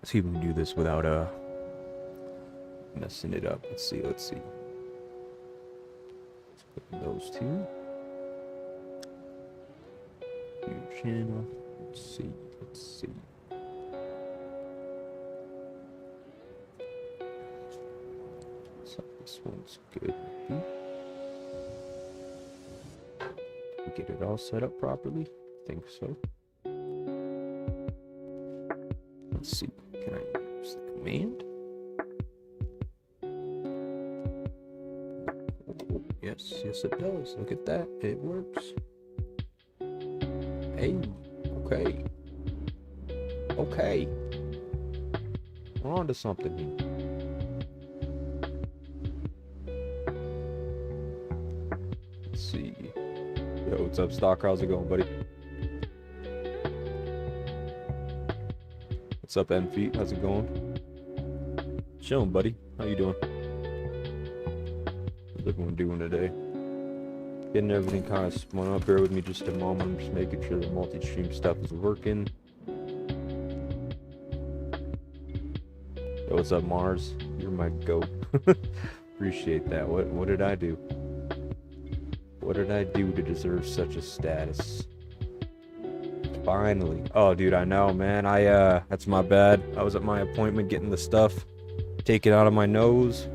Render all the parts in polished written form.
see if we can do this without messing it up. Let's see. Let's put those two. New channel. Let's see. So this one's good. We get it all set up properly. I think so. Let's see. Can I use the command? Oh, yes, it does. Look at that. It works. Hey. Okay. We're on to something here. Let's see. Yo, what's up, Stock? How's it going, buddy? What's up, Ep.5? How's it going? Chilling, buddy. How you doing? How's everyone doing today? Getting everything kind of spun up. Bear with me just a moment. I'm just making sure the multi-stream stuff is working. Yo, what's up, Mars? You're my goat. Appreciate that. What did I do? What did I do to deserve such a status? Finally. Oh, dude, I know, man. That's my bad. I was at my appointment getting the stuff taken out of my nose.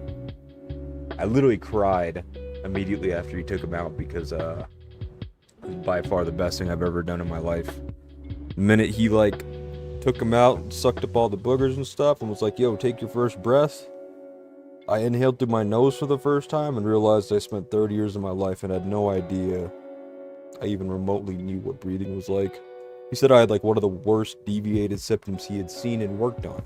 I literally cried immediately after he took him out because it was by far the best thing I've ever done in my life. The minute he took him out and sucked up all the boogers and stuff and was like, yo, take your first breath, I inhaled through my nose for the first time and realized I spent 30 years of my life and had no idea I even remotely knew what breathing was like. He said I had one of the worst deviated symptoms he had seen and worked on.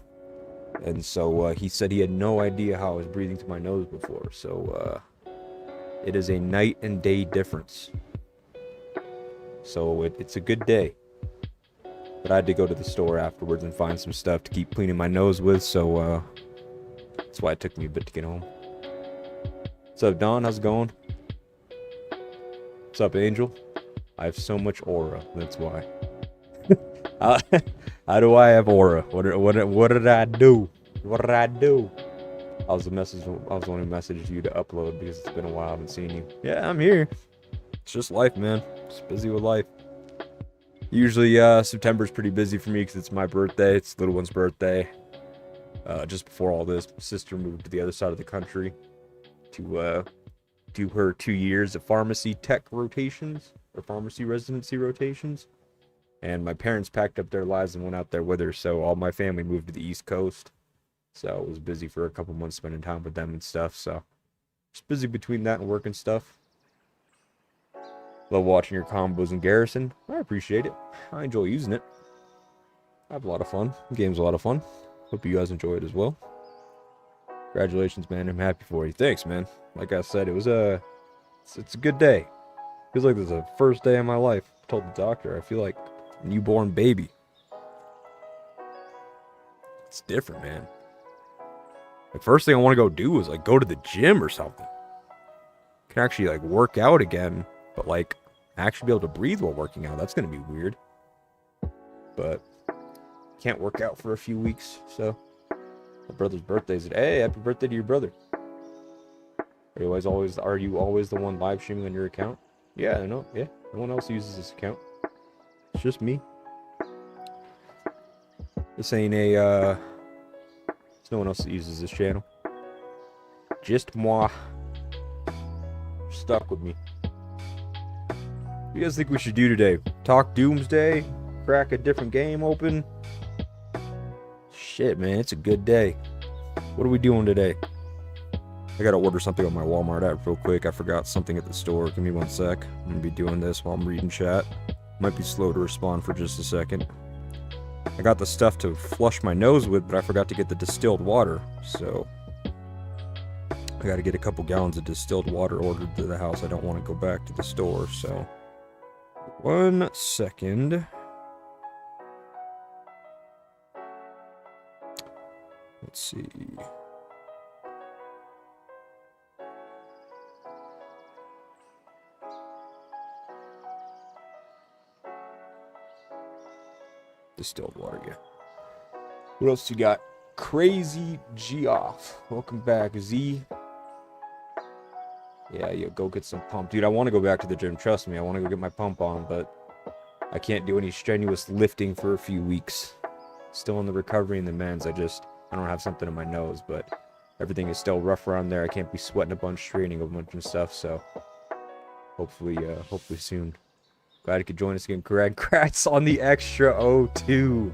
And so he said he had no idea how I was breathing through my nose before. So it is a night and day difference. So it's a good day. But I had to go to the store afterwards and find some stuff to keep cleaning my nose with. So that's why it took me a bit to get home. What's up, Don? How's it going? What's up, Angel? I have so much aura. That's why. How do I have aura? What did I do? What did I do? I was the one who messaged you to upload because it's been a while. I haven't seen you. Yeah, I'm here. It's just life, man. Just busy with life. Usually, September's pretty busy for me because it's my birthday. It's the little one's birthday. Just before all this, my sister moved to the other side of the country to do her 2 years of pharmacy tech rotations or pharmacy residency rotations. And my parents packed up their lives and went out there with her, so all my family moved to the East Coast. So I was busy for a couple months spending time with them and stuff, so just busy between that and work and stuff. Love watching your combos in Garrison. I appreciate it. I enjoy using it. I have a lot of fun. The game's a lot of fun. Hope you guys enjoy it as well. Congratulations, man. I'm happy for you. Thanks, man. Like I said, it's a good day. Feels like this is the first day of my life. I told the doctor, I feel like a newborn baby. It's different, man. The first thing I want to go do is go to the gym or something. Can actually work out again, but actually be able to breathe while working out. That's gonna be weird. But can't work out for a few weeks, so my brother's birthday is today. Hey, happy birthday to your brother. Are you always the one live streaming on your account? Yeah, I know. Yeah, no one else uses this account. It's just me. This ain't there's no one else that uses this channel. Just moi. You're stuck with me. What do you guys think we should do today? Talk Doomsday? Crack a different game open? Shit, man, it's a good day. What are we doing today? I gotta order something on my Walmart app real quick. I forgot something at the store. Give me 1 sec. I'm gonna be doing this while I'm reading chat. Might be slow to respond for just a second. I got the stuff to flush my nose with, but I forgot to get the distilled water. So I gotta get a couple gallons of distilled water ordered to the house. I don't want to go back to the store, so 1 second. Let's see. Distilled water, yeah. What else you got? Crazy G off. Welcome back, Z. Yeah, go get some pump. Dude, I want to go back to the gym. Trust me, I want to go get my pump on, but I can't do any strenuous lifting for a few weeks. Still in the recovery in the men's. I don't have something in my nose, but everything is still rough around there. I can't be sweating a bunch, straining a bunch and stuff, so hopefully soon. Glad you could join us again. Congrats on the extra O2.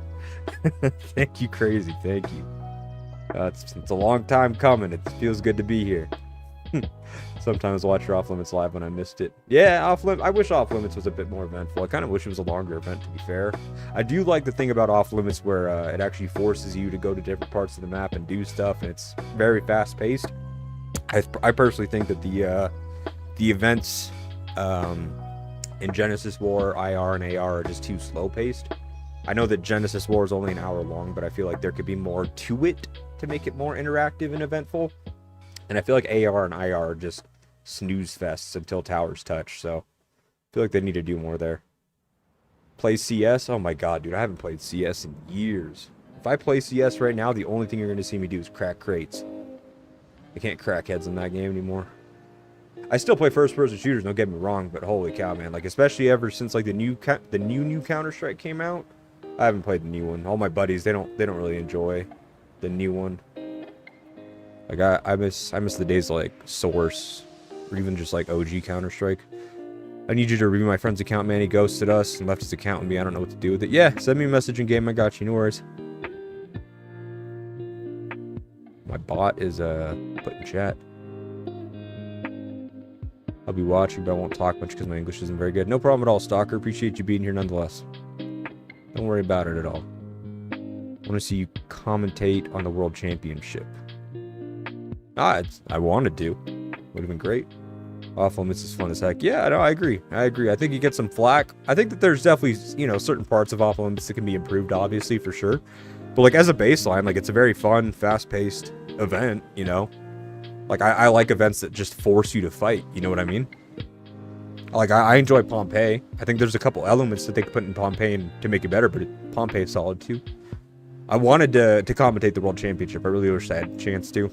Thank you, Crazy. Thank you. It's a long time coming. It feels good to be here. Sometimes watch your Off Limits live when I missed it. Yeah, I wish Off Limits was a bit more eventful. I kind of wish it was a longer event, to be fair. I do like the thing about Off Limits where it actually forces you to go to different parts of the map and do stuff, and it's very fast-paced. I personally think that the events in Genesis War, IR, and AR are just too slow-paced. I know that Genesis War is only an hour long, but I feel like there could be more to it to make it more interactive and eventful. And I feel like AR and IR are just snooze fests until towers touch, so I feel like they need to do more there. Play CS? Oh my god, dude, I haven't played CS in years. If I play CS right now, the only thing you're going to see me do is crack crates. I can't crack heads in that game anymore. I still play first-person shooters, don't get me wrong, but holy cow, man. Like, especially ever since, like, the new Counter-Strike came out, I haven't played the new one. All my buddies, they don't really enjoy the new one. Like, I miss the days of, like, Source, or even just, like, OG Counter-Strike. I need you to review my friend's account, man. He ghosted us and left his account with me. I don't know what to do with it. Yeah, send me a message in game. I got you. No worries. My bot is, put in chat. I'll be watching, but I won't talk much because my English isn't very good. No problem at all, Stalker. Appreciate you being here nonetheless. Don't worry about it at all. I want to see you commentate on the World Championship. I wanted to. Would have been great. Off Limits is fun as heck. Yeah, no, I agree. I think you get some flack. I think that there's definitely, certain parts of Off Limits that can be improved, obviously, for sure. But, like, as a baseline, like, it's a very fun, fast-paced event, Like, I like events that just force you to fight, you know what I mean? Like, I enjoy Pompeii. I think there's a couple elements that they could put in Pompeii to make it better, but Pompeii is solid, too. I wanted to commentate the World Championship. I really wish I had a chance to.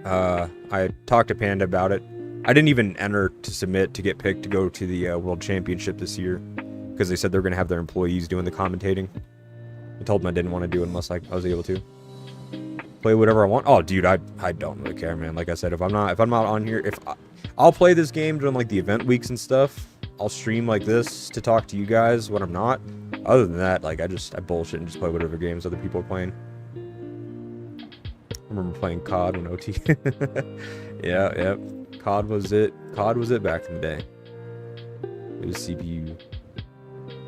I talked to Panda about it. I didn't even enter to submit to get picked to go to the World Championship this year because they said they were going to have their employees doing the commentating. I told them I didn't want to do it unless I was able to. Play whatever I want. Oh, dude, I don't really care, man. Like I said, if I'm not on here, I'll play this game during like the event weeks and stuff. I'll stream like this to talk to you guys when I'm not. Other than that, like I bullshit and just play whatever games other people are playing. I remember playing COD when OT. Yeah. COD was it. COD was it back in the day. It was CPU.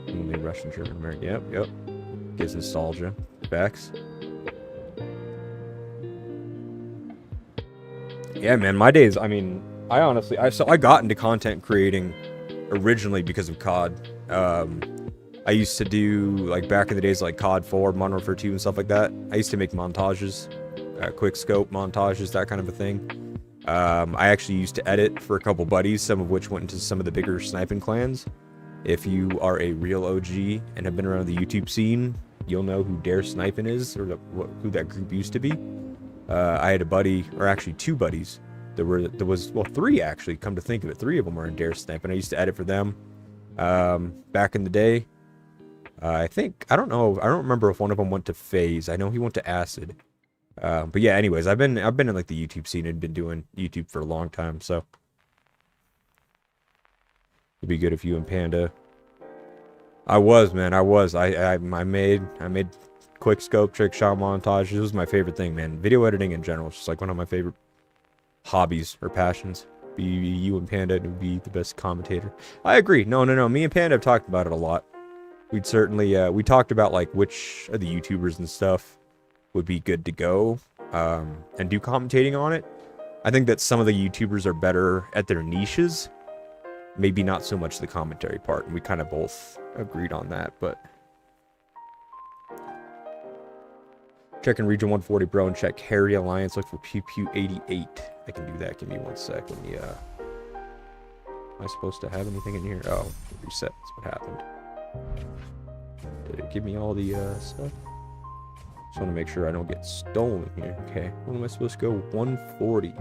Only Russian, German, American. Yep. Gives nostalgia. Facts. Yeah, man, my days, I mean, I honestly, I got into content creating originally because of COD. I used to do, like, back in the days, like, COD 4, Modern Warfare 2, and stuff like that. I used to make montages, quick scope montages, that kind of a thing. I actually used to edit for a couple buddies, some of which went into some of the bigger sniping clans. If you are a real OG and have been around the YouTube scene, you'll know who Dare Sniping is, or who that group used to be. I had a buddy, or actually two buddies. There was three actually, come to think of it. Three of them were in Dare Sniping. I used to edit for them back in the day. I don't remember if one of them went to FaZe. I know he went to Acid. But yeah, anyways, I've been in like the YouTube scene and been doing YouTube for a long time, so it'd be good if you and Panda. I made quick scope trick shot montages. It was my favorite thing, man. Video editing in general is just like one of my favorite hobbies or passions. You and Panda would be the best commentator. I agree. No. Me and Panda have talked about it a lot. We'd certainly we talked about like which of the YouTubers and stuff would be good to go and do commentating on it. I think that some of the YouTubers are better at their niches, maybe not so much the commentary part, and we kind of both agreed on that. But check in Region 140, bro, and check Harry Alliance. Look for Pew Pew 88. I can do that. Give me 1 sec. Let me am I supposed to have anything in here? Oh, reset. That's what happened. Did it give me all the stuff? Just want to make sure I don't get stolen here. Okay, what am I supposed to go? 140.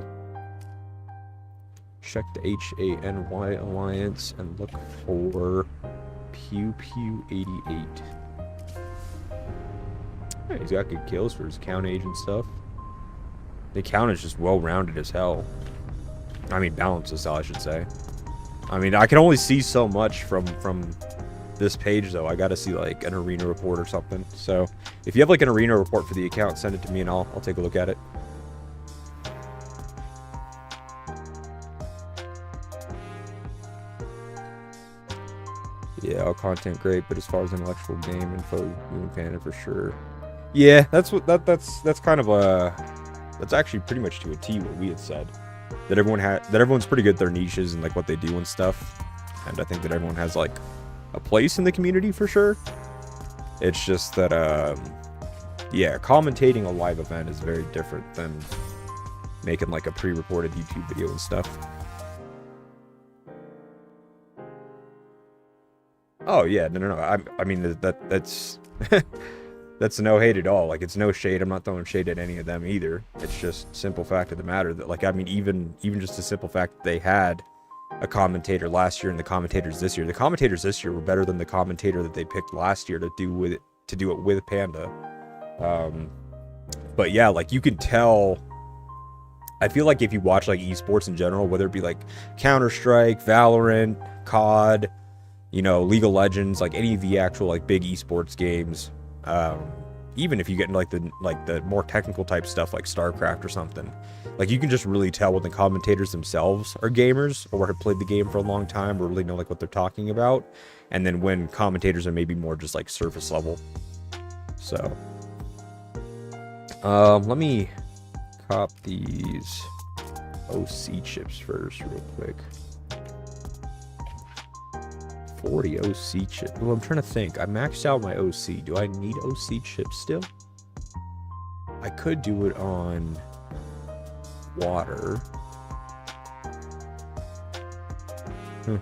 Check the HANY Alliance and look for Pew Pew 88. Yeah, he's got good kills for his account age and stuff. The account is just well-rounded as hell. I mean, balanced as hell, I should say. I mean, I can only see so much from this page, though. I gotta see, like, an arena report or something. So, if you have, like, an arena report for the account, send it to me and I'll take a look at it. Yeah, all content great, but as far as intellectual game info, you fan it for sure. Yeah, that's kind of a... That's actually pretty much to a T what we had said. That everyone's pretty good at their niches and like what they do and stuff. And I think that everyone has like a place in the community for sure. It's just that yeah, commentating a live event is very different than making like a pre-recorded YouTube video and stuff. Oh yeah, no. I mean that's that's no hate at all. Like, it's no shade. I'm not throwing shade at any of them either. It's just simple fact of the matter that, like, I mean, even just the simple fact that they had a commentator last year and the commentators this year. The commentators this year were better than the commentator that they picked last year to do it with Panda. But yeah, like, you can tell. I feel like if you watch like esports in general, whether it be like Counter-Strike, Valorant, COD, you know, League of Legends, like any of the actual like big esports games. Even if you get into like the more technical type stuff like StarCraft or something, like you can just really tell when the commentators themselves are gamers or have played the game for a long time or really know like what they're talking about, and then when commentators are maybe more just like surface level. So let me cop these OC chips first real quick. 40 OC chip. Well, I'm trying to think. I maxed out my OC. Do I need OC chips still? I could do it on water. I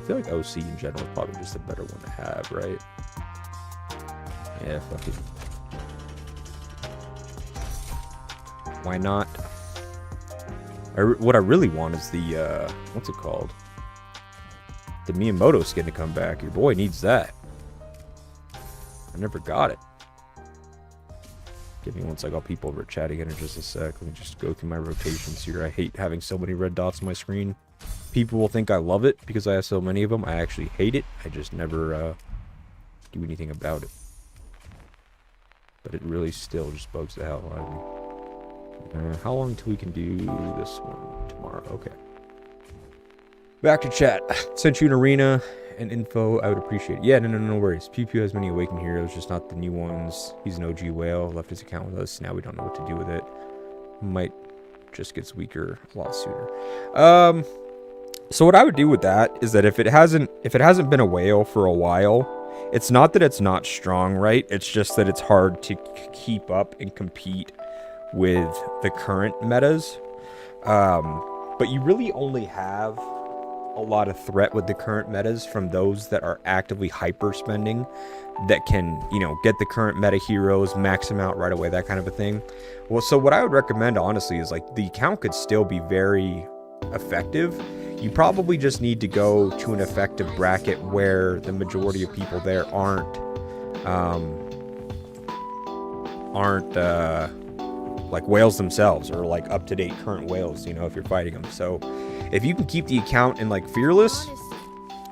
feel like OC in general is probably just a better one to have, right? Yeah, fuck it. Why not? What I really want is the, what's it called? The Miyamoto skin to come back. Your boy needs that. I never got it. Give me one sec. I'll peep over at chat again in just a sec. Let me just go through my rotations here. I hate having so many red dots on my screen. People will think I love it because I have so many of them. I actually hate it. I just never do anything about it. But it really still just bugs the hell out of me. How long until we can do this one? Tomorrow. Okay. Back to chat. Sent you an arena and info. I would appreciate it. Yeah, no worries. Pew Pew has many awakened heroes, just not the new ones. He's an OG whale. Left his account with us. Now we don't know what to do with it. Might just gets weaker a lot sooner. So what I would do with that is that if it hasn't been a whale for a while, it's not that it's not strong, right? It's just that it's hard to keep up and compete with the current metas. But you really only have a lot of threat with the current metas from those that are actively hyper spending, that can, you know, get the current meta heroes, max them out right away, that kind of a thing. Well, so what I would recommend honestly is like the account could still be very effective. You probably just need to go to an effective bracket where the majority of people there aren't like whales themselves, or like up-to-date current whales, you know, if you're fighting them. So if you can keep the account in like fearless,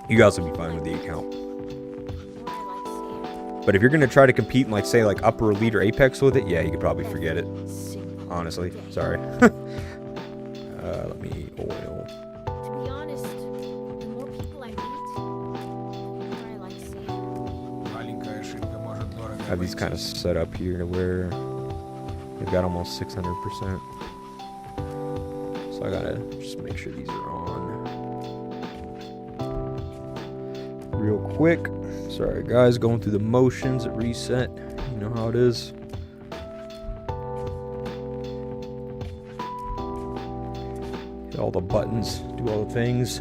you guys will be fine with the account. But if you're gonna try to compete in like, say, like upper elite or apex with it, yeah, you could probably forget it, honestly. Sorry. Let me oil. To be honest, the more people I meet, the more I like seeing. I have these kind of set up here to where they've got almost 600%. So I gotta just make sure these are on real quick. Sorry guys, going through the motions at reset. You know how it is. Hit all the buttons, do all the things.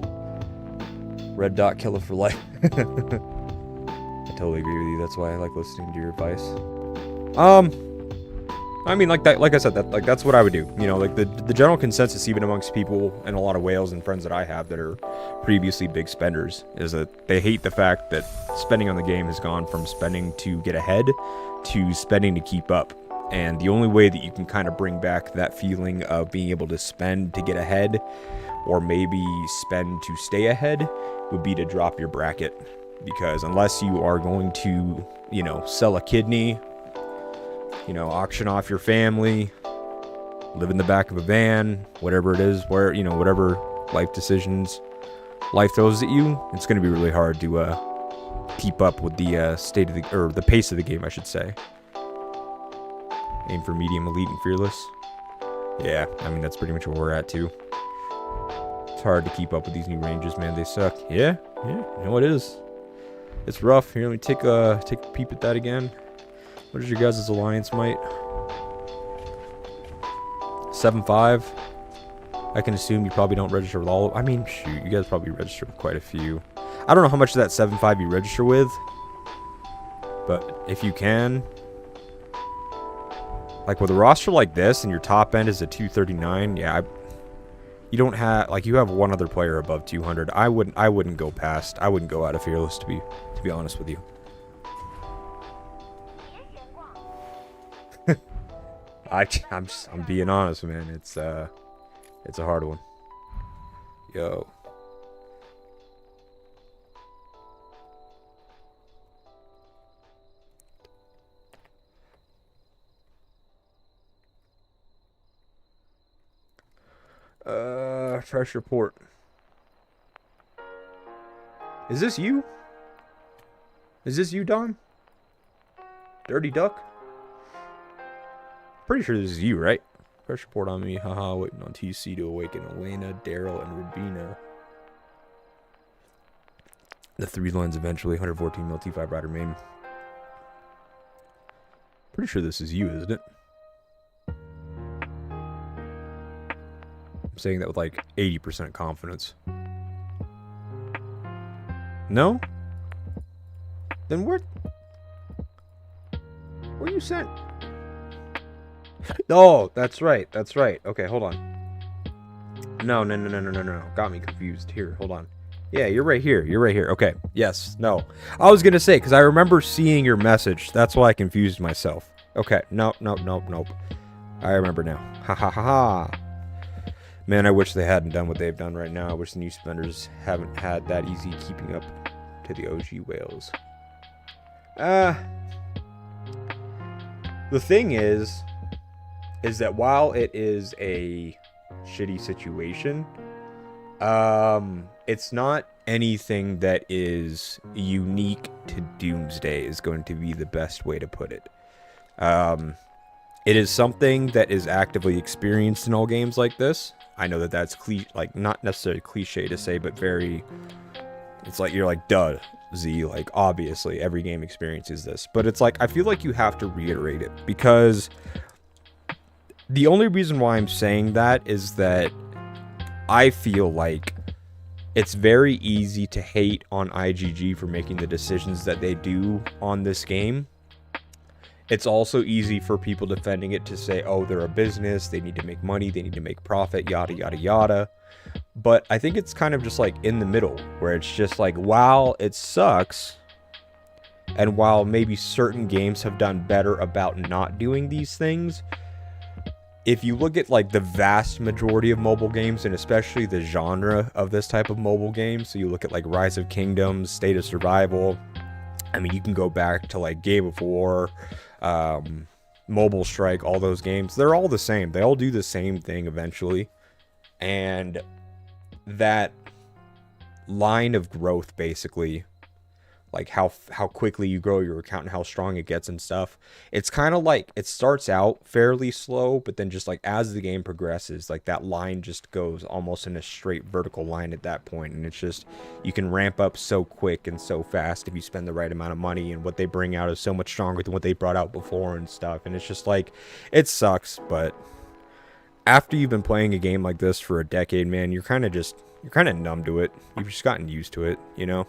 Red dot killer for life. I totally agree with you. That's why I like listening to your advice. I mean, like that, like I said, that's what I would do. You know, like the general consensus, even amongst people and a lot of whales and friends that I have that are previously big spenders, is that they hate the fact that spending on the game has gone from spending to get ahead to spending to keep up. And the only way that you can kind of bring back that feeling of being able to spend to get ahead, or maybe spend to stay ahead, would be to drop your bracket. Because unless you are going to, you know, sell a kidney, you know, auction off your family, live in the back of a van, whatever it is, where, you know, whatever life decisions life throws at you, it's going to be really hard to keep up with the state of the, or the pace of the game, I should say. Aim for medium, elite, and fearless. Yeah, I mean, that's pretty much where we're at, too. It's hard to keep up with these new ranges, man. They suck. Yeah, you know it is. It's rough. Here, let me take a peep at that again. What is your guys' alliance might? 7.5. I can assume you probably don't register with all. I mean, shoot, you guys probably register with quite a few. I don't know how much of that 7.5 you register with, but if you can, like with a roster like this and your top end is a 239, yeah, you don't have, like, you have one other player above 200. I wouldn't go past. I wouldn't go out of fearless to be honest with you. I'm being honest, man. It's a hard one. Yo. Fresh report. Is this you? Is this you, Don? Dirty Duck? Pretty sure this is you, right? Fresh report on me. Haha, waiting on TC to awaken Elena, Daryl, and Rubina. The 3 lines eventually. 114 mil T5 rider main. Pretty sure this is you, isn't it? I'm saying that with like 80% confidence. No? Then where you sent? Oh, that's right. That's right. Okay, hold on. No. Got me confused. Here, hold on. Yeah, you're right here. You're right here. Okay. Yes. No. I was going to say, because I remember seeing your message. That's why I confused myself. Okay. Nope. I remember now. Ha ha ha ha. Man, I wish they hadn't done what they've done right now. I wish the new spenders haven't had that easy keeping up to the OG whales. The thing is that while it is a shitty situation, it's not anything that is unique to Doomsday is going to be the best way to put it. It is something that is actively experienced in all games like this. I know that that's like not necessarily cliche to say, but very, it's like you're like, duh, Z, like obviously every game experiences this, but it's like I feel like you have to reiterate it, because the only reason why I'm saying that is that I feel like it's very easy to hate on IGG for making the decisions that they do on this game. It's also easy for people defending it to say, oh, they're a business, they need to make money, they need to make profit, yada, yada, yada. But I think it's kind of just like in the middle, where it's just like, while it sucks, and while maybe certain games have done better about not doing these things, if you look at like the vast majority of mobile games, and especially the genre of this type of mobile game, so you look at like Rise of Kingdoms, State of Survival, I mean, you can go back to like Game of War, Mobile Strike, all those games, they're all the same. They all do the same thing eventually. And that line of growth, basically, like how quickly you grow your account and how strong it gets and stuff, it's kind of like it starts out fairly slow, but then just like as the game progresses, like that line just goes almost in a straight vertical line at that point. And it's just, you can ramp up so quick and so fast if you spend the right amount of money, and what they bring out is so much stronger than what they brought out before and stuff. And it's just like, it sucks, but after you've been playing a game like this for a decade, man, you're kind of numb to it. You've just gotten used to it, you know?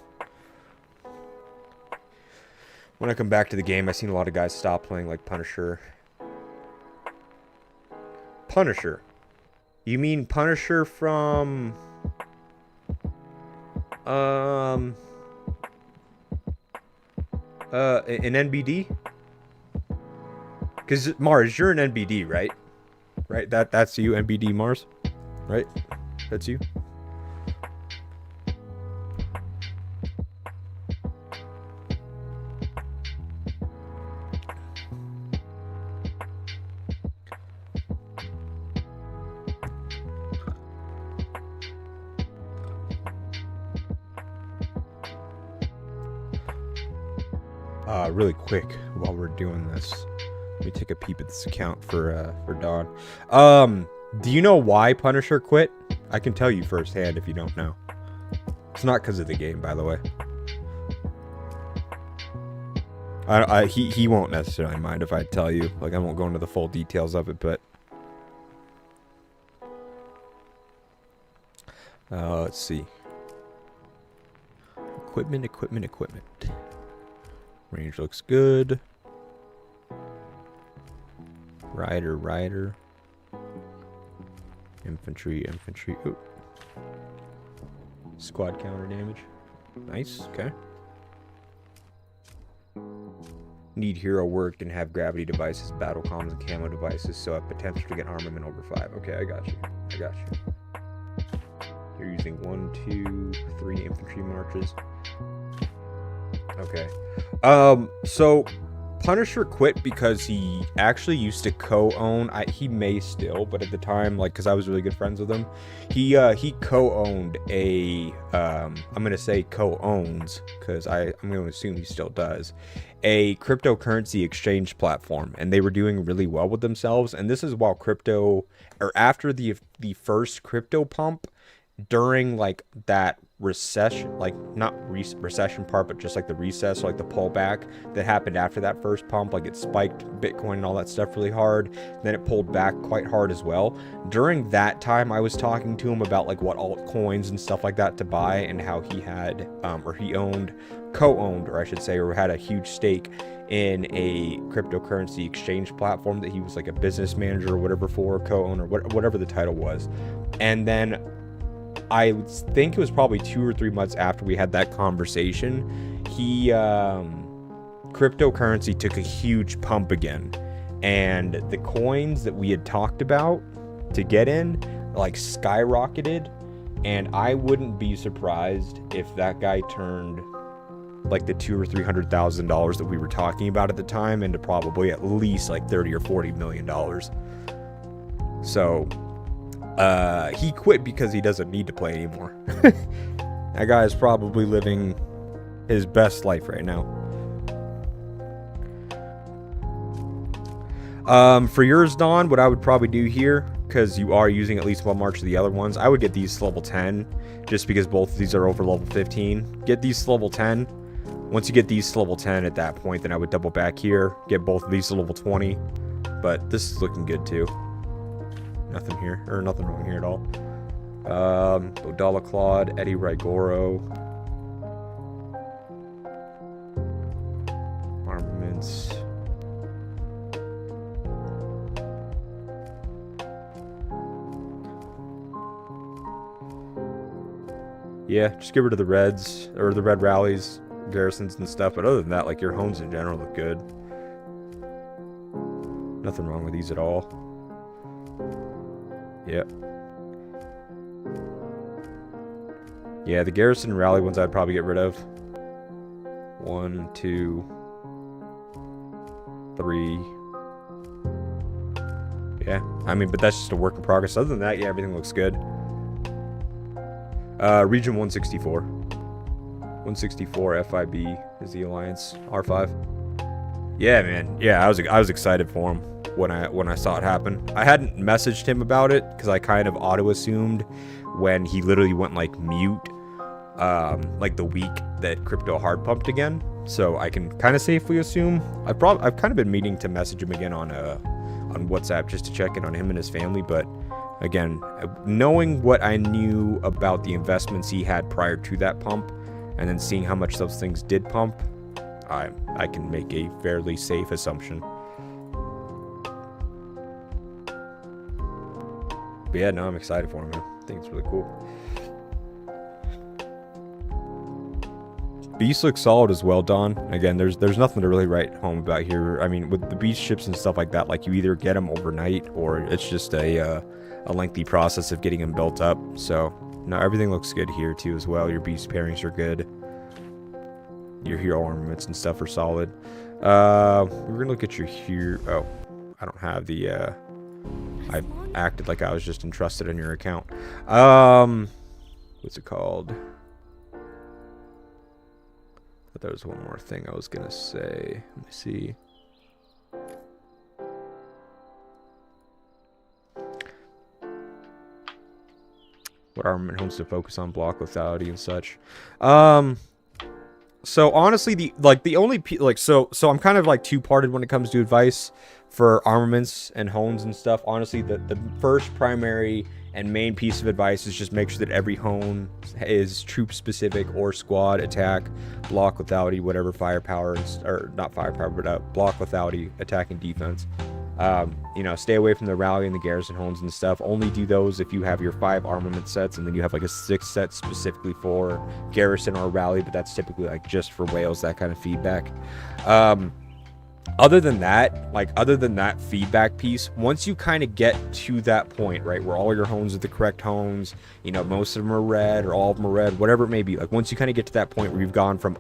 When I come back to the game, I've seen a lot of guys stop playing like Punisher. Punisher. You mean Punisher from... an NBD? Because Mars, you're an NBD, right? Right? That's you, NBD Mars, right? That's you. Really quick while we're doing this, let me take a peep at this account for Dawn. Do you know why Punisher quit? I can tell you firsthand if you don't know. It's not because of the game, by the way. He won't necessarily mind if I tell you. Like, I won't go into the full details of it, but let's see. Equipment. Range looks good. Rider. Infantry. Ooh. Squad counter damage. Nice, okay. Need hero work and have gravity devices, battle comms, and camo devices, so have potential to get armament over 5. Okay, I got you. You're using 1, 2, 3 infantry marches. Okay. So Punisher quit because he actually used to co-own, he may still, but at the time, like, because I was really good friends with him, he co-owned a, I'm going to say co-owns, because I'm going to assume he still does, a cryptocurrency exchange platform, and they were doing really well with themselves, and this is while after the first crypto pump, during, like, that recession, like, not recession part, but just like the recess, like the pullback that happened after that first pump, like it spiked Bitcoin and all that stuff really hard, then it pulled back quite hard as well. During that time, I was talking to him about like what altcoins and stuff like that to buy, and how he had co-owned, or I should say, or had a huge stake in a cryptocurrency exchange platform that he was like a business manager or whatever for, co-owner, whatever the title was. And then I think it was probably 2 or 3 months after we had that conversation, cryptocurrency took a huge pump again, and the coins that we had talked about to get in, like, skyrocketed, and I wouldn't be surprised if that guy turned like the $200,000 or $300,000 that we were talking about at the time into probably at least like $30 or $40 million. So he quit because he doesn't need to play anymore. That guy is probably living his best life right now. For yours, Dawn, what I would probably do here, because you are using at least one march of the other ones, I would get these to level 10, just because both of these are over level 15. Get these to level 10. Once you get these to level 10 at that point, then I would double back here, get both of these to level 20. But this is looking good too. Nothing here, or nothing wrong here at all. Odala Claude, Eddie Rigoro. Armaments. Yeah, just get rid of the reds, or the red rallies, garrisons and stuff. But other than that, like, your homes in general look good. Nothing wrong with these at all. Yep. Yeah, the garrison and rally ones I'd probably get rid of. 1, 2, 3. Yeah, I mean, but that's just a work in progress. Other than that, yeah, everything looks good. Region 164. 164 F5B is the alliance. R5. Yeah, man. Yeah, I was excited for him when I saw it happen. I hadn't messaged him about it because I kind of auto-assumed when he literally went like mute, like the week that crypto hard pumped again. So I can kind of safely assume. I've kind of been meaning to message him again on WhatsApp just to check in on him and his family, but again, knowing what I knew about the investments he had prior to that pump, and then seeing how much those things did pump, I can make a fairly safe assumption. But yeah, no, I'm excited for him, man. I think it's really cool. Beast looks solid as well, Don. Again, there's nothing to really write home about here. I mean, with the beast ships and stuff like that, like you either get them overnight or it's just a lengthy process of getting them built up. So, no, everything looks good here too as well. Your beast pairings are good. Your hero armaments and stuff are solid. We're gonna look at your here. Oh, I don't have the. I acted like I was just entrusted in your account. What's it called? But there was one more thing I was gonna say. Let me see. What armament homes to focus on, block lethality and such. So honestly, the only so I'm kind of like two-parted when it comes to advice for armaments and hones and stuff. Honestly, the first primary and main piece of advice is just make sure that every hone is troop specific or squad attack, block lethality, whatever firepower, or not firepower, but block lethality, attack and defense. You know, stay away from the rally and the garrison hones and stuff. Only do those if you have your 5 armament sets, and then you have like a 6 set specifically for garrison or rally, but that's typically like just for whales, that kind of feedback. Other than that feedback piece, once you kind of get to that point, right, where all your hones are the correct hones, you know, most of them are red or all of them are red, whatever it may be, like once you kind of get to that point where you've gone from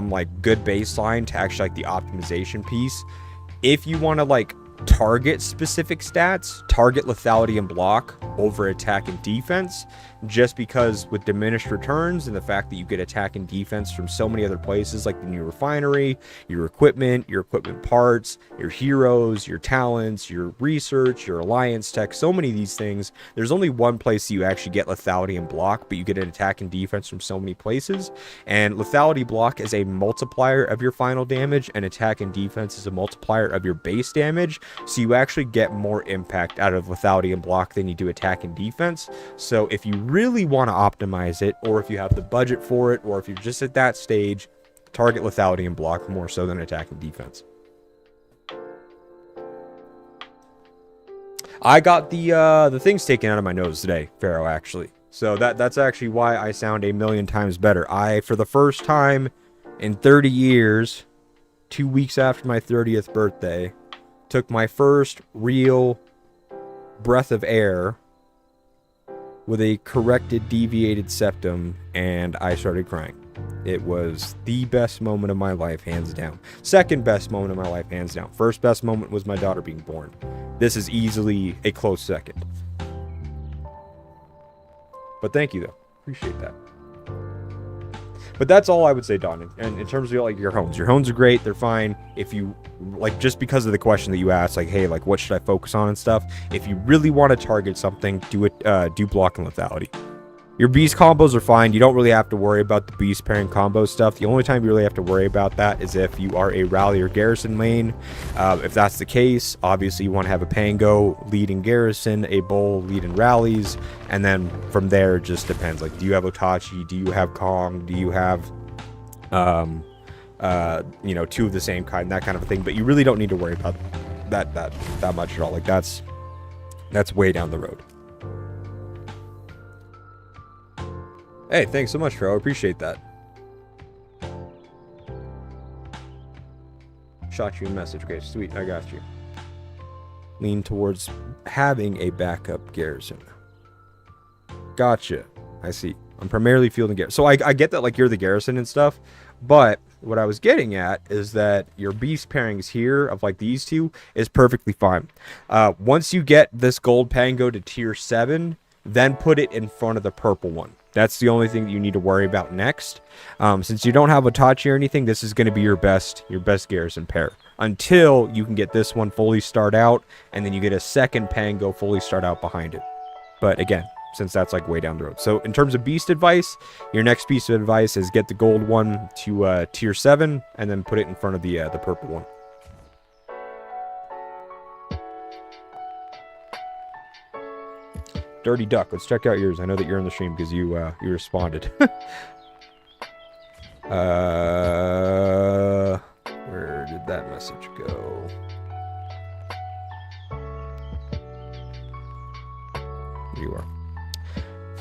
like good baseline to actually like the optimization piece, if you want to like target specific stats, target lethality and block over attack and defense, just because with diminished returns and the fact that you get attack and defense from so many other places, like the new refinery, your equipment parts, your heroes, your talents, your research, your alliance tech, so many of these things, there's only one place you actually get lethality and block, but you get an attack and defense from so many places. And lethality block is a multiplier of your final damage, and attack and defense is a multiplier of your base damage. So you actually get more impact out of lethality and block than you do attack and defense. So if you really want to optimize it, or if you have the budget for it, or if you're just at that stage, target lethality and block more so than attack and defense. I got the things taken out of my nose today, Pharaoh, actually. So that's actually why I sound a million times better. I, for the first time in 30 years, 2 weeks after my 30th birthday, took my first real breath of air with a corrected deviated septum, and I started crying. It was the best moment of my life, hands down. Second best moment of my life, hands down. First best moment was my daughter being born. This is easily a close second. But thank you, though. Appreciate that. But that's all I would say, Don. And in terms of like your hones are great. They're fine. If you like, just because of the question that you asked, like, hey, like, what should I focus on and stuff? If you really want to target something, do block and lethality. Your beast combos are fine. You don't really have to worry about the beast pairing combo stuff. The only time you really have to worry about that is if you are a rally or garrison lane. If that's the case, obviously you want to have a Pango lead in garrison, a Bull lead in rallies, and then from there it just depends. Like, do you have Otachi? Do you have Kong? Do you have you know, 2 of the same kind, that kind of a thing. But you really don't need to worry about that much at all. Like, that's way down the road. Hey, thanks so much, bro. I appreciate that. Shot you a message. Okay, sweet. I got you. Lean towards having a backup garrison. Gotcha. I see. I'm primarily fielding garrison. So I get that, like, you're the garrison and stuff, but what I was getting at is that your beast pairings here of like these two is perfectly fine. Once you get this gold Pango to tier 7, then put it in front of the purple one. That's the only thing that you need to worry about next. Since you don't have a Tachi or anything, this is going to be your best garrison pair until you can get this one fully start out, and then you get a second Pango fully start out behind it. But again, since that's like way down the road. So in terms of beast advice, your next piece of advice is get the gold one to tier 7, and then put it in front of the purple one. Dirty Duck, let's check out yours. I know that you're in the stream because you responded. Where did that message go?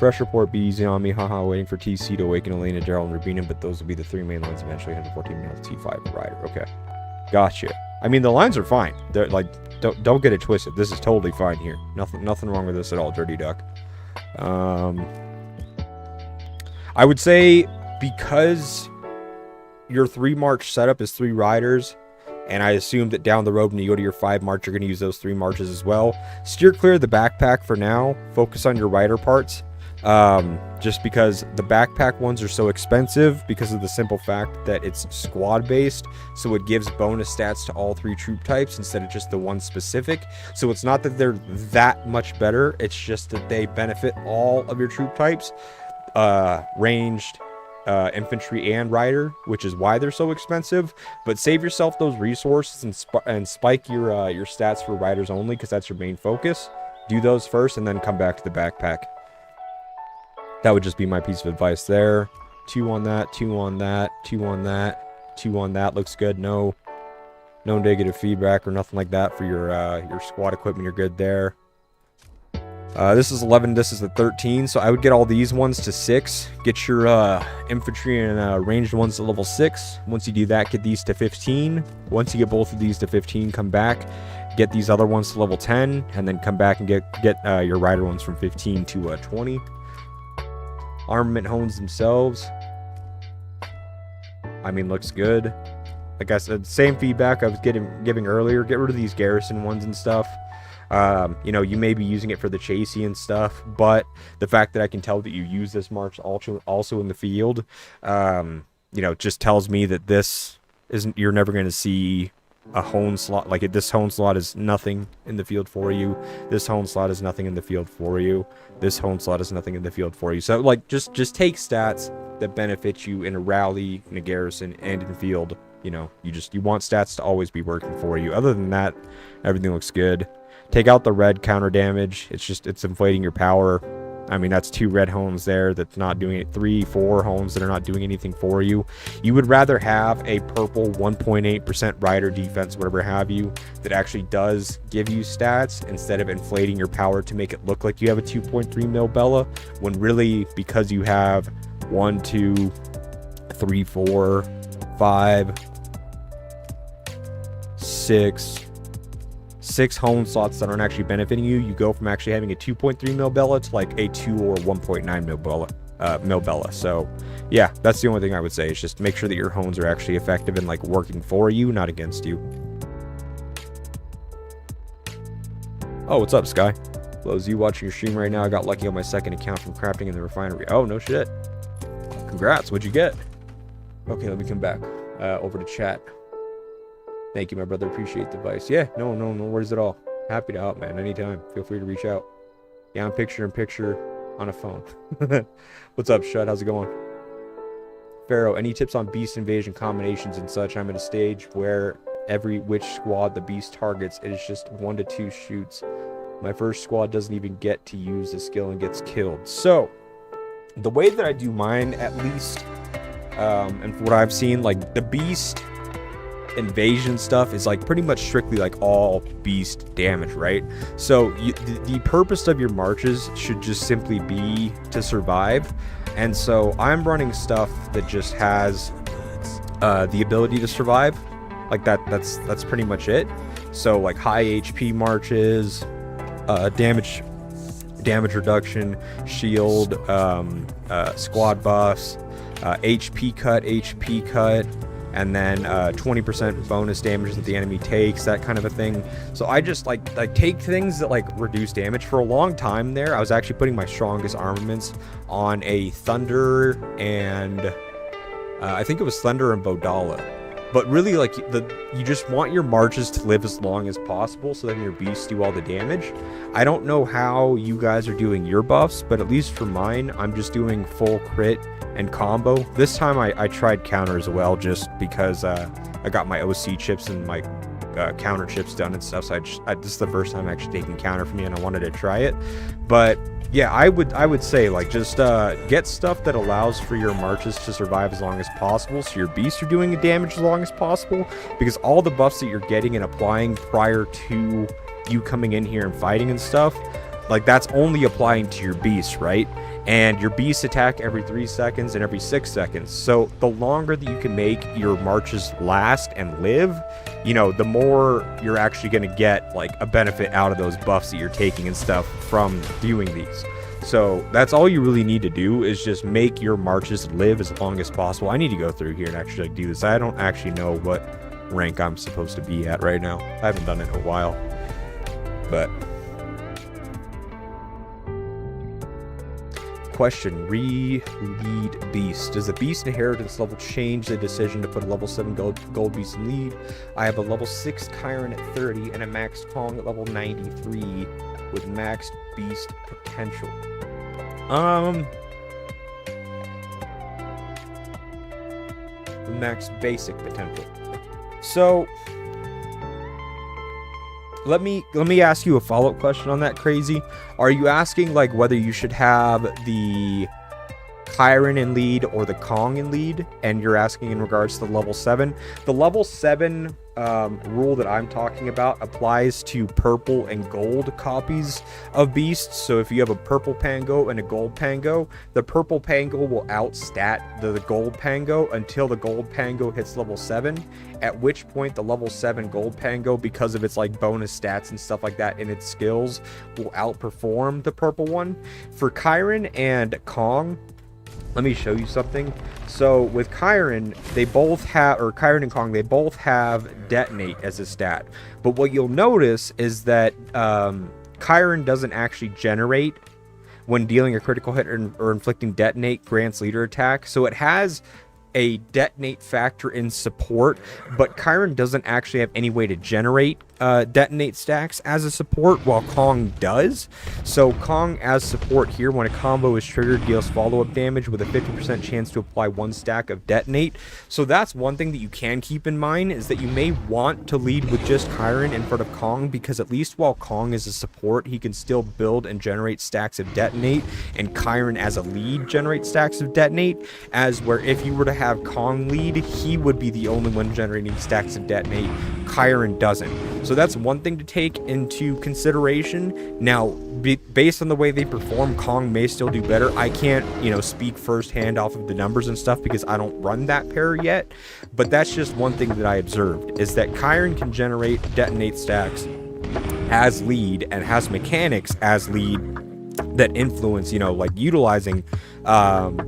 Fresh report, be easy on me, haha, waiting for TC to awaken Elena, Daryl, and Rabina, but those will be the 3 main lines eventually, 114 minutes, T5 Rider. Okay. Gotcha. I mean, the lines are fine. They're like, don't get it twisted. This is totally fine here. Nothing wrong with this at all, Dirty Duck. I would say because your 3 march setup is 3 riders, and I assume that down the road when you go to your 5 march, you're going to use those 3 marches as well. Steer clear of the backpack for now. Focus on your rider parts. Just because the backpack ones are so expensive because of the simple fact that it's squad based, so it gives bonus stats to all 3 troop types instead of just the one specific. So it's not that they're that much better, it's just that they benefit all of your troop types, ranged, infantry, and rider, which is why they're so expensive. But save yourself those resources and spike your stats for riders only, because that's your main focus. Do those first and then come back to the backpack. That would just be my piece of advice there. 2 on that, 2 on that, 2 on that, 2 on that. Looks good. No negative feedback or nothing like that for your squad equipment. You're good there. This is 11. This is the 13. So I would get all these ones to 6. Get your infantry and ranged ones to level 6. Once you do that, get these to 15. Once you get both of these to 15, come back. Get these other ones to level 10. And then come back and get your rider ones from 15 to 20. Armament hones themselves, I mean, looks good. Like I said, same feedback I was giving earlier. Get rid of these garrison ones and stuff. You know, you may be using it for the chasey and stuff, but the fact that I can tell that you use this march also in the field, you know, just tells me that this isn't, you're never going to see a hone slot. Like, this hone slot is nothing in the field for you. This hone slot is nothing in the field for you. This hone slot is nothing in the field for you. So, like, just take stats that benefit you in a rally, in a garrison, and in the field. You know, you want stats to always be working for you. Other than that, everything looks good. Take out the red counter damage. It's inflating your power. I mean, that's 2 red hones there that's not doing it. 3, 4 hones that are not doing anything for you. You would rather have a purple 1.8% rider defense, whatever have you, that actually does give you stats instead of inflating your power to make it look like you have a 2.3 mil Bella, when really, because you have 1, 2, 3, 4, 5, 6 hone slots that aren't actually benefiting you. You go from actually having a 2.3 mil Bella to like a 2 or 1.9 mil Bella. So yeah, that's the only thing I would say, is just make sure that your hones are actually effective and like working for you, not against you. Oh, what's up, Sky? Hello, is you watching your stream right now? I got lucky on my second account from crafting in the refinery. Oh, no shit. Congrats, what'd you get? Okay, let me come back over to chat. Thank you, my brother. Appreciate the advice. Yeah, no worries at all. Happy to help, man. Anytime. Feel free to reach out. Yeah, I'm picture on a phone. What's up, Shut? How's it going? Pharaoh, any tips on beast invasion combinations and such? I'm at a stage where which squad the beast targets, it is just 1 to 2 shoots. My first squad doesn't even get to use the skill and gets killed. So, the way that I do mine, at least, and from what I've seen, like, the beast invasion stuff is like pretty much strictly like all beast damage, right? So the purpose of your marches should just simply be to survive, and so I'm running stuff that just has the ability to survive, like that's pretty much it. So like high HP marches, damage reduction, shield, squad buffs, HP cut, and then 20% bonus damage that the enemy takes, that kind of a thing. So I just like take things that like reduce damage. For a long time there, I was actually putting my strongest armaments on a Thunder and I think it was Thunder and Bodala. But really, like, you just want your marches to live as long as possible, so then your beasts do all the damage. I don't know how you guys are doing your buffs, but at least for mine, I'm just doing full crit and combo. This time I tried counter as well, just because I got my OC chips and my counter chips done and stuff. So this is the first time actually taking counter for me, and I wanted to try it. But yeah, I would say, like, just get stuff that allows for your marches to survive as long as possible, so your beasts are doing damage as long as possible, because all the buffs that you're getting and applying prior to you coming in here and fighting and stuff, like, that's only applying to your beasts, right? and your beasts attack every 3 seconds and every 6 seconds. So the longer that you can make your marches last and live, you know, the more you're actually going to get like a benefit out of those buffs that you're taking and stuff from doing these. So that's all you really need to do, is just make your marches live as long as possible. I need to go through here and actually do this. I don't actually know what rank I'm supposed to be at right now. I haven't done it in a while, but question: re-lead beast. Does the beast inheritance level change the decision to put a level 7 gold beast in lead? I have a level 6 Chiron at 30 and a maxed Kong at level 93 with maxed beast potential. Max basic potential. So let me ask you a follow-up question on that, Crazy. Are you asking like whether you should have the Chiron in lead or the Kong in lead, and you're asking in regards to the level 7? The level 7 rule that I'm talking about applies to purple and gold copies of beasts. So if you have a purple Pango and a gold Pango, the purple Pango will outstat the gold Pango until the gold Pango hits level 7, at which point the level 7 gold Pango, because of its like bonus stats and stuff like that in its skills, will outperform the purple one. For Chiron and Kong, let me show you something. So with Chiron, they both have, or Chiron and Kong, they both have detonate as a stat. But what you'll notice is that Chiron doesn't actually generate when dealing a critical hit or inflicting detonate grants leader attack. So it has a detonate factor in support, but Chiron doesn't actually have any way to generate detonate stacks as a support, while Kong does. So Kong as support here, when a combo is triggered, deals follow-up damage with a 50% chance to apply 1 stack of detonate. So that's one thing that you can keep in mind, is that you may want to lead with just Chiron in front of Kong, because at least while Kong is a support, he can still build and generate stacks of detonate, and Chiron as a lead generates stacks of detonate, as where if you were to have Kong lead, he would be the only one generating stacks of detonate. Chiron doesn't. So that's one thing to take into consideration. Now, based on the way they perform, Kong may still do better. I can't, speak firsthand off of the numbers and stuff because I don't run that pair yet. But that's just one thing that I observed, is that Chiron can generate detonate stacks as lead and has mechanics as lead that influence, like utilizing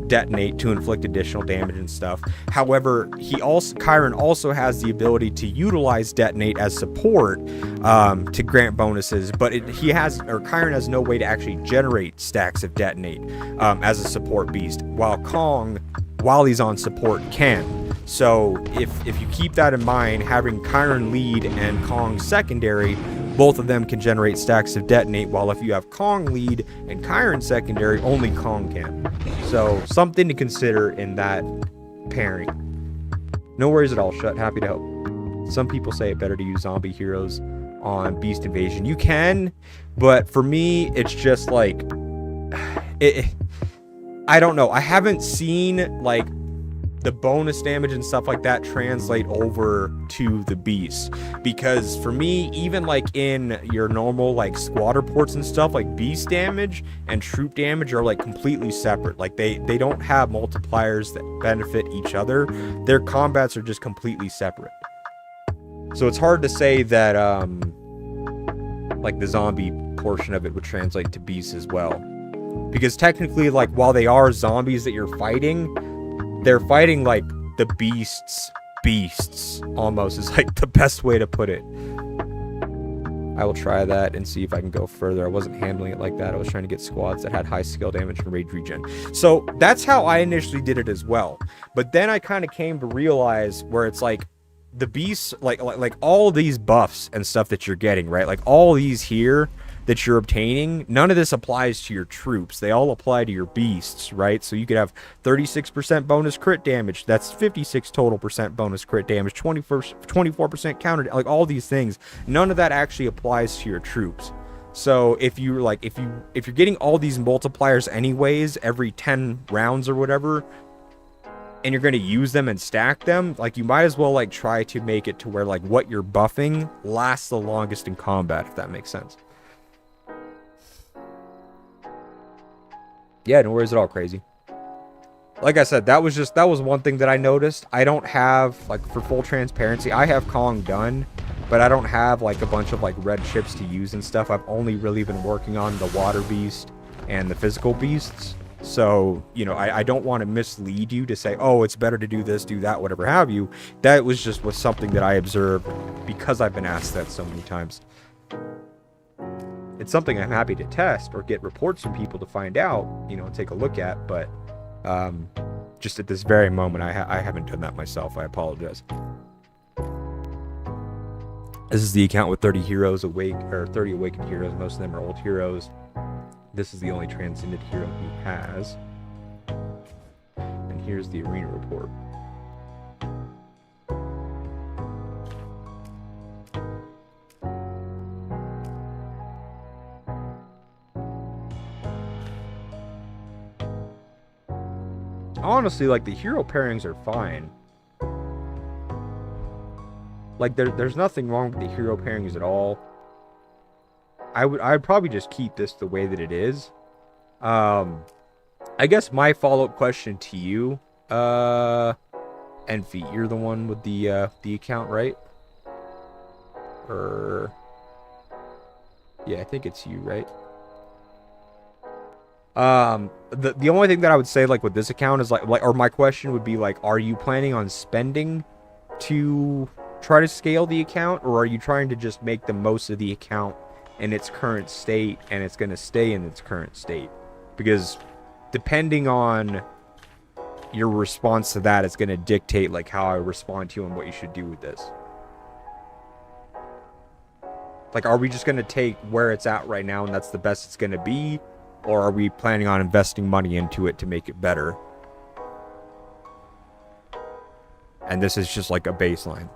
detonate to inflict additional damage and stuff. However, Chiron also has the ability to utilize detonate as support to grant bonuses, but Chiron has no way to actually generate stacks of detonate as a support beast, while Kong, while he's on support, can. So if you keep that in mind, having Chiron lead and Kong secondary, both of them can generate stacks of detonate, while if you have Kong lead and Chiron secondary, only Kong can. So something to consider in that pairing. No worries at all, Shut. Happy to help. Some people say it better to use zombie heroes on Beast Invasion. You can, but for me, it's just like, I don't know. I haven't seen like the bonus damage and stuff like that translate over to the beast, because for me, even like in your normal like squatter ports and stuff, like beast damage and troop damage are like completely separate. Like they don't have multipliers that benefit each other. Their combats are just completely separate. So it's hard to say that like the zombie portion of it would translate to beasts as well, because technically, like, while they are zombies that you're fighting, they're fighting like the beasts almost, is like the best way to put it. I will try that and see if I can go further. I wasn't handling it like that. I was trying to get squads that had high skill damage and rage regen. So that's how I initially did it as well. But then I kind of came to realize where it's like the beasts, like all these buffs and stuff that you're getting, right? Like all these here that you're obtaining, none of this applies to your troops. They all apply to your beasts, right? So you could have 36% bonus crit damage. That's 56 total percent bonus crit damage, 24% counter, like all these things. None of that actually applies to your troops. So if you're getting all these multipliers anyways every 10 rounds or whatever, and you're going to use them and stack them, like you might as well like try to make it to where like what you're buffing lasts the longest in combat, if that makes sense. Yeah, no worries at all, crazy. Like I said, that was one thing that I noticed. I don't have, like, for full transparency, I have Kong done, but I don't have, like, a bunch of, like, red chips to use and stuff. I've only really been working on the water beast and the physical beasts. So, you know, I don't want to mislead you to say, oh, it's better to do this, do that, whatever have you. That was something that I observed because I've been asked that so many times. It's something I'm happy to test or get reports from people to find out, you know, take a look at, but just at this very moment, I haven't done that myself. I apologize. This is the account with 30 heroes awake, or 30 awakened heroes. Most of them are old heroes. This is the only transcended hero he has. And here's the arena report. Honestly, like, the hero pairings are fine. Like, there's nothing wrong with the hero pairings at all. I'd probably just keep this the way that it is. I guess my follow-up question to you, Envy, you're the one with the account, right? Or yeah, I think it's you, right? The only thing that I would say, like, with this account is like or my question would be like, are you planning on spending to try to scale the account, or are you trying to just make the most of the account in its current state, and it's going to stay in its current state? Because depending on your response to that, it's going to dictate, like, how I respond to you and what you should do with this. Like, are we just going to take where it's at right now and that's the best it's going to be? Or are we planning on investing money into it to make it better? And this is just like a baseline.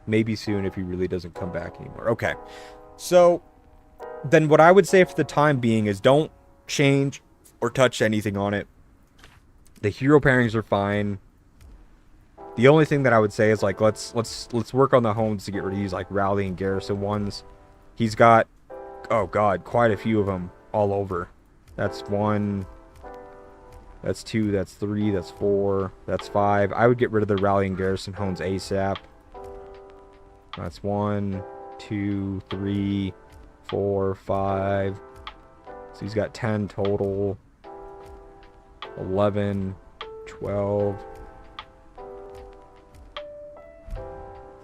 Maybe soon if he really doesn't come back anymore. Okay. So then what I would say for the time being is don't change or touch anything on it. The hero pairings are fine. The only thing that I would say is, like, let's work on the homes to get rid of these, like, rally and garrison ones. He's got, oh god, quite a few of them all over. That's 1, that's 2, that's 3, that's 4, that's 5. I would get rid of the rally and garrison homes ASAP. That's 1, 2, 3, 4, 5. So he's got 10 total. 11, 12,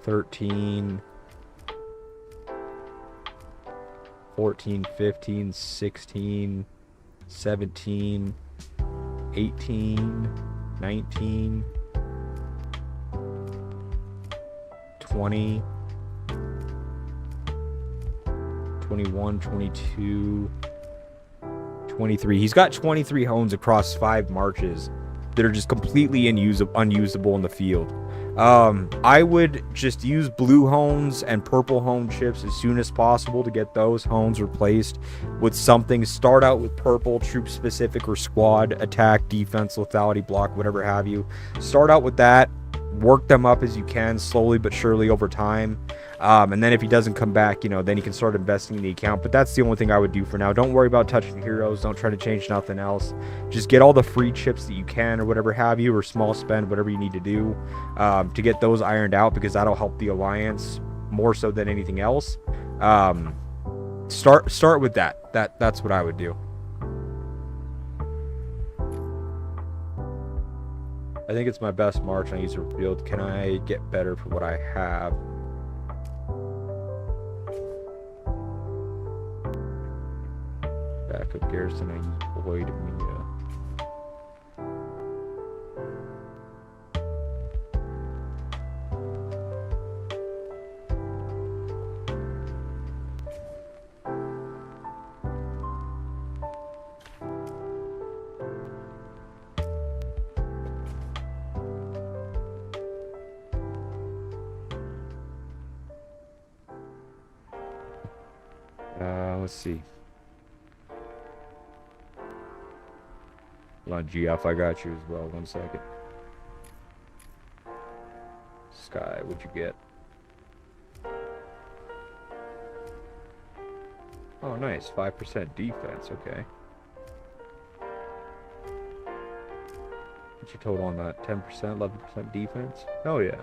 13, 14, 15, 16, 17, 18, 19, 20, 21, 22, 23. He's got 23 hones across 5 marches that are just completely unusable in the field. I would just use blue hones and purple hone chips as soon as possible to get those hones replaced with something. Start out with purple, troop specific or squad, attack, defense, lethality, block, whatever have you. Start out with that. Work them up as you can, slowly but surely over time. And then if he doesn't come back, you know, then you can start investing in the account. But that's the only thing I would do for now. Don't worry about touching heroes. Don't try to change nothing else. Just get all the free chips that you can or whatever have you, or small spend, whatever you need to do to get those ironed out, because that'll help the alliance more so than anything else. Start with that. That's what I would do. I think it's my best march on user field. Can I get better for what I have? Backup garrison, I use Boyd Mia. Let's see. Hold on, GF, I got you as well. 1 second. Sky, what'd you get? Oh, nice. 5% defense. Okay. What's your total on that? 10%, 11% defense? Oh, yeah.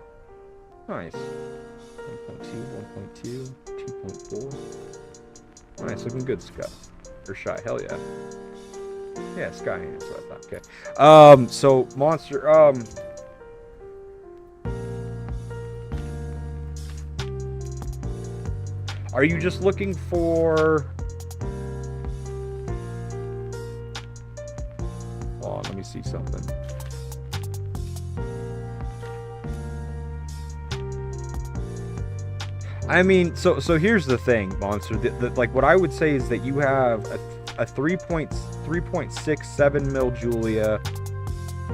Nice. 1.2, 1.2, 2.4. Nice. Looking good, Scott. Or Shy. Hell yeah. Yeah, Sky Hands. What I thought. Okay. So, Monster, are you just looking for... Hold on, let me see something. I mean, so here's the thing, Monster. Like, what I would say is that you have a 3.67 mil Julia,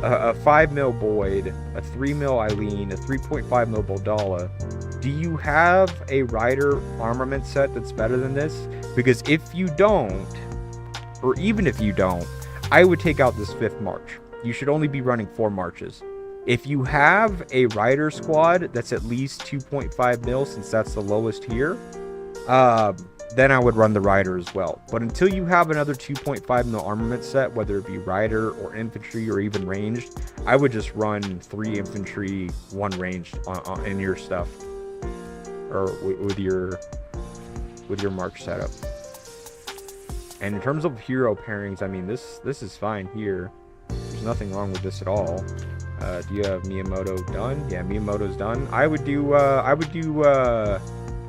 a 5 mil Boyd, a 3 mil Eileen, a 3.5 mil Bodala. Do you have a Rider armament set that's better than this? Because if you don't, or even if you don't, I would take out this 5th march. You should only be running 4 marches. If you have a Rider squad that's at least 2.5 mil, since that's the lowest here, then I would run the Rider as well. But until you have another 2.5 mil armament set, whether it be Rider or infantry or even ranged, I would just run 3 infantry, 1 ranged in your stuff, or with your march setup. And in terms of hero pairings, I mean, this is fine here. There's nothing wrong with this at all. Do you have Miyamoto done? Yeah, Miyamoto's done. I would do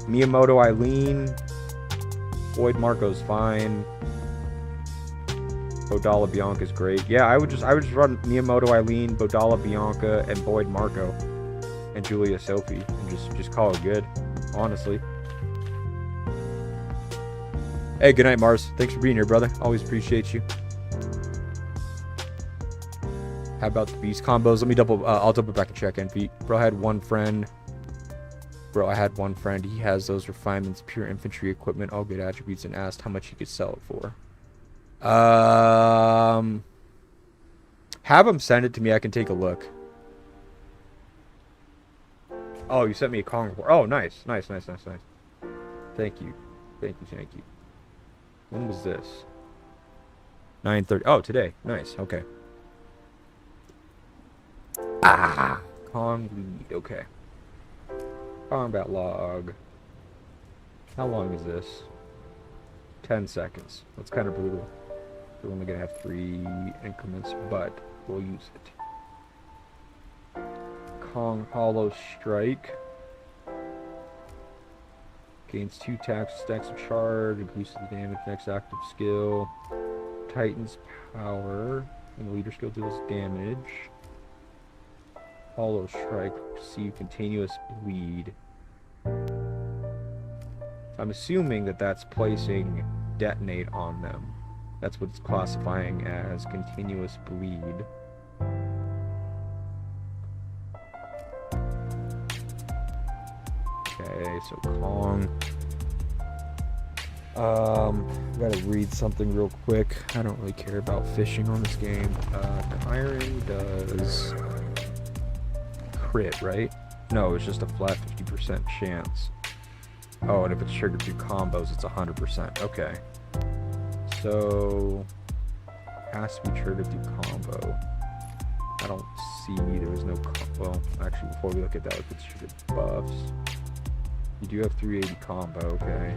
Miyamoto Eileen. Boyd Marco's fine. Bodala Bianca's great. Yeah, I would just run Miyamoto Eileen, Bodala Bianca, and Boyd Marco, and Julia Sophie, and just call it good. Honestly. Hey, good night, Mars. Thanks for being here, brother. Always appreciate you. How about the beast combos? Let me I'll double back and check in, feet. Bro, I had one friend. He has those refinements, pure infantry equipment, all good attributes, and asked how much he could sell it for. Have him send it to me. I can take a look. Oh, you sent me a Kong report. Oh, nice. Thank you. When was this? 9:30. Oh, today. Nice. Okay. Kong lead. Okay. Combat log. How long is this? 10 seconds. That's kind of brutal. We're only gonna have 3 increments, but we'll use it. Kong Hollow Strike. Gains 2 stacks of charge, increases the damage next active skill. Titan's power. And the leader skill deals damage. Hollow Strike. Receive continuous bleed. I'm assuming that that's placing detonate on them. That's what it's classifying as continuous bleed. Okay, so Kong. Gotta read something real quick. I don't really care about fishing on this game. Kyron does crit, right? No, it's just a flat 50% chance. Oh, and if it's triggered through combos, it's 100%. Okay. So, has to be triggered through combo. I don't see, there was no, well, actually, before we look at that, look at triggered buffs. You do have 380 combo, okay.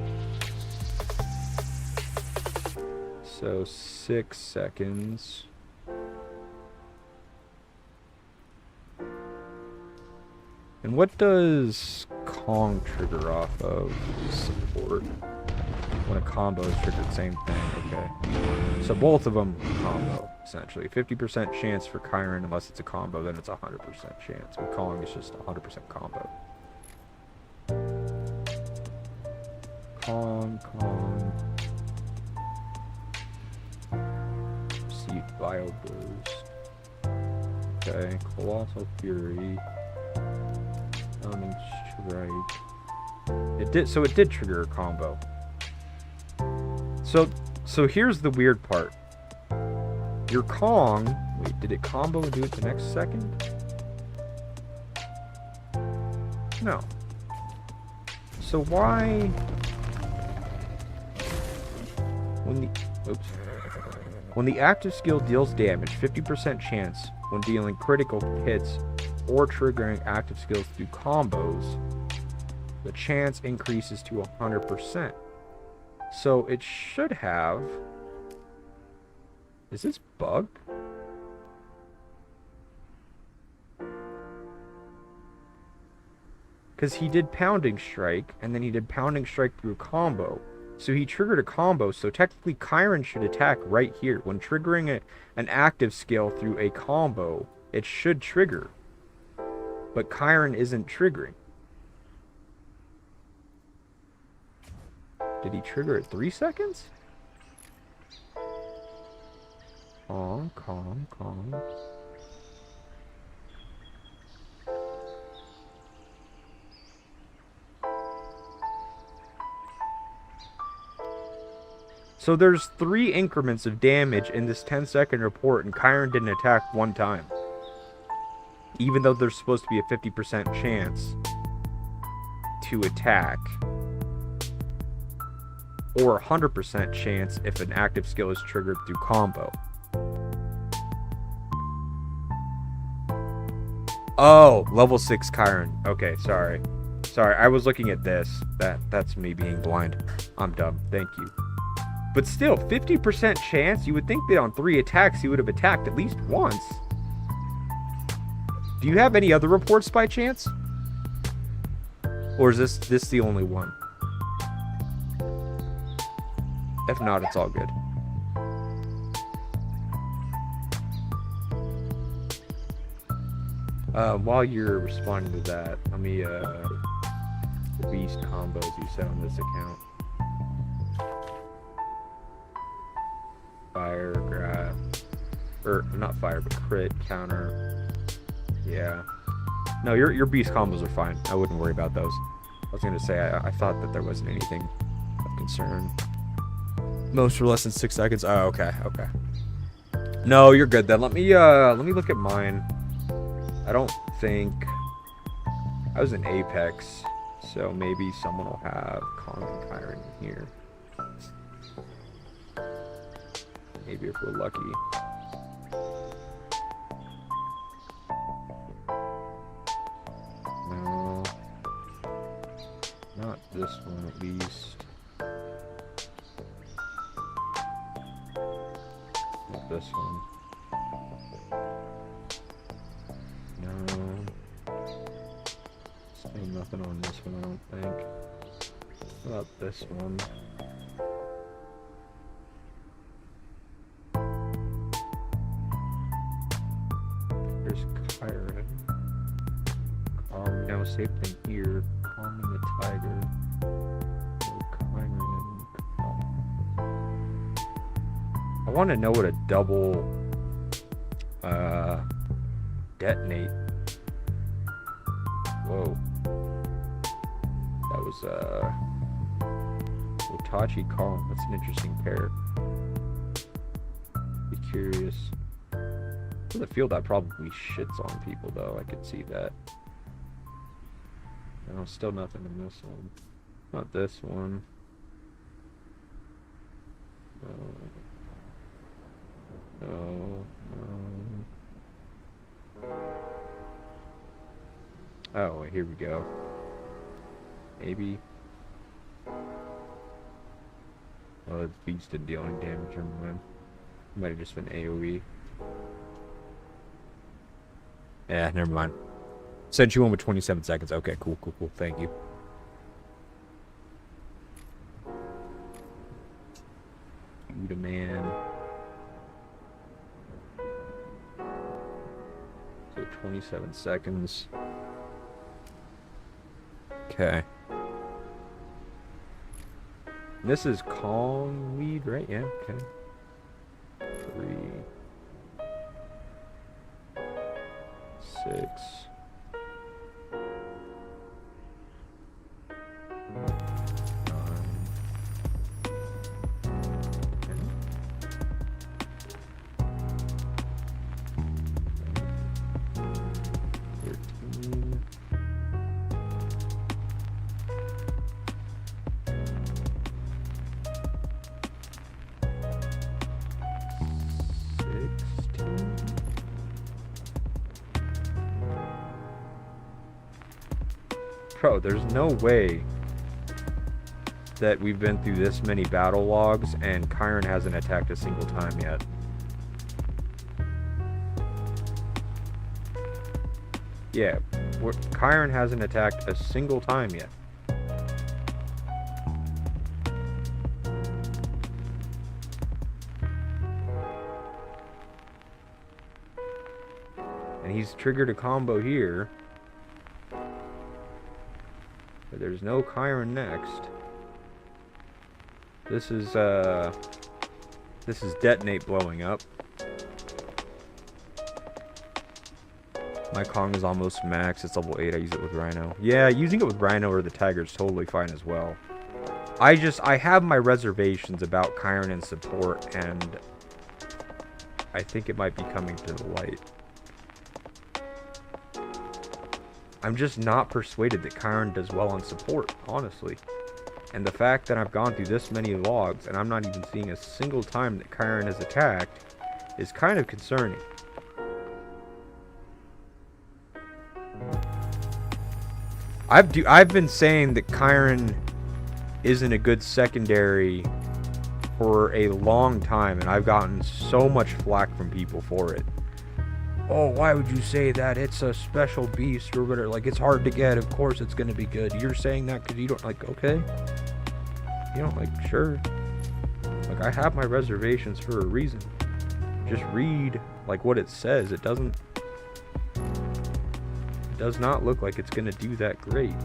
So 6 seconds. And what does Kong trigger off of support? When a combo is triggered, same thing, okay. So both of them combo, essentially. 50% chance for Kyron, unless it's a combo, then it's 100% chance. With Kong, it's just 100% combo. Kong. Received Bio Burst. Okay, Colossal Fury. Strike. It did trigger a combo. So here's the weird part. Your Kong, wait, did it combo and do it the next second? No. So why? When the active skill deals damage, 50% chance when dealing critical hits or triggering active skills through combos, the chance increases to 100%. So it should have... Is this bugged? Because he did Pounding Strike, and then he did Pounding Strike through combo. So he triggered a combo, so technically Chiron should attack right here. When triggering an active skill through a combo, it should trigger. But Chiron isn't triggering. Did he trigger at 3 seconds? Calm. So there's 3 increments of damage in this 10-second report, and Chiron didn't attack 1 time. Even though there's supposed to be a 50% chance to attack. Or a 100% chance if an active skill is triggered through combo. Oh, level 6 Chiron. Okay, sorry. Sorry, I was looking at this. That's me being blind. I'm dumb. Thank you. But still, 50% chance? You would think that on 3 attacks he would have attacked at least once. Do you have any other reports by chance? Or is this the only one? If not, it's all good. While you're responding to that, let me, the beast combos you set on this account. Fire, grab, or not fire, but crit, counter. Yeah. No, your beast combos are fine. I wouldn't worry about those. I was gonna say I thought that there wasn't anything of concern. Most for less than 6 seconds. Oh, okay. No, you're good then. Let me look at mine. I don't think I was in Apex, so maybe someone will have Kong and Chiron in here. Maybe if we're lucky. No. Not this one, at least. Not this one. No. Still nothing on this one, I don't think. What about this one? Chiron. No, same thing here. Calming the tiger. Chiron and calm. I want to know what a double detonate. Whoa. That was Otachi Calm. That's an interesting pair. Be curious. In the field, that probably shits on people, though. I could see that. No, still nothing in this one. Not this one. No. Oh, here we go. Maybe. Oh, the beast didn't deal any damage. Never mind. Might have just been AoE. Yeah, never mind. Sent you one with 27 seconds. Okay, cool. Thank you. You the man. So 27 seconds. Okay. This is Kong lead, right? Yeah, okay. 3, 6. 13. Bro, there's no way that we've been through this many battle logs and Chiron hasn't attacked a single time yet. Yeah, Chiron hasn't attacked a single time yet. And he's triggered a combo here. But there's no Chiron next. This is Detonate blowing up. My Kong is almost max. It's level 8. I use it with Rhino. Yeah, using it with Rhino or the Tiger is totally fine as well. I have my reservations about Chiron and support, and I think it might be coming to the light. I'm just not persuaded that Chiron does well on support, honestly. And the fact that I've gone through this many logs and I'm not even seeing a single time that Chiron has attacked is kind of concerning. I've been saying that Chiron isn't a good secondary for a long time, and I've gotten so much flack from people for it. Oh, why would you say that? It's a special beast or whatever. Like, it's hard to get. Of course it's going to be good. You're saying that because you don't like, okay. You don't like, sure. Like, I have my reservations for a reason. Just read, like, what it says. It does not look like it's going to do that great.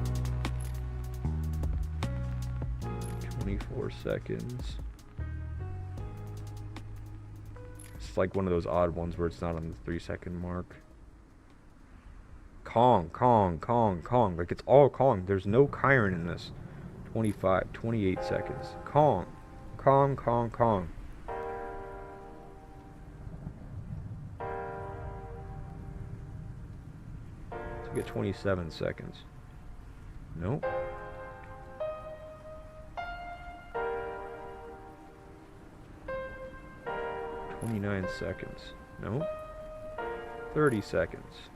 24 seconds. It's like one of those odd ones where it's not on the 3-second mark. Kong. Like, it's all Kong. There's no Chiron in this. 25, 28 seconds. Kong. So we get 27 seconds. Nope. 29 seconds. Nope. 30 seconds.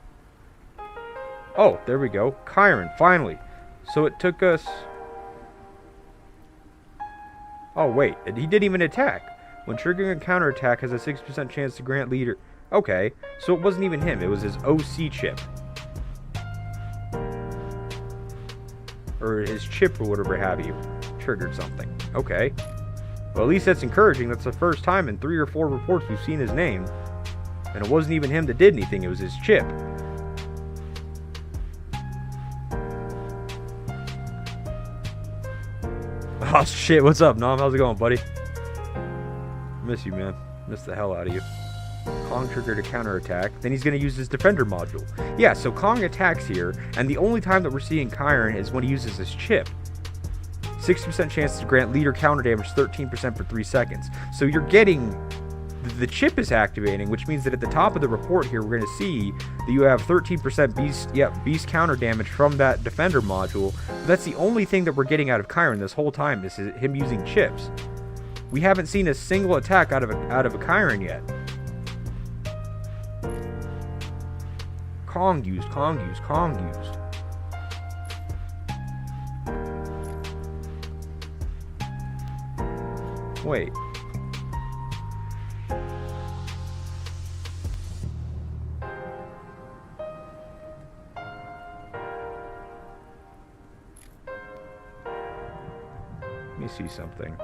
Oh, there we go. Chiron, finally. So it took us... Oh, wait. He didn't even attack. When triggering a counterattack has a 6% chance to grant leader... Okay, so it wasn't even him. It was his OC chip. Or his chip or whatever have you. Triggered something. Okay. Well, at least that's encouraging. That's the first time in 3 or 4 reports we've seen his name. And it wasn't even him that did anything. It was his chip. Oh, shit. What's up, Nom? How's it going, buddy? Miss you, man. Miss the hell out of you. Kong triggered a counterattack. Then he's going to use his defender module. Yeah, so Kong attacks here. And the only time that we're seeing Chiron is when he uses his chip. 60% chance to grant leader counter damage, 13% for 3 seconds. So you're getting... The chip is activating, which means that at the top of the report here, we're going to see that you have 13% beast counter damage from that defender module. But that's the only thing that we're getting out of Chiron this whole time. This is him using chips. We haven't seen a single attack out of a Chiron yet. Kong used. Wait. Let me see something.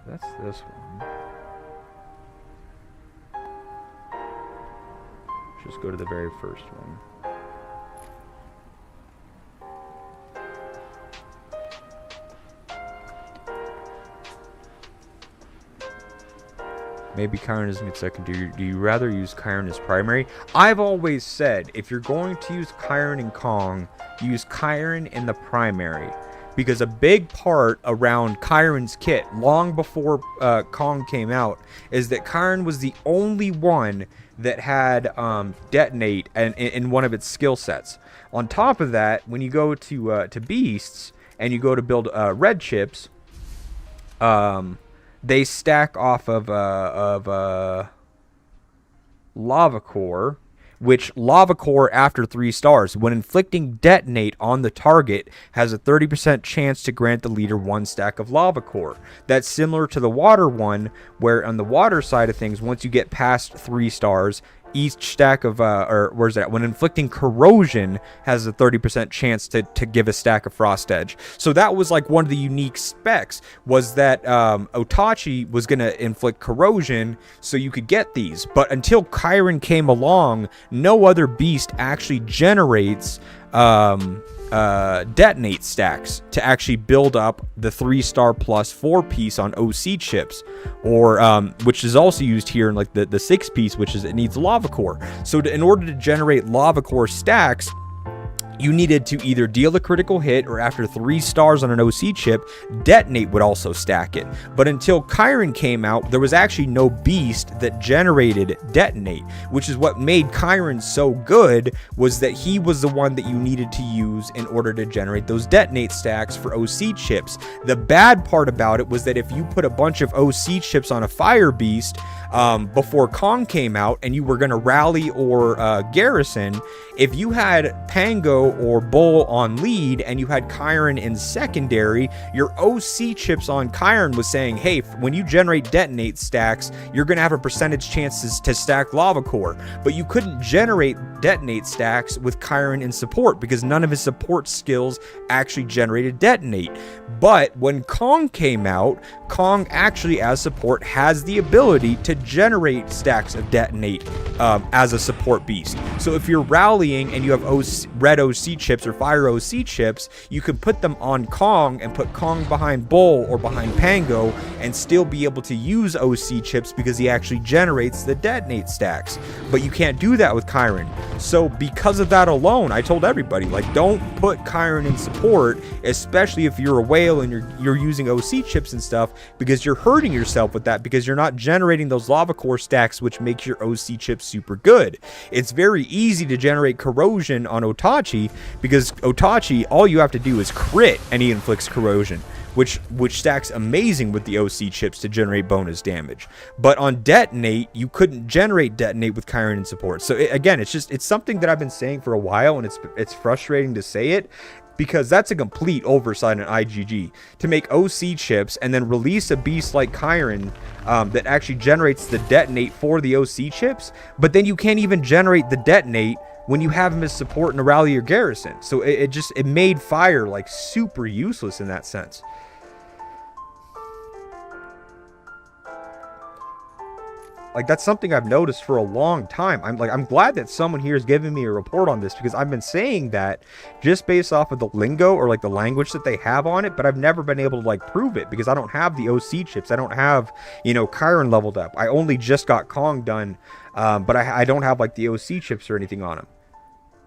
That's this one. Just go to the very first one. Maybe Chiron isn't good secondary. Do you rather use Chiron as primary? I've always said, if you're going to use Chiron and Kong, use Chiron in the primary. Because a big part around Chiron's kit, long before Kong came out, is that Chiron was the only one that had Detonate in one of its skill sets. On top of that, when you go to Beasts, and you go to build red chips, they stack off of Lava Core, which Lava Core after 3 stars, when inflicting detonate on the target, has a 30% chance to grant the leader 1 stack of Lava Core. That's similar to the water one, where on the water side of things, once you get past 3 stars, each stack of, where's that? When inflicting corrosion has a 30% chance to give a stack of Frost Edge. So that was like one of the unique specs, was that Otachi was going to inflict corrosion so you could get these. But until Chiron came along, no other beast actually generates detonate stacks to actually build up the 3-star plus 4-piece on OC chips, or which is also used here in like the 6-piece, which is it needs Lava Core. So in order to generate Lava Core stacks, you needed to either deal a critical hit, or after 3 stars on an OC chip, detonate would also stack it. But until Chiron came out, there was actually no beast that generated detonate, which is what made Chiron so good, was that he was the one that you needed to use in order to generate those detonate stacks for OC chips. The bad part about it was that if you put a bunch of OC chips on a fire beast before Kong came out, and you were going to rally or garrison, if you had Pango or Bull on lead and you had Chiron in secondary, your OC chips on Chiron was saying, hey, when you generate detonate stacks, you're going to have a percentage chances to stack Lava Core. But you couldn't generate detonate stacks with Chiron in support because none of his support skills actually generated detonate. But when Kong came out, Kong actually as support has the ability to generate stacks of detonate as a support beast. So if you're rallying and you have red OC chips or fire OC chips, you can put them on Kong and put Kong behind Bull or behind Pango and still be able to use OC chips because he actually generates the detonate stacks. But you can't do that with Chiron. So because of that alone, I told everybody, like, don't put Chiron in support, especially if you're a whale and you're using OC chips and stuff, because you're hurting yourself with that, because you're not generating those Lava Core stacks, which makes your OC chips super good. It's very easy to generate corrosion on Otachi, because Otachi, all you have to do is crit and he inflicts corrosion, which stacks amazing with the OC chips to generate bonus damage. But on detonate, you couldn't generate detonate with Chiron in support. So again, it's something that I've been saying for a while, and it's frustrating to say it, because that's a complete oversight on IGG to make OC chips and then release a beast like Chiron that actually generates the detonate for the OC chips, but then you can't even generate the detonate when you have him as support in a rally or garrison. So it made fire like super useless in that sense. Like, that's something I've noticed for a long time. I'm glad that someone here is giving me a report on this, because I've been saying that just based off of the lingo or like the language that they have on it, but I've never been able to like prove it because I don't have the OC chips. I don't have, Chiron leveled up. I only just got Kong done, but I don't have like the OC chips or anything on him.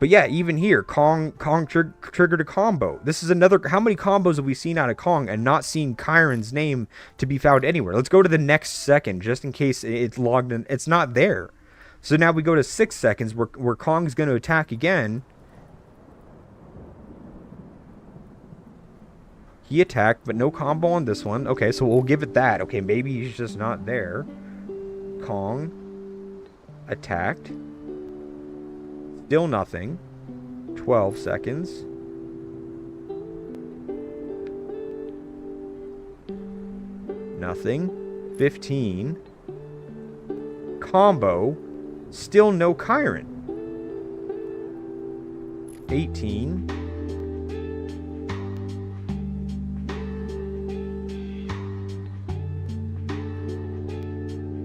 But yeah, even here, Kong triggered a combo. This is another. How many combos have we seen out of Kong and not seen Chiron's name to be found anywhere? Let's go to the next second, just in case it's logged in. It's not there. So now we go to 6 seconds where Kong's going to attack again. He attacked, but no combo on this one. Okay, so we'll give it that. Okay, maybe he's just not there. Kong attacked. Still nothing. 12 seconds. Nothing. 15. Combo. Still no Chiron. 18.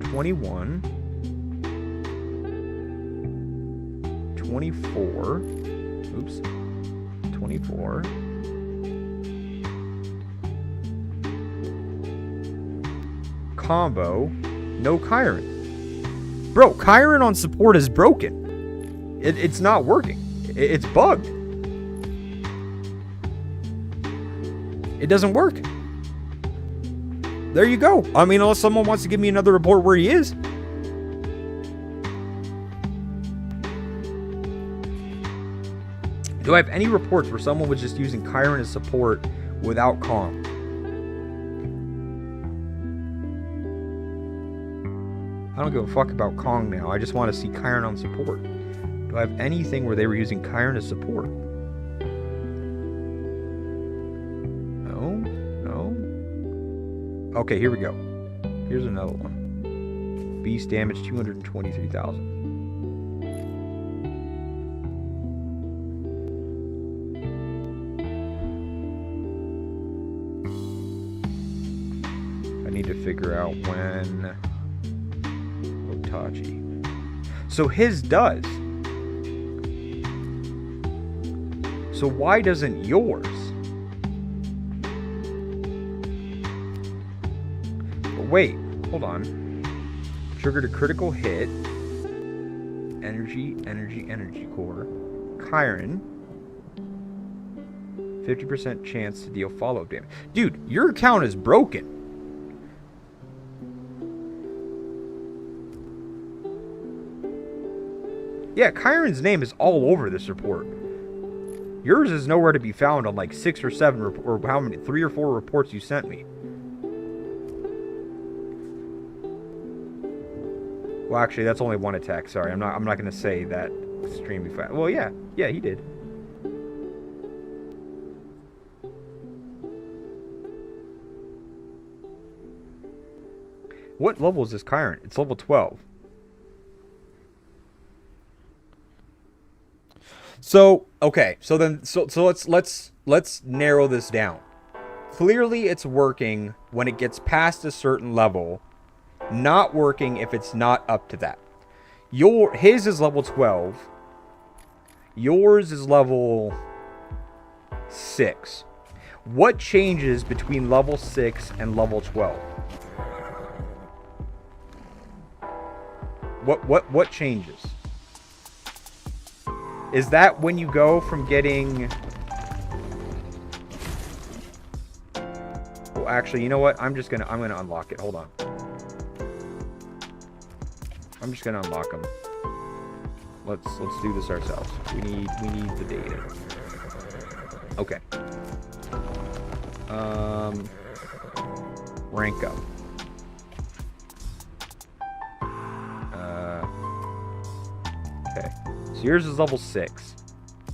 21. 24. Oops. 24. Combo. No Chiron. Bro, Chiron on support is broken. It's not working. It's bugged. It doesn't work. There you go. I mean, unless someone wants to give me another report where he is. Do I have any reports where someone was just using Chiron as support without Kong? I don't give a fuck about Kong now. I just want to see Kyron on support. Do I have anything where they were using Kyron as support? No? No? Okay, here we go. Here's another one. Beast damage 223,000. I need to figure out when Otachi. So his does. So why doesn't yours? But wait, hold on. Triggered a critical hit. Energy core. Kyron. 50% chance to deal follow-up damage. Dude, your account is broken. Yeah, Kyron's name is all over this report. Yours is nowhere to be found on like 6 or 7 or how many 3 or 4 reports you sent me. Well, actually, that's only one attack. Sorry, I'm not going to say that extremely fast. Well, yeah, he did. What level is this Kyron? It's level 12. So, okay, so let's narrow this down. Clearly it's working when it gets past a certain level, not working if it's not up to that. His is level 12. Yours is level 6. What changes between level 6 and level 12? What changes? Is that when you go from getting... Well, actually, you know what? I'm gonna unlock it. Hold on. I'm just gonna unlock them. Let's do this ourselves. We need the data. Okay. Rank up. Okay. So yours is level 6.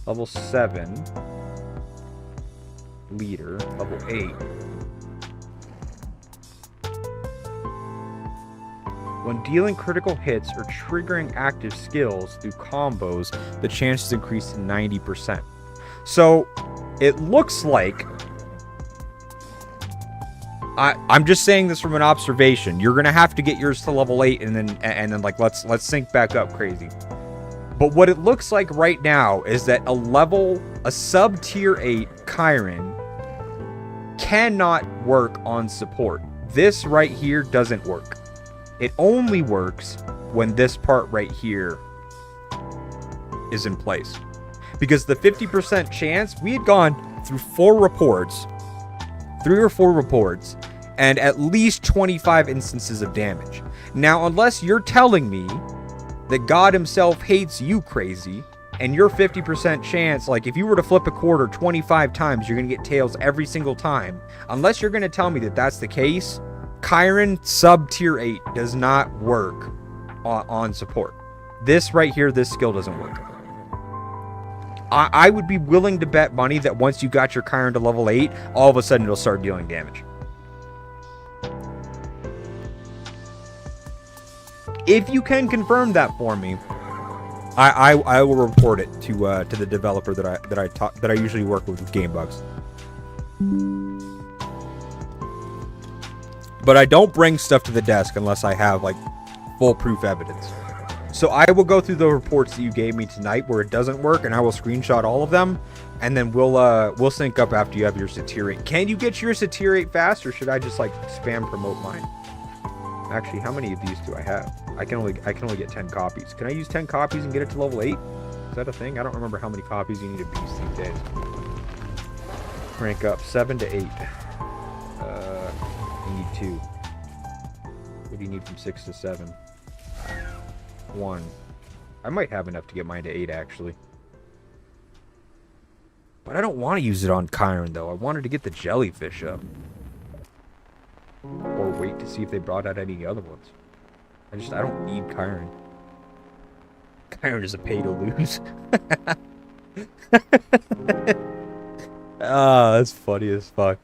Level 7. Leader. Level 8. When dealing critical hits or triggering active skills through combos, the chances increase to 90%. So, it looks like... I'm just saying this from an observation. You're gonna have to get yours to level 8 and then like let's sync back up crazy. But what it looks like right now is that a sub tier 8 Kyron cannot work on support. This right here doesn't work. It only works when this part right here is in place. Because the 50% chance, we had gone through 4 reports, 3 or 4 reports, and at least 25 instances of damage. Now, unless you're telling me that God himself hates you crazy, and your 50% chance, like if you were to flip a quarter 25 times, you're going to get tails every single time. Unless you're going to tell me that that's the case, Kyron sub tier 8 does not work on support. This right here, this skill doesn't work. I would be willing to bet money that once you got your Kyron to level 8, all of a sudden it'll start dealing damage. If you can confirm that for me, I will report it to the developer that I usually work with GameBugs. But I don't bring stuff to the desk unless I have like foolproof evidence. So I will go through the reports that you gave me tonight where it doesn't work, and I will screenshot all of them, and then we'll sync up after you have your tier 8. Can you get yours to tier 8 fast, or should I just like spam promote mine? Actually, how many of these do I have? I can only get 10 copies. Can I use 10 copies and get it to level 8? Is that a thing? I don't remember how many copies you need a beast these days. Rank up 7 to 8. You need 2. What do you need from 6 to 7? 1. I might have enough to get mine to 8 actually. But I don't want to use it on Kyron though. I wanted to get the jellyfish up. Or wait to see if they brought out any other ones. I don't need Kyron. Kyron is a pay to lose. Ah, that's funny as fuck.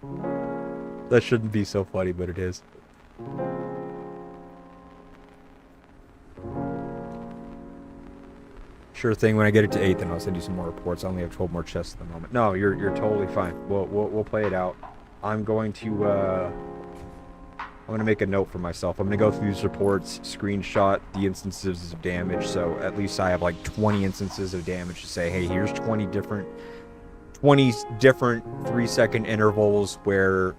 That shouldn't be so funny, but it is. Sure thing. When I get it to 8th, then I'll send you some more reports. I only have 12 more chests at the moment. No, you're totally fine. We'll play it out. I'm going to make a note for myself. I'm gonna go through these reports, screenshot the instances of damage, so at least I have like 20 instances of damage to say, hey, here's 20 different 3-second intervals where,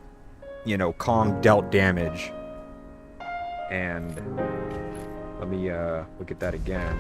you know, Kong dealt damage. And let me look at that again.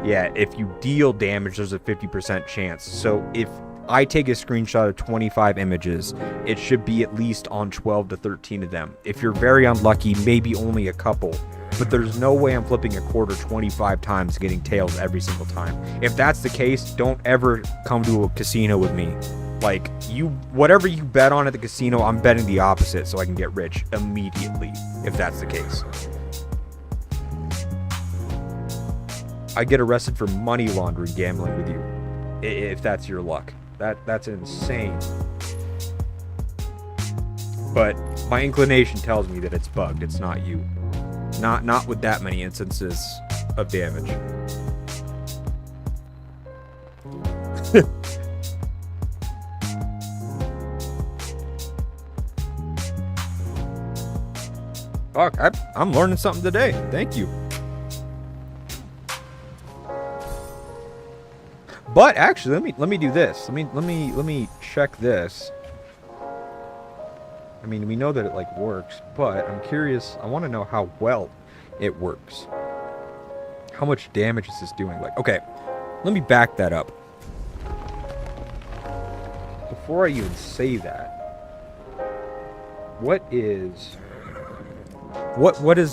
Yeah, if you deal damage, there's a 50% chance. So if I take a screenshot of 25 images, it should be at least on 12 to 13 of them. If you're very unlucky, maybe only a couple. But there's no way I'm flipping a quarter 25 times getting tails every single time. If that's the case, don't ever come to a casino with me. Like, whatever you bet on at the casino, I'm betting the opposite so I can get rich immediately, if that's the case. I get arrested for money laundering gambling with you, if that's your luck. That's insane. But my inclination tells me that it's bugged. It's not you. Not with that many instances of damage. Fuck, I'm learning something today. Thank you. But actually, let me do this. Let me check this. I mean, we know that it like works, but I'm curious. I want to know how well it works. How much damage is this doing? Like, okay, let me back that up. Before I even say that, what is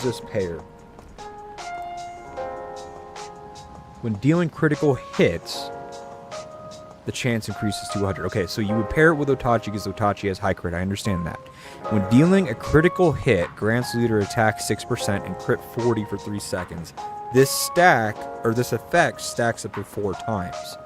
this pair? When dealing critical hits, the chance increases to 100. Okay, so you would pair it with Otachi because Otachi has high crit. I understand that. When dealing a critical hit, grants leader attack 6% and crit 40 for 3 seconds. This effect stacks up to 4 times.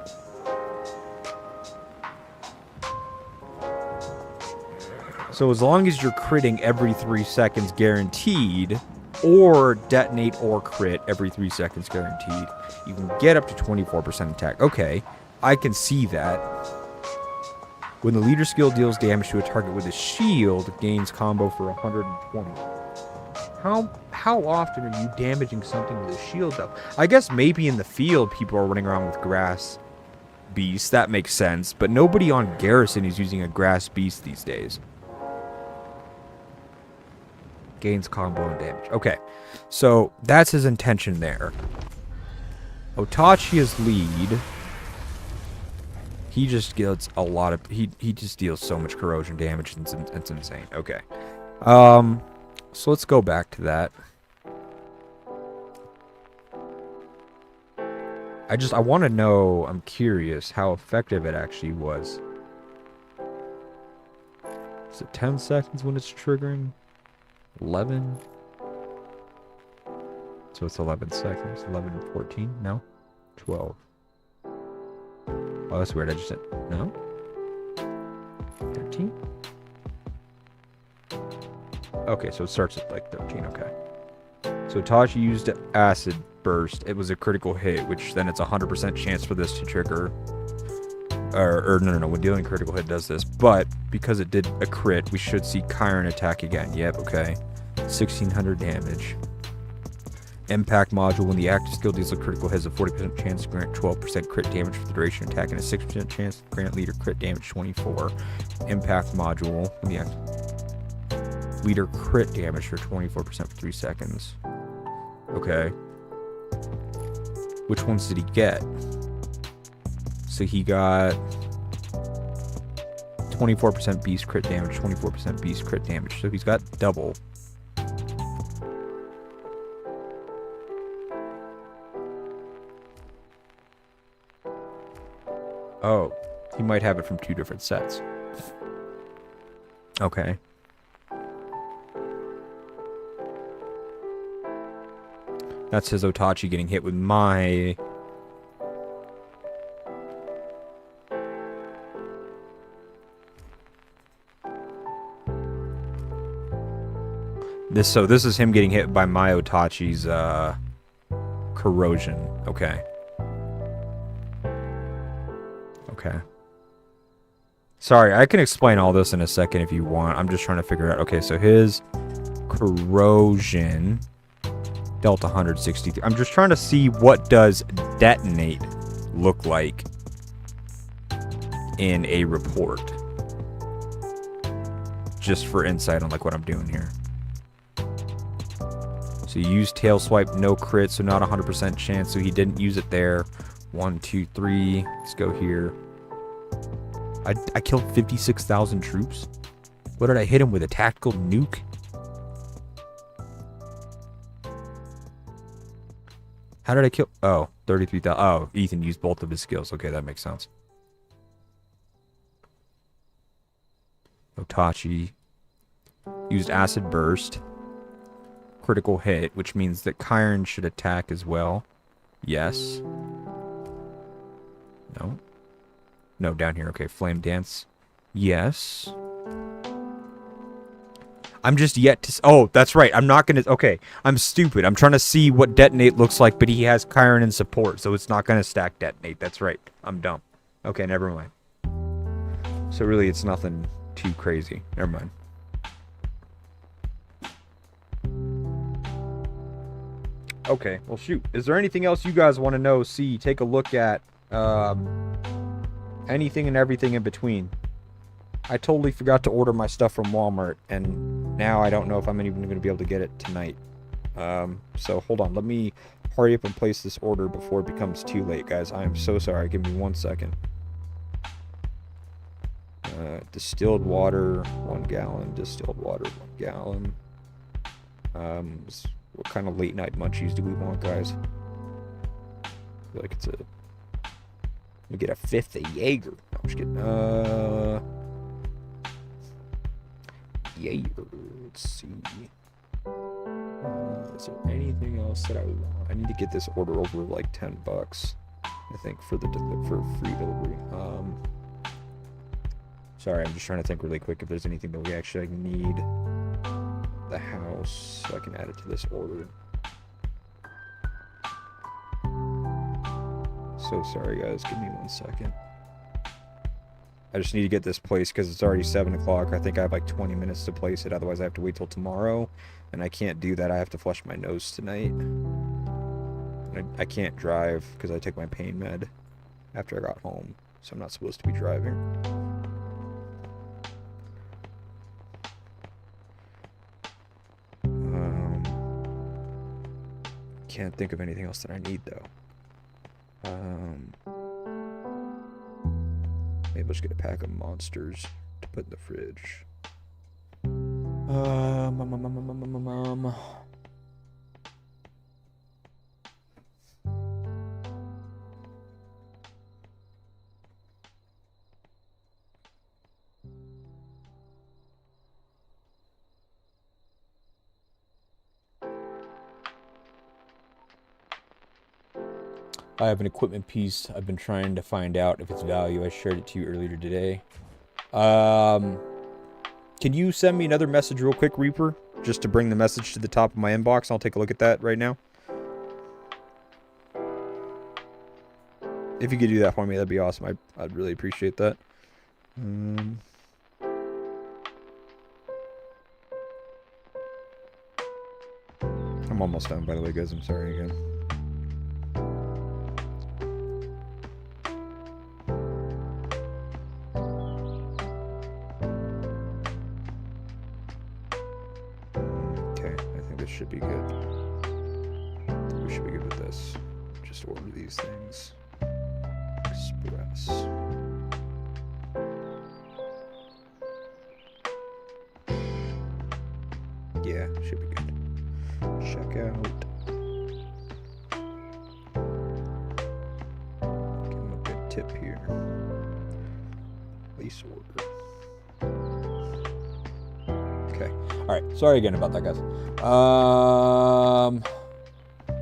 So as long as you're critting every 3 seconds guaranteed, or detonate or crit every 3 seconds guaranteed, you can get up to 24% attack. Okay, I can see that. When the leader skill deals damage to a target with a shield, gains combo for 120. How often are you damaging something with a shield, though? I guess maybe in the field people are running around with grass beasts. That makes sense. But nobody on Garrison is using a grass beast these days. Gains combo and damage. Okay, so that's his intention there. Otachi's lead. He just gets a lot of... He just deals so much corrosion damage. It's insane. Okay. So let's go back to that. I want to know... I'm curious how effective it actually was. Is it 10 seconds when it's triggering? 11? So it's 11 seconds. 11 and 14? No? 12. Oh, that's weird. I just said... No? 13? Okay, so it starts at like 13. Okay. So Tachi used Acid Burst. It was a critical hit, which then it's a 100% chance for this to trigger. No. When dealing critical hit does this. But because it did a crit, we should see Chiron attack again. Yep, okay. 1600 damage. Impact module. When the active skill deals a critical hit, has a 40% chance to grant 12% crit damage for the duration of attack and a 6% chance to grant leader crit damage 24. Impact module. When the active leader crit damage for 24% for 3 seconds. Okay. Which ones did he get? So he got 24% beast crit damage, 24% beast crit damage. So he's got double. Oh, he might have it from 2 different sets. Okay. That's his Otachi getting hit with my... This is him getting hit by my Otachi's corrosion. Okay. Okay. Sorry, I can explain all this in a second if you want. I'm just trying to figure out. Okay, so his corrosion Delta 163. I'm just trying to see what does detonate look like in a report. Just for insight on like what I'm doing here. So you use tail swipe, no crit, so not 100% chance. So he didn't use it there. 1, 2, 3. Let's go here. I killed 56,000 troops. What did I hit him with? A tactical nuke? How did I kill? Oh, 33,000. Oh, Ethan used both of his skills. Okay, that makes sense. Otachi used acid burst. Critical hit, which means that Kyron should attack as well. Yes. No. No, down here. Okay, flame dance. Yes. I'm just yet to... Oh, that's right. I'm not going to... Okay, I'm stupid. I'm trying to see what detonate looks like, but he has Kyron in support, so it's not going to stack detonate. That's right. I'm dumb. Okay, never mind. So really, it's nothing too crazy. Never mind. Okay, well, shoot. Is there anything else you guys want to know, see, take a look at? Anything and everything in between. I totally forgot to order my stuff from Walmart, and now I don't know if I'm even going to be able to get it tonight. So hold on. Let me hurry up and place this order before it becomes too late, guys. I am so sorry. Give me 1 second. Distilled water, 1 gallon. Distilled water, 1 gallon. What kind of late night munchies do we want, guys? I feel like it's a... We get a 5th of Jaeger. No, I'm just kidding. Jaeger. Let's see. Is there anything else that I would want? I need to get this order over like $10. I think for free delivery. Sorry, I'm just trying to think really quick if there's anything that we actually need. The house, so I can add it to this order. So sorry, guys. Give me 1 second. I just need to get this placed because it's already 7 o'clock. I think I have like 20 minutes to place it. Otherwise, I have to wait till tomorrow. And I can't do that. I have to flush my nose tonight. I can't drive because I took my pain med after I got home. So I'm not supposed to be driving. Can't think of anything else that I need, though. Maybe I'll just get a pack of monsters to put in the fridge. I have an equipment piece. I've been trying to find out if its value. I shared it to you earlier today. Can you send me another message real quick, Reaper? Just to bring the message to the top of my inbox. I'll take a look at that right now. If you could do that for me, that'd be awesome. I'd really appreciate that. I'm almost done, by the way, guys. I'm sorry again. Should be good. We should be good with this. Just order these things. Express. Yeah, should be good. Check out. Give him a good tip here. Place order. Okay. Alright, sorry again about that, guys.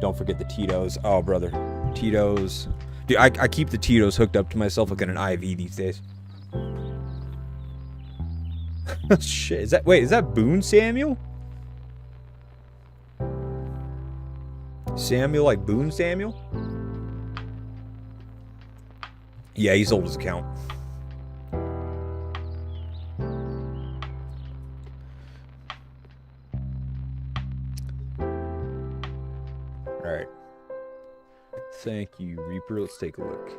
Don't forget the Tito's. Oh, brother. Tito's. Dude, I keep the Tito's hooked up to myself like an IV these days. Shit. Is that Boone Samuel? Samuel like Boone Samuel? Yeah, he sold his account. Alright. Thank you, Reaper. Let's take a look.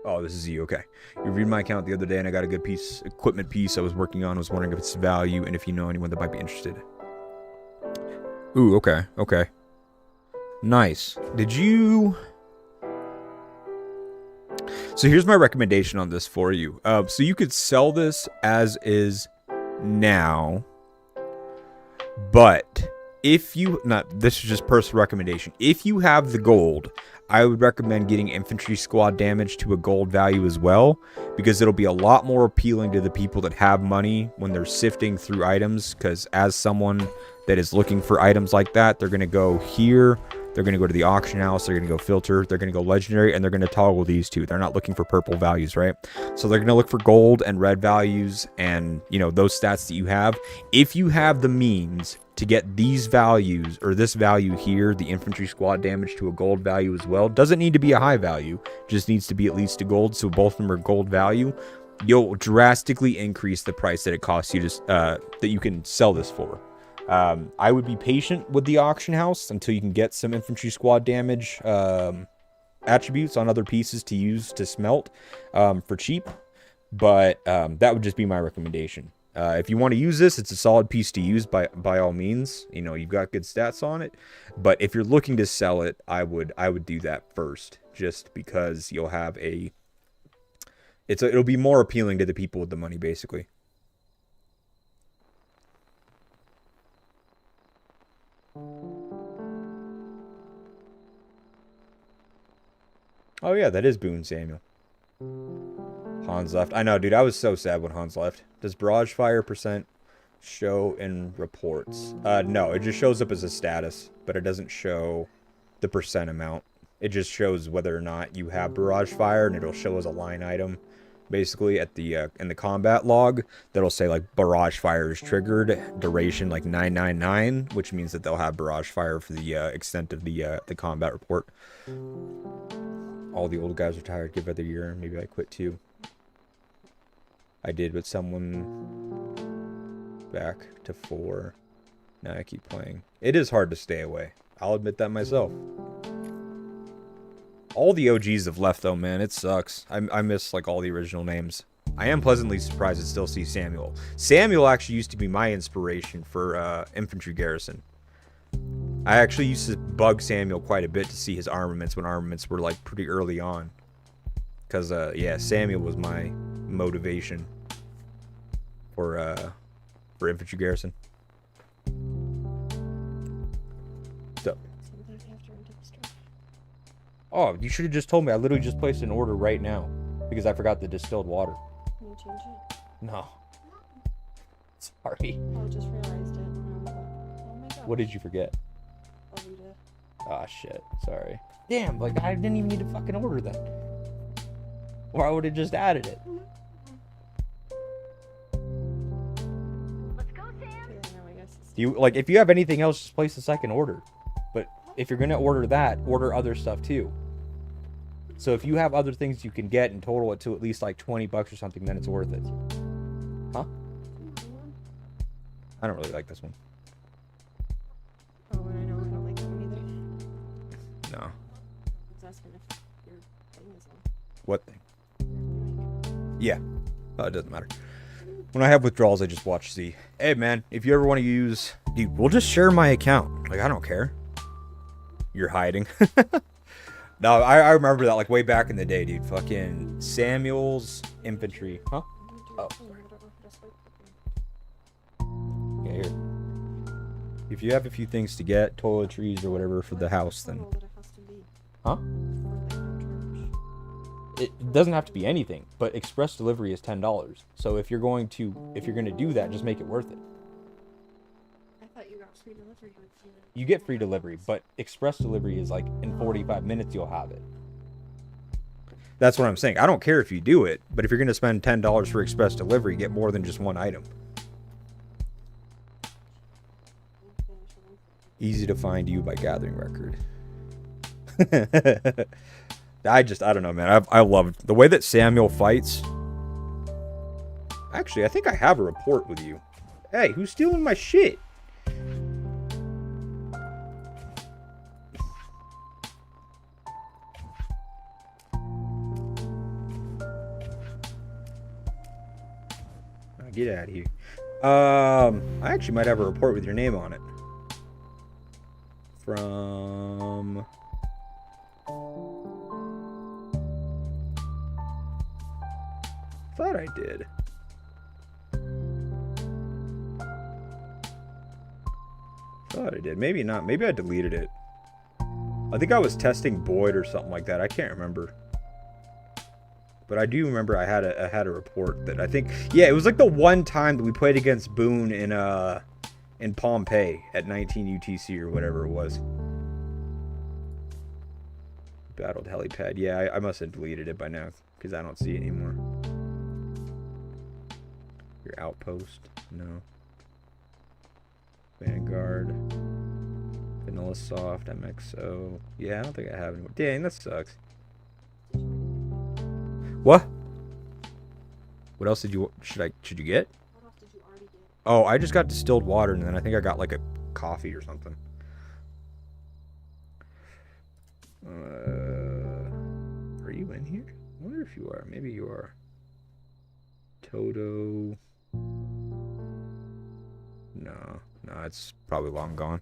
Oh, this is you. Okay. You reviewed my account the other day and I got a good equipment piece I was working on. I was wondering if it's value and if you know anyone that might be interested. Ooh, okay. Okay. Nice. Did you... So here's my recommendation on this for you. So you could sell this as is now, but if you, this is just personal recommendation. If you have the gold, I would recommend getting infantry squad damage to a gold value as well, because it'll be a lot more appealing to the people that have money when they're sifting through items, because as someone that is looking for items like that, they're going to go here. They're going to go to the auction house. They're going to go filter. They're going to go legendary, and they're going to toggle these two. They're not looking for purple values, right? So they're going to look for gold and red values and, you know, those stats that you have. If you have the means to get these values or this value here, the infantry squad damage to a gold value as well, doesn't need to be a high value, just needs to be at least a gold. So both of them are gold value. You'll drastically increase the price that it costs you to, that you can sell this for. I would be patient with the auction house until you can get some infantry squad damage attributes on other pieces to use to smelt for cheap, but that would just be my recommendation. If you want to use this, it's a solid piece to use by all means. You know, you've got good stats on it, but if you're looking to sell it, I would do that first, just because you'll have it'll be more appealing to the people with the money, basically. Oh yeah, that is Boone Samuel. Hans left. I know, dude. I was so sad when Hans left. Does barrage fire percent show in reports? No, it just shows up as a status, but it doesn't show the percent amount. It just shows whether or not you have barrage fire, and it'll show as a line item, basically at the in the combat log. That'll say like barrage fire is triggered, duration like 999, which means that they'll have barrage fire for the extent of the combat report. All the old guys retired. Give it a year. Maybe I quit too. I did, but someone back to 4. Now I keep playing. It is hard to stay away. I'll admit that myself. All the OGs have left though, man. It sucks. I miss like all the original names. I am pleasantly surprised to still see Samuel. Samuel actually used to be my inspiration for infantry garrison. I actually used to bug Samuel quite a bit to see his armaments when armaments were like pretty early on. Cause yeah, Samuel was my motivation for infantry garrison. So. Oh, you should have just told me. I literally just placed an order right now because I forgot the distilled water. Can you change it? No. Sorry. I just realized it. And I was like, oh my gosh. What did you forget? Alita. Ah, shit. Sorry. Damn, like I didn't even need to fucking order that. Or I would have just added it. Let's go, Sam. Okay, now I guess it's... Do you like if you have anything else, just place a second order. But if you're gonna order that, order other stuff too. So if you have other things you can get and total it to at least like 20 bucks or something, then it's worth it. Huh? I don't really like this one. Oh, and I know I don't like that one either. No. I was asking if your thing is on. What thing? Yeah. Oh, it doesn't matter. When I have withdrawals, I just watch Z. Hey, man, if you ever want to use... Dude, we'll just share my account. Like, I don't care. You're hiding. No, I remember that, like, way back in the day, dude. Fucking Samuel's infantry. Huh? Oh. Yeah, here. If you have a few things to get, toiletries or whatever for the house, then... Huh? It doesn't have to be anything, but express delivery is $10. So if you're going to do that, just make it worth it. I thought you got free delivery with you. You get free delivery, but express delivery is like in 45 minutes you'll have it. That's what I'm saying. I don't care if you do it, but if you're going to spend $10 for express delivery, get more than just one item. Easy to find you by gathering record. I don't know, man. I love the way that Samuel fights. Actually, I think I have a report with you. Hey, who's stealing my shit? Get out of here. I actually might have a report with your name on it. From... Thought I did. Thought I did. Maybe not. Maybe I deleted it. I think I was testing Boyd or something like that. I can't remember. But I do remember I had a report that I think... Yeah, it was like the one time that we played against Boone in Pompeii at 19 UTC or whatever it was. Battled helipad. Yeah, I must have deleted it by now because I don't see it anymore. Your outpost. No. Vanguard. Vanilla Soft. MXO. Yeah, I don't think I have any. Dang, that sucks. What? What else did you should you get? What else did you already get? Oh, I just got distilled water and then I think I got like a coffee or something. Are you in here? I wonder if you are. Maybe you are. Toto. No, it's probably long gone.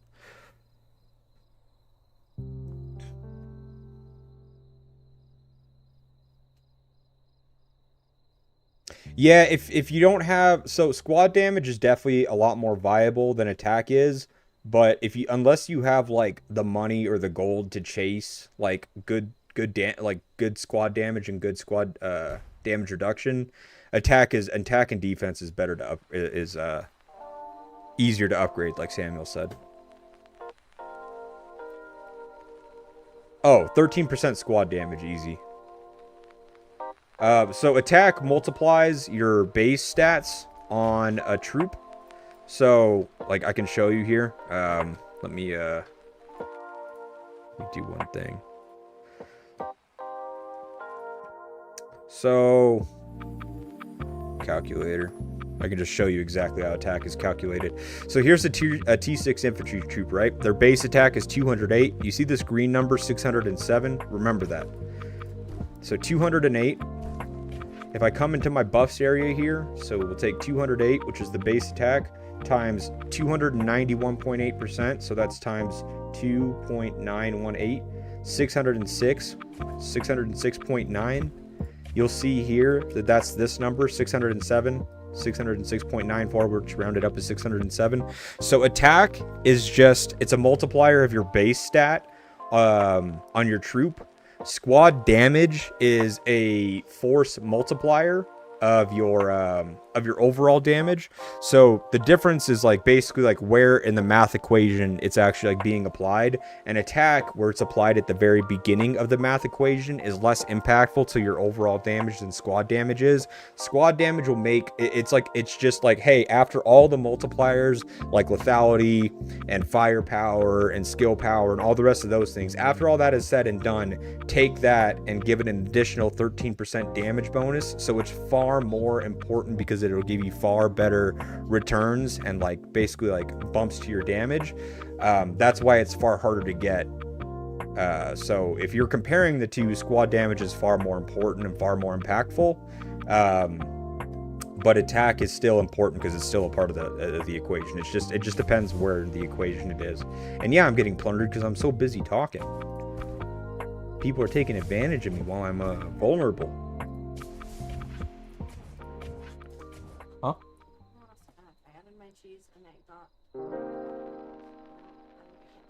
Yeah, if you don't have... So squad damage is definitely a lot more viable than attack is. But unless you have like the money or the gold to chase like good squad damage and good squad damage reduction, attack and defense is better to easier to upgrade, like Samuel said. Oh, 13% squad damage, easy. So attack multiplies your base stats on a troop. So, like, I can show you here. Let me do one thing. So, calculator. I can just show you exactly how attack is calculated. So here's a T6 infantry troop, right? Their base attack is 208. You see this green number, 607? Remember that. So 208. If I come into my buffs area here, so we'll take 208, which is the base attack, times 291.8%, so that's times 2.918, 606.9. You'll see here that that's this number, 607, 606.94, which rounded up to 607. So attack is just, it's a multiplier of your base stat on your troop. Squad damage is a force multiplier of your overall damage. So the difference is like basically like where in the math equation it's actually like being applied. And attack, where it's applied at the very beginning of the math equation, is less impactful to your overall damage than squad damage is. Squad damage will make it's just like, hey, after all the multipliers like lethality and firepower and skill power and all the rest of those things, after all that is said and done, take that and give it an additional 13% damage bonus. So it's far more important because it'll give you far better returns and like basically like bumps to your damage. That's why it's far harder to get. So if you're comparing the two, squad damage is far more important and far more impactful. But attack is still important because it's still a part of the equation. It just depends where in the equation it is. And yeah, I'm getting plundered because I'm so busy talking. People are taking advantage of me while I'm vulnerable. Huh? I added my cheese and I got...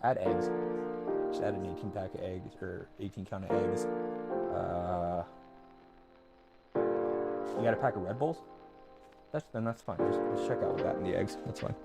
Add eggs. Just add an 18 pack of eggs, or 18 count of eggs. You got a pack of Red Bulls? That's fine. Just check out with that and the eggs. That's fine.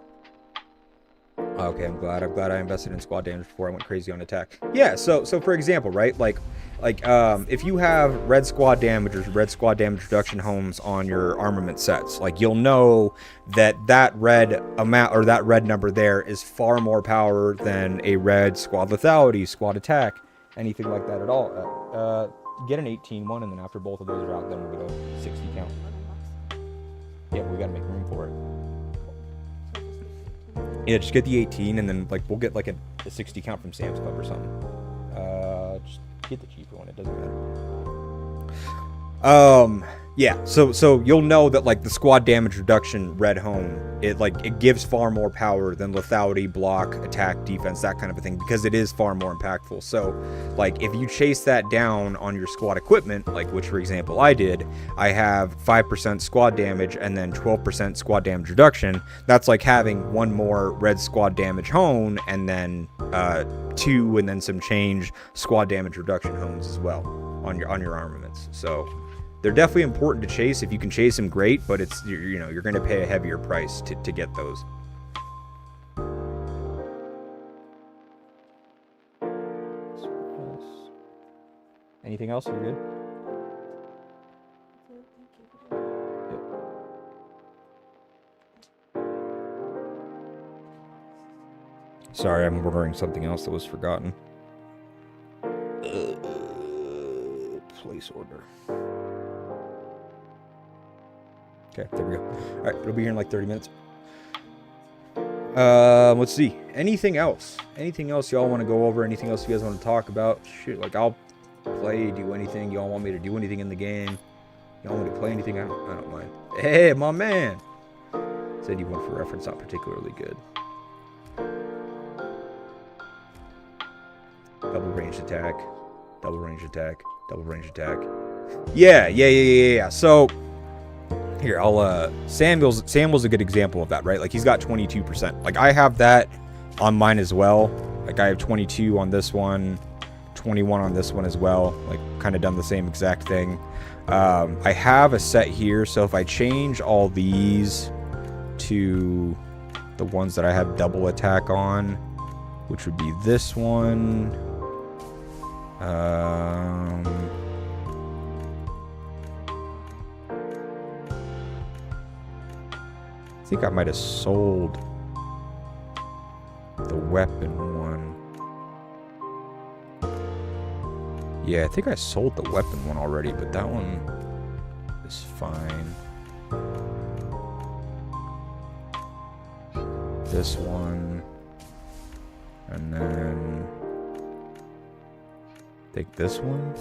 Okay, I'm glad I invested in squad damage before I went crazy on attack. Yeah, so for example, right, like if you have red squad damage or red squad damage reduction homes on your armament sets, like you'll know that red amount or that red number there is far more power than a red squad lethality, squad attack, anything like that at all. Get an 18 one, and then after both of those are out, then we'll get a 60 count. Yeah, but we gotta make room for it. Yeah, just get the 18, and then like we'll get like a 60 count from Sam's Club or something. Just get the cheaper one. It doesn't matter. Yeah. So you'll know that like the squad damage reduction red home, it gives far more power than lethality, block, attack, defense, that kind of a thing, because it is far more impactful. So like if you chase that down on your squad equipment, like which for example I did, I have 5% squad damage and then 12% squad damage reduction. That's like having one more red squad damage hone and then 2 and then some change squad damage reduction hones as well on your armaments. So they're definitely important to chase. If you can chase them, great, but it's you're going to pay a heavier price to get those. Anything else? You're good? Yep. Sorry, I'm ordering something else that was forgotten. Place order. Okay, there we go. All right, it'll be here in like 30 minutes. Let's see. Anything else? Anything else y'all want to go over? Anything else you guys want to talk about? Shoot, like I'll play, do anything. Y'all want me to do anything in the game? Y'all want me to play anything? I don't mind. Hey, my man. Said you want for reference, not particularly good. Double ranged attack. Double ranged attack. Double ranged attack. Yeah. So here, Samuel's a good example of that, right? Like he's got 22%. Like I have that on mine as well. Like I have 22 on this one, 21 on this one as well. Like kind of done the same exact thing. I have a set here, so if I change all these to the ones that I have double attack on, which would be this one. I think I might have sold the weapon one. Yeah, I think I sold the weapon one already, but that one is fine. This one. And then I think this one.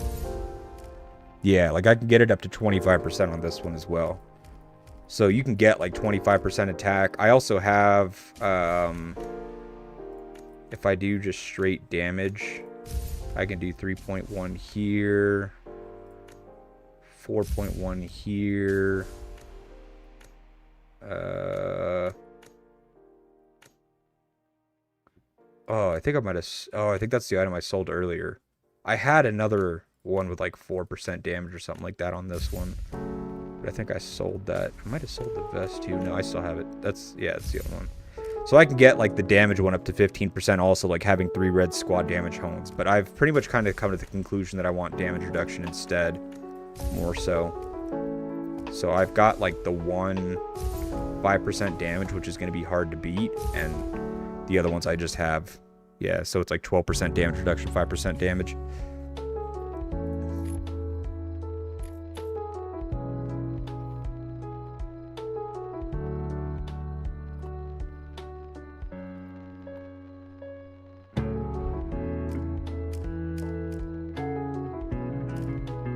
Yeah, like I can get it up to 25% on this one as well. So you can get like 25% attack. I also have, if I do just straight damage, I can do 3.1 here, 4.1 here. Oh, I think I might have. Oh, I think that's the item I sold earlier. I had another one with like 4% damage or something like that on this one. But I think I sold that. I might have sold the vest too. No, I still have it. That's the other one. So I can get like the damage one up to 15% also, like having 3 red squad damage hones. But I've pretty much kind of come to the conclusion that I want damage reduction instead, more so. So I've got like the 5% damage, which is going to be hard to beat, and the other ones I just have. Yeah, so it's like 12% damage reduction, 5% damage.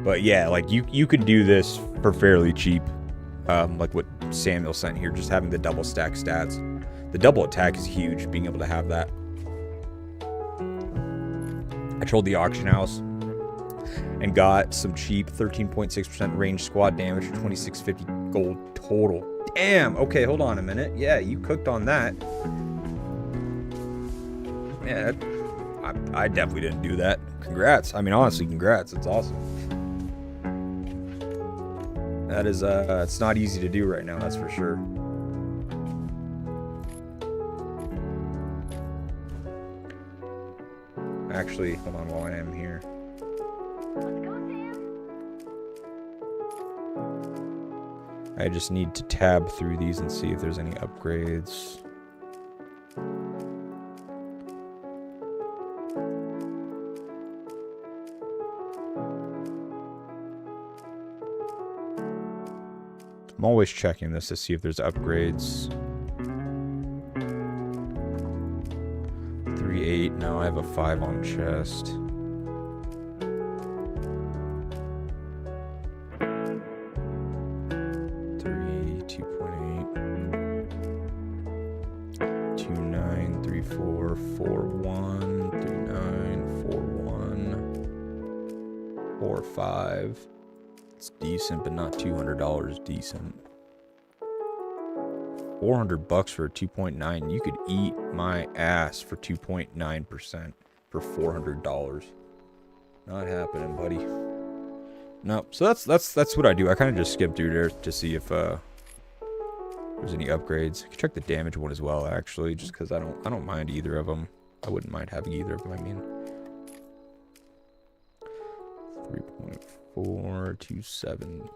But yeah, like you could do this for fairly cheap, like what Samuel sent here, just having the double stack stats. The double attack is huge, being able to have that. I trolled the auction house and got some cheap 13.6% range squad damage for 2650 gold total. Damn, okay, hold on a minute. Yeah, you cooked on that. Yeah, I definitely didn't do that. Congrats. I mean, honestly, congrats. It's awesome. That is, it's not easy to do right now, that's for sure. Actually, hold on while I am here. I just need to tab through these and see if there's any upgrades. I'm always checking this to see if there's upgrades. 3-8. Now I have a 5 on chest. 3, 2.8. 2.9, 3.4, 4.1, 3.9, 4.1, 4.5. It's decent, but not $200 decent. $400 for a 2.9. You could eat my ass for 2.9% for $400. Not happening, buddy. No. So that's what I do. I kind of just skip through there to see if there's any upgrades. I can check the damage one as well, actually, just because I don't mind either of them. I wouldn't mind having either of them. I mean, 3.427.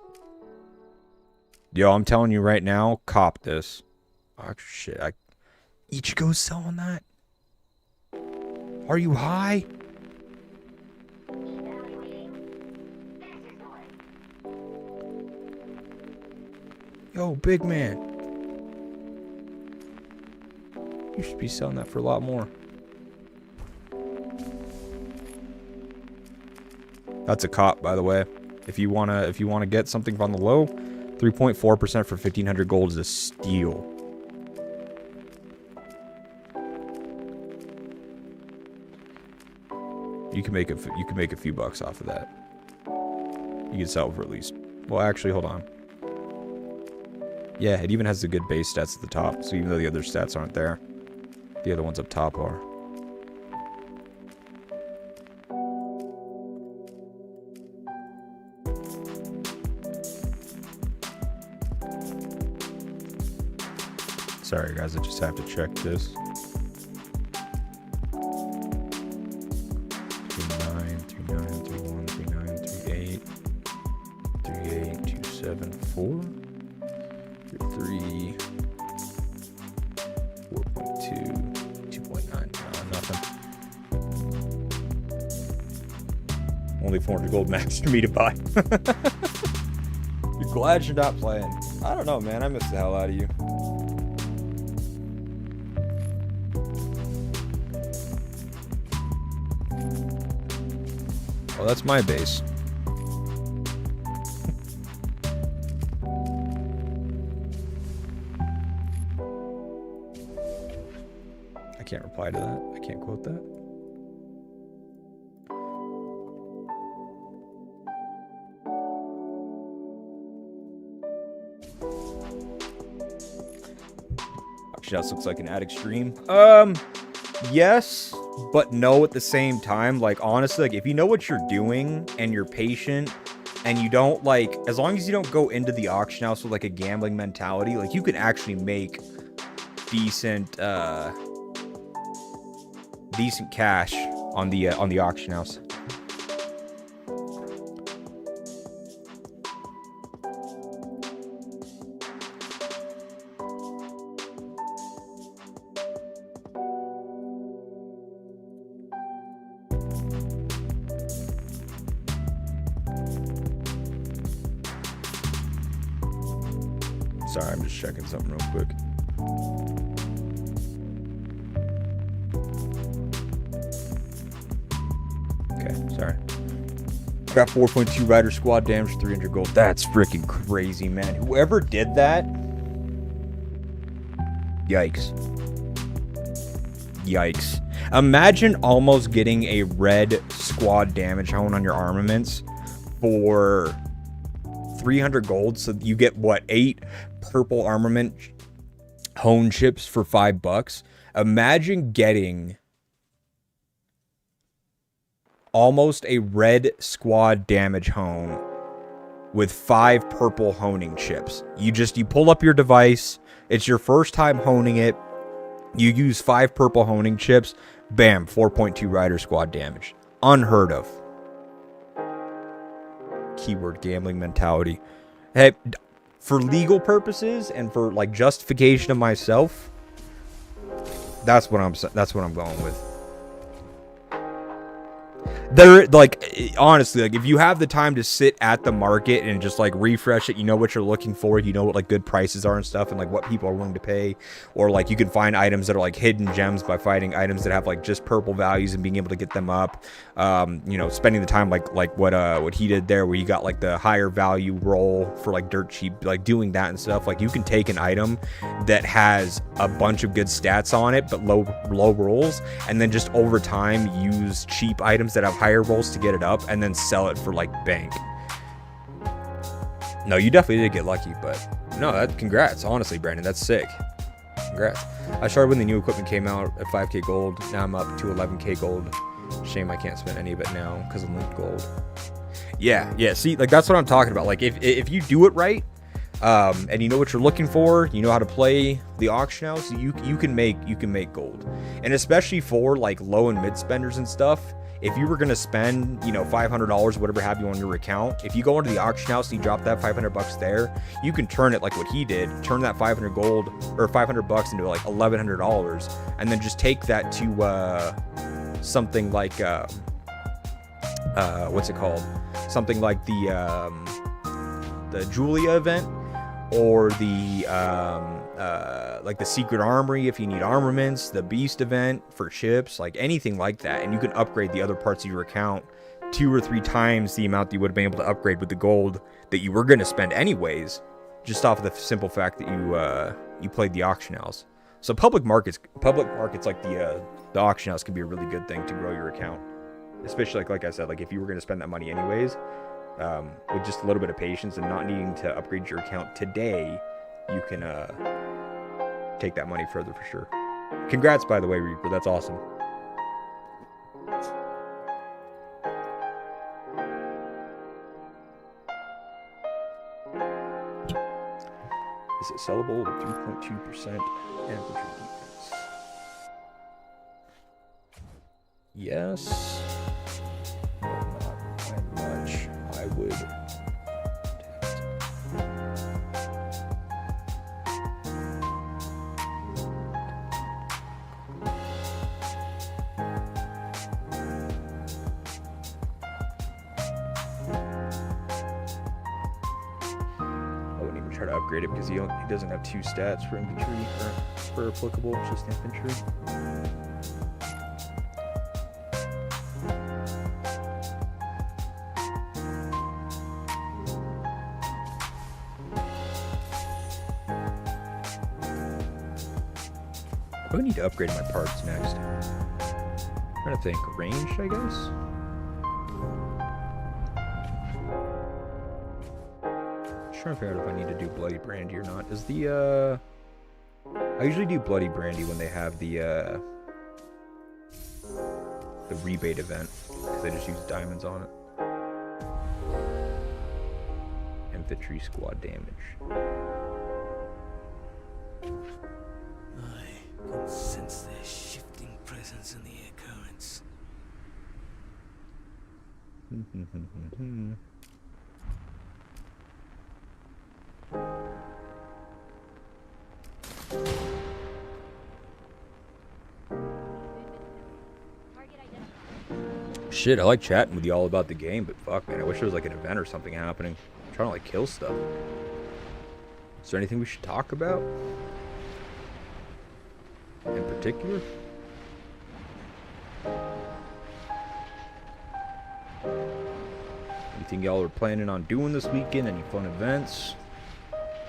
Yo, I'm telling you right now, cop this. Oh, shit. Ichigo's selling that? Are you high? Yo, big man. You should be selling that for a lot more. That's a cop, by the way. If you wanna get something on the low, 3.4% for 1,500 gold is a steal. You can make a few bucks off of that. You can sell for at least. Well, actually, hold on. Yeah, it even has the good base stats at the top. So even though the other stats aren't there, the other ones up top are. Sorry, guys, I just have to check this. 39, 39, 31, 39, 38, 38, 274, 3, 4.2, 2.9, nothing. Only 400 gold max for me to buy. You're glad you're not playing. I don't know, man. I miss the hell out of you. Well, that's my base. I can't reply to that. I can't quote that. Actually, that looks like an addict stream. Yes, but no at the same time. Like, honestly, like, if you know what you're doing and you're patient and you don't, like, as long as you don't go into the auction house with, like, a gambling mentality, like, you can actually make decent cash on the auction house. Sorry, I'm just checking something real quick. Okay, sorry. Got 4.2 rider squad damage, 300 gold. That's freaking crazy, man. Whoever did that, yikes. Yikes. Imagine almost getting a red squad damage hone on your armaments for 300 gold, so you get what, 8 purple armament hone chips for $5. Imagine getting almost a red squad damage hone with 5 purple honing chips. You pull up your device, it's your first time honing it, you use 5 purple honing chips, Bam, 4.2 rider squad damage. Unheard of. Keyword gambling mentality. Hey, for legal purposes and for like justification of myself, that's what I'm going with. There, like, honestly, like, if you have the time to sit at the market and just like refresh it, you know what you're looking for, you know what like good prices are and stuff, and like what people are willing to pay, or like you can find items that are like hidden gems by fighting items that have like just purple values and being able to get them up. You know, spending the time like what he did there, where you got like the higher value roll for like dirt cheap, like doing that and stuff. Like you can take an item that has a bunch of good stats on it but low rolls, and then just over time use cheap items that have higher rolls to get it up, and then sell it for like bank. No, you definitely did get lucky, but no, congrats, honestly, Brandon, that's sick. Congrats. I started when the new equipment came out at 5k gold. Now I'm up to 11k gold. Shame I can't spend any of it now because of linked gold. Yeah, see, like that's what I'm talking about. Like if you do it right, and you know what you're looking for, you know how to play the auction house, you can make gold. And especially for like low and mid spenders and stuff, if you were going to spend, you know, $500, whatever have you on your account, if you go into the auction house and you drop that $500 there, you can turn it like what he did, turn that 500 gold or $500 into like $1,100, and then just take that to something like what's it called? Something like the Julia event, or the like the secret armory if you need armaments, the beast event for ships, like anything like that, and you can upgrade the other parts of your account 2 or 3 times the amount that you would have been able to upgrade with the gold that you were going to spend anyways, just off of the simple fact that you played the auction house. So public markets like the auction house can be a really good thing to grow your account, especially like I said, like if you were going to spend that money anyways, with just a little bit of patience and not needing to upgrade your account today, you can take that money further for sure. Congrats, by the way, Reaper. That's awesome. Is it sellable with 3.2% infantry defense? Yes. But not by much. I would. Try to upgrade it because he doesn't have 2 stats for infantry for applicable, it's just infantry. I need to upgrade my parts next. I'm trying to think. Ranged, I guess? Trying to figure out if I need to do Bloody Brandy or not. Is the I usually do Bloody Brandy when they have the rebate event, because I just use diamonds on it. Infantry squad damage. I can sense their shifting presence in the air currents. Shit, I like chatting with you all about the game, but fuck, man, I wish there was like an event or something happening. I'm trying to like kill stuff. Is there anything we should talk about in particular? Anything y'all are planning on doing this weekend? Any fun events?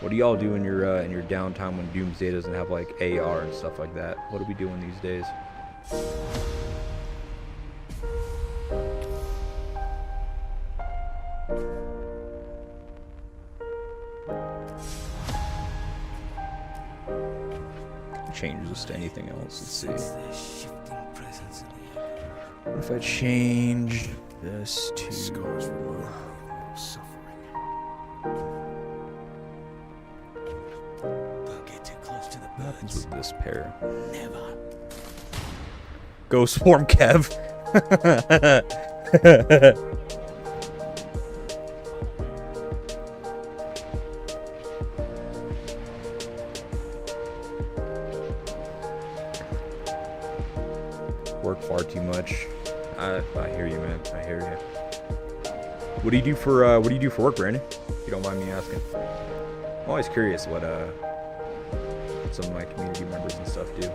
What do y'all do in your downtime when Doomsday doesn't have like AR and stuff like that? What are we doing these days? Change this to anything else. Let's see. What if I change this to scars for suffering? Don't get too close to the What happens birds. with this pair? Never. Go Swarm Kev. Work far too much. I hear you, man. I hear you. What do you do for work, Brandon? If you don't mind me asking. I'm always curious what some of my community members and stuff do.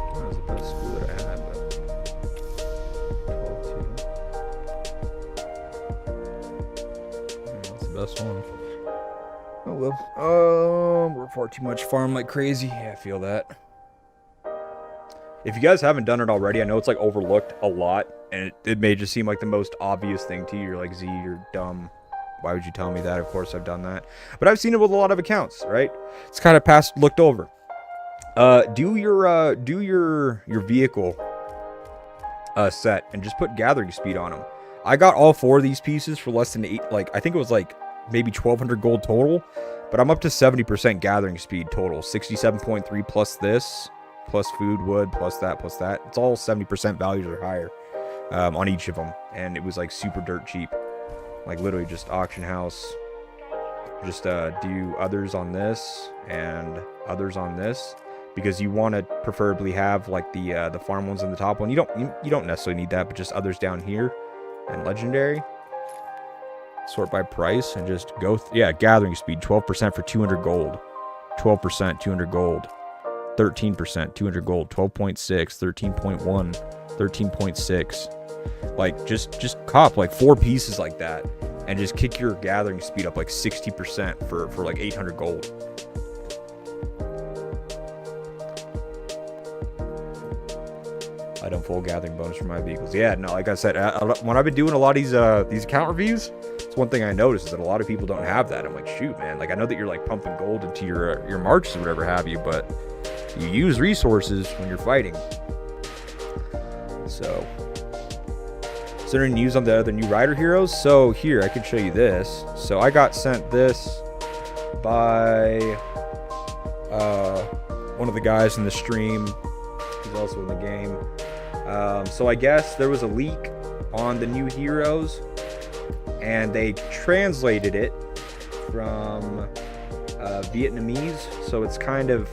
That was the best school that I had, but 12-2. Yeah, that's the best one. Oh well. We're far too much farm like crazy. Yeah, I feel that. If you guys haven't done it already, I know it's like overlooked a lot, and it may just seem like the most obvious thing to you. You're like, Z, you're dumb. Why would you tell me that? Of course I've done that. But I've seen it with a lot of accounts, right? It's kind of looked over. Do your vehicle set and just put gathering speed on them. I got all 4 of these pieces for less than 8, like I think it was like maybe 1,200 gold total, but I'm up to 70% gathering speed total. 67.3 plus this, plus food, wood, plus that, plus that. It's all 70% values or higher on each of them, and it was like super dirt cheap. Like literally just auction house. Just do others on this and others on this, because you want to preferably have like the farm ones in the top one. You don't necessarily need that, but just others down here and legendary. Sort by price and just go. Yeah, gathering speed 12% for 200 gold, 12% 200 gold, 13% 200 gold, 12.6, 13.1, 13.6. Like just cop like 4 pieces like that and just kick your gathering speed up like 60% for like 800 gold. I don't full gathering bonus for my vehicles. Yeah, no, like I said, when I've been doing a lot of these account reviews, it's one thing I noticed is that a lot of people don't have that. I'm like, shoot, man. Like I know that you're like pumping gold into your marches or whatever have you, but you use resources when you're fighting. So, is there any news on the other new rider heroes? So here, I can show you this. So I got sent this by one of the guys in the stream. He's also in the game. So I guess there was a leak on the new heroes, and they translated it from Vietnamese, so it's kind of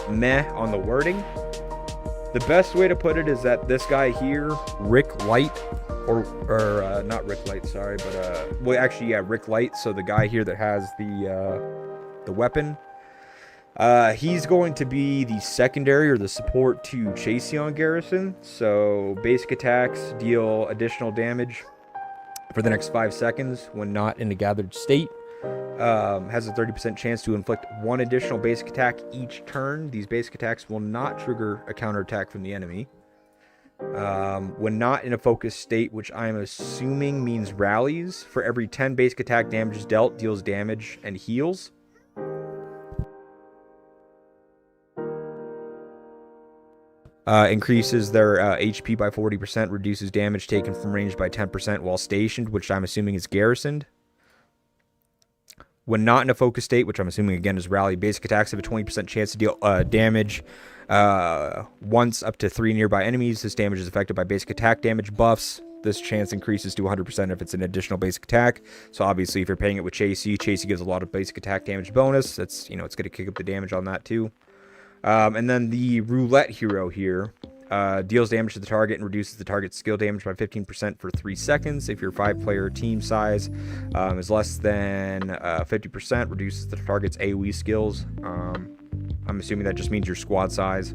meh on the wording. The best way to put it is that this guy here, Rick Light, or not Rick Light, sorry, but well, actually, yeah, Rick Light. So the guy here that has the weapon, he's going to be the secondary or the support to Chaseon Garrison. So basic attacks deal additional damage for the next 5 seconds when not in a gathered state. Has a 30% chance to inflict 1 additional basic attack each turn. These basic attacks will not trigger a counterattack from the enemy. When not in a focused state, which I'm assuming means rallies, for every 10 basic attack damages dealt, deals damage and heals. Increases their HP by 40%, reduces damage taken from range by 10% while stationed, which I'm assuming is garrisoned. When not in a focus state, which I'm assuming again is rally, basic attacks have a 20% chance to deal damage once up to 3 nearby enemies. This damage is affected by basic attack damage buffs. This chance increases to 100% if it's an additional basic attack. So obviously if you're paying it with Chasey gives a lot of basic attack damage bonus. That's, you know, it's going to kick up the damage on that too. And then the roulette hero here deals damage to the target and reduces the target's skill damage by 15% for 3 seconds. If your 5-player team size is less than 50%, reduces the target's AoE skills. I'm assuming that just means your squad size.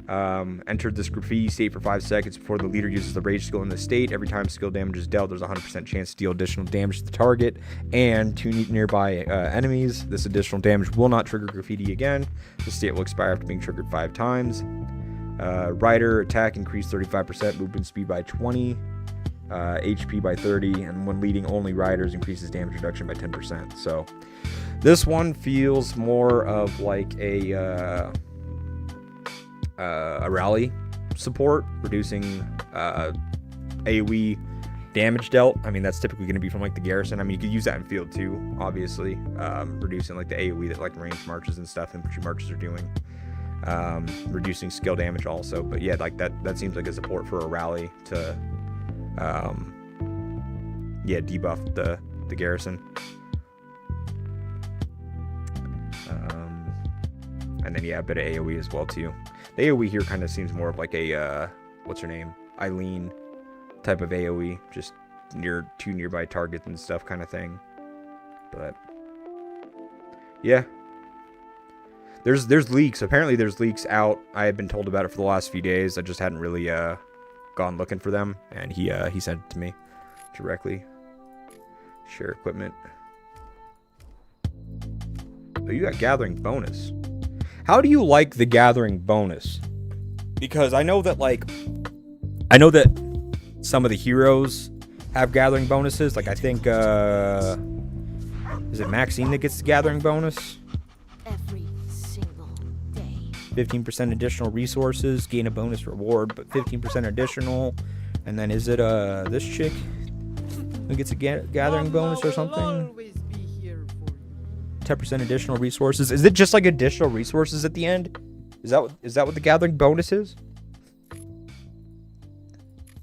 Entered this graffiti state for 5 seconds before the leader uses the rage skill in the state. Every time skill damage is dealt, there's a 100% chance to deal additional damage to the target and 2 nearby enemies. This additional damage will not trigger graffiti again. The state will expire after being triggered 5 times. Rider attack increased 35%, movement speed by 20, HP by 30, and when leading only riders increases damage reduction by 10%. So this one feels more of like a rally support, reducing AoE damage dealt. I mean, that's typically going to be from like the garrison. I mean, you could use that in field too, obviously, reducing like the AoE that like range marches and stuff, infantry marches are doing. Reducing skill damage also, but yeah, like that seems like a support for a rally to yeah, debuff the garrison. And then yeah, a bit of AoE as well too. The AoE here kind of seems more of like a what's her name, Eileen type of AoE, just near two nearby targets and stuff kind of thing. But yeah, there's leaks. Apparently there's leaks out. I had been told about it for the last few days. I just hadn't really gone looking for them, and he sent it to me directly. Share equipment. Oh, you got gathering bonus. How do you like the gathering bonus? Because I know that some of the heroes have gathering bonuses. Like I think is it Maxine that gets the gathering bonus? Every single day. 15% additional resources, gain a bonus reward, but 15% additional. And then is it this chick who gets a gathering bonus or something? 10% additional resources. Is it just like additional resources at the end? Is that what the gathering bonus is?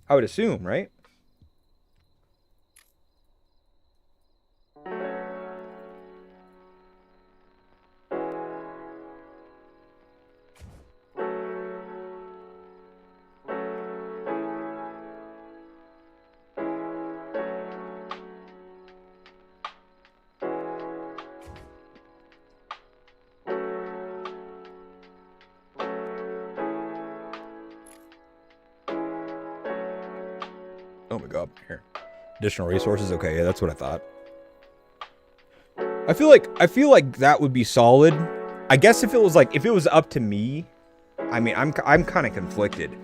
I would assume, right? Oh my god, here. Additional resources, okay, yeah, that's what I thought. I feel like that would be solid. I guess if it was up to me, I mean, I'm kind of conflicted.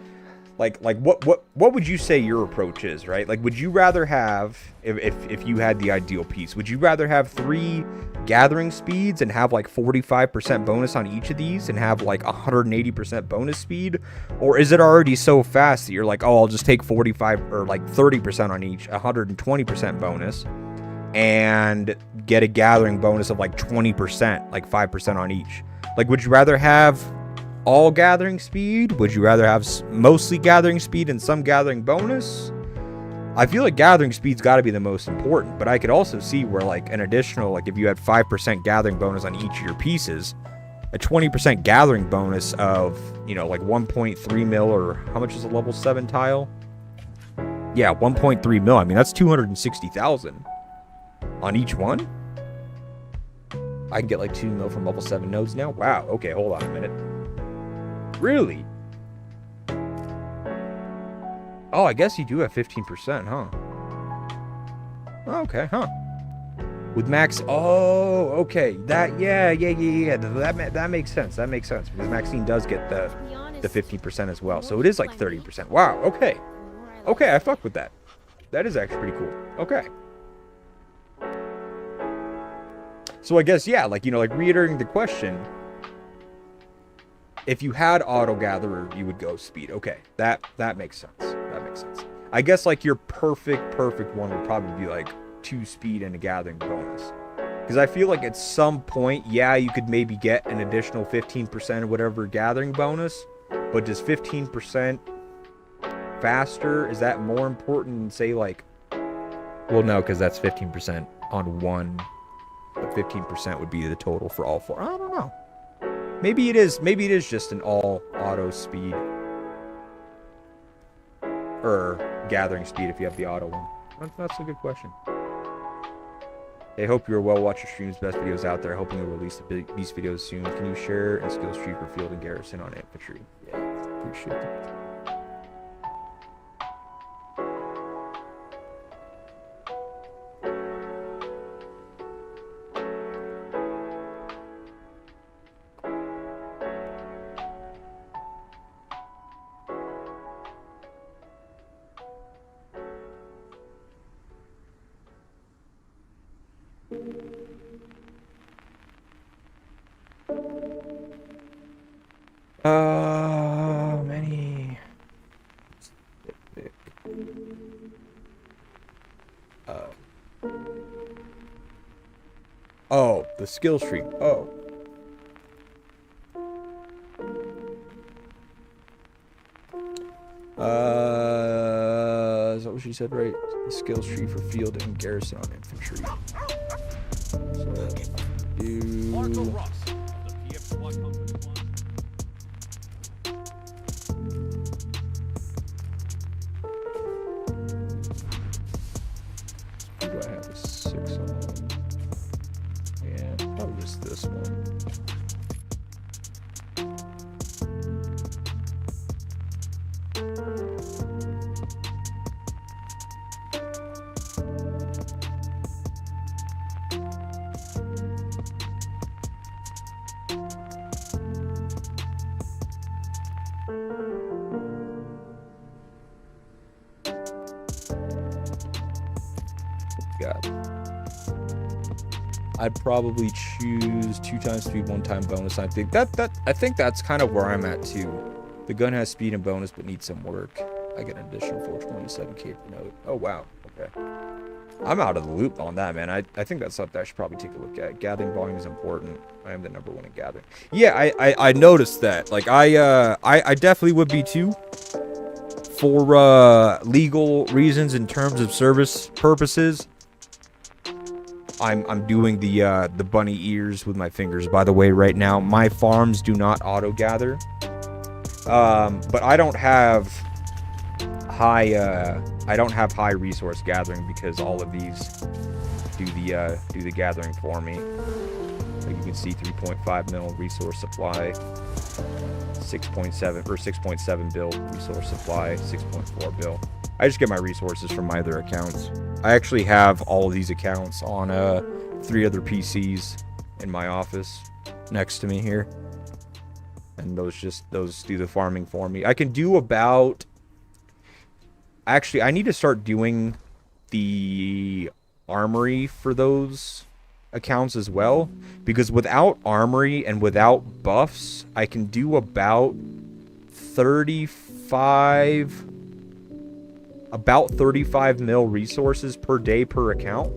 Like what would you say your approach is, right? Like, would you rather have, if you had the ideal piece, would you rather have 3 gathering speeds and have like 45% bonus on each of these and have like 180% bonus speed? Or is it already so fast that you're like, oh, I'll just take 45 or like 30% on each, 120% bonus, and get a gathering bonus of like 20%, like 5% on each? Like, would you rather have all gathering speed? Would you rather have mostly gathering speed and some gathering bonus? I feel like gathering speed's got to be the most important, but I could also see where like an additional, like if you had 5% gathering bonus on each of your pieces, a 20% gathering bonus of, you know, like 1.3 mil, or how much is a level 7 tile? Yeah, 1.3 mil. I mean, that's 260,000 on each one. I can get like 2 mil from level 7 nodes now. Wow. Okay, hold on a minute. Really? Oh, I guess you do have 15%, huh? Okay, huh? With max, oh, okay. That, yeah. That makes sense. That makes sense because Maxine does get the 15% as well. So it is like 30%. Wow. Okay. Okay, I fuck with that. That is actually pretty cool. Okay. So I guess, yeah, like, you know, like reiterating the question, if you had auto gatherer, you would go speed. Okay, that makes sense. That makes sense. I guess like your perfect one would probably be like 2 speed and a gathering bonus. Because I feel like at some point, yeah, you could maybe get an additional 15% or whatever gathering bonus, but does 15% faster, is that more important than say like, well, no, because that's 15% on one, but 15% would be the total for all 4. I don't know. Maybe it is just an all auto speed or gathering speed if you have the auto one. That's a good question. Hey, hope you're well. Watch your streams, best videos out there. Hoping you'll release these videos soon. Can you share and skill streak for field and garrison on infantry? Yeah, appreciate that. Many. The skills tree. Oh. Is that what she said, right? The skills tree for field and garrison on infantry. So, do... Who do I have a 6 on? Yeah, probably just this one. I'd probably choose 2 times speed, 1 time bonus. I think that's kind of where I'm at too. The gun has speed and bonus, but needs some work. I get an additional 427k per note. Oh wow, okay. I'm out of the loop on that, man. I think that's something I should probably take a look at. Gathering volume is important. I am the #1 in gathering. Yeah, I noticed that. Like I definitely would be too. For legal reasons in terms of service purposes. I'm doing the bunny ears with my fingers, by the way, right now. My farms do not auto gather. But I don't have high resource gathering because all of these do the gathering for me. Like you can see 3.5 mil resource supply, 6.7 or 6.7 bill resource supply, 6.4 bill. I just get my resources from my other accounts. I actually have all of these accounts on 3 other PCs in my office next to me here. And those do the farming for me. I can do about... Actually, I need to start doing the armory for those accounts as well. Because without armory and without buffs, I can do about 35 mil resources per day per account.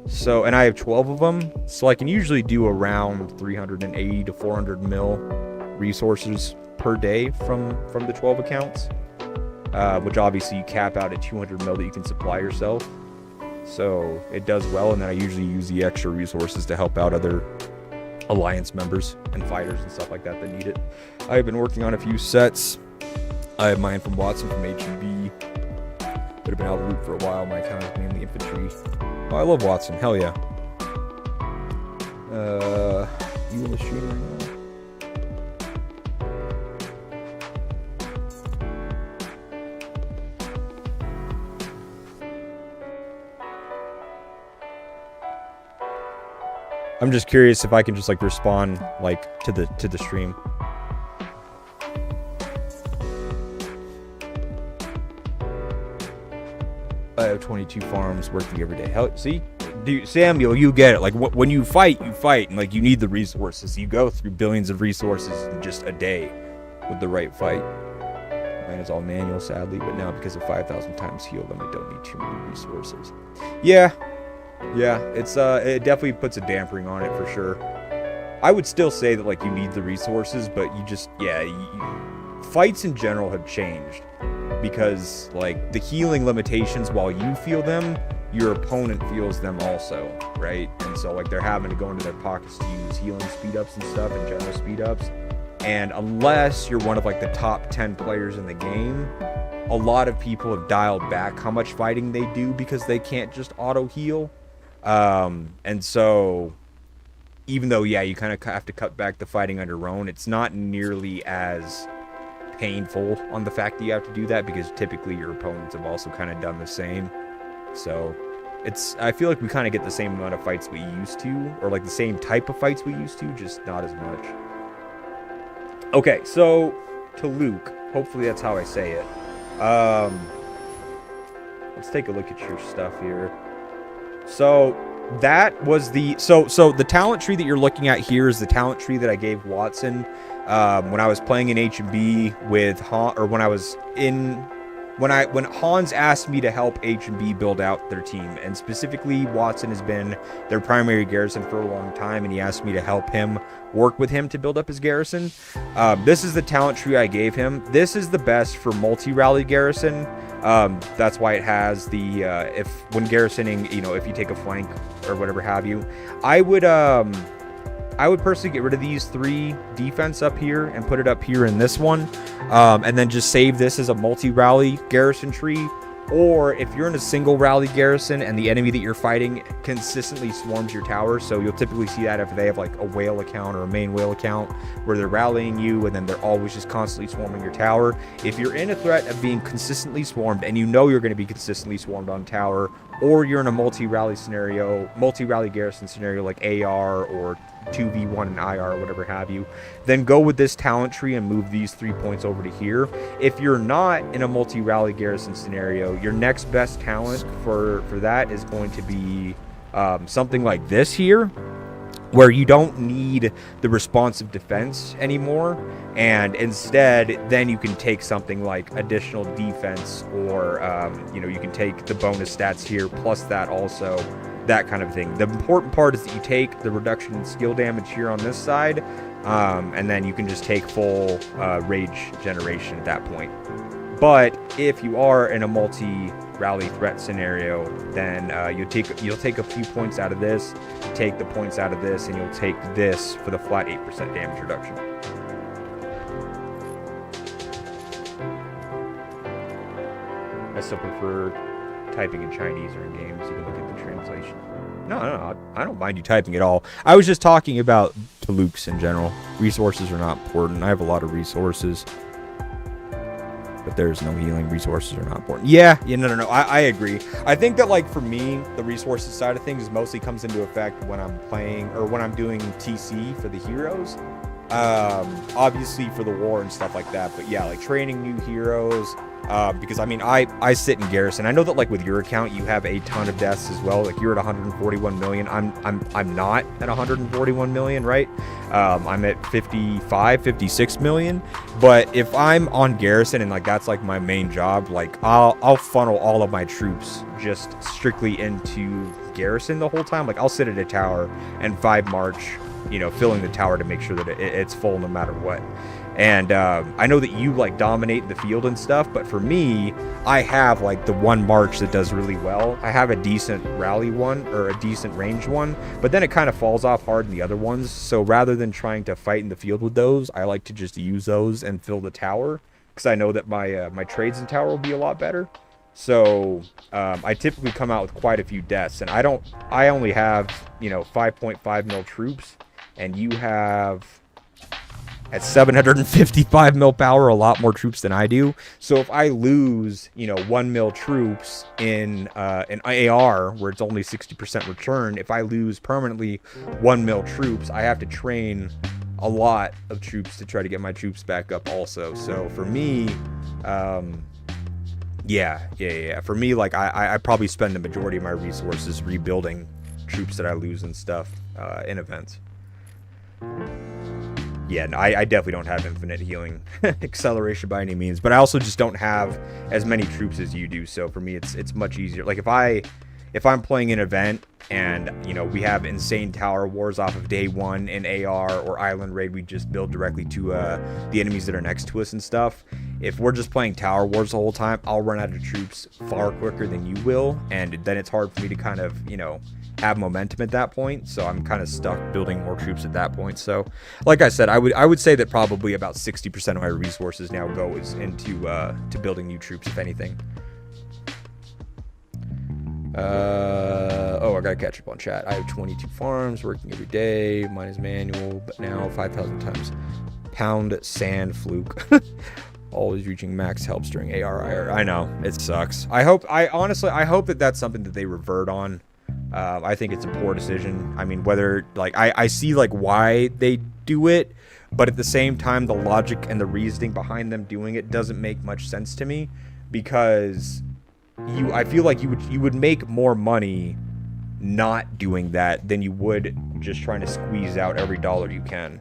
So, and I have 12 of them, so I can usually do around 380 to 400 mil resources per day from the 12 accounts, which obviously you cap out at 200 mil that you can supply yourself. So it does well, and then I usually use the extra resources to help out other alliance members and fighters and stuff like that that need it. I've been working on a few sets. I have mine from Watson from H&B. But have been out of the loop for a while. My account is mainly infantry. Oh, I love Watson. Hell yeah. You in the stream right now? I'm just curious if I can just like respond like to the stream. I have 22 farms working every day. Hell, see, dude, Samuel, you get it. Like when you fight, and like you need the resources. You go through billions of resources in just a day with the right fight. Mine is all manual, sadly, but now because of 5,000 times heal them, I don't need too many resources. Yeah, it's it definitely puts a dampering on it for sure. I would still say that like you need the resources, but you just fights in general have changed. Because, like, the healing limitations, while you feel them, your opponent feels them also, right? And so, like, they're having to go into their pockets to use healing speed-ups and stuff, and general speed-ups. And unless you're one of, like, the top 10 players in the game, a lot of people have dialed back how much fighting they do because they can't just auto-heal. And so, even though, yeah, you kind of have to cut back the fighting on your own, it's not nearly as painful on the fact that you have to do that because typically your opponents have also kind of done the same. So I feel like we kind of get the same amount of fights we used to, or like the same type of fights we used to, just not as much. Okay, so to Luke, hopefully that's how I say it. Let's take a look at your stuff here. So that was the so the talent tree that you're looking at here is the talent tree that I gave Watson when I was playing in H&B with when I was in when Hans asked me to help H&B build out their team, and specifically Watson has been their primary garrison for a long time, and he asked me to help him work with him to build up his garrison. This is the talent tree I gave him. This is the best for multi-rally garrison. That's why it has the if when garrisoning, you know, if you take a flank or whatever have you. I would personally get rid of these 3 defense up here and put it up here in this one, and then just save this as a multi-rally garrison tree. Or if you're in a single rally garrison and the enemy that you're fighting consistently swarms your tower, so you'll typically see that if they have like a whale account or a main whale account where they're rallying you and then they're always just constantly swarming your tower. If you're in a threat of being consistently swarmed and you know you're going to be consistently swarmed on tower, or you're in a multi-rally garrison scenario like AR or 2v1 and IR or whatever have you, then go with this talent tree and move these 3 points over to here. If you're not in a multi-rally garrison scenario, your next best talent for that is going to be something like this here, where you don't need the responsive defense anymore, and instead then you can take something like additional defense, or you know, you can take the bonus stats here plus that also, that kind of thing. The important part is that you take the reduction in skill damage here on this side, and then you can just take full rage generation at that point. But if you are in a multi-rally threat scenario, then you'll take a few points out of this, take the points out of this, and you'll take this for the flat 8% damage reduction. I still prefer typing in Chinese or in games. You can look at the translation. No, I don't mind you typing at all. I was just talking about Talukes in general. Resources are not important. I have a lot of resources, but there's no healing. Resources are not important. Yeah, no. I agree. I think that, like, for me, the resources side of things mostly comes into effect when I'm playing or when I'm doing TC for the heroes. Obviously for the war and stuff like that. But yeah, like training new heroes. Because I mean, I sit in garrison. I know that, like, with your account, you have a ton of deaths as well. Like, you're at 141 million. I'm not at 141 million, right? I'm at 56 million. But if I'm on garrison and, like, that's like my main job, like, I'll funnel all of my troops just strictly into garrison the whole time. Like, I'll sit at a tower and 5 march, you know, filling the tower to make sure that it's full no matter what. And I know that you, like, dominate the field and stuff, but for me, I have, like, the one march that does really well. I have a decent rally one, or a decent ranged one, but then it kind of falls off hard in the other ones. So rather than trying to fight in the field with those, I like to just use those and fill the tower, because I know that my my trades in tower will be a lot better. So I typically come out with quite a few deaths, and I only have, you know, 5.5 mil troops, and you have at 755 mil power a lot more troops than I do. So if I lose, you know, 1 mil troops in an AR where it's only 60% return, if I lose permanently 1 mil troops, I have to train a lot of troops to try to get my troops back up also. So for me, yeah. For me, like, I probably spend the majority of my resources rebuilding troops that I lose and stuff in events. Yeah, no, I definitely don't have infinite healing acceleration by any means, but I also just don't have as many troops as you do. So for me, it's much easier. Like, if I'm playing an event and, you know, we have insane tower wars off of day one in AR or island raid, we just build directly to the enemies that are next to us and stuff. If we're just playing tower wars the whole time, I'll run out of troops far quicker than you will, and then it's hard for me to kind of, you know, have momentum at that point. So I'm kind of stuck building more troops at that point. So like I said, I would say that probably about 60% of my resources now goes into to building new troops, if anything. I gotta catch up on chat. I have 22 farms working every day. Mine is manual, but now 5,000 times pound sand fluke. Always reaching max helps during AR. I know, it sucks. I hope that that's something that they revert on. I think it's a poor decision. I mean, whether, like, I see, like, why they do it, but at the same time, the logic and the reasoning behind them doing it doesn't make much sense to me, because I feel like you would make more money not doing that than you would just trying to squeeze out every dollar you can.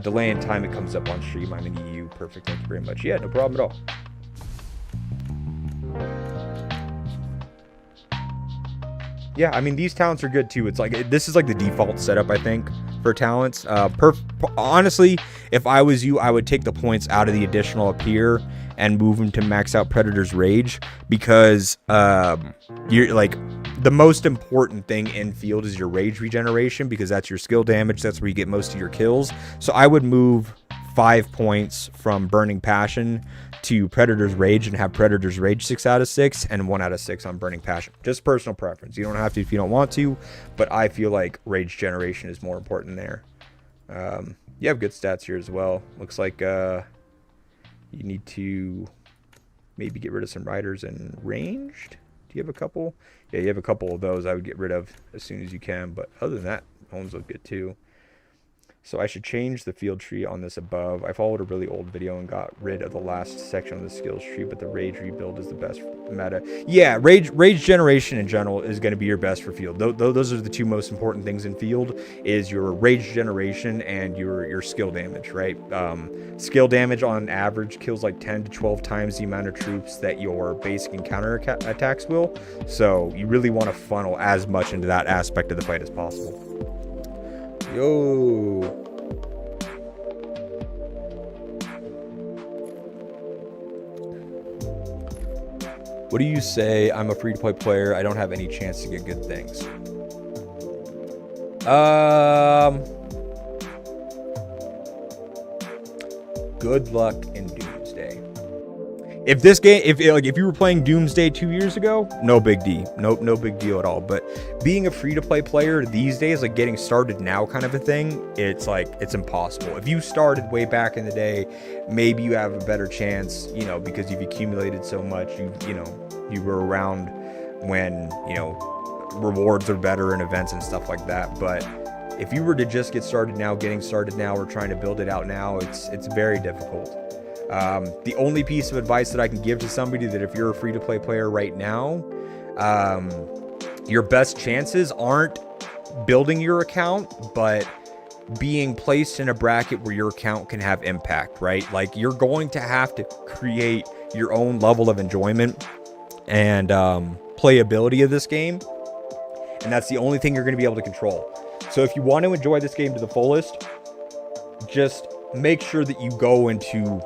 Delay in time it comes up on stream. I'm in EU. Perfect. Thank you very much. Yeah, no problem at all. Yeah, I mean, these talents are good too. It's like, this is like the default setup, I think, for talents. Honestly, if I was you, I would take the points out of the additional up here and move them to max out Predator's Rage, because you're like, the most important thing in field is your rage regeneration, because that's your skill damage. That's where you get most of your kills. So I would move 5 points from Burning Passion to Predator's Rage and have Predator's Rage 6 out of 6 and 1 out of 6 on Burning Passion. Just personal preference. You don't have to if you don't want to, but I feel like rage generation is more important there. You have good stats here as well. Looks like you need to maybe get rid of some riders in ranged. Do you have a couple? Yeah, you have a couple of those I would get rid of as soon as you can, but other than that, homes look good too. So I should change the field tree on this above. I followed a really old video and got rid of the last section of the skills tree, but the rage rebuild is the best meta. Yeah, rage generation in general is going to be your best for field. Those are the two most important things in field, is your rage generation and your skill damage, right? Skill damage on average kills like 10 to 12 times the amount of troops that your basic and counter attacks will. So you really want to funnel as much into that aspect of the fight as possible. Yo. What do you say? I'm a free-to-play player. I don't have any chance to get good things. Good luck in Doomsday. If this game, if you were playing Doomsday 2 years ago, no big deal, no big deal at all. But being a free-to-play player these days, like getting started now kind of a thing, it's like, it's impossible. If you started way back in the day, maybe you have a better chance, you know, because you've accumulated so much. You were around when, you know, rewards are better and events and stuff like that. But if you were to just get started now, getting started now, or trying to build it out now, it's very difficult. The only piece of advice that I can give to somebody, that if you're a free-to-play player right now, your best chances aren't building your account, but being placed in a bracket where your account can have impact, right? Like, you're going to have to create your own level of enjoyment and playability of this game, and that's the only thing you're going to be able to control. So if you want to enjoy this game to the fullest, just make sure that you go into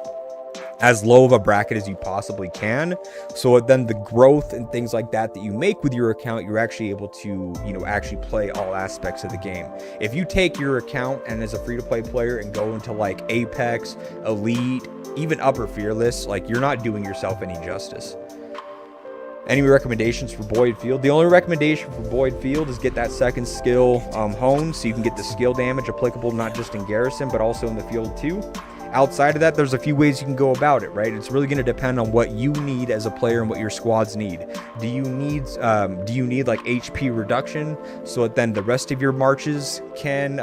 as low of a bracket as you possibly can, so then the growth and things like that you make with your account, you're actually able to, you know, actually play all aspects of the game. If you take your account and as a free-to-play player and go into like Apex, Elite, even Upper Fearless, like, you're not doing yourself any justice. Any recommendations for Boyd Field? The only recommendation for Boyd Field is get that second skill honed, so you can get the skill damage applicable not just in Garrison, but also in the field too. Outside of that, there's a few ways you can go about it, right? It's really going to depend on what you need as a player and what your squads need. Do you need like HP reduction so that then the rest of your marches can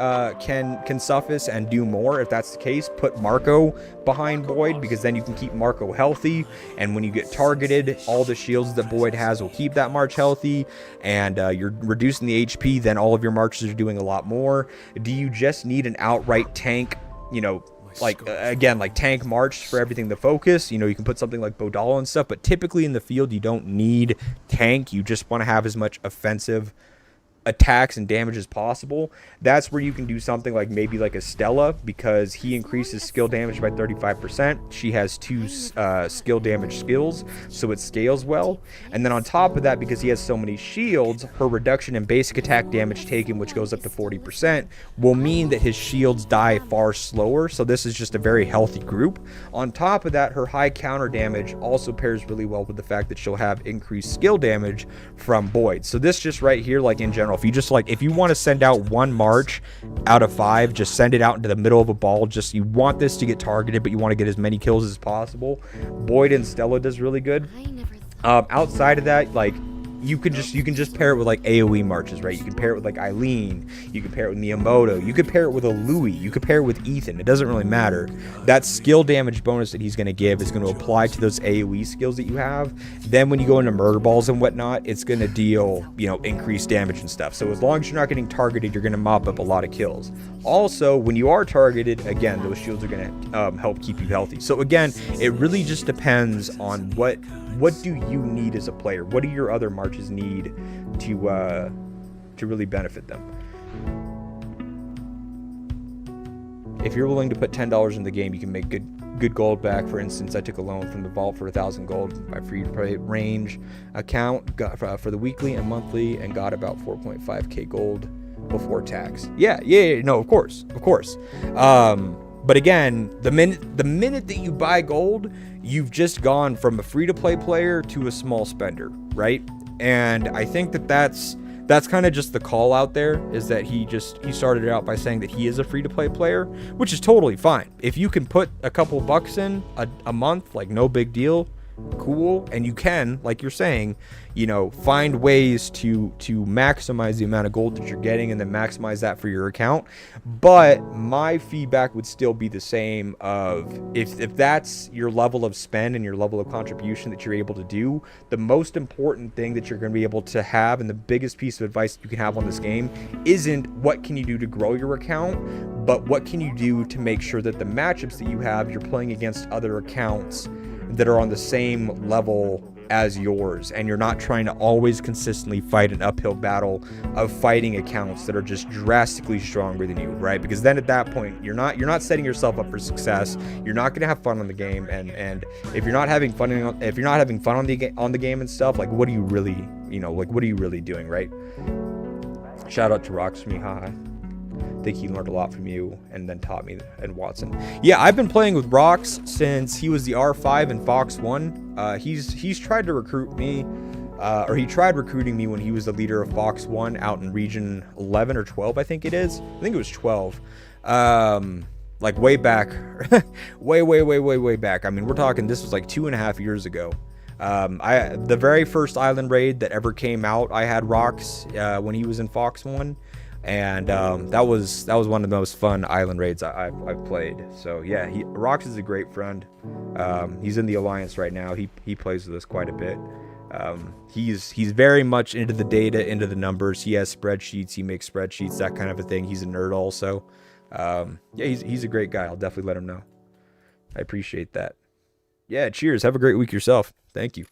suffice and do more? If that's the case, put Marco behind Boyd, because then you can keep Marco healthy, and when you get targeted, all the shields that Boyd has will keep that march healthy, and you're reducing the HP, then all of your marches are doing a lot more. Do you just need an outright tank, you know, like again, like tank march for everything to focus? You know, you can put something like Bodala and stuff, but typically in the field you don't need tank. You just want to have as much offensive attacks and damage as possible. That's where you can do something like maybe like a Stella, because he increases skill damage by 35%. She has 2 skill damage skills, so it scales well. And then on top of that, because he has so many shields, her reduction in basic attack damage taken, which goes up to 40%, will mean that his shields die far slower. So this is just a very healthy group. On top of that, her high counter damage also pairs really well with the fact that she'll have increased skill damage from Boyd. So this just right here, like in general, if you want to send out one march out of 5, just send it out into the middle of a ball. Just, you want this to get targeted, but you want to get as many kills as possible. Boyd and Stella does really good. Outside of that, like, you can just pair it with like AoE marches, right? You can pair it with like Eileen, you can pair it with Miyamoto, you could pair it with a Louis, you could pair it with Ethan. It doesn't really matter. That skill damage bonus that he's going to give is going to apply to those AoE skills that you have. Then when you go into murder balls and whatnot, it's going to deal, you know, increased damage and stuff. So as long as you're not getting targeted, you're going to mop up a lot of kills. Also, when you are targeted, again, those shields are going to help keep you healthy. So again, it really just depends on what do you need as a player? What do your other marches need to really benefit them? If you're willing to put $10 in the game, you can make good gold back. For instance, I took a loan from the vault for 1,000 gold. My free range account got for the weekly and monthly, and got about 4.5k gold before tax. Yeah, no, of course. But again, the minute that you buy gold, you've just gone from a free-to-play player to a small spender, right? And I think that's kind of just the call out there, is that he started it out by saying that he is a free-to-play player, which is totally fine. If you can put a couple bucks in a month, like no big deal, cool. And you can, like you're saying, you know, find ways to maximize the amount of gold that you're getting and then maximize that for your account. But my feedback would still be the same of if that's your level of spend and your level of contribution that you're able to do, the most important thing that you're going to be able to have, and the biggest piece of advice you can have on this game, isn't what can you do to grow your account, but what can you do to make sure that the matchups that you have, you're playing against other accounts that are on the same level as yours, and you're not trying to always consistently fight an uphill battle of fighting accounts that are just drastically stronger than you, right? Because then at that point, you're not setting yourself up for success. You're not going to have fun on the game, and if you're not having fun on the game and stuff, like, what are you really, you know, like, what are you really doing, right? Shout out to Rocks for me, haha. I think he learned a lot from you and then taught me, and Watson. Yeah, I've been playing with Rox since he was the R5 in Fox 1. He's tried to recruit me, or he tried recruiting me when he was the leader of Fox 1 out in Region 11 or 12, I think it is. I think it was 12. Like way back, way back. I mean, we're talking, this was like 2.5 years ago. The very first island raid that ever came out, I had Rox when he was in Fox 1. And that was one of the most fun island raids I've played. So yeah, Rox is a great friend. He's in the Alliance right now. He plays with us quite a bit. He's very much into the data, into the numbers. He has spreadsheets. He makes spreadsheets, that kind of a thing. He's a nerd also. Yeah, he's a great guy. I'll definitely let him know. I appreciate that. Yeah, cheers. Have a great week yourself. Thank you.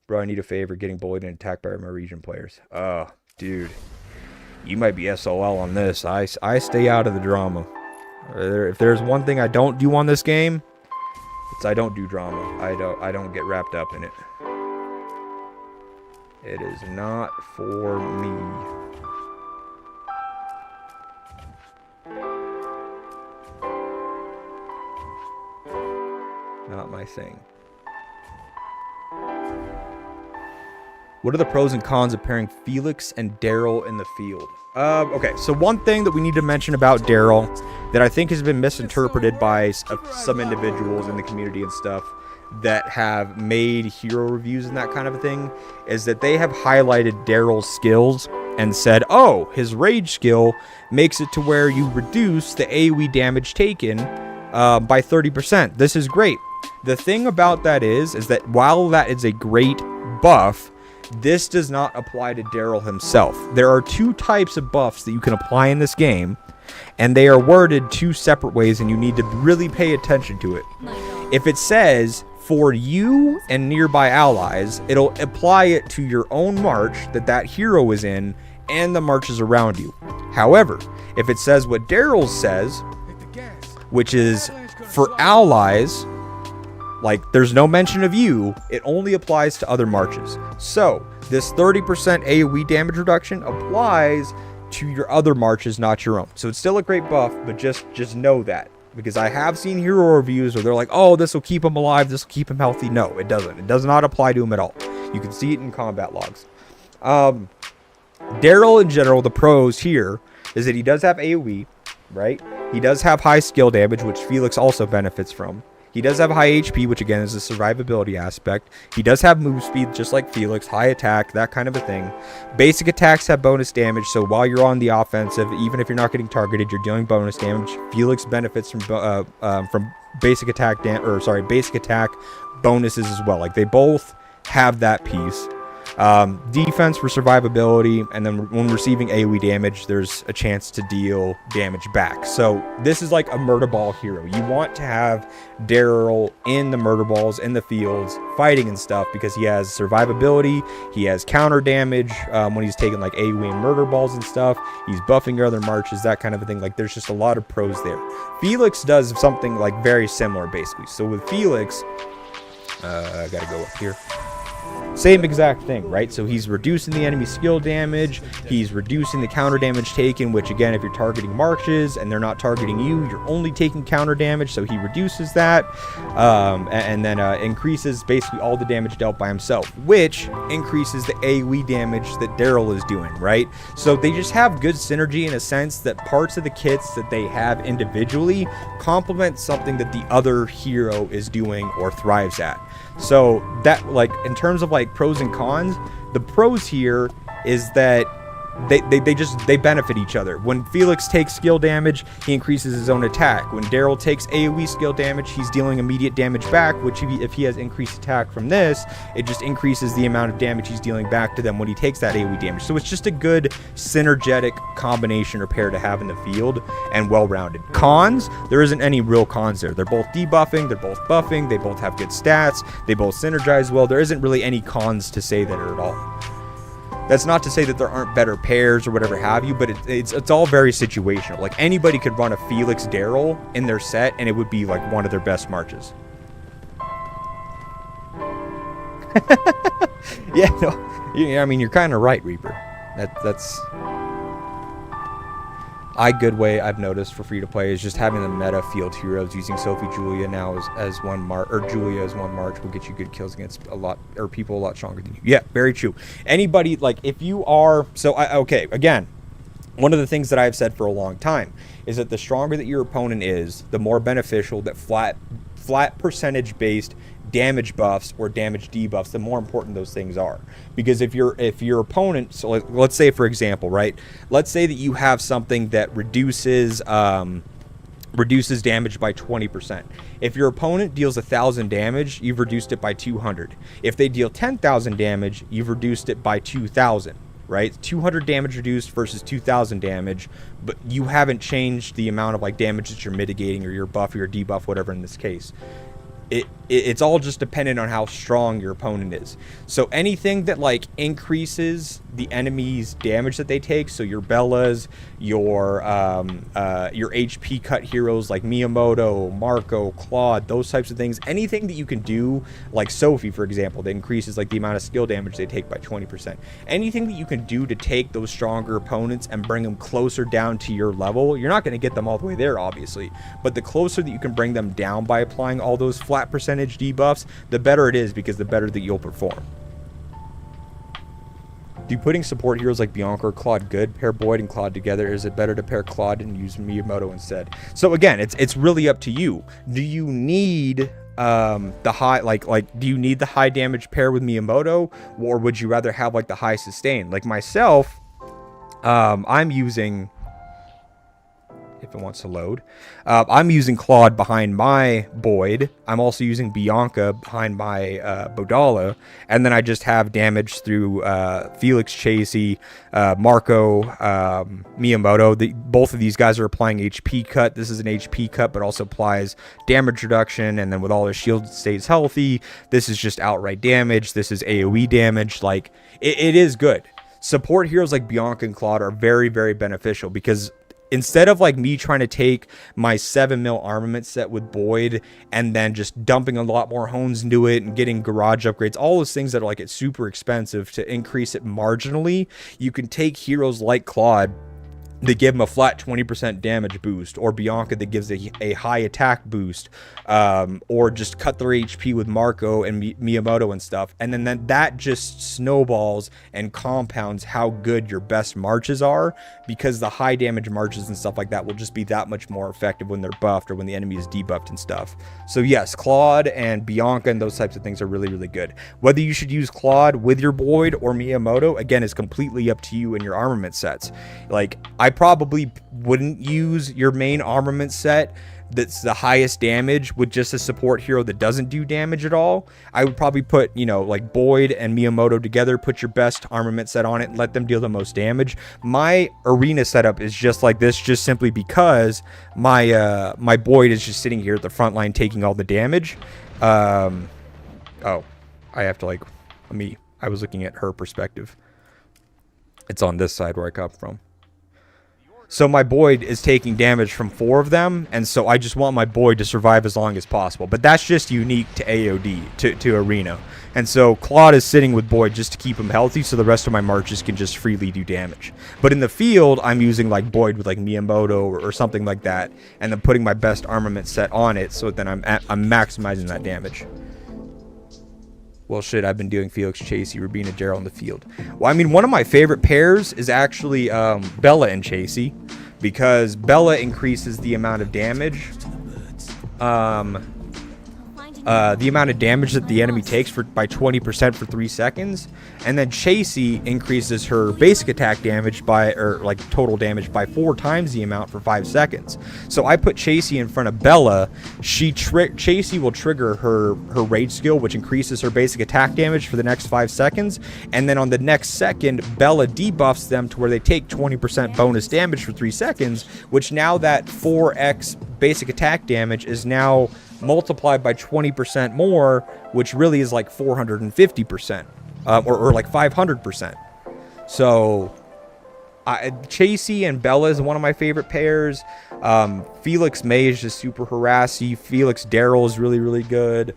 Bro, I need a favor. Getting bullied and attacked by my region players. Oh, dude. You might be SOL on this. I stay out of the drama. If there's one thing I don't do on this game, it's I don't do drama. I don't get wrapped up in it. It is not for me. Not my thing. What are the pros and cons of pairing Felix and Daryl in the field? Okay, so one thing that we need to mention about Daryl that I think has been misinterpreted by some individuals in the community and stuff that have made hero reviews and that kind of a thing is that they have highlighted Daryl's skills and said, oh, his rage skill makes it to where you reduce the AoE damage taken by 30%. This is great. The thing about that is that while that is a great buff, this does not apply to Daryl himself. There are two types of buffs that you can apply in this game, and they are worded two separate ways, and you need to really pay attention to it. If it says, for you and nearby allies, it'll apply it to your own march that hero is in, and the marches around you. However, if it says what Daryl says, which is for allies, like there's no mention of you, it only applies to other marches. So this 30% AoE damage reduction applies to your other marches, not your own. So it's still a great buff, but just know that, because I have seen hero reviews where they're like, oh, this will keep him alive, this will keep him healthy. No, it doesn't. It does not apply to him at all. You can see it in combat logs. Daryl in general, the pros here is that he does have AoE, right? He does have high skill damage, which Felix also benefits from. He does have high HP, which again is a survivability aspect. He does have move speed, just like Felix, high attack, that kind of a thing. Basic attacks have bonus damage, so while you're on the offensive, even if you're not getting targeted, you're dealing bonus damage. Felix benefits from basic attack basic attack bonuses as well. Like, they both have that piece. Defense for survivability, and then when receiving AoE damage, there's a chance to deal damage back. So this is like a murder ball hero. You want to have Daryl in the murder balls, in the fields, fighting and stuff, because he has survivability, he has counter damage when he's taking like AoE and murder balls and stuff. He's buffing your other marches, that kind of a thing. Like, there's just a lot of pros there. Felix does something like very similar, basically. So with Felix, I gotta go up here. Same exact thing, right? So he's reducing the enemy skill damage, he's reducing the counter damage taken, which again, if you're targeting marches and they're not targeting you, you're only taking counter damage, so he reduces that, and then increases basically all the damage dealt by himself, which increases the AoE damage that Daryl is doing, right? So they just have good synergy in a sense that parts of the kits that they have individually complement something that the other hero is doing or thrives at. So that, like, in terms of like pros and cons, the pros here is that they benefit each other. When Felix takes skill damage, he increases his own attack. When Daryl takes AoE skill damage, he's dealing immediate damage back, which if he has increased attack from this, it just increases the amount of damage he's dealing back to them when he takes that AoE damage. So it's just a good synergetic combination or pair to have in the field, and well-rounded. Cons, there isn't any real cons there. They're both debuffing, they're both buffing, they both have good stats, they both synergize well. There isn't really any cons to say there at all. That's not to say that there aren't better pairs or whatever have you, but it's all very situational. Like, anybody could run a Felix Daryl in their set, and it would be like one of their best marches. Yeah, no, I mean, you're kind of right, Reaper. That's good way I've noticed for free to play is just having the meta field heroes. Using Sophie Julia now as one march, or Julia as one march, will get you good kills against people a lot stronger than you. Yeah, very true. Anybody, like, if you are, okay, again, one of the things that I've said for a long time is that the stronger that your opponent is, the more beneficial that flat percentage based damage buffs or damage debuffs, the more important those things are. Because if your opponent, so let's say, for example, right, let's say that you have something that reduces damage by 20%. If your opponent deals 1,000 damage, you've reduced it by 200. If they deal 10,000 damage, you've reduced it by 2,000. Right, 200 damage reduced versus 2,000 damage, but you haven't changed the amount of like damage that you're mitigating, or your buff or your debuff, whatever in this case. It's all just dependent on how strong your opponent is. So anything that like increases the enemy's damage that they take, so your Bellas, your HP cut heroes like Miyamoto, Marco, Claude, those types of things, anything that you can do, like Sophie, for example, that increases like the amount of skill damage they take by 20%. Anything that you can do to take those stronger opponents and bring them closer down to your level, you're not going to get them all the way there, obviously, but the closer that you can bring them down by applying all those flat percentage debuffs, the better it is, because the better that you'll perform. Do putting support heroes like Bianca or Claude good? Pair Boyd and Claude together. Is it better to pair Claude and use Miyamoto instead? So again, it's really up to you. Do you need the high, do you need the high damage pair with Miyamoto, or would you rather have like the high sustain? Like myself, I'm using, if it wants to load, I'm using Claude behind my Boyd. I'm also using Bianca behind my Bodala, and then I just have damage through Felix Chasey, Marco, Miyamoto. Both of these guys are applying HP cut. This is an HP cut, but also applies damage reduction, and then with all his shield, it stays healthy. This is just outright damage. This is AoE damage. Like, it is good. Support heroes like Bianca and Claude are very, very beneficial, because instead of like me trying to take my 7mm armament set with Boyd and then just dumping a lot more hones into it and getting garage upgrades, all those things that are like, it's super expensive to increase it marginally, you can take heroes like Claude that give him a flat 20% damage boost, or Bianca that gives a high attack boost, or just cut their HP with Marco and Miyamoto and stuff. And then that just snowballs and compounds how good your best marches are, because the high damage marches and stuff like that will just be that much more effective when they're buffed or when the enemy is debuffed and stuff. So yes, Claude and Bianca and those types of things are really, really good. Whether you should use Claude with your Boyd or Miyamoto, again, is completely up to you and your armament sets. Like, I probably wouldn't use your main armament set that's the highest damage with just a support hero that doesn't do damage at all. I would probably put, you know, like Boyd and Miyamoto together, put your best armament set on it and let them deal the most damage. My arena setup is just like this, just simply because my Boyd is just sitting here at the front line taking all the damage. Oh, I have to, like, I was looking at her perspective. It's on this side where I come from. So my Boyd is taking damage from 4 of them, and so I just want my Boyd to survive as long as possible. But that's just unique to AOD, to Arena. And so Claude is sitting with Boyd just to keep him healthy, so the rest of my marches can just freely do damage. But in the field, I'm using like Boyd with like Miyamoto or something like that, and then putting my best armament set on it, so then I'm maximizing that damage. Well, shit, I've been doing Felix, Chasey, Rubina, Daryl in the field. Well, I mean, one of my favorite pairs is actually Bella and Chasey, because Bella increases the amount of damage. The amount of damage that the enemy takes by 20% for 3 seconds, and then Chasey increases her basic attack damage by, or like total damage, by 4 times the amount for 5 seconds. So I put Chasey in front of Bella. Chasey will trigger her rage skill, which increases her basic attack damage for the next 5 seconds, and then on the next second, Bella debuffs them to where they take 20% bonus damage for 3 seconds, which now that 4x basic attack damage is now multiplied by 20% more, which really is like 450%, or like 500%. So Chasey and Bella is one of my favorite pairs. Felix May is just super harassy. Felix Daryl is really, really good.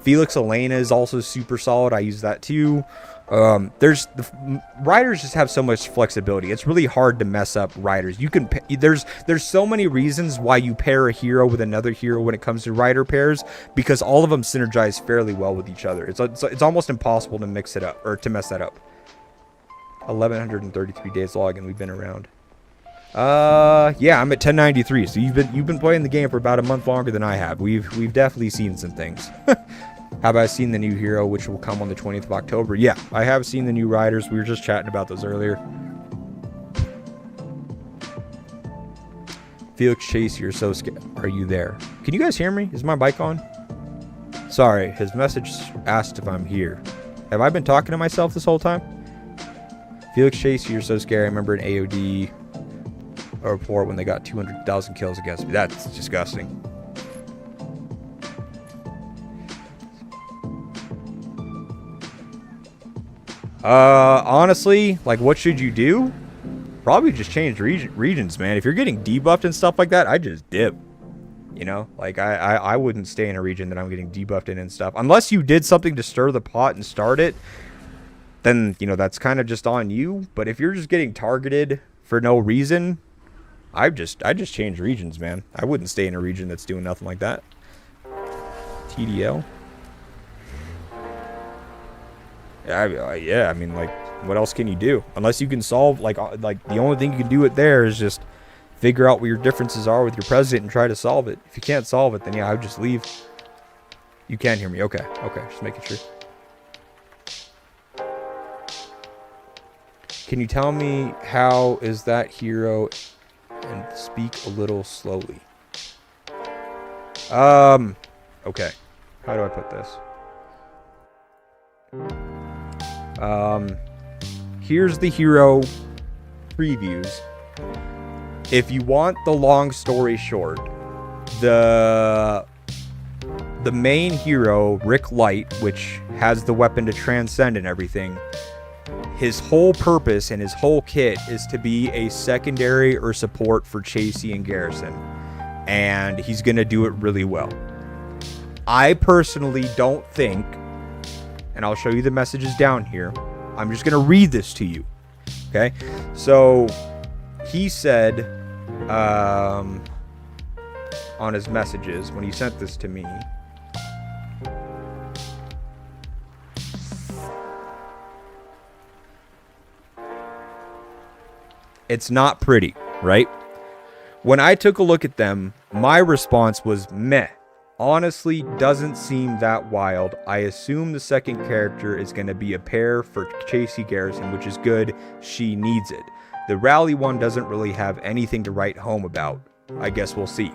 Felix Elena is also super solid. I use that too. Riders just have so much flexibility. It's really hard to mess up riders. You can there's so many reasons why you pair a hero with another hero when it comes to rider pairs, because all of them synergize fairly well with each other. It's almost impossible to mix it up or to mess that up. 1133 days log, and we've been around. Yeah, I'm at 1093. So you've been playing the game for about a month longer than I have. We've definitely seen some things. Have I seen the new hero, which will come on the 20th of October? Yeah, I have seen the new riders. We were just chatting about those earlier. Felix Chase, you're so scared. Are you there? Can you guys hear me? Is my mic on? Sorry, his message asked if I'm here. Have I been talking to myself this whole time? Felix Chase, you're so scary. I remember an AOD report when they got 200,000 kills against me. That's disgusting. Honestly, like, what should you do? Probably just change regions, man. If you're getting debuffed and stuff like that, I just dip. You know, like, I wouldn't stay in a region that I'm getting debuffed in and stuff. Unless you did something to stir the pot and start it, then, you know, that's kind of just on you. But if you're just getting targeted for no reason, I just change regions, man. I wouldn't stay in a region that's doing nothing like that. TDL. Yeah, I mean, like, what else can you do? Unless you can solve, like the only thing you can do it there is just figure out what your differences are with your president and try to solve it. If you can't solve it, then yeah, I would just leave. You can hear me. Okay, just making sure. Can you tell me how is that hero and speak a little slowly? Okay. How do I put this? Here's the hero previews. If you want the long story short, the main hero, Rick Light, which has the weapon to transcend and everything, his whole purpose and his whole kit is to be a secondary or support for Chasey and Garrison. And he's going to do it really well. I personally don't think, and I'll show you the messages down here. I'm just going to read this to you. Okay? So he said on his messages when he sent this to me. It's not pretty, right? When I took a look at them, my response was meh. Honestly, doesn't seem that wild. I assume the second character is going to be a pair for Chasey Garrison, which is good. She needs it. The rally one doesn't really have anything to write home about. I guess we'll see.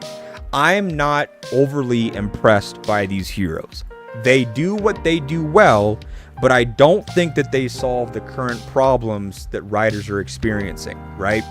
I'm not overly impressed by these heroes. They do what they do well, but I don't think that they solve the current problems that riders are experiencing, right?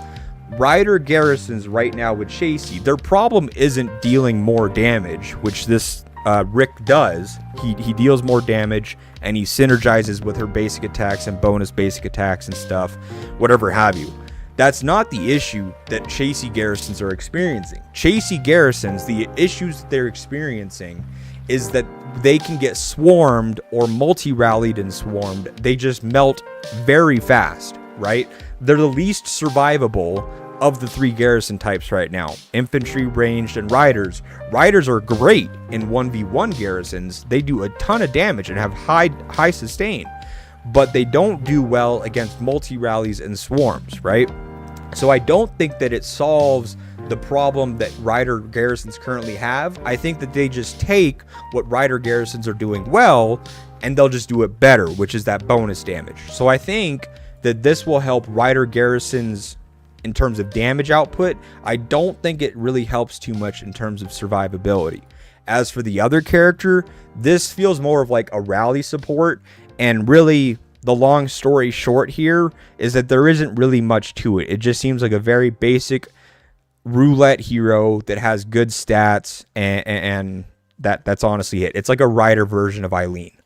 Rider garrisons right now with Chasey, their problem isn't dealing more damage, which this Rick does. He deals more damage, and he synergizes with her basic attacks and bonus basic attacks and stuff, whatever have you. That's not the issue that Chasey garrisons are experiencing. Chasey garrisons, the issues that they're experiencing is that they can get swarmed or multi-rallied and swarmed. They just melt very fast, right? They're the least survivable of the three garrison types right now. Infantry, ranged, and riders. Riders are great in 1v1 garrisons. They do a ton of damage and have high sustain, but they don't do well against multi-rallies and swarms, right? So I don't think that it solves the problem that rider garrisons currently have. I think that they just take what rider garrisons are doing well and they'll just do it better, which is that bonus damage. So I think that this will help rider garrisons in terms of damage output. I don't think it really helps too much in terms of survivability. As for the other character, this feels more of like a rally support, and really the long story short here is that there isn't really much to it. It just seems like a very basic roulette hero that has good stats, and that's honestly it. It's like a rider version of Eileen.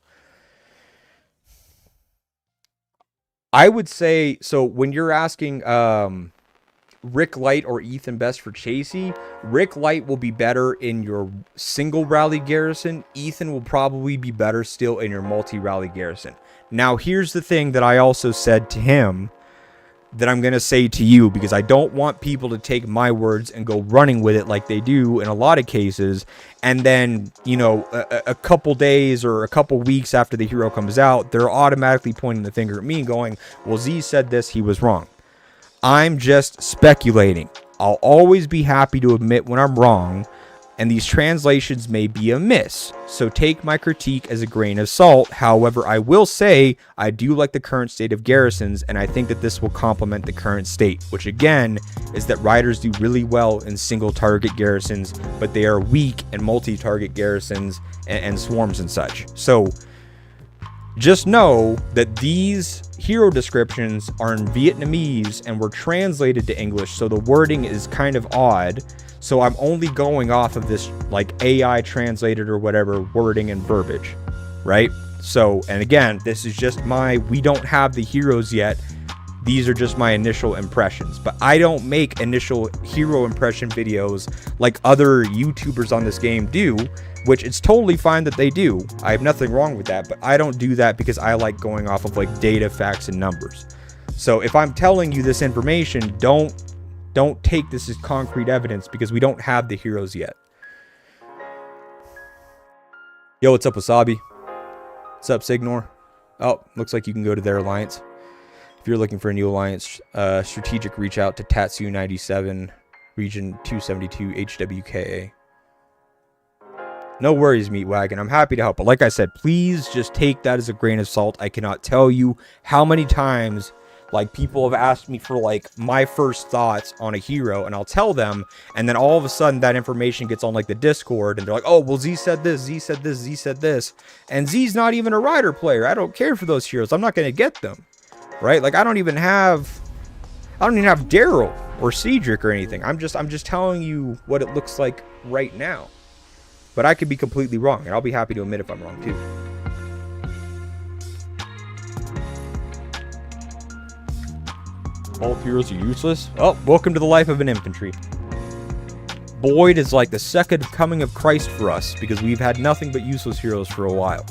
I would say, so when you're asking Rick Light or Ethan best for Chasey, Rick Light will be better in your single rally garrison. Ethan will probably be better still in your multi-rally garrison. Now, here's the thing that I also said to him that I'm going to say to you, because I don't want people to take my words and go running with it like they do in a lot of cases. And then, you know, a couple days or a couple weeks after the hero comes out, they're automatically pointing the finger at me going, well, Z said this, he was wrong. I'm just speculating. I'll always be happy to admit when I'm wrong, and these translations may be amiss, so take my critique as a grain of salt. However, I will say I do like the current state of garrisons, and I think that this will complement the current state, which again is that riders do really well in single target garrisons, but they are weak in multi-target garrisons and swarms and such. So just know that these hero descriptions are in Vietnamese and were translated to English, so the wording is kind of odd. So I'm only going off of this like AI translated or whatever wording and verbiage, right? So, and again, this is just we don't have the heroes yet. These are just my initial impressions, but I don't make initial hero impression videos like other YouTubers on this game do, which it's totally fine that they do. I have nothing wrong with that, but I don't do that because I like going off of like data, facts, and numbers. So if I'm telling you this information, don't take this as concrete evidence because we don't have the heroes yet. Yo, what's up, Wasabi? What's up, Signor? Oh, looks like you can go to their alliance. If you're looking for a new alliance, strategic reach out to Tatsu97, region 272, HWKA. No worries, Meat Wagon. I'm happy to help. But like I said, please just take that as a grain of salt. I cannot tell you how many times like people have asked me for like my first thoughts on a hero, and I'll tell them, and then all of a sudden that information gets on like the Discord, and they're like, oh, well, Z said this, Z said this, Z said this, and Z's not even a rider player. I don't care for those heroes. I'm not going to get them, right? Like I don't even have Daryl or Cedric or anything. I'm just telling you what it looks like right now, but I could be completely wrong, and I'll be happy to admit if I'm wrong too. All heroes are useless. Oh, welcome to the life of an infantry. Boyd is like the second coming of Christ for us because we've had nothing but useless heroes for a while.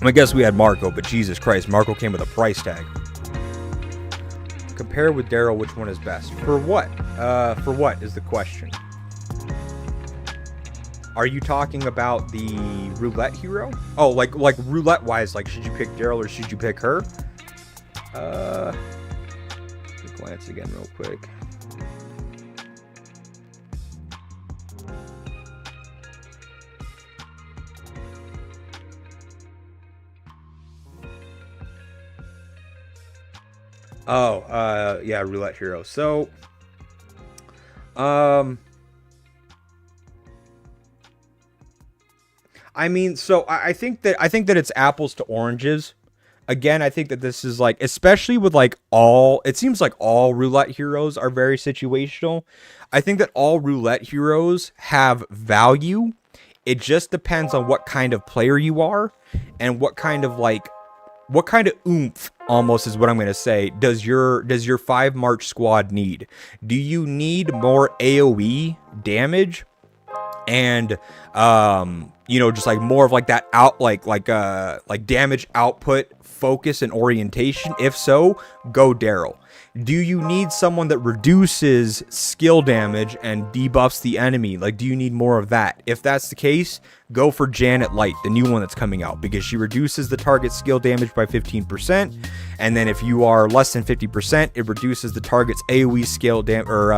I guess we had Marco, but Jesus Christ, Marco came with a price tag. compare with Daryl, which one is best? For what? For what is the question? Are you talking about the roulette hero? Oh, like roulette wise, like should you pick Daryl or should you pick her? Let me glance again real quick. Oh, yeah, roulette hero. So, I mean, so I think that it's apples to oranges. Again, I think that this is like, especially with like it seems like all roulette heroes are very situational. I think that all roulette heroes have value. It just depends on what kind of player you are and what kind of oomph, almost is what I'm going to say, does your 5 March squad need? Do you need more AoE damage and just like more of like that like damage output focus and orientation? If so, go Daryl. Do you need someone that reduces skill damage and debuffs the enemy? Like, do you need more of that? If that's the case, go for Janet Light, the new one that's coming out, because she reduces the target skill damage by 15%. And then if you are less than 50%, it reduces the target's AoE skill damage. Or,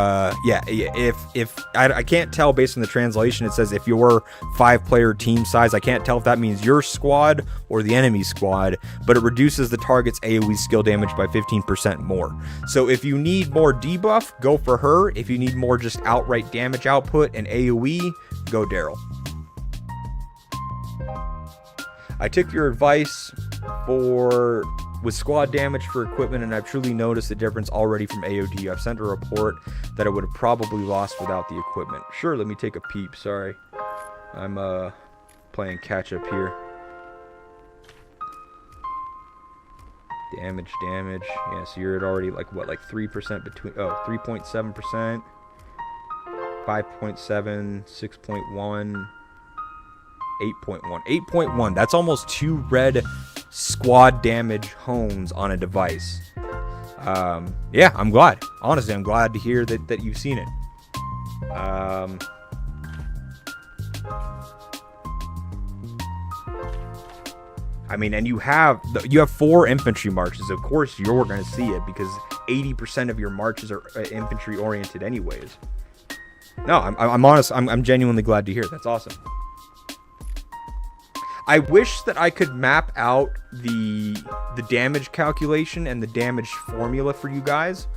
if I can't tell based on the translation, it says if your 5-player team size, I can't tell if that means your squad or the enemy squad, but it reduces the target's AoE skill damage by 15% more. So if you need more debuff, go for her. If you need more just outright damage output and AoE, go Daryl. I took your advice with squad damage for equipment, and I've truly noticed the difference already from AOD. I've sent a report that I would have probably lost without the equipment. Sure, let me take a peep. Sorry. I'm playing catch up here. Damage. Yeah, so you're at already like 3% between 3.7%, 5.7, 6.1, 8.1. 8.1. That's almost 2 red squad damage hones on a device. Yeah, I'm glad. Honestly, I'm glad to hear that you've seen it. I mean, and you have 4 infantry marches. Of course, you're going to see it because 80% of your marches are infantry oriented, anyways. No, I'm honest. I'm genuinely glad to hear it. That's awesome. I wish that I could map out the damage calculation and the damage formula for you guys,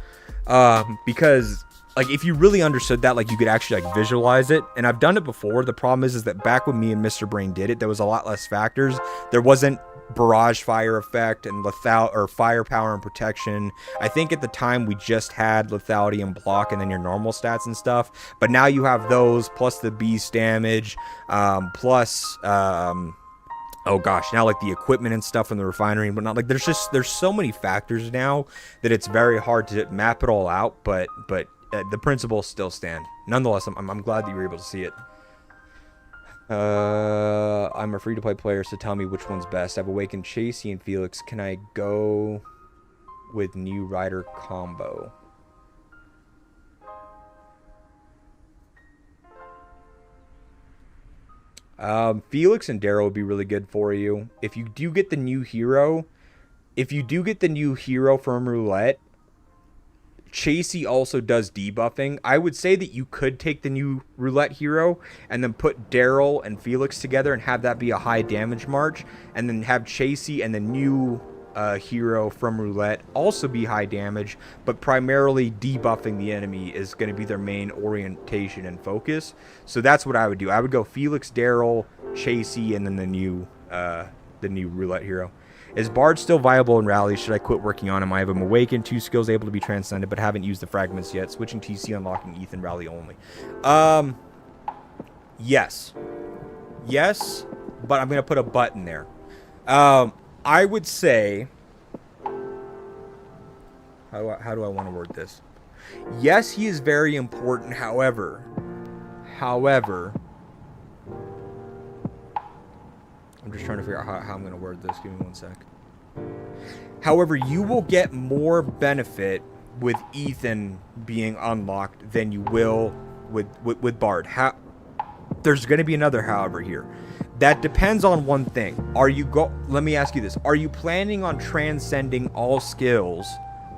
because like if you really understood that, like you could actually like visualize it. And I've done it before. The problem is that back when me and Mr. Brain did it, there was a lot less factors. There wasn't barrage fire effect and firepower and protection. I think at the time we just had lethality and block and then your normal stats and stuff. But now you have those plus the beast damage, plus oh gosh, now like the equipment and stuff in the refinery and whatnot. Like there's so many factors now that it's very hard to map it all out. But the principles still stand. Nonetheless, I'm glad that you were able to see it. I'm a free-to-play player, so tell me which one's best. I've awakened Chasey and Felix. Can I go with new rider combo? Felix and Daryl would be really good for you. If you do get the new hero, from Roulette, Chasey also does debuffing. I would say that you could take the new Roulette hero and then put Daryl and Felix together and have that be a high damage march, and then have Chasey and the new hero from Roulette also be high damage, but primarily debuffing the enemy is going to be their main orientation and focus. So that's what I would do. I would go Felix, Daryl, Chasey, and then the new Roulette hero. Is Bard still viable in rallies? Should I quit working on him? I have him awakened, 2 skills able to be transcended, but haven't used the fragments yet. Switching TC, unlocking Ethan rally only. Yes, but I'm gonna put a button there. I would say, how do I want to word this? Yes, he is very important. However, I'm just trying to figure out how I'm going to word this. Give me one sec. However, you will get more benefit with Ethan being unlocked than you will with Bard. There's going to be another however here. That depends on one thing. Let me ask you this. Are you planning on transcending all skills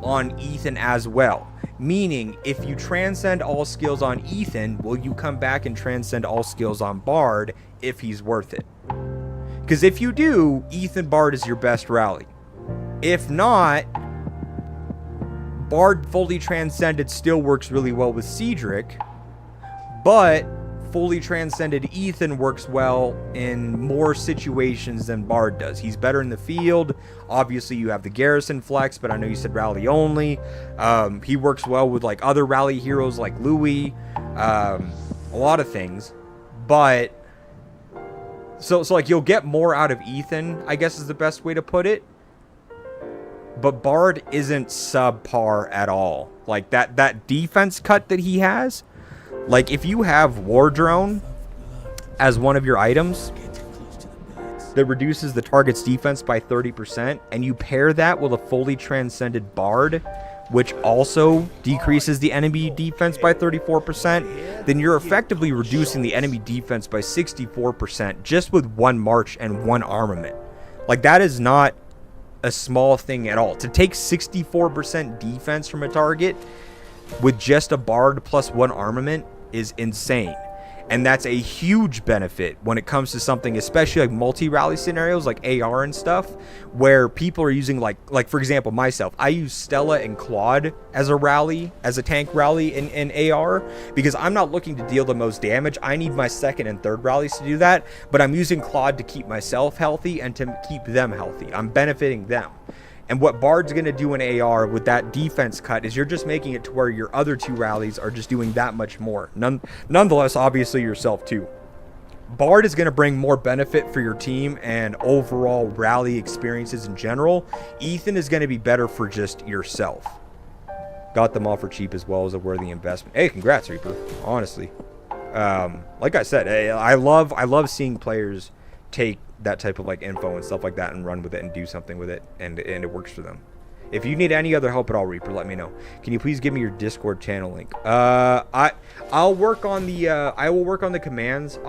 on Ethan as well? Meaning, if you transcend all skills on Ethan, will you come back and transcend all skills on Bard if he's worth it? Because if you do, Ethan Bard is your best rally. If not, Bard fully transcended still works really well with Cedric, but fully transcended Ethan works well in more situations than Bard does. He's better in the field. Obviously, you have the Garrison flex, but I know you said rally only. He works well with like other rally heroes like Louis, a lot of things. But so like you'll get more out of Ethan, I guess is the best way to put it. But Bard isn't subpar at all. Like that defense cut that he has. Like, if you have War Drone as one of your items that reduces the target's defense by 30%, and you pair that with a fully transcended Bard, which also decreases the enemy defense by 34%, then you're effectively reducing the enemy defense by 64% just with one march and one armament. Like, that is not a small thing at all. To take 64% defense from a target with just a Bard plus one armament is insane. And that's a huge benefit when it comes to something, especially like multi-rally scenarios like AR and stuff, where people are using like for example, myself, I use Stella and Claude as a tank rally in AR, because I'm not looking to deal the most damage. I need my second and third rallies to do that, but I'm using Claude to keep myself healthy and to keep them healthy. I'm benefiting them. And what Bard's going to do in AR with that defense cut is you're just making it to where your other two rallies are just doing that much more. Nonetheless, obviously yourself too. Bard is going to bring more benefit for your team and overall rally experiences in general. Ethan is going to be better for just yourself. Got them all for cheap as well as a worthy investment. Hey, congrats, Reaper. Honestly. Like I said, I love seeing players take that type of like info and stuff like that and run with it and do something with it, and it works for them. If you need any other help at all, Reaper, let me know. Can you please give me your Discord channel link? I'll work on the I will work on the commands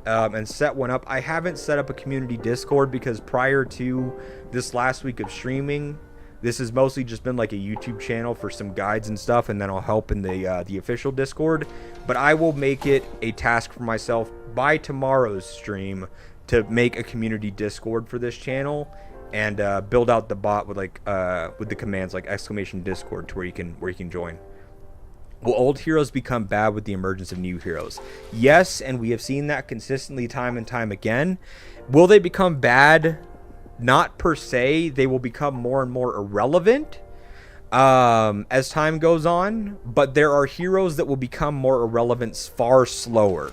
and set one up. I haven't set up a community Discord because prior to this last week of streaming, this has mostly just been like a YouTube channel for some guides and stuff, and then I'll help in the official Discord. But I will make it a task for myself by tomorrow's stream to make a community Discord for this channel and build out the bot with with the commands like !Discord to where you can join. Will old heroes become bad with the emergence of new heroes? Yes, and we have seen that consistently time and time again. Will they become bad? Not per se. They will become more and more irrelevant as time goes on, but there are heroes that will become more irrelevant far slower.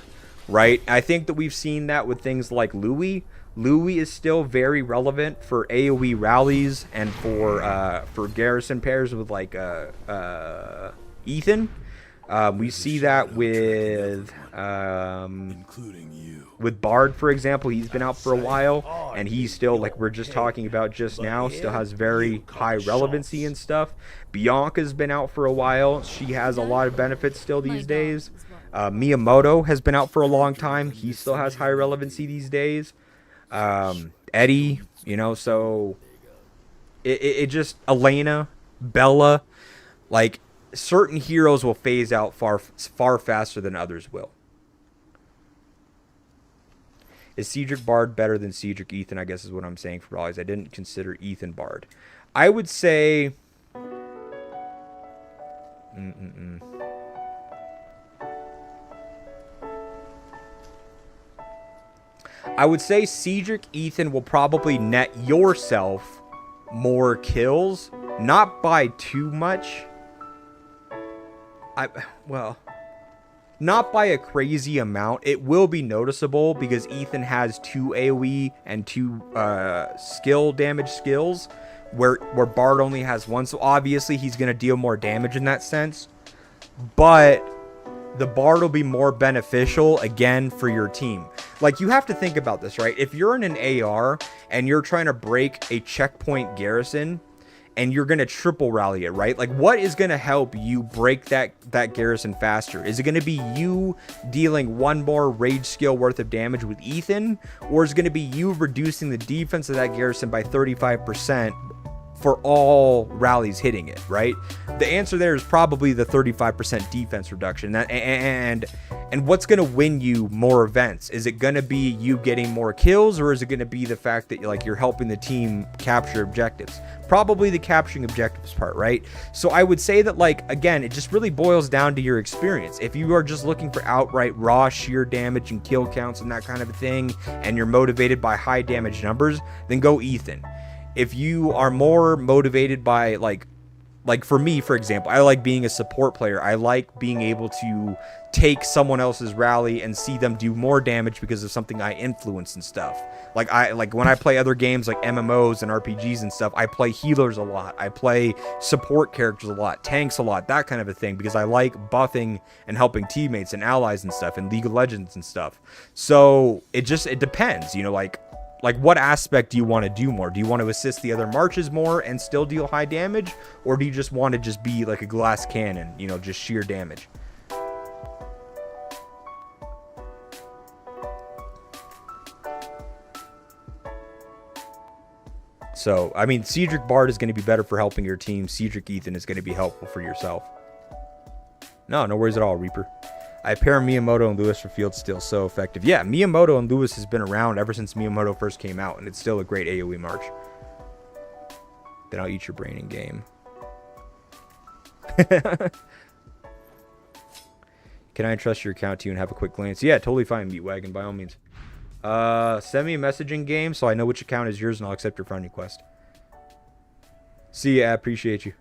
Right? I think that we've seen that with things like Louis. Louis is still very relevant for AoE rallies and for garrison pairs with like Ethan. We see that with Bard, for example. He's been out for a while, and he's still, like we're just talking about just now, still has very high relevancy and stuff. Bianca's been out for a while. She has a lot of benefits still these days. Miyamoto has been out for a long time. He still has high relevancy these days. Eddie, so it just, Elena, Bella, like certain heroes will phase out far faster than others will. Is Cedric Bard better than Cedric Ethan, I guess is what I'm saying for allies. I didn't consider Ethan Bard. I would say I would say Cedric Ethan will probably net yourself more kills, not by too much. Not by a crazy amount. It will be noticeable because Ethan has 2 AoE and 2 skill damage skills, where Bard only has 1. So obviously he's going to deal more damage in that sense. But the Bard will be more beneficial, again, for your team. Like, you have to think about this, right? If you're in an AR and you're trying to break a checkpoint garrison, and you're going to triple rally it, right? Like, what is going to help you break that garrison faster? Is it going to be you dealing 1 more rage skill worth of damage with Ethan, or is it going to be you reducing the defense of that garrison by 35% for all rallies hitting it, right? The answer there is probably the 35% defense reduction. And what's going to win you more events? Is it going to be you getting more kills, or is it going to be the fact that you're helping the team capture objectives? Probably the capturing objectives part, right? So I would say that, again, it just really boils down to your experience. If you are just looking for outright raw sheer damage and kill counts and that kind of a thing, and you're motivated by high damage numbers, then go Ethan. If you are more motivated by like for me, for example, I like being a support player. I like being able to take someone else's rally and see them do more damage because of something I influence and stuff. Like when I play other games like MMOs and RPGs and stuff, I play healers a lot. I play support characters a lot, tanks a lot, that kind of a thing, because I like buffing and helping teammates and allies and stuff, and League of Legends and stuff. So it depends, like what aspect do you want to do more? Do you want to assist the other marches more and still deal high damage? Or do you just want to just be like a glass cannon, just sheer damage? So, I mean, Cedric Bard is going to be better for helping your team. Cedric Ethan is going to be helpful for yourself. No worries at all, Reaper. I pair Miyamoto and Lewis for field still so effective. Yeah, Miyamoto and Lewis has been around ever since Miyamoto first came out, and it's still a great AoE march. Then I'll eat your brain in game. Can I trust your account to you and have a quick glance? Yeah, totally fine, Meatwagon, by all means. Send me a message in game so I know which account is yours, and I'll accept your friend request. See ya, I appreciate you.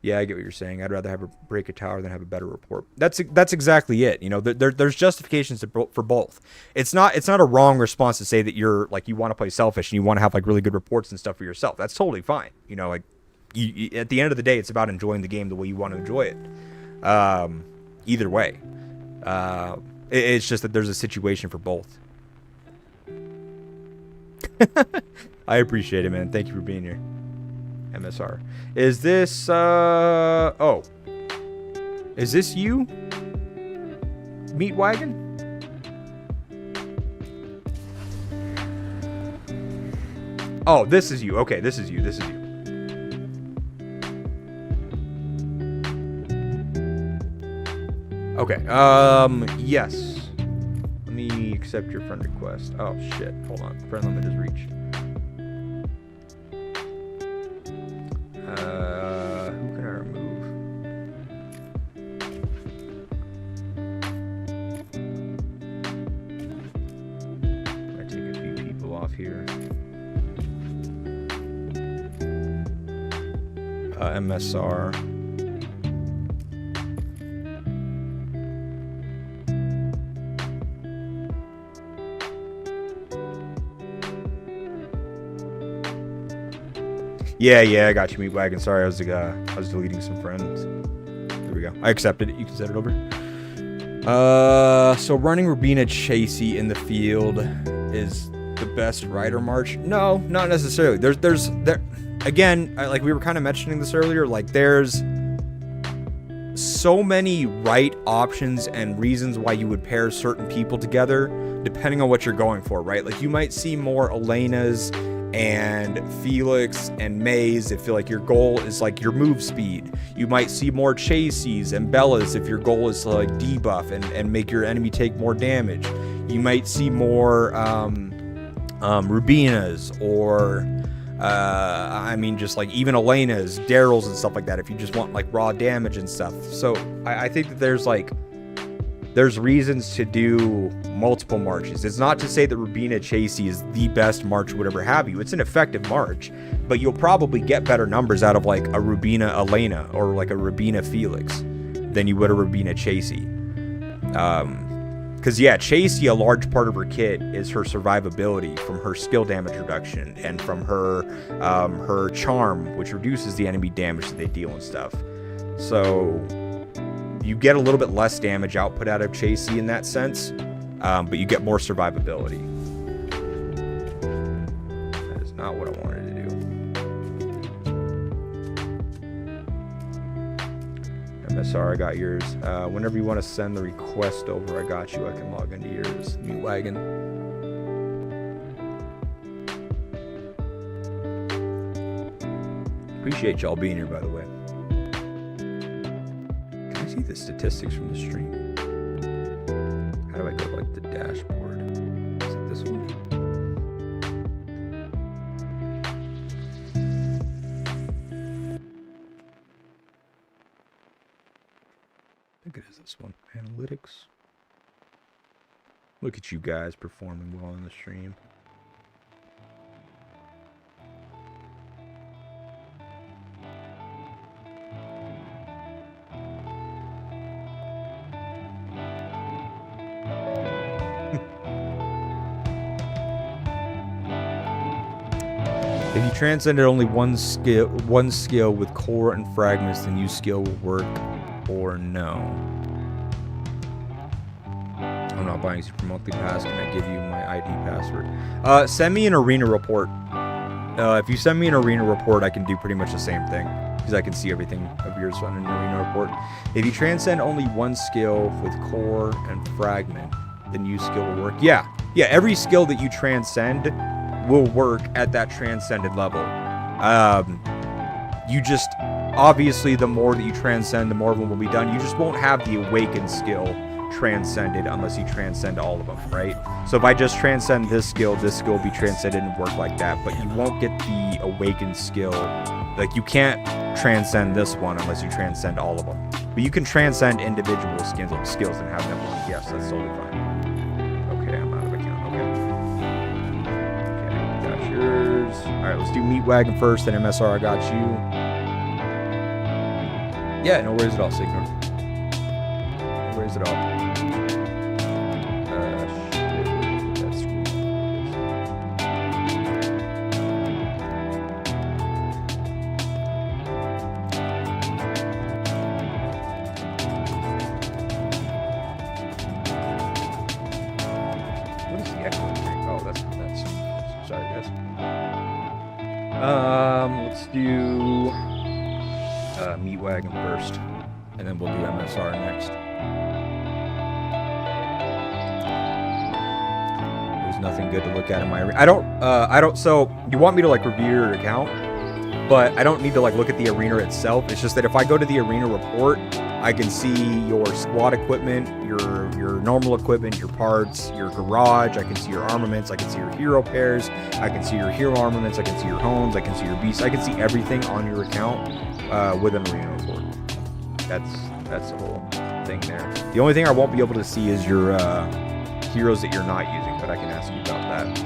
Yeah, I get what you're saying. I'd rather break a tower than have a better report. That's exactly it. There's justifications for both. It's not a wrong response to say that you're you want to play selfish and you want to have really good reports and stuff for yourself. That's totally fine. You, at the end of the day, it's about enjoying the game the way you want to enjoy it. Either way, it's just that there's a situation for both. I appreciate it, man. Thank you for being here. MSR. Is this, oh. Is this you? Meatwagon? Oh, this is you. Okay, this is you. This is you. Okay, yes. Let me accept your friend request. Oh, shit. Hold on. Friend limit is reached. Who can I remove? I take a few people off here. MSR. Yeah, I got you, Meatwagon. Sorry, I was deleting some friends. There we go. I accepted it. You can set it over. So running Rubina Chasey in the field is the best rider march? No, not necessarily. There's again, like we were kind of mentioning this earlier, there's so many right options and reasons why you would pair certain people together depending on what you're going for, right? You might see more Elena's and Felix and Maze if your goal is your move speed. You might see more Chaseys and Bellas if your goal is to debuff and make your enemy take more damage. You might see more Rubinas or just even Elena's, Daryl's and stuff like that if you just want raw damage and stuff. So I think that there's reasons to do multiple marches. It's not to say that Rubina Chasey is the best march, whatever have you. It's an effective march, but you'll probably get better numbers out of a Rubina Elena or a Rubina Felix than you would a Rubina Chasey. Because Chasey, a large part of her kit is her survivability from her skill damage reduction and from her her charm, which reduces the enemy damage that they deal and stuff. So you get a little bit less damage output out of Chasey in that sense, but you get more survivability. That is not what I wanted to do. MSR, I got yours. Whenever you want to send the request over, I got you. I can log into yours. Meat wagon. Appreciate y'all being here, by the way. Can I see the statistics from the stream? How do I go to, like, the dashboard? Is it this one? I think it is this one. Analytics. Look at you guys performing well on the stream. If you transcended only one skill with core and fragments, then use skill will work or no. I'm not buying Super Monthly Pass. Can I give you my ID password? Send me an arena report. If you send me an arena report, I can do pretty much the same thing because I can see everything of yours on an arena report. If you transcend only one skill with core and fragment, then use skill will work. Yeah, every skill that you transcend will work at that transcended level. You just, obviously, the more that you transcend, the more of them will be done. You just won't have the awakened skill transcended unless you transcend all of them, right? So if I just transcend this skill will be transcended and work like that, but you won't get the awakened skill. Like, you can't transcend this one unless you transcend all of them. But you can transcend individual skills and have them on. Yes, that's totally fine. Okay, I'm out of account. Okay, that's yours. Alright, let's do Meat Wagon first, then MSR, I got you. Yeah, no worries at all, Signor. No worries at all. Shit, that's screwed. What is the echo thing? Oh, that's sorry, guys. Let's do Meat Wagon first, and then we'll do MSR next. There's nothing good to look at in my I don't, so you want me to like review your account, but I don't need to like look at the arena itself. It's just that if I go to the arena report, I can see your squad equipment, your normal equipment, your parts, your garage. I can see your armaments. I can see your hero pairs. I can see your hero armaments. I can see your homes. I can see your beasts. I can see everything on your account with an arena report. That's the whole thing there. The only thing I won't be able to see is your heroes that you're not using, but I can ask you about that.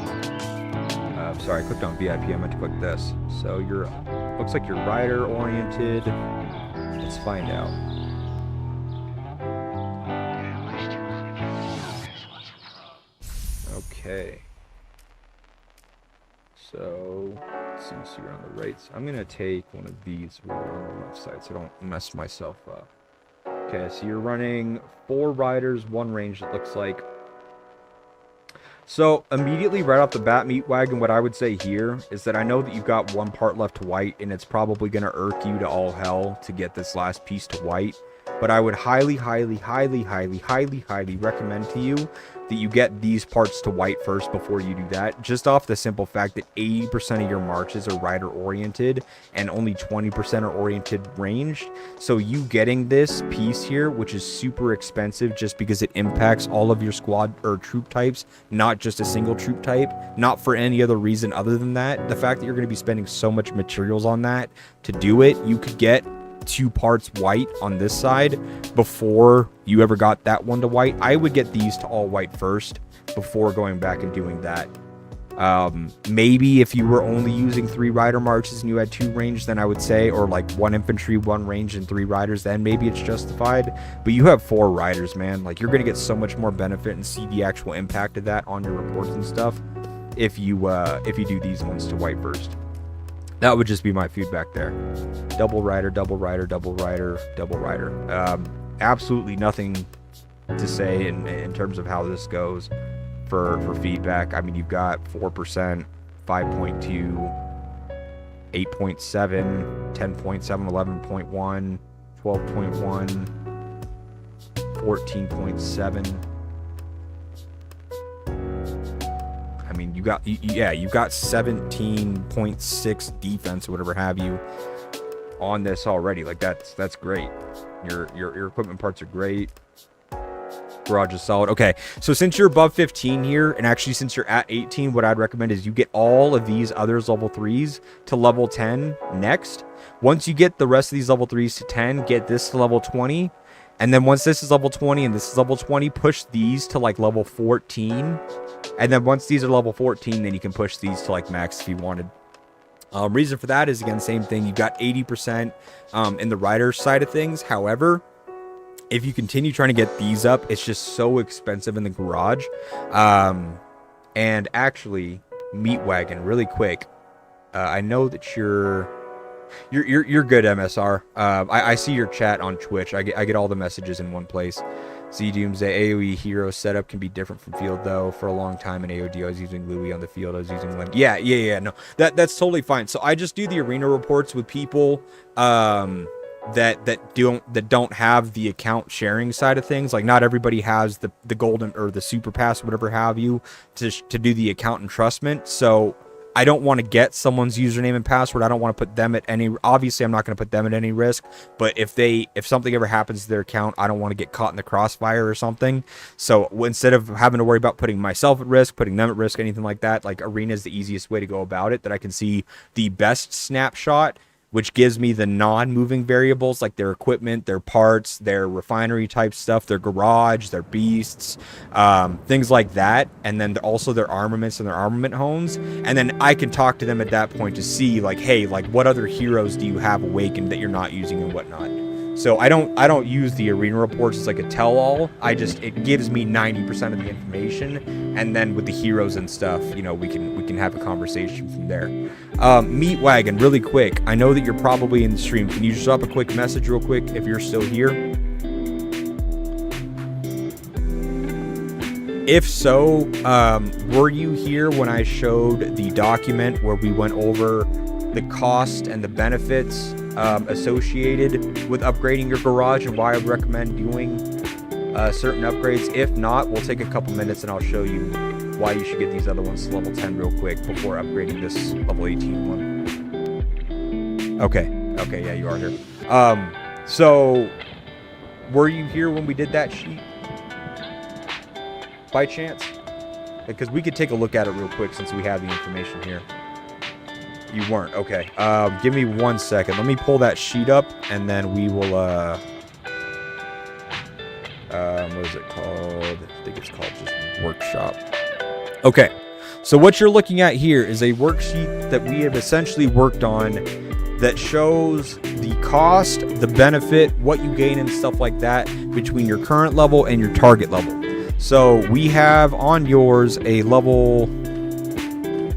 Sorry, I clicked on VIP. I meant to click this. So you're, looks like you're rider oriented. Let's find out. Okay. So, let's see you're on the right side. I'm going to take one of these on the left side so I don't mess myself up. Okay, so you're running 4 riders, 1 range, it looks like. So, immediately right off the bat, Meat Wagon, what I would say here is that I know that you've got 1 part left to white, and it's probably going to irk you to all hell to get this last piece to white. But I would highly recommend to you that you get these parts to white first before you do that. Just off the simple fact that 80% of your marches are rider oriented and only 20% are oriented ranged. So you getting this piece here, which is super expensive just because it impacts all of your squad or troop types, not just a single troop type, not for any other reason other than that. The fact that you're going to be spending so much materials on that to do it, you could get 2 parts white on this side before you ever got that one to white. I would get these to all white first before going back and doing that. Maybe if you were only using 3 rider marches and you had 2 range, then I would say, or like 1 infantry, 1 range, and 3 riders, then maybe it's justified. But you have 4 riders, man. Like, you're gonna get so much more benefit and see the actual impact of that on your reports and stuff if you do these ones to white first. That would just be my feedback there. Double rider, double rider, double rider, double rider. Absolutely nothing to say in terms of how this goes for feedback. I mean, you've got 4%, 5.2, 8.7, 10.7, 11.1, 12.1, 14.7. I mean, you got 17.6 defense or whatever have you on this already. Like that's great. Your equipment parts are great. Garage is solid. Okay, so since you're above 15 here, and actually since you're at 18, what I'd recommend is you get all of these others level 3s to level 10 next. Once you get the rest of these level 3s to 10, get this to level 20. And then once this is level 20 and this is level 20, push these to like level 14. And then once these are level 14, then you can push these to like max if you wanted. Reason for that is, again, same thing. You got 80% in the rider side of things. However, if you continue trying to get these up, it's just so expensive in the garage. And actually, Meat Wagon, really quick. I know that you're good, MSR. I see your chat on Twitch. I get all the messages in one place. See, Doomsday, AoE hero setup can be different from field, though. For a long time in AOD, I was using Louis on the field. I was using Lim. Yeah. No, that's totally fine. So I just do the arena reports with people that don't have the account sharing side of things. Like, not everybody has the golden or the super pass, whatever have you, to do the account entrustment. So I don't want to get someone's username and password. I don't want to put them at any, obviously I'm not going to put them at any risk, but if something ever happens to their account, I don't want to get caught in the crossfire or something. So instead of having to worry about putting myself at risk, putting them at risk, anything like that, like Arena is the easiest way to go about it, that I can see the best snapshot, which gives me the non-moving variables, like their equipment, their parts, their refinery type stuff, their garage, their beasts, things like that. And then also their armaments and their armament homes. And then I can talk to them at that point to see, like, hey, like, what other heroes do you have awakened that you're not using and whatnot. So I don't use the arena reports as like a tell-all. It gives me 90% of the information, and then with the heroes and stuff, you know, we can have a conversation from there. Meat Wagon, really quick. I know that you're probably in the stream. Can you just drop a quick message real quick if you're still here? If so, were you here when I showed the document where we went over the cost and the benefits associated with upgrading your garage and why I would recommend doing certain upgrades? If not, we'll take a couple minutes and I'll show you why you should get these other ones to level 10 real quick before upgrading this level 18 one. Okay, yeah, you are here. So were you here when we did that sheet by chance? Because we could take a look at it real quick since we have the information here. You weren't. Okay. Give me 1 second. Let me pull that sheet up, and then we will, what is it called? I think it's called just Workshop. Okay. So what you're looking at here is a worksheet that we have essentially worked on that shows the cost, the benefit, what you gain, and stuff like that between your current level and your target level. So we have on yours a level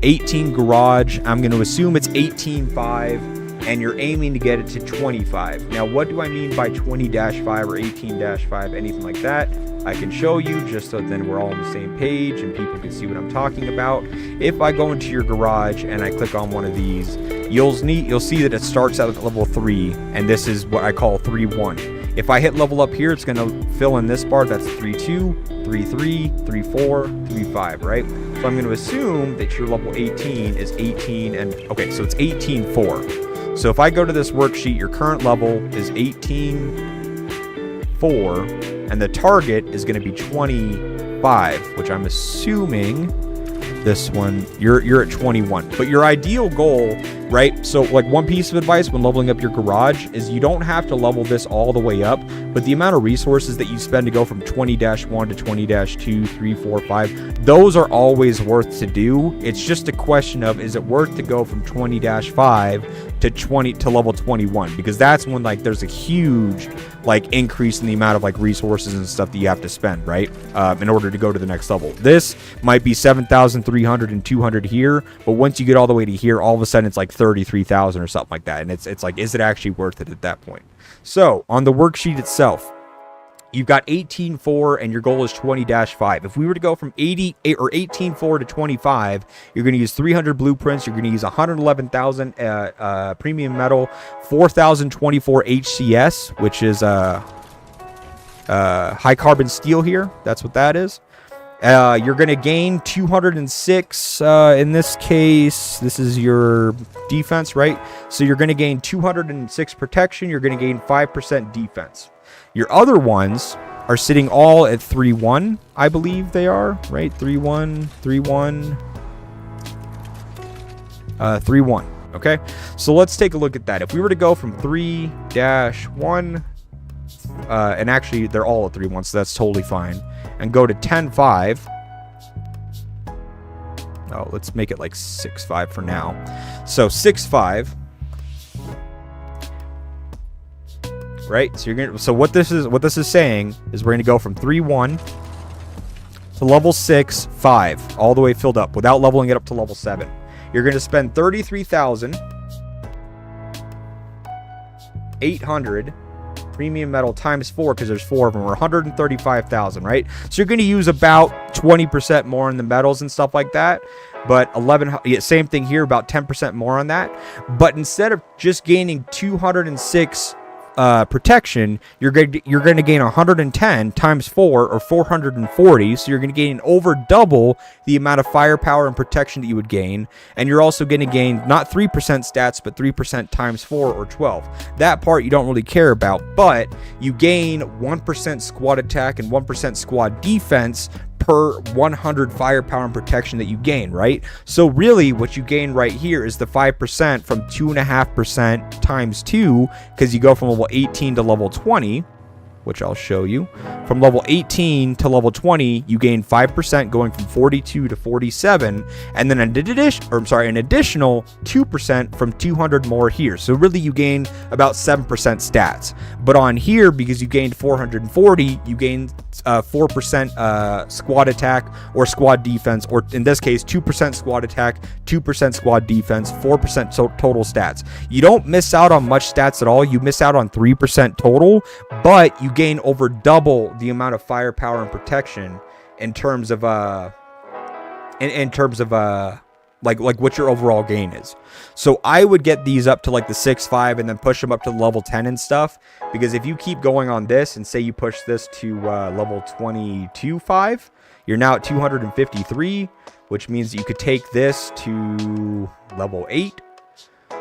18 garage. I'm going to assume it's 18.5, and you're aiming to get it to 25. Now, what do I mean by 20-5 or 18-5, anything like that? I can show you just so then we're all on the same page and people can see what I'm talking about. If I go into your garage and I click on one of these, you'll see that it starts out at level 3, and this is what I call 3-1. If I hit level up here, it's going to fill in this bar. That's 3-2, 3-3, 3-4, 3-5, right? So I'm going to assume that your level 18 is 18, and okay, so it's 18.4. So if I go to this worksheet, your current level is 18.4, and the target is going to be 25, which I'm assuming this one, you're at 21. But your ideal goal, right? So like one piece of advice when leveling up your garage is you don't have to level this all the way up, but the amount of resources that you spend to go from 20-1 to 20-2, 3, 4, 5, those are always worth to do. It's just a question of, is it worth to go from 20-5 to 20 to level 21? Because that's when like there's a huge like increase in the amount of like resources and stuff that you have to spend, right? In order to go to the next level. This might be 7,300 and 200 here, but once you get all the way to here, all of a sudden it's like 33,000 or something like that. And it's like, is it actually worth it at that point? So on the worksheet itself, you've got 18.4 and your goal is 20-5. If we were to go from 88 or 18.4 to 25, you're going to use 300 blueprints. You're going to use 111,000 premium metal, 4,024 HCS, which is high carbon steel here. That's what that is. You're going to gain 206. In this case, this is your defense, right? So you're going to gain 206 protection. You're going to gain 5% defense. Your other ones are sitting all at 3-1, I believe they are, right? 3-1, 3-1, 3-1. Okay, so let's take a look at that. If we were to go from 3-1, and actually they're all at 3-1, so that's totally fine, and go to 10-5. Oh, let's make it like 6-5 for now. So 6-5. Right? So you're gonna, so what this is saying is we're gonna go from 3-1 to level 6-5, all the way filled up without leveling it up to level 7. You're gonna spend 33,800 premium metal times 4, because there's 4 of them, or 135,000, right? So you're going to use about 20% more in the metals and stuff like that. But same thing here, about 10% more on that. But instead of just gaining 206 protection, you're going to gain 110 times 4, or 440. So you're going to gain over double the amount of firepower and protection that you would gain. And you're also going to gain not 3% stats, but 3% times 4, or 12. That part you don't really care about, but you gain 1% squad attack and 1% squad defense per 100 firepower and protection that you gain, right? So really what you gain right here is the 5% from 2.5% times 2, because you go from level 18 to level 20, which I'll show you. From level 18 to level 20, you gain 5%, going from 42 to 47, and then an additional 2% from 200 more here. So really you gain about 7% stats. But on here, because you gained 440, you gained 4% squad attack or squad defense, or in this case 2% squad attack, 2% squad defense, 4% total stats. You don't miss out on much stats at all. You miss out on 3% total, but you gain over double the amount of firepower and protection in terms of like what your overall gain is. So I would get these up to like the 6-5 and then push them up to level 10 and stuff, because if you keep going on this and say you push this to level 22-5, you're now at 253, which means that you could take this to level 8,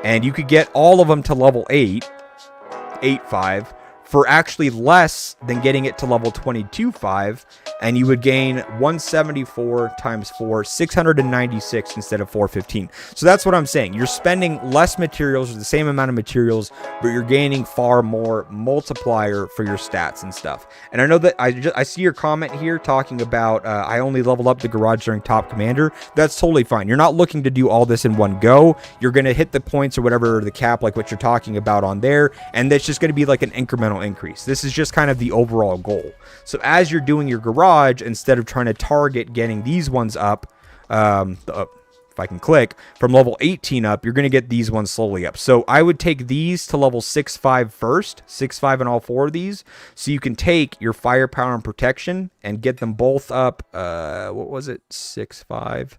and you could get all of them to level 8-5 for actually less than getting it to level 22-5, and you would gain 174 times 4, 696 instead of 415. So that's what I'm saying. You're spending less materials, or the same amount of materials, but you're gaining far more multiplier for your stats and stuff. And I know that I see your comment here talking about I only leveled up the garage during top commander. That's totally fine. You're not looking to do all this in one go. You're going to hit the points or whatever, the cap, like what you're talking about on there, and that's just going to be like an incremental increase. This is just kind of the overall goal. So as you're doing your garage, instead of trying to target getting these ones up, if I can click, from level 18 up, you're going to get these ones slowly up. So I would take these to level 6-5 first, 6-5 in all 4 of these, so you can take your firepower and protection and get them both up, what was it, 6-5?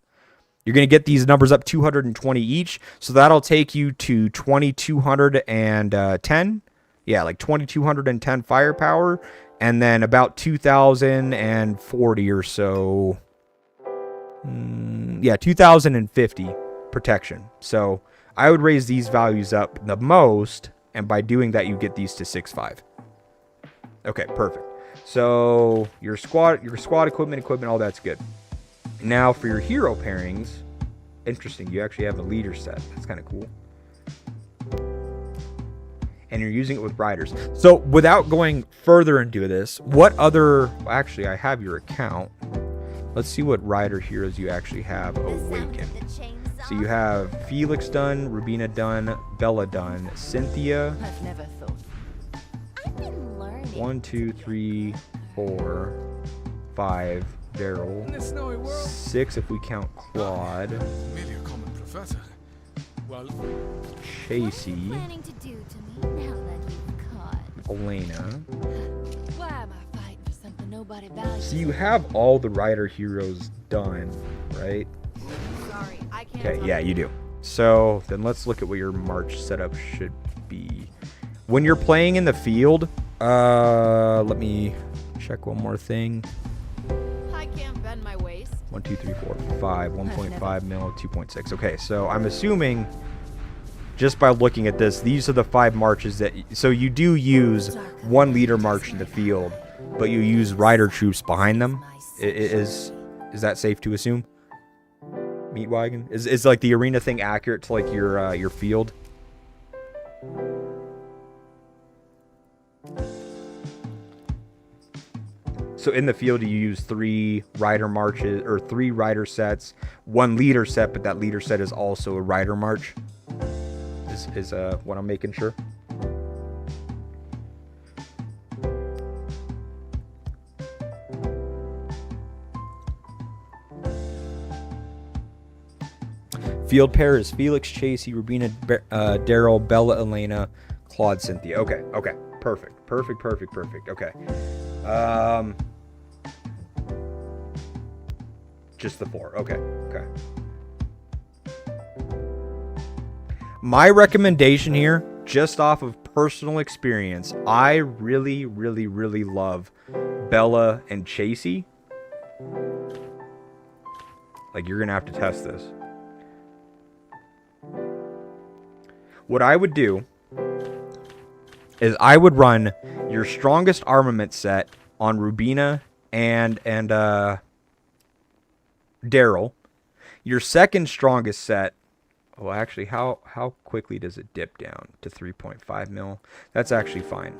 You're going to get these numbers up 220 each, so that'll take you to 2210. Yeah, like 2210 firepower, and then about 2040 or so. Yeah, 2050 protection. So I would raise these values up the most, and by doing that, you get these to 6-5. Okay, perfect. So your squad equipment, all that's good. Now for your hero pairings, interesting. You actually have a leader set. That's kind of cool. And you're using it with riders. So without going further into this, what other, well, actually I have your account. Let's see what rider heroes you actually have awakened. So you have Felix done, Rubina done, Bella done, Cynthia. I've never thought. I've been learning. 1, 2, 3, 4, 5, Daryl. 6 if we count Claude. Merely a common professor. Well, Chasey. Planning to do to me now that you've caught. Elena. Why am I nobody values. So you have all the rider heroes done, right? Sorry, I can't. Okay, yeah, you do. So then let's look at what your march setup should be. When you're playing in the field, let me check one more thing. I can't bend my waist. 1, 2, 3, 4, 5, 1.5 mil, 2.6. Okay, so I'm assuming just by looking at this, these are the 5 marches that. So you do use 1 leader march in the field, but you use rider troops behind them. Is that safe to assume? Meat wagon is like the arena thing accurate to like your field? So in the field, you use 3 rider marches or 3 rider sets, 1 leader set, but that leader set is also a rider march. Is what I'm making sure. Field pair is Felix, Chasey, Rubina, Daryl, Bella, Elena, Claude, Cynthia. Okay, okay, perfect. Okay. Just the 4. Okay. My recommendation here, just off of personal experience, I really love Bella and Chasey. Like, you're gonna have to test this. What I would do is I would run your strongest armament set on Rubina and Daryl. Your second strongest set. Oh, actually, how quickly does it dip down to 3.5 mil? That's actually fine.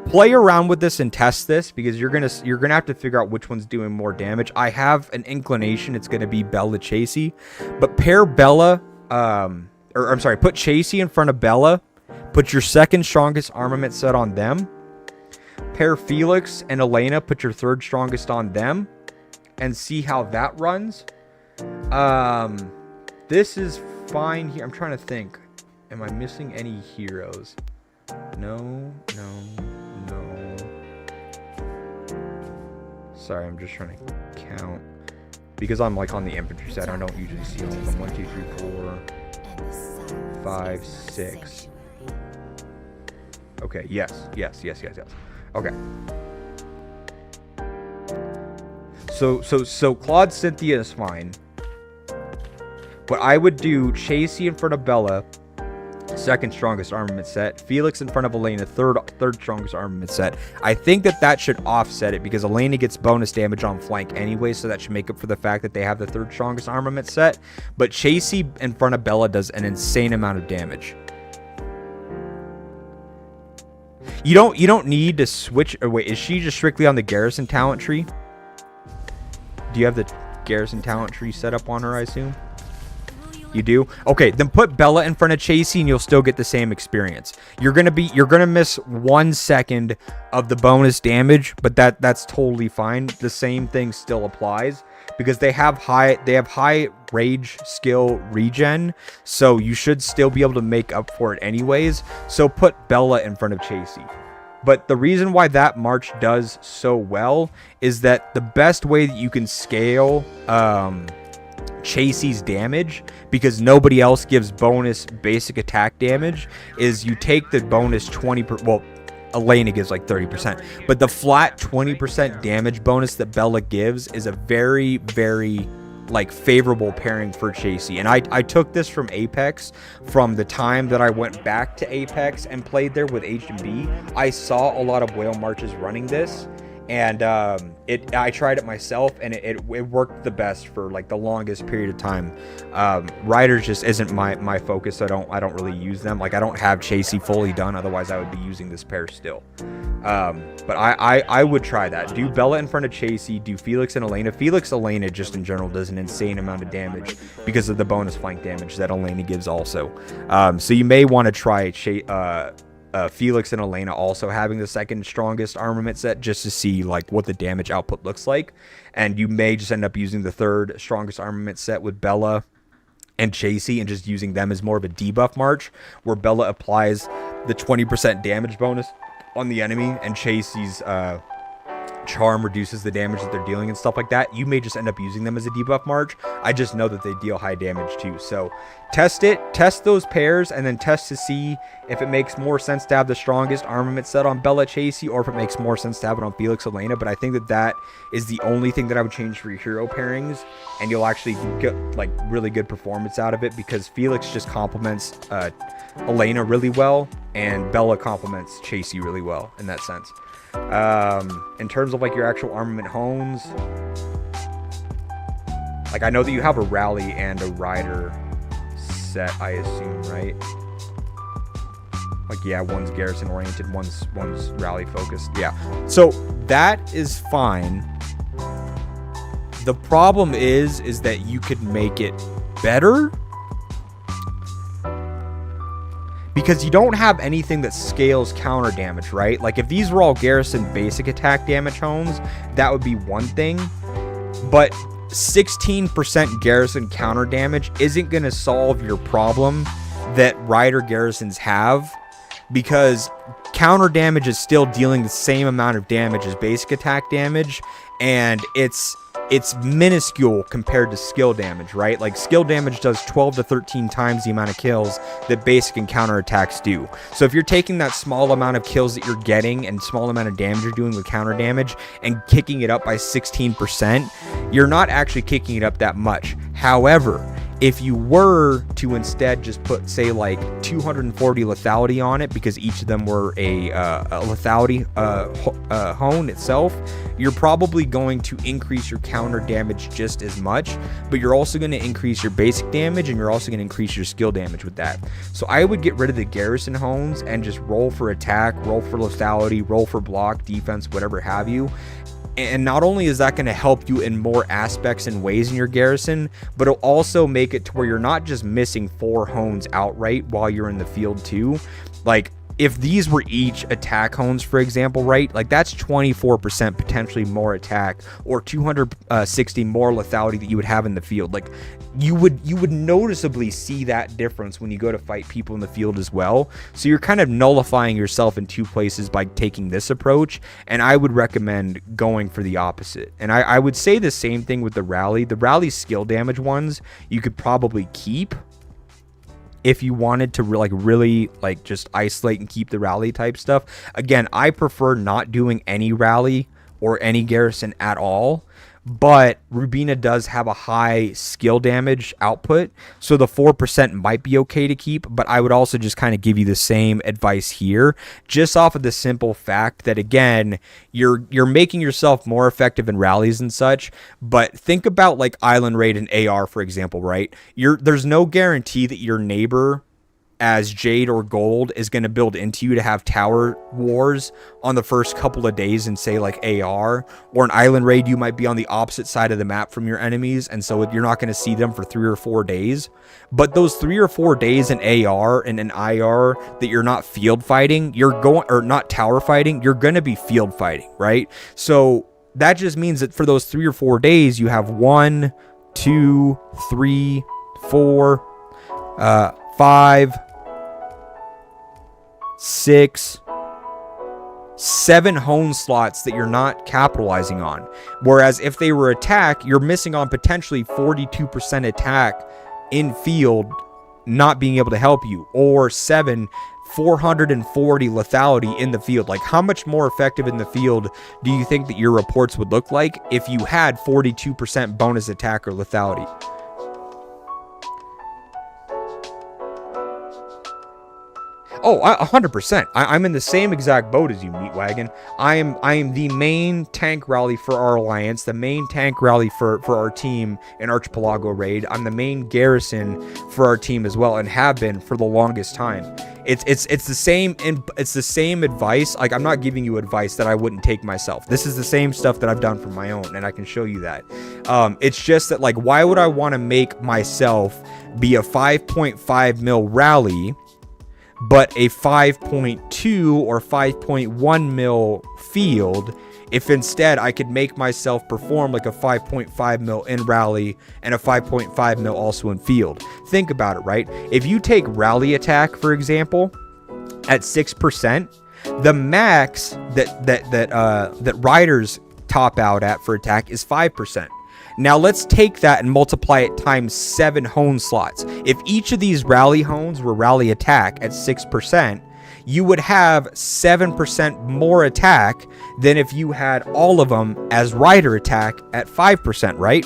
Play around with this and test this because you're gonna have to figure out which one's doing more damage. I have an inclination it's gonna be Bella Chasey, but pair Bella, put Chasey in front of Bella. Put your second strongest armament set on them. Pair Felix and Elena. Put your third strongest on them, and see how that runs. This is fine here. I'm trying to think. Am I missing any heroes? No. Sorry, I'm just trying to count. Because I'm like on the infantry set, I don't usually see all of them. 1, 2, 3, 4, 5, 6. Okay, yes. Okay. So Claude Cynthia is fine. But I would do Chasey in front of Bella, second strongest armament set. Felix in front of Elena, third strongest armament set. I think that should offset it because Elena gets bonus damage on flank anyway, so that should make up for the fact that they have the third strongest armament set. But Chasey in front of Bella does an insane amount of damage. You don't need to switch. Or wait, is she just strictly on the garrison talent tree? Do you have the garrison talent tree set up on her, I assume? You do? Okay, then put Bella in front of Chasey and you'll still get the same experience. You're gonna miss 1 second of the bonus damage, but that's totally fine. The same thing still applies because they have high rage skill regen, so you should still be able to make up for it anyways. So put Bella in front of Chasey. But the reason why that march does so well is that the best way that you can scale Chasey's damage, because nobody else gives bonus basic attack damage, is you take the bonus 20%. Well, Elena gives like 30%, but the flat 20% damage bonus that Bella gives is a very like favorable pairing for Chasey. And I took this from Apex. From the time that I went back to Apex and played there with H&B, I saw a lot of whale marches running this. And I tried it myself, and it worked the best for like the longest period of time. Riders just isn't my focus. So I don't really use them. Like I don't have Chasey fully done. Otherwise, I would be using this pair still. But I would try that. Do Bella in front of Chasey. Do Felix and Elena. Elena just in general does an insane amount of damage because of the bonus flank damage that Elena gives also. So you may want to try Felix and Elena also having the second strongest armament set just to see like what the damage output looks like. And you may just end up using the third strongest armament set with Bella and Chasey and just using them as more of a debuff march, where Bella applies the 20% damage bonus on the enemy and Chasey's charm reduces the damage that they're dealing and stuff like that. You may just end up using them as a debuff March. I just know that they deal high damage too. So test it, test those pairs, and then test to see if it makes more sense to have the strongest armament set on Bella Chasey, or if it makes more sense to have it on Felix Elena. But I think that that is the only thing that I would change for your hero pairings, and you'll actually get like really good performance out of it, because Felix just complements Elena really well, and Bella complements Chasey really well in that sense. In terms of like your actual armament hones, like I know that you have a rally and a rider set, I assume, right? Like, yeah, one's garrison oriented, one's rally focused. Yeah, so that is fine. The problem is that you could make it better, because you don't have anything that scales counter damage, right? Like if these were all garrison basic attack damage hones, that would be one thing. But 16% garrison counter damage isn't going to solve your problem that rider garrisons have, because counter damage is still dealing the same amount of damage as basic attack damage, and it's minuscule compared to skill damage, right? Like skill damage does 12 to 13 times the amount of kills that basic and counter attacks do. So if you're taking that small amount of kills that you're getting and small amount of damage you're doing with counter damage and kicking it up by 16%, you're not actually kicking it up that much. However, if you were to instead just put, say, like 240 lethality on it, because each of them were a lethality hone itself, you're probably going to increase your counter damage just as much, but you're also going to increase your basic damage, and you're also going to increase your skill damage with that. So I would get rid of the garrison hones and just roll for attack, roll for lethality, roll for block, defense, whatever have you. And not only is that going to help you in more aspects and ways in your garrison, but it'll also make it to where you're not just missing 4 hones outright while you're in the field too. Like if these were each attack hones, for example, right? Like that's 24% potentially more attack, or 260 more lethality that you would have in the field. Like you would noticeably see that difference when you go to fight people in the field as well. So you're kind of nullifying yourself in 2 places by taking this approach, and I would recommend going for the opposite. And I would say the same thing with the rally. The rally skill damage ones you could probably keep if you wanted to really just isolate and keep the rally type stuff. Again, I prefer not doing any rally or any garrison at all, but Rubina does have a high skill damage output, so the 4% might be okay to keep. But I would also just kind of give you the same advice here, just off of the simple fact that, again, you're making yourself more effective in rallies and such. But think about like Island Raid and AR, for example, right? There's no guarantee that your neighbor as Jade or Gold is going to build into you to have tower wars on the first couple of days and say like AR, or an Island Raid you might be on the opposite side of the map from your enemies, and so you're not going to see them for 3 or 4 days. But those 3 or 4 days in AR and in IR that you're not field fighting, or not tower fighting, you're going to be field fighting, right? So that just means that for those 3 or 4 days you have 1, 2, 3, 4, 5, 6, 7 hone slots that you're not capitalizing on. Whereas if they were attack, you're missing on potentially 42% attack in field not being able to help you, or 7, 440 lethality in the field. Like how much more effective in the field do you think that your reports would look like if you had 42% bonus attack or lethality? Oh, 100%. I'm in the same exact boat as you, Meat Wagon. I am the main tank rally for our alliance, the main tank rally for our team in Archipelago Raid. I'm the main garrison for our team as well, and have been for the longest time. It's the same, and it's the same advice. Like I'm not giving you advice that I wouldn't take myself. This is the same stuff that I've done for my own, and I can show you that. It's just that, like, why would I want to make myself be a 5.5 mil rally, but a 5.2 or 5.1 mil field, if instead I could make myself perform like a 5.5 mil in rally and a 5.5 mil also in field? Think about it, right? If you take rally attack, for example, at 6%, the max that riders top out at for attack is 5%. Now let's take that and multiply it times 7 hone slots. If each of these rally hones were rally attack at 6%, you would have 7% more attack than if you had all of them as rider attack at 5%, right?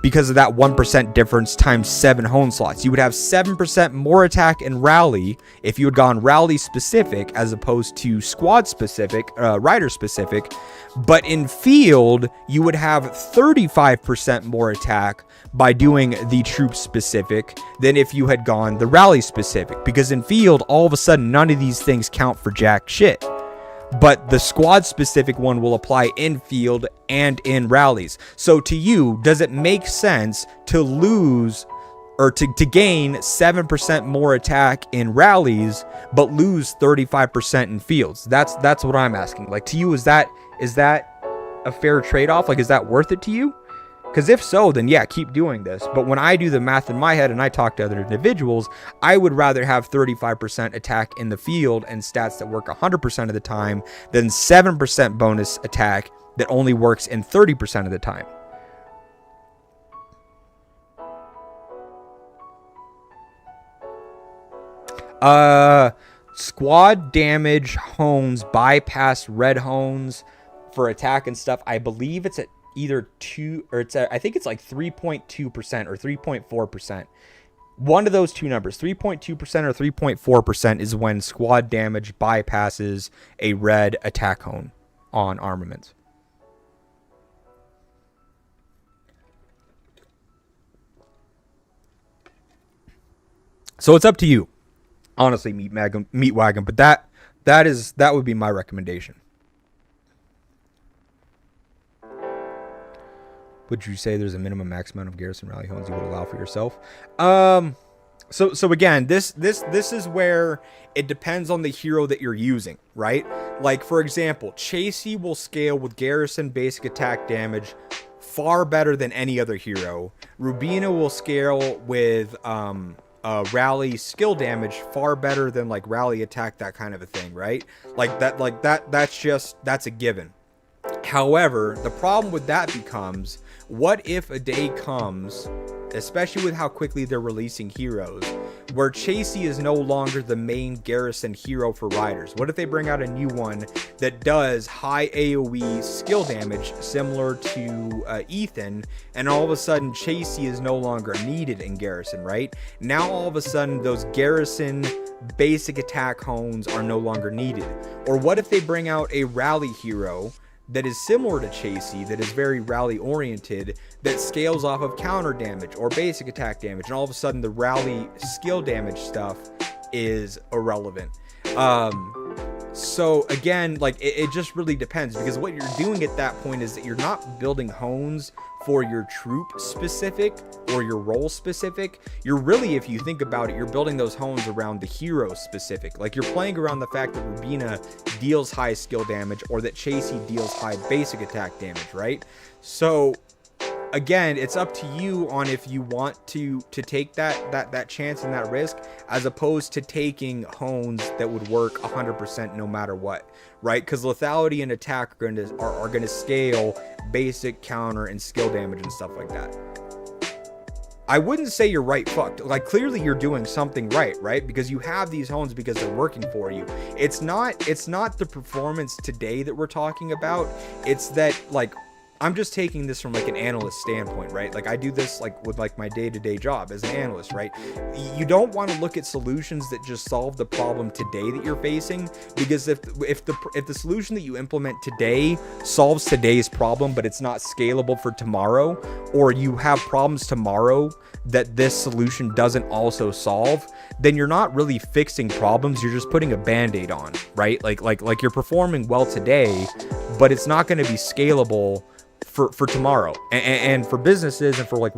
Because of that 1% difference times 7 hone slots. You would have 7% more attack in rally if you had gone rally specific as opposed to squad specific, rider specific. But in field, you would have 35% more attack by doing the troop specific than if you had gone the rally specific. Because in field, all of a sudden, none of these things count for jack shit. But the squad specific one will apply in field and in rallies. So to you, does it make sense to lose or to gain 7% more attack in rallies, but lose 35% in fields? That's what I'm asking. Like, to you, is that a fair trade-off? Like, is that worth it to you? Because if so, then yeah, keep doing this. But when I do the math in my head and I talk to other individuals, I would rather have 35% attack in the field and stats that work 100% of the time than 7% bonus attack that only works in 30% of the time. Squad damage hones bypass red hones for attack and stuff. I believe it's at either 2 or I think it's like 3.2% or 3.4%. One of those two numbers, 3.2% or 3.4%, is when squad damage bypasses a red attack hone on armaments. So it's up to you, honestly, Meat Wagon. But that would be my recommendation. Would you say there's a minimum max amount of garrison rally hones you would allow for yourself? So again, this is where it depends on the hero that you're using, right? Like, for example, Chasey will scale with garrison basic attack damage far better than any other hero. Rubina will scale with rally skill damage far better than like rally attack, that kind of a thing, right? That's a given. However, the problem with that becomes, what if a day comes, especially with how quickly they're releasing heroes, where Chasey is no longer the main garrison hero for riders? What if they bring out a new one that does high AoE skill damage similar to Ethan, and all of a sudden Chasey is no longer needed in garrison, right? Now all of a sudden those garrison basic attack hones are no longer needed. Or what if they bring out a rally hero that is similar to Chasey, that is very rally oriented, that scales off of counter damage or basic attack damage, and all of a sudden the rally skill damage stuff is irrelevant. So again, like, it just really depends, because what you're doing at that point is that you're not building hones for your troop specific or your role specific. You're really, if you think about it, you're building those hones around the hero specific. Like, you're playing around the fact that Rubina deals high skill damage or that Chasey deals high basic attack damage, right? So again, it's up to you on if you want to take that chance and that risk, as opposed to taking hones that would work 100% no matter what, right? Because lethality and attack are going to scale basic, counter, and skill damage and stuff like that. I wouldn't say you're right fucked. Like, clearly you're doing something right? Because you have these hones because they're working for you. It's not the performance today that we're talking about. It's that, like, I'm just taking this from like an analyst standpoint, right? Like, I do this like with like my day-to-day job as an analyst, right? You don't want to look at solutions that just solve the problem today that you're facing, because if the solution that you implement today solves today's problem, but it's not scalable for tomorrow, or you have problems tomorrow that this solution doesn't also solve, then you're not really fixing problems. You're just putting a band-aid on, right? Like you're performing well today, but it's not going to be scalable for tomorrow. And for businesses, and for like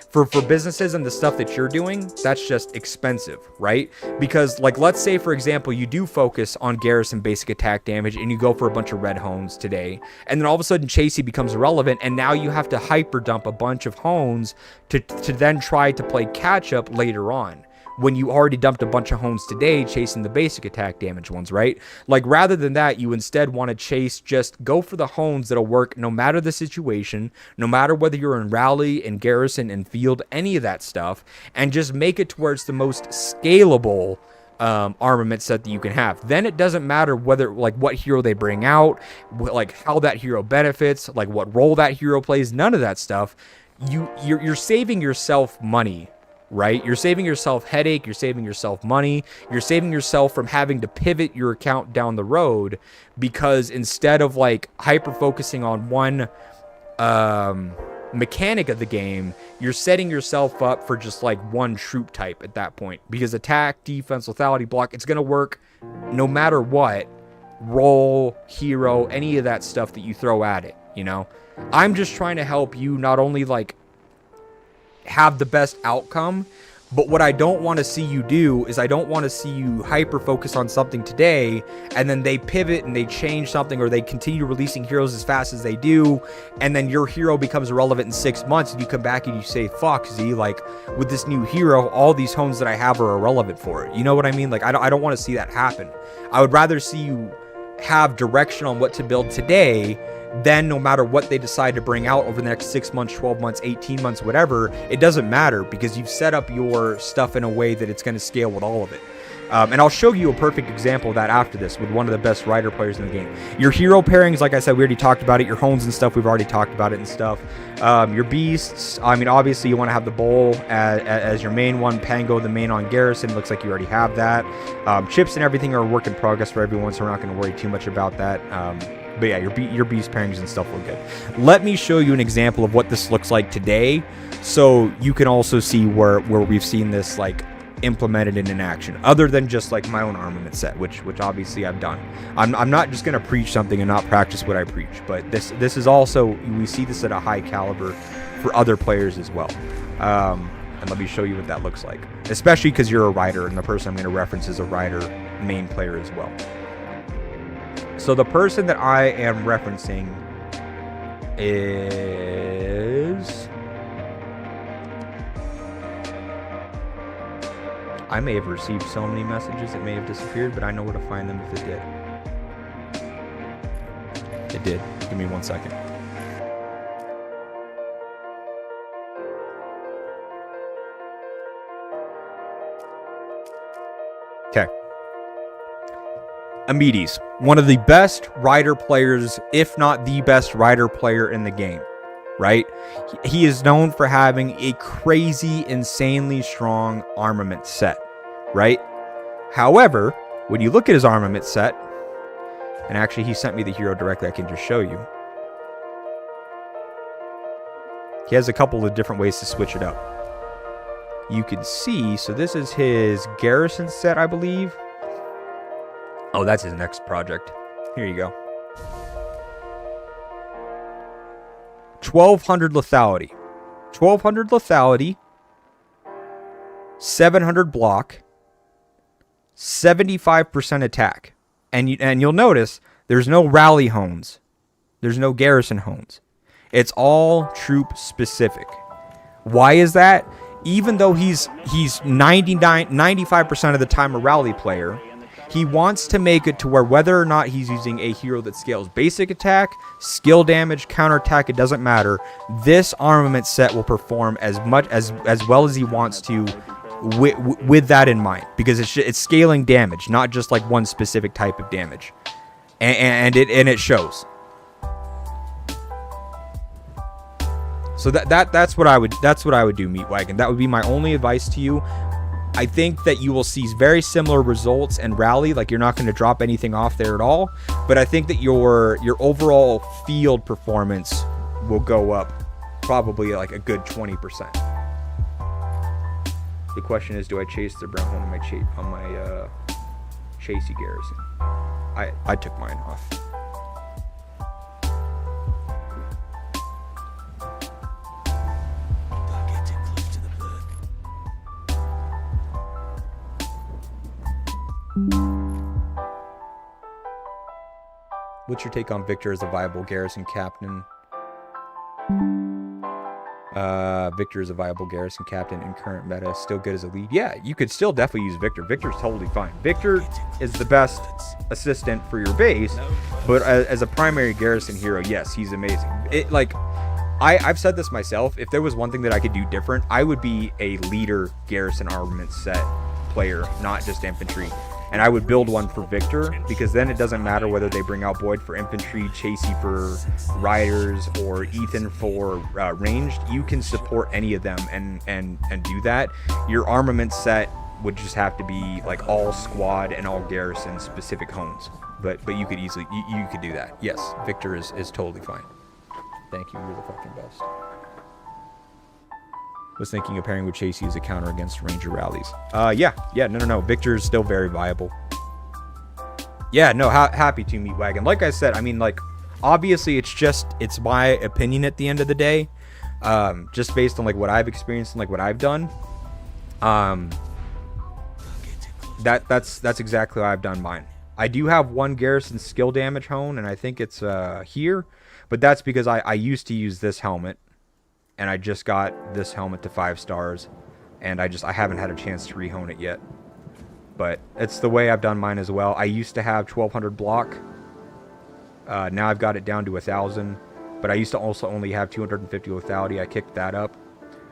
for businesses and the stuff that you're doing, that's just expensive, right? Because, like, let's say, for example, you do focus on garrison basic attack damage and you go for a bunch of red hones today, and then all of a sudden Chasey becomes irrelevant, and now you have to hyper dump a bunch of hones to then try to play catch up later on, when you already dumped a bunch of hones today chasing the basic attack damage ones, right? Like, rather than that, you instead want to chase, just go for the hones that'll work no matter the situation, no matter whether you're in rally, in garrison, in field, any of that stuff, and just make it to where it's the most scalable armament set that you can have. Then it doesn't matter whether, like, what hero they bring out, like how that hero benefits, like what role that hero plays, none of that stuff. You're saving yourself money, right? You're saving yourself headache, you're saving yourself money, you're saving yourself from having to pivot your account down the road, because instead of like hyper focusing on one mechanic of the game, you're setting yourself up for just like one troop type at that point, because attack, defense, lethality, block, it's going to work no matter what role, hero, any of that stuff that you throw at it, you know? I'm just trying to help you not only like have the best outcome, but what I don't want to see you do is I don't want to see you hyper focus on something today and then they pivot and they change something, or they continue releasing heroes as fast as they do, and then your hero becomes irrelevant in 6 months and you come back and you say, fuck, Z, like with this new hero, all these hones that I have are irrelevant for it. You know what I mean? Like, I don't want to see that happen. I would rather see you have direction on what to build today. Then no matter what they decide to bring out over the next 6 months, 12 months, 18 months, whatever, it doesn't matter, because you've set up your stuff in a way that it's going to scale with all of it. And I'll show you a perfect example of that after this with one of the best rider players in the game. Your hero pairings, like I said, we already talked about it. Your hones and stuff, we've already talked about it and stuff. Your beasts, I mean, obviously you want to have the bull as your main one. Pango, the main on garrison. Looks like you already have that. Chips and everything are a work in progress for everyone, so we're not going to worry too much about that. But yeah, your beast pairings and stuff look good. Let me show you an example of what this looks like today, so you can also see where we've seen this like implemented in action, other than just like my own armament set, which obviously I've done. I'm not just gonna preach something and not practice what I preach, but this is also, we see this at a high caliber for other players as well. And let me show you what that looks like, especially because you're a rider, and the person I'm going to reference is a rider main player as well. So the person that I am referencing is... I may have received so many messages it may have disappeared, but I know where to find them if it did. It did. Give me 1 second. Okay. Amides, one of the best rider players, if not the best rider player in the game, right? He is known for having a crazy, insanely strong armament set, right? However, when you look at his armament set, and actually he sent me the hero directly, I can just show you. He has a couple of different ways to switch it up. You can see, so this is his garrison set, I believe. Oh, that's his next project. Here you go. 1200 lethality. 1200 lethality. 700 block. 75% attack. And you'll notice there's no rally hones. There's no garrison hones. It's all troop specific. Why is that? Even though he's 95% of the time a rally player, he wants to make it to where whether or not he's using a hero that scales basic attack, skill damage, counterattack, it doesn't matter. This armament set will perform as well as he wants to with that in mind, because it's scaling damage, not just like one specific type of damage, and it shows. So that's what I would do, Meatwagon. That would be my only advice to you. I think that you will see very similar results in rally. Like, you're not going to drop anything off there at all. But I think that your overall field performance will go up probably like a good 20%. The question is, do I chase the brown hole on my chasey garrison? I took mine off. What's your take on Victor as a viable garrison captain? Victor is a viable garrison captain in current meta. Still good as a lead. Yeah, you could still definitely use Victor. Victor's totally fine. Victor is the best assistant for your base, but as a primary garrison hero, yes, he's amazing. I've said this myself. If there was one thing that I could do different, I would be a leader garrison armament set player, not just infantry. And I would build one for Victor, because then it doesn't matter whether they bring out Boyd for infantry, Chasey for riders, or Ethan for ranged. You can support any of them and do that. Your armament set would just have to be like all squad and all garrison specific homes. But you could easily you could do that. Yes, Victor is totally fine. Thank you. You're the fucking best. Was thinking of pairing with Chasey as a counter against Ranger rallies. No. Victor's still very viable. Yeah, no, happy to meet Wagon. Like I said, I mean, like, obviously it's my opinion at the end of the day. Just based on like what I've experienced and like what I've done. That's exactly how I've done mine. I do have one garrison skill damage hone, and I think it's here, but that's because I used to use this helmet. And I just got this helmet to 5 stars, and I haven't had a chance to rehone it yet. But it's the way I've done mine as well. I used to have 1200 block. Now I've got it down to 1000, but I used to also only have 250 lethality. I kicked that up.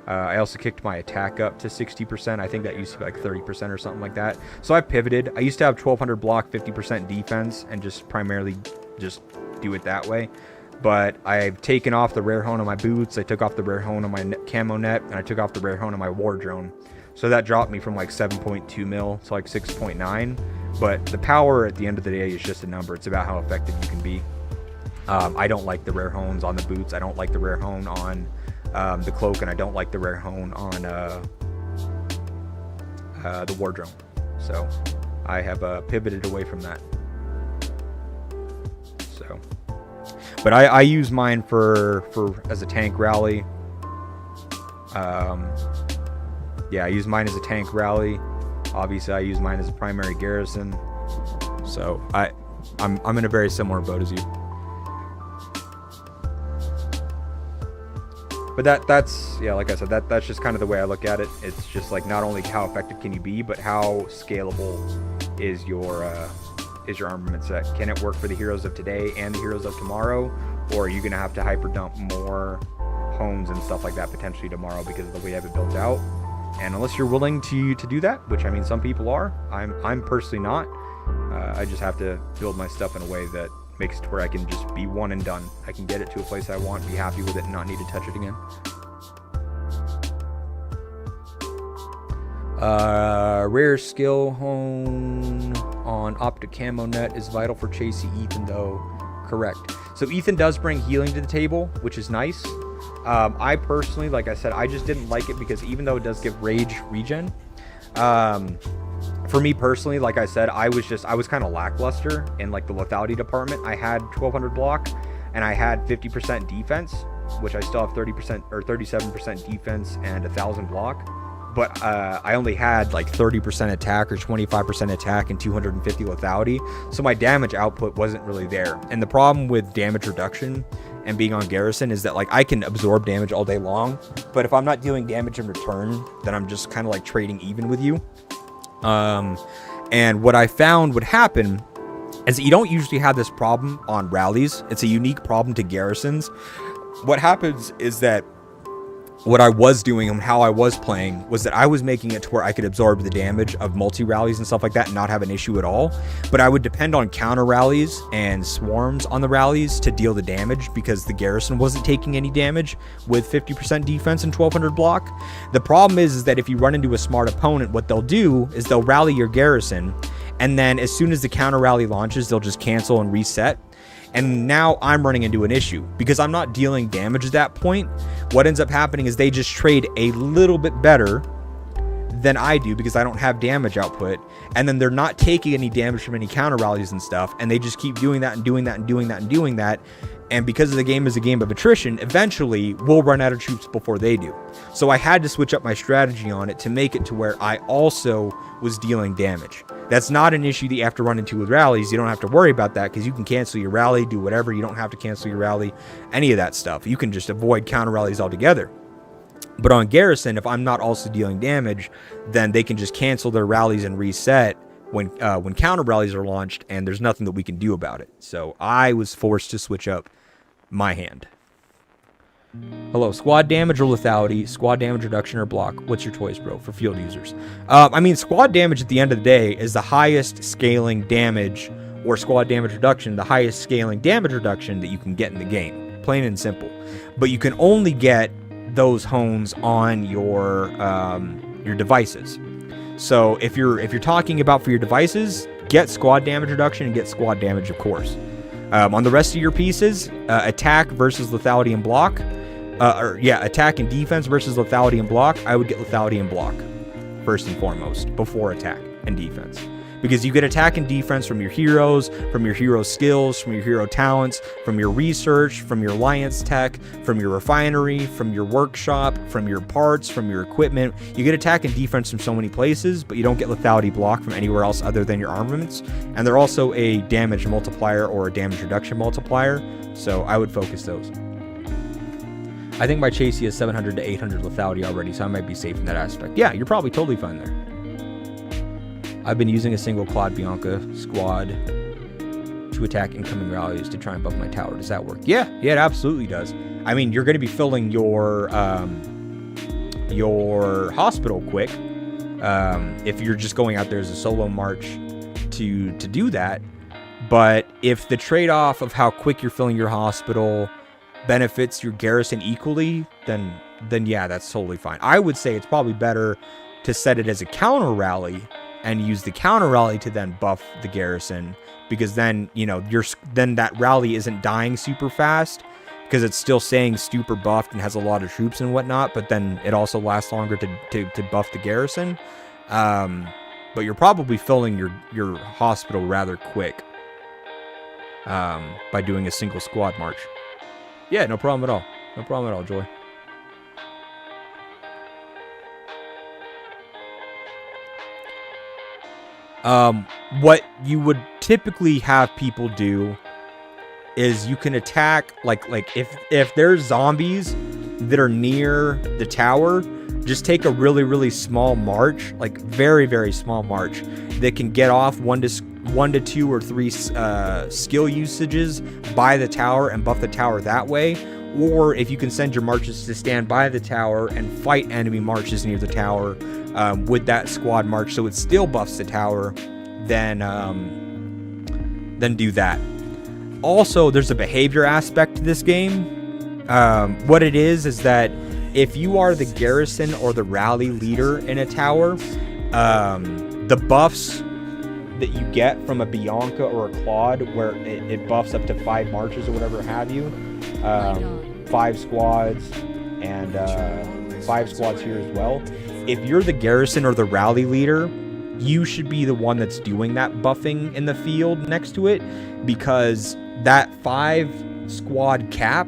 I also kicked my attack up to 60%. I think that used to be like 30% or something like that. So I pivoted. I used to have 1200 block, 50% defense, and just primarily just do it that way. But I've taken off the rare hone on my boots, I took off the rare hone on my camo net, and I took off the rare hone on my war drone. So that dropped me from like 7.2 mil to like 6.9. But the power at the end of the day is just a number. It's about how effective you can be. I don't like the rare hones on the boots. I don't like the rare hone on the cloak, and I don't like the rare hone on the war drone. So I have pivoted away from that. So... But I use mine for as a tank rally. Yeah, I use mine as a tank rally. Obviously, I use mine as a primary garrison. So I'm in a very similar boat as you. But that's yeah, like I said, that's just kind of the way I look at it. It's just like not only how effective can you be, but how scalable is your armament set. Can it work for the heroes of today and the heroes of tomorrow, or are you gonna have to hyper dump more homes and stuff like that potentially tomorrow because of the way I have it built out? And unless you're willing to do that, which I mean some people are, I'm personally not. I just have to build my stuff in a way that makes it to where I can just be one and done. I can get it to a place I want, be happy with it, and not need to touch it again. Rare skill hone on optic camo net is vital for Chasey Ethan though. Correct. So Ethan does bring healing to the table, which is nice. I personally, like I said, I just didn't like it because even though it does give rage regen, for me personally, like I said, I was kind of lackluster in like the lethality department. I had 1200 block and I had 50% defense, which I still have 30% or 37% defense and 1000 block. But I only had like 30% attack or 25% attack and 250 lethality. So my damage output wasn't really there. And the problem with damage reduction and being on garrison is that like I can absorb damage all day long, but if I'm not dealing damage in return, then I'm just kind of like trading even with you. And what I found would happen is that you don't usually have this problem on rallies. It's a unique problem to garrisons. What happens is that what I was doing and how I was playing was that I was making it to where I could absorb the damage of multi-rallies and stuff like that and not have an issue at all. But I would depend on counter rallies and swarms on the rallies to deal the damage because the garrison wasn't taking any damage with 50% defense and 1200 block. The problem is that if you run into a smart opponent, what they'll do is they'll rally your garrison, and then as soon as the counter rally launches, they'll just cancel and reset. And now I'm running into an issue because I'm not dealing damage at that point. What ends up happening is they just trade a little bit better than I do because I don't have damage output. And then they're not taking any damage from any counter rallies and stuff. And they just keep doing that and doing that and doing that and doing that. And because the game is a game of attrition, eventually we'll run out of troops before they do. So I had to switch up my strategy on it to make it to where I also was dealing damage. That's not an issue that you have to run into with rallies. You don't have to worry about that because you can cancel your rally, do whatever. You don't have to cancel your rally, any of that stuff. You can just avoid counter rallies altogether. But on Garrison, if I'm not also dealing damage, then they can just cancel their rallies and reset when counter rallies are launched, and there's nothing that we can do about it. So I was forced to switch up my hand. Hello, squad damage or lethality, squad damage reduction or block. What's your choice, bro, for field users? I mean, squad damage at the end of the day is the highest scaling damage, or squad damage reduction, the highest scaling damage reduction that you can get in the game. Plain and simple. But you can only get those hones on your devices. So if you're talking about for your devices, get squad damage reduction and get squad damage, of course. On the rest of your pieces, attack versus lethality and block. Attack and defense versus lethality and block. I would get lethality and block first and foremost before attack and defense. Because you get attack and defense from your heroes, from your hero skills, from your hero talents, from your research, from your alliance tech, from your refinery, from your workshop, from your parts, from your equipment. You get attack and defense from so many places, but you don't get lethality block from anywhere else other than your armaments. And they're also a damage multiplier or a damage reduction multiplier, so I would focus those. I think my Chasey has 700 to 800 lethality already, so I might be safe in that aspect. Yeah, you're probably totally fine there. I've been using a single Claude Bianca squad to attack incoming rallies to try and buff my tower. Does that work? Yeah, it absolutely does. I mean, you're going to be filling your hospital quick if you're just going out there as a solo march to do that. But if the trade-off of how quick you're filling your hospital benefits your garrison equally, then yeah, that's totally fine. I would say it's probably better to set it as a counter rally and use the counter rally to then buff the garrison, because then, you know, then that rally isn't dying super fast because it's still saying super buffed and has a lot of troops and whatnot, but then it also lasts longer to buff the garrison. But you're probably filling your hospital rather quick by doing a single squad march. Yeah, no problem at all. No problem at all, Joy. What you would typically have people do is you can attack, like if there's zombies that are near the tower, just take a really, really small march, like very, very small march that can get off 1 to 2 or 3 skill usages by the tower and buff the tower that way. Or if you can send your marches to stand by the tower and fight enemy marches near the tower with that squad march, so it still buffs the tower, then do that. Also, there's a behavior aspect to this game. What it is that if you are the garrison or the rally leader in a tower, the buffs that you get from a Bianca or a Claude, where it buffs up to 5 marches or whatever have you, 5 squads, and 5 squads here as well. If you're the garrison or the rally leader, you should be the one that's doing that buffing in the field next to it, because that 5 squad cap,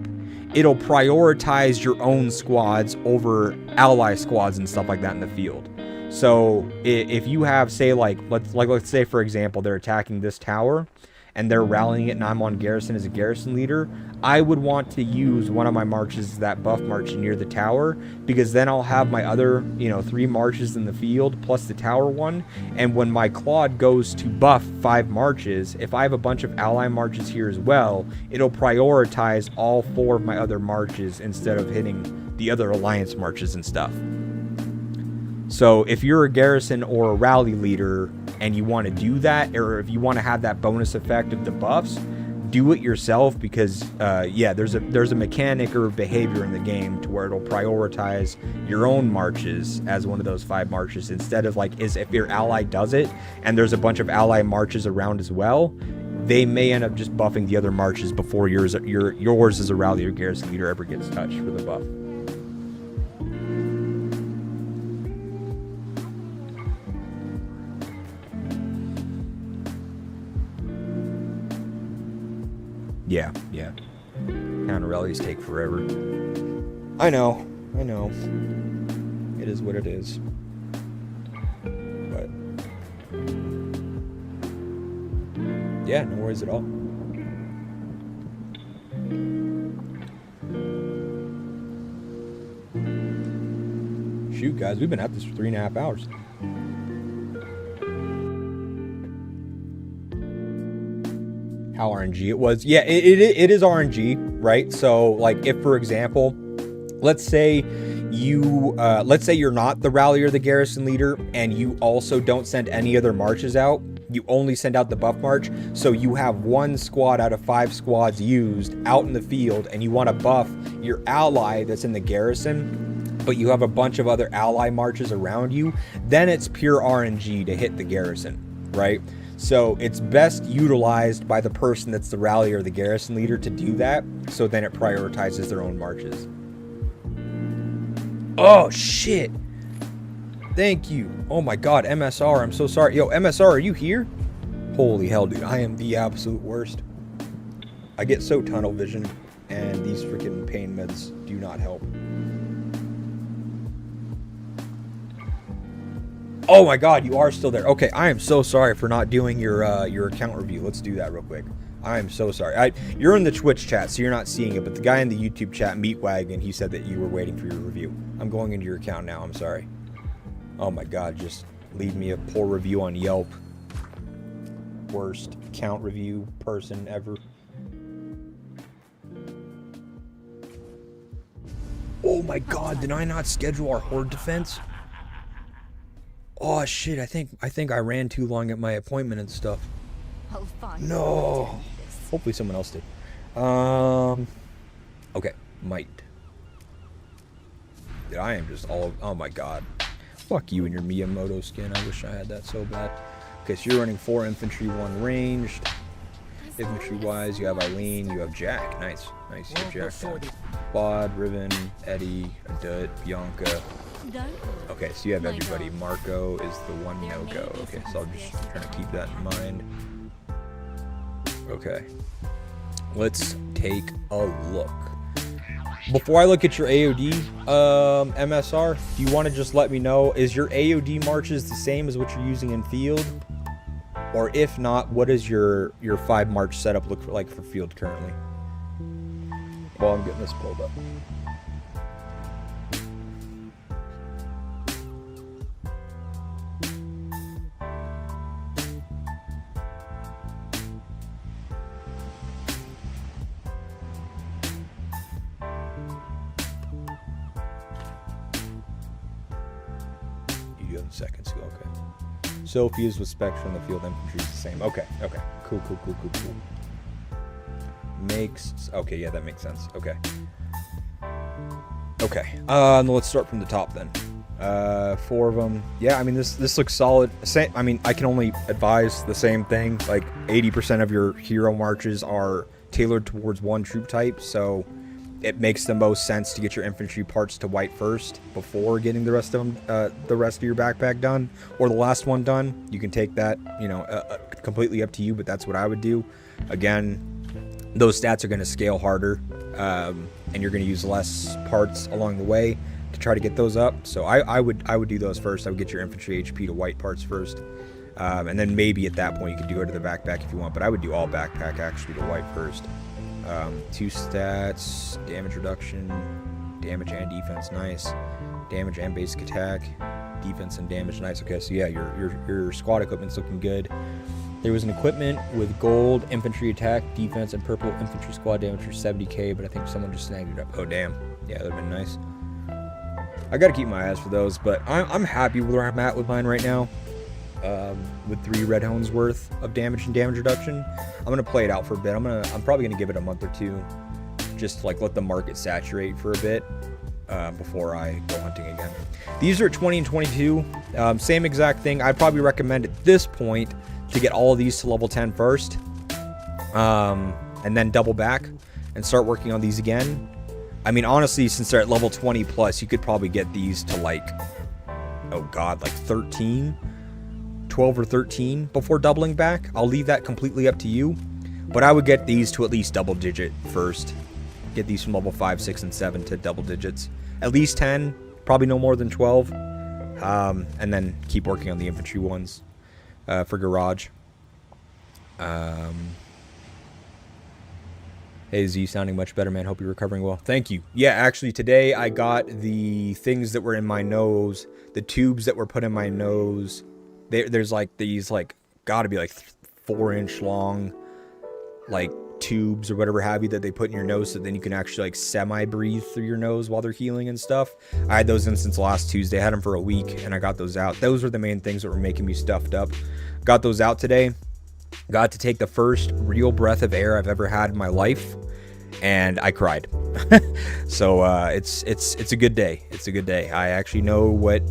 it'll prioritize your own squads over ally squads and stuff like that in the field. So if you have, say, let's say for example they're attacking this tower and they're rallying it and I'm on garrison as a garrison leader, I would want to use one of my marches, that buff march near the tower, because then I'll have my other 3 marches in the field plus the tower one, and when my Claude goes to buff 5 marches, if I have a bunch of ally marches here as well, it'll prioritize all 4 of my other marches instead of hitting the other alliance marches and stuff. So if you're a garrison or a rally leader and you want to do that, or if you want to have that bonus effect of the buffs, do it yourself, because there's a mechanic or behavior in the game to where it'll prioritize your own marches as one of those 5 marches, instead of if your ally does it and there's a bunch of ally marches around as well, they may end up just buffing the other marches before yours as a rally or garrison leader ever gets touched for the buff. Yeah. Counter rallies take forever. I know. It is what it is. But yeah, no worries at all. shoot, guys. We've been at this for 3.5 hours. How RNG it was? Yeah, it is RNG, right? So, like, if for example, let's say you're not the rally or the garrison leader, and you also don't send any other marches out. You only send out the buff march, so you have 1 squad out of 5 squads used out in the field, and you want to buff your ally that's in the garrison, but you have a bunch of other ally marches around you. Then it's pure RNG to hit the garrison, right? So it's best utilized by the person that's the rally or the garrison leader to do that, so then it prioritizes their own marches. Oh, shit. Thank you. Oh my god, MSR, I'm so sorry. Yo, MSR, are you here? Holy hell, dude, I am the absolute worst. I get so tunnel vision, and these freaking pain meds do not help. Oh my god, you are still there. Okay, I am so sorry for not doing your account review. Let's do that real quick. I am so sorry. You're in the Twitch chat, so you're not seeing it, but the guy in the YouTube chat, Meatwagon, he said that you were waiting for your review. I'm going into your account now, I'm sorry. Oh my god, just leave me a poor review on Yelp. Worst account review person ever. Oh my god, did I not schedule our horde defense? Oh shit, I think I ran too long at my appointment and stuff. No. Hopefully someone else did. Okay, might. Dude, I am just all, oh my god. Fuck you and your Miyamoto skin. I wish I had that so bad. Okay, so you're running 4 infantry, 1 ranged. Infantry wise, you have Eileen, you have Jack. Nice. Nice, you have Jack. Quad, Riven, Eddie, Adut, Bianca. Okay, so you have everybody. Marco is the one no-go. Okay, so I'll just try to keep that in mind. Okay. Let's take a look. Before I look at your AOD, MSR, do you want to just let me know, is your AOD marches the same as what you're using in field? Or if not, what does your 5 march setup look like for field currently? While I'm getting this pulled up. Seconds ago, okay. Sophie is with Spectrum, the field infantry is the same. Okay, okay. Cool. Okay, yeah, that makes sense. Okay. Okay, let's start from the top then. 4 of them. Yeah, I mean, this looks solid. I mean, I can only advise the same thing. Like, 80% of your hero marches are tailored towards one troop type, so it makes the most sense to get your infantry parts to white first before getting the rest of them, the rest of your backpack done, or the last one done. You can take that, you know, completely up to you, but that's what I would do. Again, those stats are going to scale harder, and you're going to use less parts along the way to try to get those up. So I would do those first. I would get your infantry HP to white parts first, and then maybe at that point you could do it to the backpack if you want. But I would do all backpack actually to white first. 2 stats, damage reduction, damage and defense, nice. Damage and basic attack, defense and damage, nice. Okay, so yeah, your squad equipment's looking good. There was an equipment with gold, infantry attack, defense, and purple infantry squad damage for 70k, but I think someone just snagged it up. Oh, damn. Yeah, that'd been nice. I gotta keep my eyes for those, but I'm happy with where I'm at with mine right now. With 3 red hones worth of damage and damage reduction. I'm gonna play it out for a bit. I'm probably gonna give it a month or 2, just to, like, let the market saturate for a bit before I go hunting again. These are 20 and 22, same exact thing. I'd probably recommend at this point to get all of these to level 10 first, and then double back and start working on these again. I mean, honestly, since they're at level 20 plus, you could probably get these to, like, oh god, like 13. 12 or 13 before doubling back. I'll leave that completely up to you, but I would get these to at least double digit first. Get these from level 5, 6, and 7 to double digits. At least 10, probably no more than 12. And then keep working on the infantry ones for garage. Hey Hey Z, sounding much better, man. Hope you're recovering well. Thank you. Yeah, actually today I got the things that were in my nose, the tubes that were put in my nose. There's like these like gotta be like 4-inch long like tubes or whatever have you that they put in your nose so then you can actually like semi-breathe through your nose while they're healing and stuff. I had those in since last Tuesday. I had them for a week and I got those out. Those were the main things that were making me stuffed up. Got those out today. Got to take the first real breath of air I've ever had in my life, and I cried. So it's a good day. It's a good day. I actually know what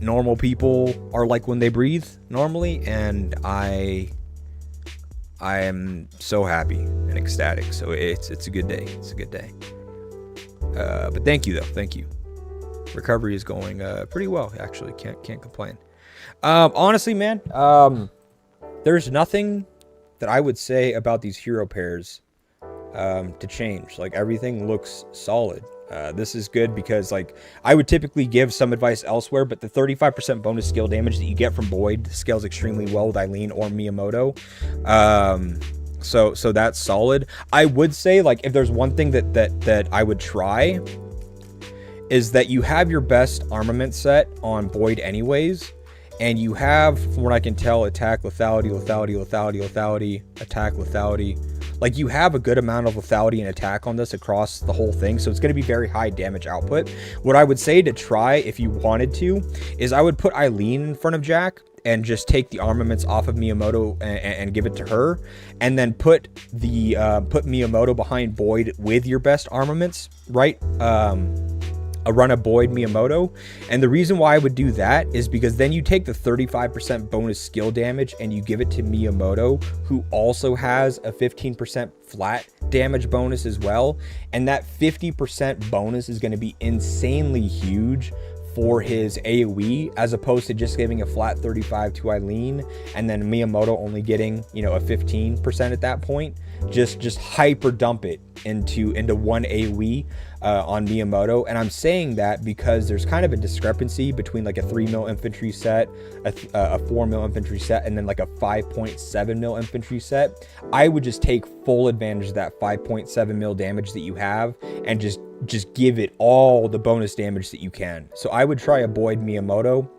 normal people are like when they breathe normally, and I am so happy and ecstatic. So it's a good day. It's a good day. But thank you though. Thank you. Recovery is going pretty well actually. Can't complain. Honestly, man. There's nothing that I would say about these hero pairs to change. Like everything looks solid. This is good because like I would typically give some advice elsewhere, but the 35% bonus skill damage that you get from Boyd scales extremely well with Eileen or Miyamoto. So that's solid. I would say like if there's one thing that I would try is that you have your best armament set on Boyd anyways. And you have, from what I can tell, attack, lethality, attack, lethality. Like, you have a good amount of lethality and attack on this across the whole thing, so it's going to be very high damage output. What I would say to try, if you wanted to, is I would put Eileen in front of Jack and just take the armaments off of Miyamoto and give it to her, and then put Miyamoto behind Boyd with your best armaments, right? A run of Boyd Miyamoto. And the reason why I would do that is because then you take the 35% bonus skill damage and you give it to Miyamoto, who also has a 15% flat damage bonus as well. And that 50% bonus is going to be insanely huge for his AoE, as opposed to just giving a flat 35 to Eileen and then Miyamoto only getting, you know, a 15% at that point. Just hyper dump it into one AoE on Miyamoto. And I'm saying that because there's kind of a discrepancy between like a 3 mil infantry set, a 4 mil infantry set, and then like a 5.7 mil infantry set. I would just take full advantage of that 5.7 mil damage that you have and just give it all the bonus damage that you can. So I would try a Boyd Miyamoto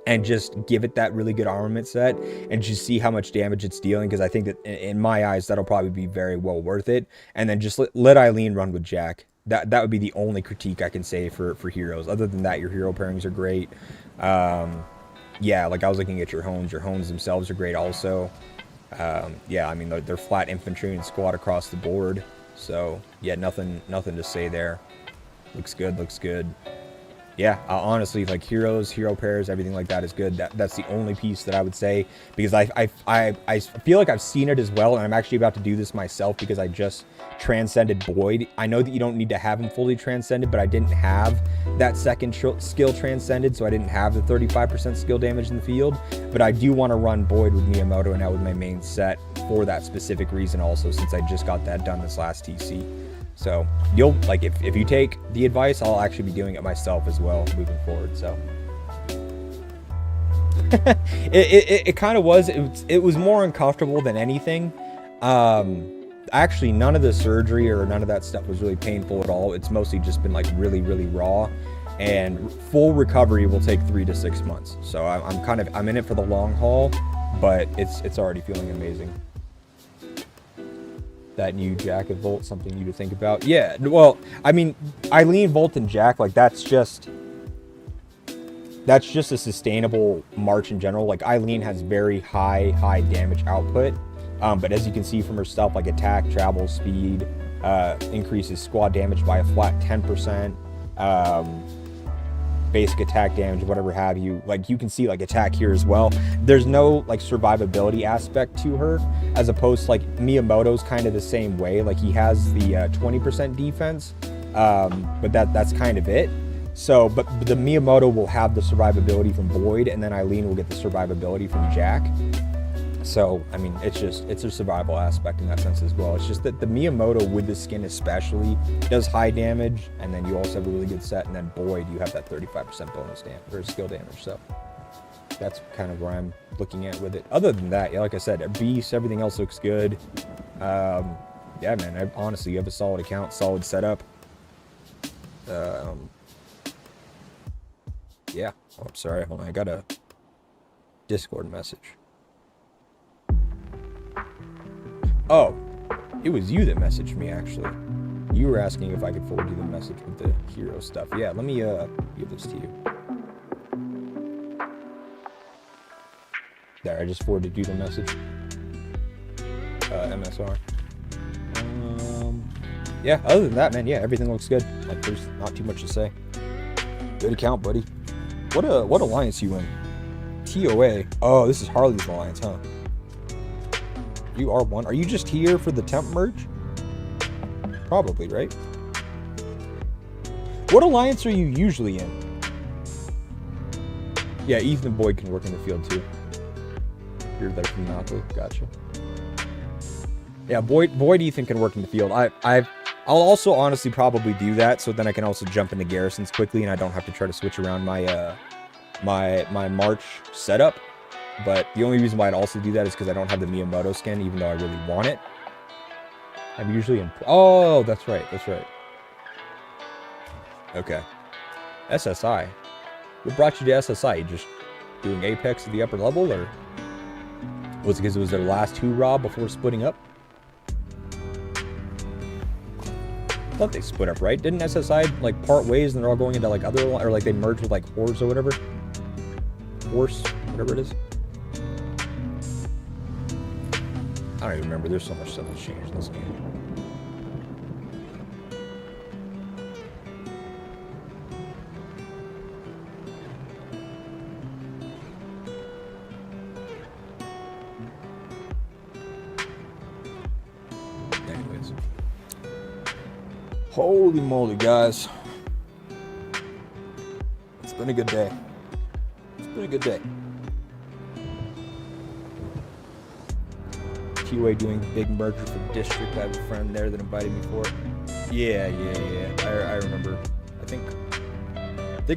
and just give it that really good armament set and just see how much damage it's dealing, because I think that in my eyes that'll probably be very well worth it. And then just let Eileen run with Jack. That would be the only critique I can say for heroes. Other than that, your hero pairings are great. Yeah, like I was looking at your hones. Your hones themselves are great also. Yeah, I mean they're flat infantry and squad across the board. So yeah, nothing to say there. Looks good. Yeah, honestly, like heroes, hero pairs, everything like that is good. That's the only piece that I would say, because I feel like I've seen it as well, and I'm actually about to do this myself because I just transcended Boyd. I know that you don't need to have him fully transcended, but I didn't have that second skill transcended, so I didn't have the 35% skill damage in the field. But I do want to run Boyd with Miyamoto and out with my main set for that specific reason also, since I just got that done this last TC. So you'll like if you take the advice, I'll actually be doing it myself as well moving forward. So it kind of was. It was more uncomfortable than anything. Actually, none of the surgery or none of that stuff was really painful at all. It's mostly just been like really raw, and full recovery will take 3 to 6 months. So I'm in it for the long haul, but it's already feeling amazing. That new Jack and Volt, something new to think about. Yeah, well, I mean, Eileen, Volt, and Jack, like that's just a sustainable march in general. Like Eileen has very high damage output, but as you can see from her stuff, like attack, travel, speed, increases squad damage by a flat 10%, basic attack damage, whatever have you. Like you can see like attack here as well. There's no like survivability aspect to her, as opposed to like Miyamoto's kind of the same way. Like he has the 20% defense, but that's kind of it. So but the Miyamoto will have the survivability from Boyd, and then Eileen will get the survivability from Jack. So I mean, it's a survival aspect in that sense as well. It's just that the Miyamoto with the skin especially does high damage, and then you also have a really good set, and then Boyd, you have that 35% bonus damage or skill damage. So that's kind of where I'm looking at with it. Other than that, yeah, like I said, Beast, everything else looks good. Yeah, man. Honestly, you have a solid account, solid setup. Yeah. Oh, I'm sorry. Hold on. I got a Discord message. Oh, it was you that messaged me, actually. You were asking if I could forward you the message with the hero stuff. Yeah, let me give this to you. There, I just forwarded you the message. MSR. Yeah, other than that, man, yeah, everything looks good. Like, there's not too much to say. Good account, buddy. What alliance you in? TOA. Oh, this is Harley's alliance, huh? You are one. Are you just here for the temp merge? Probably, right? What alliance are you usually in? Yeah, Ethan and Boyd can work in the field too. You're there from Monopoly. Gotcha. Yeah, Boyd, Ethan can work in the field. I'll also honestly probably do that, so then I can also jump into garrisons quickly, and I don't have to try to switch around my my March setup. But the only reason why I'd also do that is because I don't have the Miyamoto skin, even though I really want it. I'm usually in... Oh, that's right. That's right. Okay. SSI. What brought you to SSI? You just doing Apex at the upper level, or was it because it was their last hoorah before splitting up? I thought they split up, right? Didn't SSI like part ways and they're all going into like other, or like they merged with like Horse or whatever? Horse, whatever it is. I don't even remember. There's so much stuff that's changed in this game. Anyways. Holy moly, guys. It's been a good day. It's been a good day. QA doing big merger for district. I have a friend there that invited me for it. Yeah. I remember. I think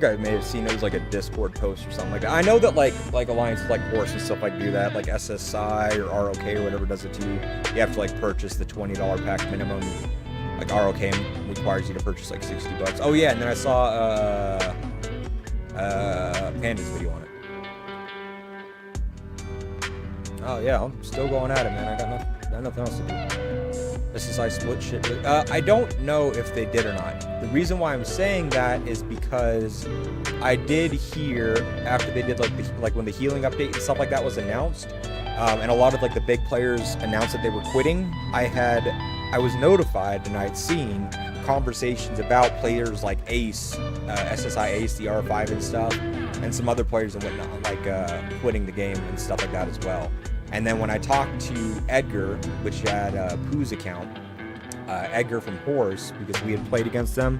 I may have seen it was like a Discord post or something like that. I know that like alliances like Horse and stuff like do that, like SSI or ROK or whatever does it too. You have to like purchase the $20 pack minimum. Like ROK requires you to purchase like $60. Oh yeah, and then I saw Pandy's video on it. Oh yeah, I'm still going at it, man. I got nothing else to do. SSI split shit. I don't know if they did or not. The reason why I'm saying that is because I did hear after they did like when the healing update and stuff like that was announced, and a lot of like the big players announced that they were quitting. I was notified and I'd seen conversations about players like Ace, SSI Ace, the R5 and stuff, and some other players and whatnot, like quitting the game and stuff like that as well. And then when I talked to Edgar, which had Pooh's account, Edgar from Horse, because we had played against them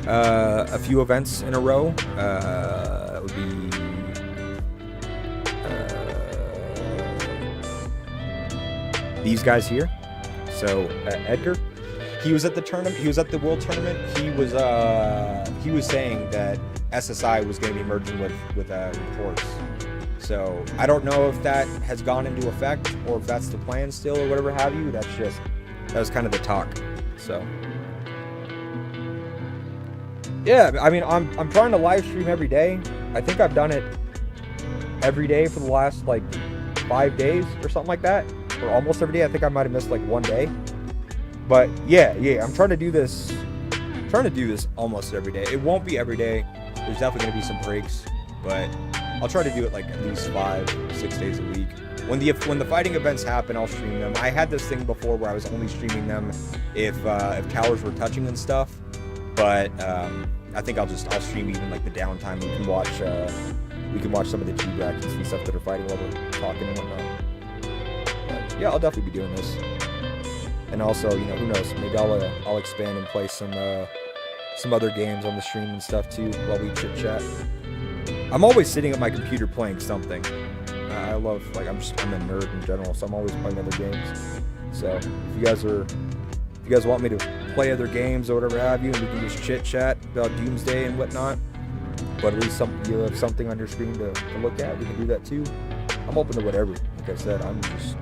a few events in a row. It would be these guys here. So Edgar, he was at the tournament. He was at the World Tournament. He was saying that SSI was going to be merging with Horse. So I don't know if that has gone into effect or if that's the plan still or whatever have you. That was kind of the talk. So yeah, I mean, I'm trying to live stream every day. I think I've done it every day for the last like 5 days or something like that, or almost every day. I think I might have missed like one day, but yeah, I'm trying to do this. Almost every day. It won't be every day. There's definitely gonna be some breaks, but I'll try to do it like at least 5-6 days a week. When the fighting events happen, I'll stream them. I had this thing before where I was only streaming them if towers were touching and stuff. But I think I'll stream even like the downtime. We can watch some of the G brackets and stuff that are fighting while we're talking and whatnot. But yeah, I'll definitely be doing this. And also, you know, who knows? Maybe I'll expand and play some other games on the stream and stuff too while we chit chat. I'm always sitting at my computer playing something. I love, like, I'm a nerd in general, so I'm always playing other games. So if you guys want me to play other games or whatever have you, and we can just chit chat about Doomsday and whatnot, but at least you have something on your screen to look at, we can do that too. I'm open to whatever. Like I said, I'm just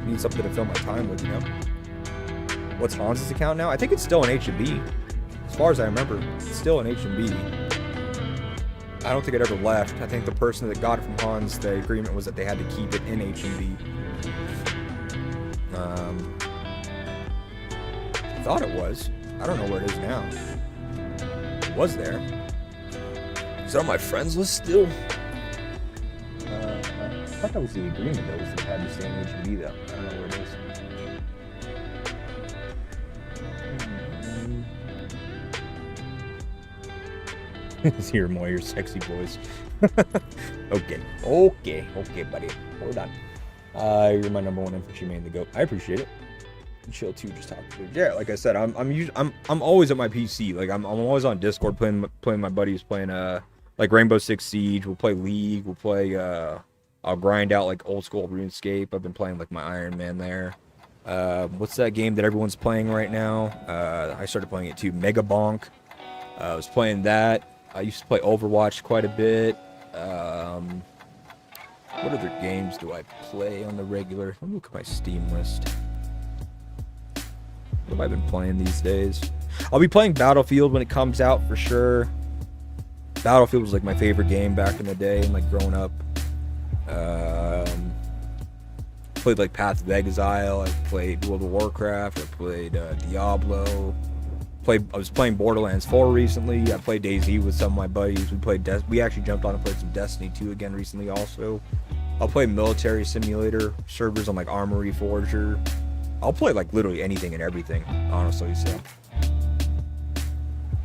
need something to fill my time with, you know. what's Hans's account now? I think it's still an H&B. As far as I remember, it's still an H&B. I don't think it ever left. I think the person that got it from Hans, the agreement was that they had to keep it in H&B. I thought it was. I don't know where it is now. It was there. Is that on my friends list still? I thought that was the agreement that was that had to stay in H&B though. I don't know where it is. Here, more your sexy voice. Okay, buddy. Hold on. You're my number one infantry main, the GOAT. I appreciate it. Chill too, just talk to me. Yeah, like I said, I'm always at my PC. Like I'm always on Discord playing my buddies playing like Rainbow Six Siege. We'll play League. We'll play I'll grind out like old school RuneScape. I've been playing like my Iron Man there. What's that game that everyone's playing right now? I started playing it too. Mega Bonk. I was playing that. I used to play Overwatch quite a bit. What other games do I play on the regular? Let me look at my Steam list. What have I been playing these days? I'll be playing Battlefield when it comes out for sure. Battlefield was like my favorite game back in the day and like growing up. Played like Path of Exile. I played World of Warcraft. I played Diablo. I was playing Borderlands 4 recently. I played DayZ with some of my buddies. We actually jumped on and played some Destiny 2 again recently also. I'll play military simulator servers on like Armory Forger. I'll play like literally anything and everything, honestly. So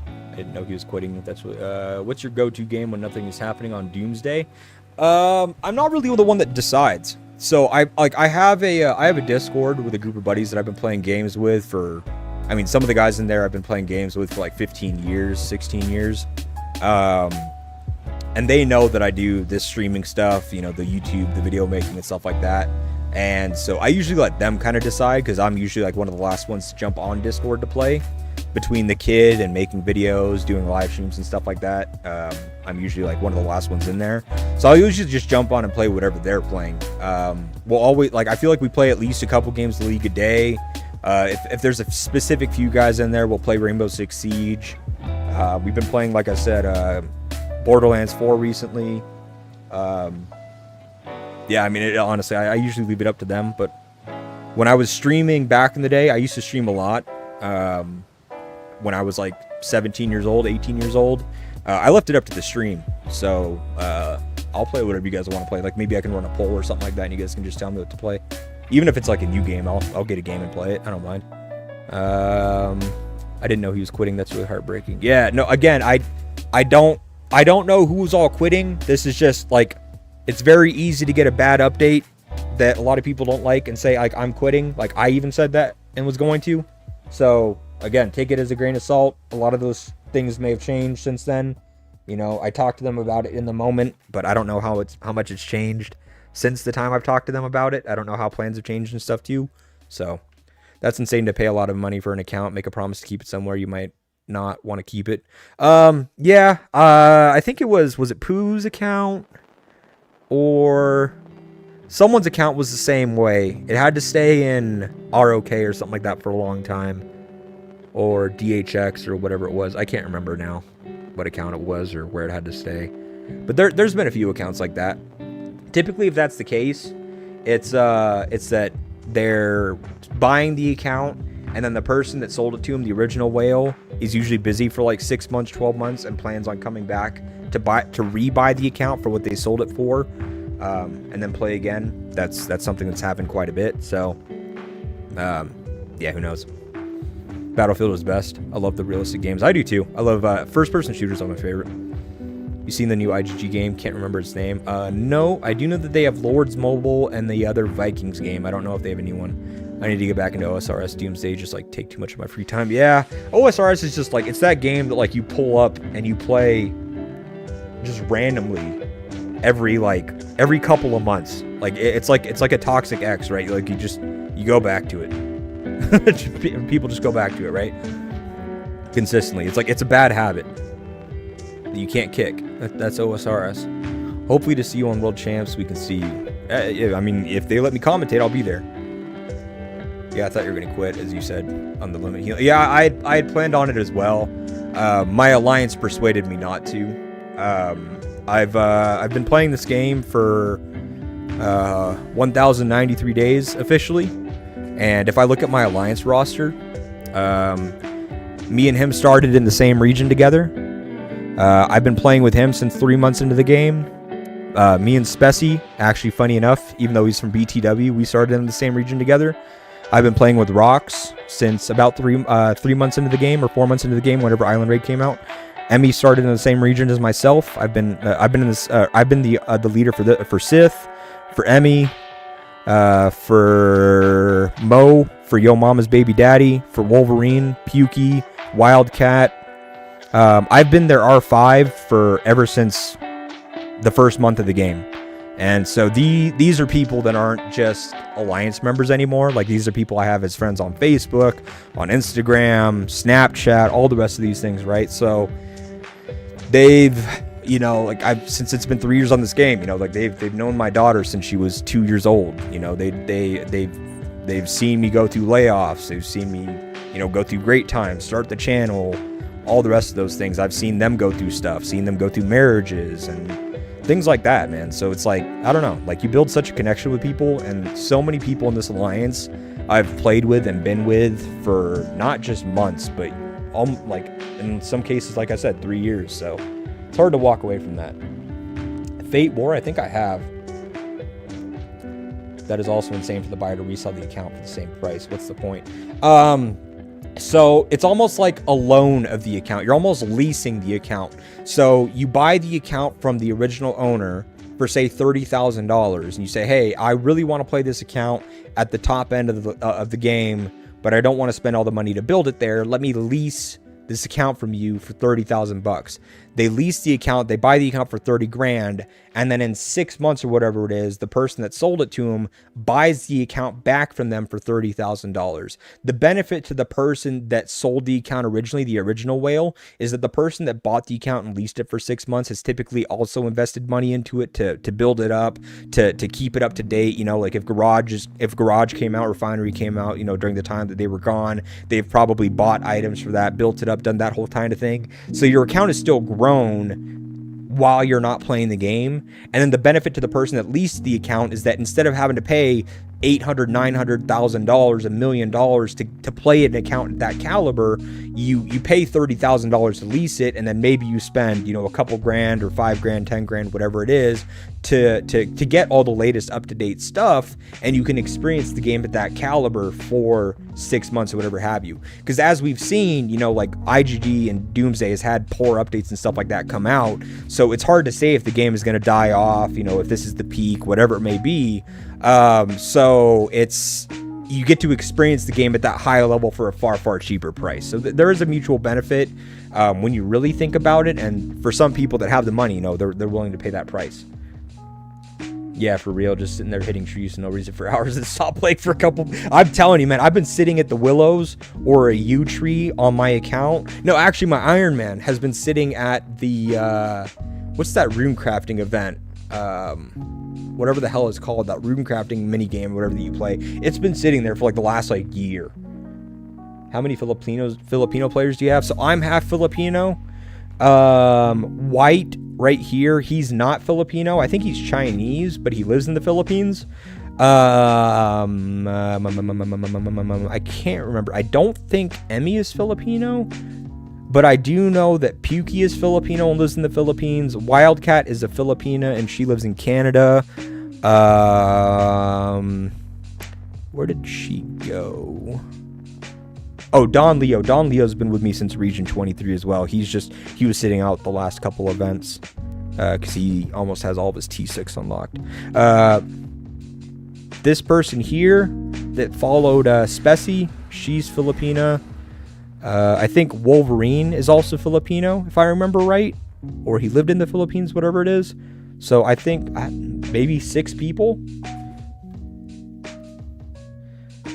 I didn't know he was quitting. That's what. What's your go-to game when nothing is happening on Doomsday? I'm not really the one that decides. So I have a Discord with a group of buddies that I've been playing games with for. I mean, some of the guys in there I've been playing games with for like 15 years, 16 years. And they know that I do this streaming stuff, you know, the YouTube, the video making and stuff like that. And so I usually let them kind of decide because I'm usually like one of the last ones to jump on Discord to play. Between the kid and making videos, doing live streams and stuff like that, I'm usually like one of the last ones in there. So I'll usually just jump on and play whatever they're playing. We'll always, like, I feel like we play at least a couple games of League a day. If there's a specific few guys in there, we'll play Rainbow Six Siege. We've been playing, like I said, Borderlands 4 recently. Yeah, I mean, honestly, I usually leave it up to them. But when I was streaming back in the day, I used to stream a lot. When I was like 17 years old, 18 years old, I left it up to the stream. So I'll play whatever you guys want to play. Like maybe I can run a poll or something like that, and you guys can just tell me what to play. Even if it's like a new game, I'll get a game and play it. I don't mind. I didn't know he was quitting. That's really heartbreaking. Yeah, no. Again, I don't know who's all quitting. This is just like, it's very easy to get a bad update that a lot of people don't like and say like I'm quitting. Like I even said that and was going to. So again, take it as a grain of salt. A lot of those things may have changed since then. You know, I talked to them about it in the moment, but I don't know how much it's changed since the time I've talked to them about it. I don't know how plans have changed and stuff too. So that's insane to pay a lot of money for an account, make a promise to keep it somewhere you might not want to keep it. Yeah, I think it was it Pooh's account or someone's account was the same way. It had to stay in ROK or something like that for a long time, or DHX or whatever it was. I can't remember now what account it was or where it had to stay. But there's been a few accounts like that. Typically, if that's the case, it's that they're buying the account and then the person that sold it to them, the original whale, is usually busy for like 6 months, 12 months, and plans on coming back to rebuy the account for what they sold it for, and then play again. That's something that's happened quite a bit. So, yeah, who knows? Battlefield was best. I love the realistic games. I do too. I love first-person shooters. Are my favorite. You seen the new IGG game? Can't remember its name. No, I do know that they have Lords Mobile and the other Vikings game. I don't know if they have a new one. I need to get back into OSRS. Doomsday just like take too much of my free time. Yeah, OSRS is just like, it's that game that like you pull up and you play just randomly every couple of months. Like it's like a Toxic X, right? Like you go back to it. People just go back to it, right? Consistently. It's a bad habit that you can't kick. That's OSRS. Hopefully to see you on World Champs, we can see you. I mean, if they let me commentate, I'll be there. Yeah, I thought you were gonna quit, as you said on the limit heal. Yeah, I had planned on it as well. My alliance persuaded me not to. I've been playing this game for 1,093 days officially, and if I look at my alliance roster, me and him started in the same region together. I've been playing with him since 3 months into the game. Me and Speci, actually, funny enough, even though he's from BTW, we started in the same region together. I've been playing with Rox since about 3 months into the game, or 4 months into the game, whenever Island Raid came out. Emmy started in the same region as myself. I've been the leader for Sith, for Emmy, for Mo, for Yo Mama's Baby Daddy, for Wolverine, Pukey, Wildcat. I've been their R5 ever since the first month of the game. And so these are people that aren't just alliance members anymore. Like, these are people I have as friends on Facebook, on Instagram, Snapchat, all the rest of these things, right? So they've, you know, like, since it's been 3 years on this game, you know, like, they've known my daughter since she was 2 years old. You know, they've seen me go through layoffs. They've seen me, you know, go through great times, start the channel, all the rest of those things. I've seen them go through stuff, seen them go through marriages and things like that, man. So it's like, I don't know, like, you build such a connection with people, and so many people in this alliance I've played with and been with for not just months, but like, in some cases, like I said, 3 years. So it's hard to walk away from that. Fate War, I think I have. That is also insane for the buyer to resell the account for the same price. What's the point? So it's almost like a loan of the account. You're almost leasing the account. So you buy the account from the original owner for, say, $30,000, and you say, hey, I really want to play this account at the top end of the game, but I don't want to spend all the money to build it there. Let me lease this account from you for 30,000 bucks. They lease the account, they buy the account for 30 grand, and then in 6 months or whatever it is, the person that sold it to them buys the account back from them for $30,000. The benefit to the person that sold the account originally, the original whale, is that the person that bought the account and leased it for 6 months has typically also invested money into it to build it up, to keep it up to date. You know, like, if Garage came out, Refinery came out, you know, during the time that they were gone, they've probably bought items for that, built it up, done that whole kind of thing. So your account is still grown while you're not playing the game. And then the benefit to the person that leased the account is that instead of having to pay $800,000, $900,000, $1 million to play an account at that caliber, you pay $30,000 to lease it, and then maybe you spend, you know, a couple grand or $5 grand, 10 grand, whatever it is, to get all the latest up-to-date stuff, and you can experience the game at that caliber for 6 months or whatever have you. Because as we've seen, you know, like, IGG and Doomsday has had poor updates and stuff like that come out, so it's hard to say if the game is going to die off, you know, if this is the peak, whatever it may be. So you get to experience the game at that high level for a far, far cheaper price. So there is a mutual benefit when you really think about it. And for some people that have the money, you know, they're willing to pay that price. Yeah, for real, just sitting there hitting trees for no reason for hours and stop playing for a couple. I'm telling you, man, I've been sitting at the Willows or a yew tree on my account. No, actually, my Iron Man has been sitting at the, what's that rune crafting event? Whatever the hell it's called, that rune crafting mini game, whatever that you play. It's been sitting there for like the last like year. How many Filipino players do you have? So I'm half Filipino. White right here, he's not Filipino. I think he's Chinese, but he lives in the Philippines. I can't remember. I don't think Emmy is Filipino, but I do know that Pukey is Filipino and lives in the Philippines. Wildcat is a Filipina and she lives in Canada. Where did she go? Oh, Don Leo. Don Leo's been with me since Region 23 as well. He was sitting out the last couple events because he almost has all of his T6 unlocked. This person here that followed Speci, she's Filipina. I think Wolverine is also Filipino, if I remember right. Or he lived in the Philippines, whatever it is. So I think maybe 6 people.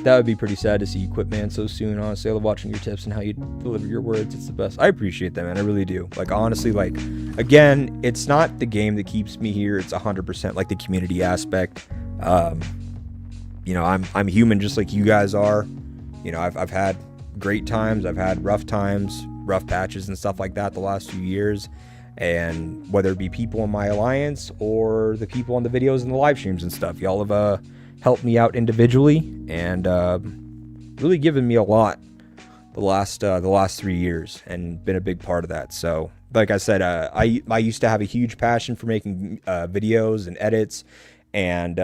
That would be pretty sad to see you quit, man, so soon. Honestly, I love watching your tips and how you deliver your words. It's the best. I appreciate that, man. I really do. Like, honestly, like, again, it's not the game that keeps me here. It's 100% like the community aspect. you know, I'm human just like you guys are. You know, I've had great times, I've had rough times, rough patches and stuff like that the last few years. And whether it be people in my alliance or the people on the videos and the live streams and stuff, y'all have helped me out individually and really given me a lot the last 3 years and been a big part of that. So like I said, I used to have a huge passion for making videos and edits and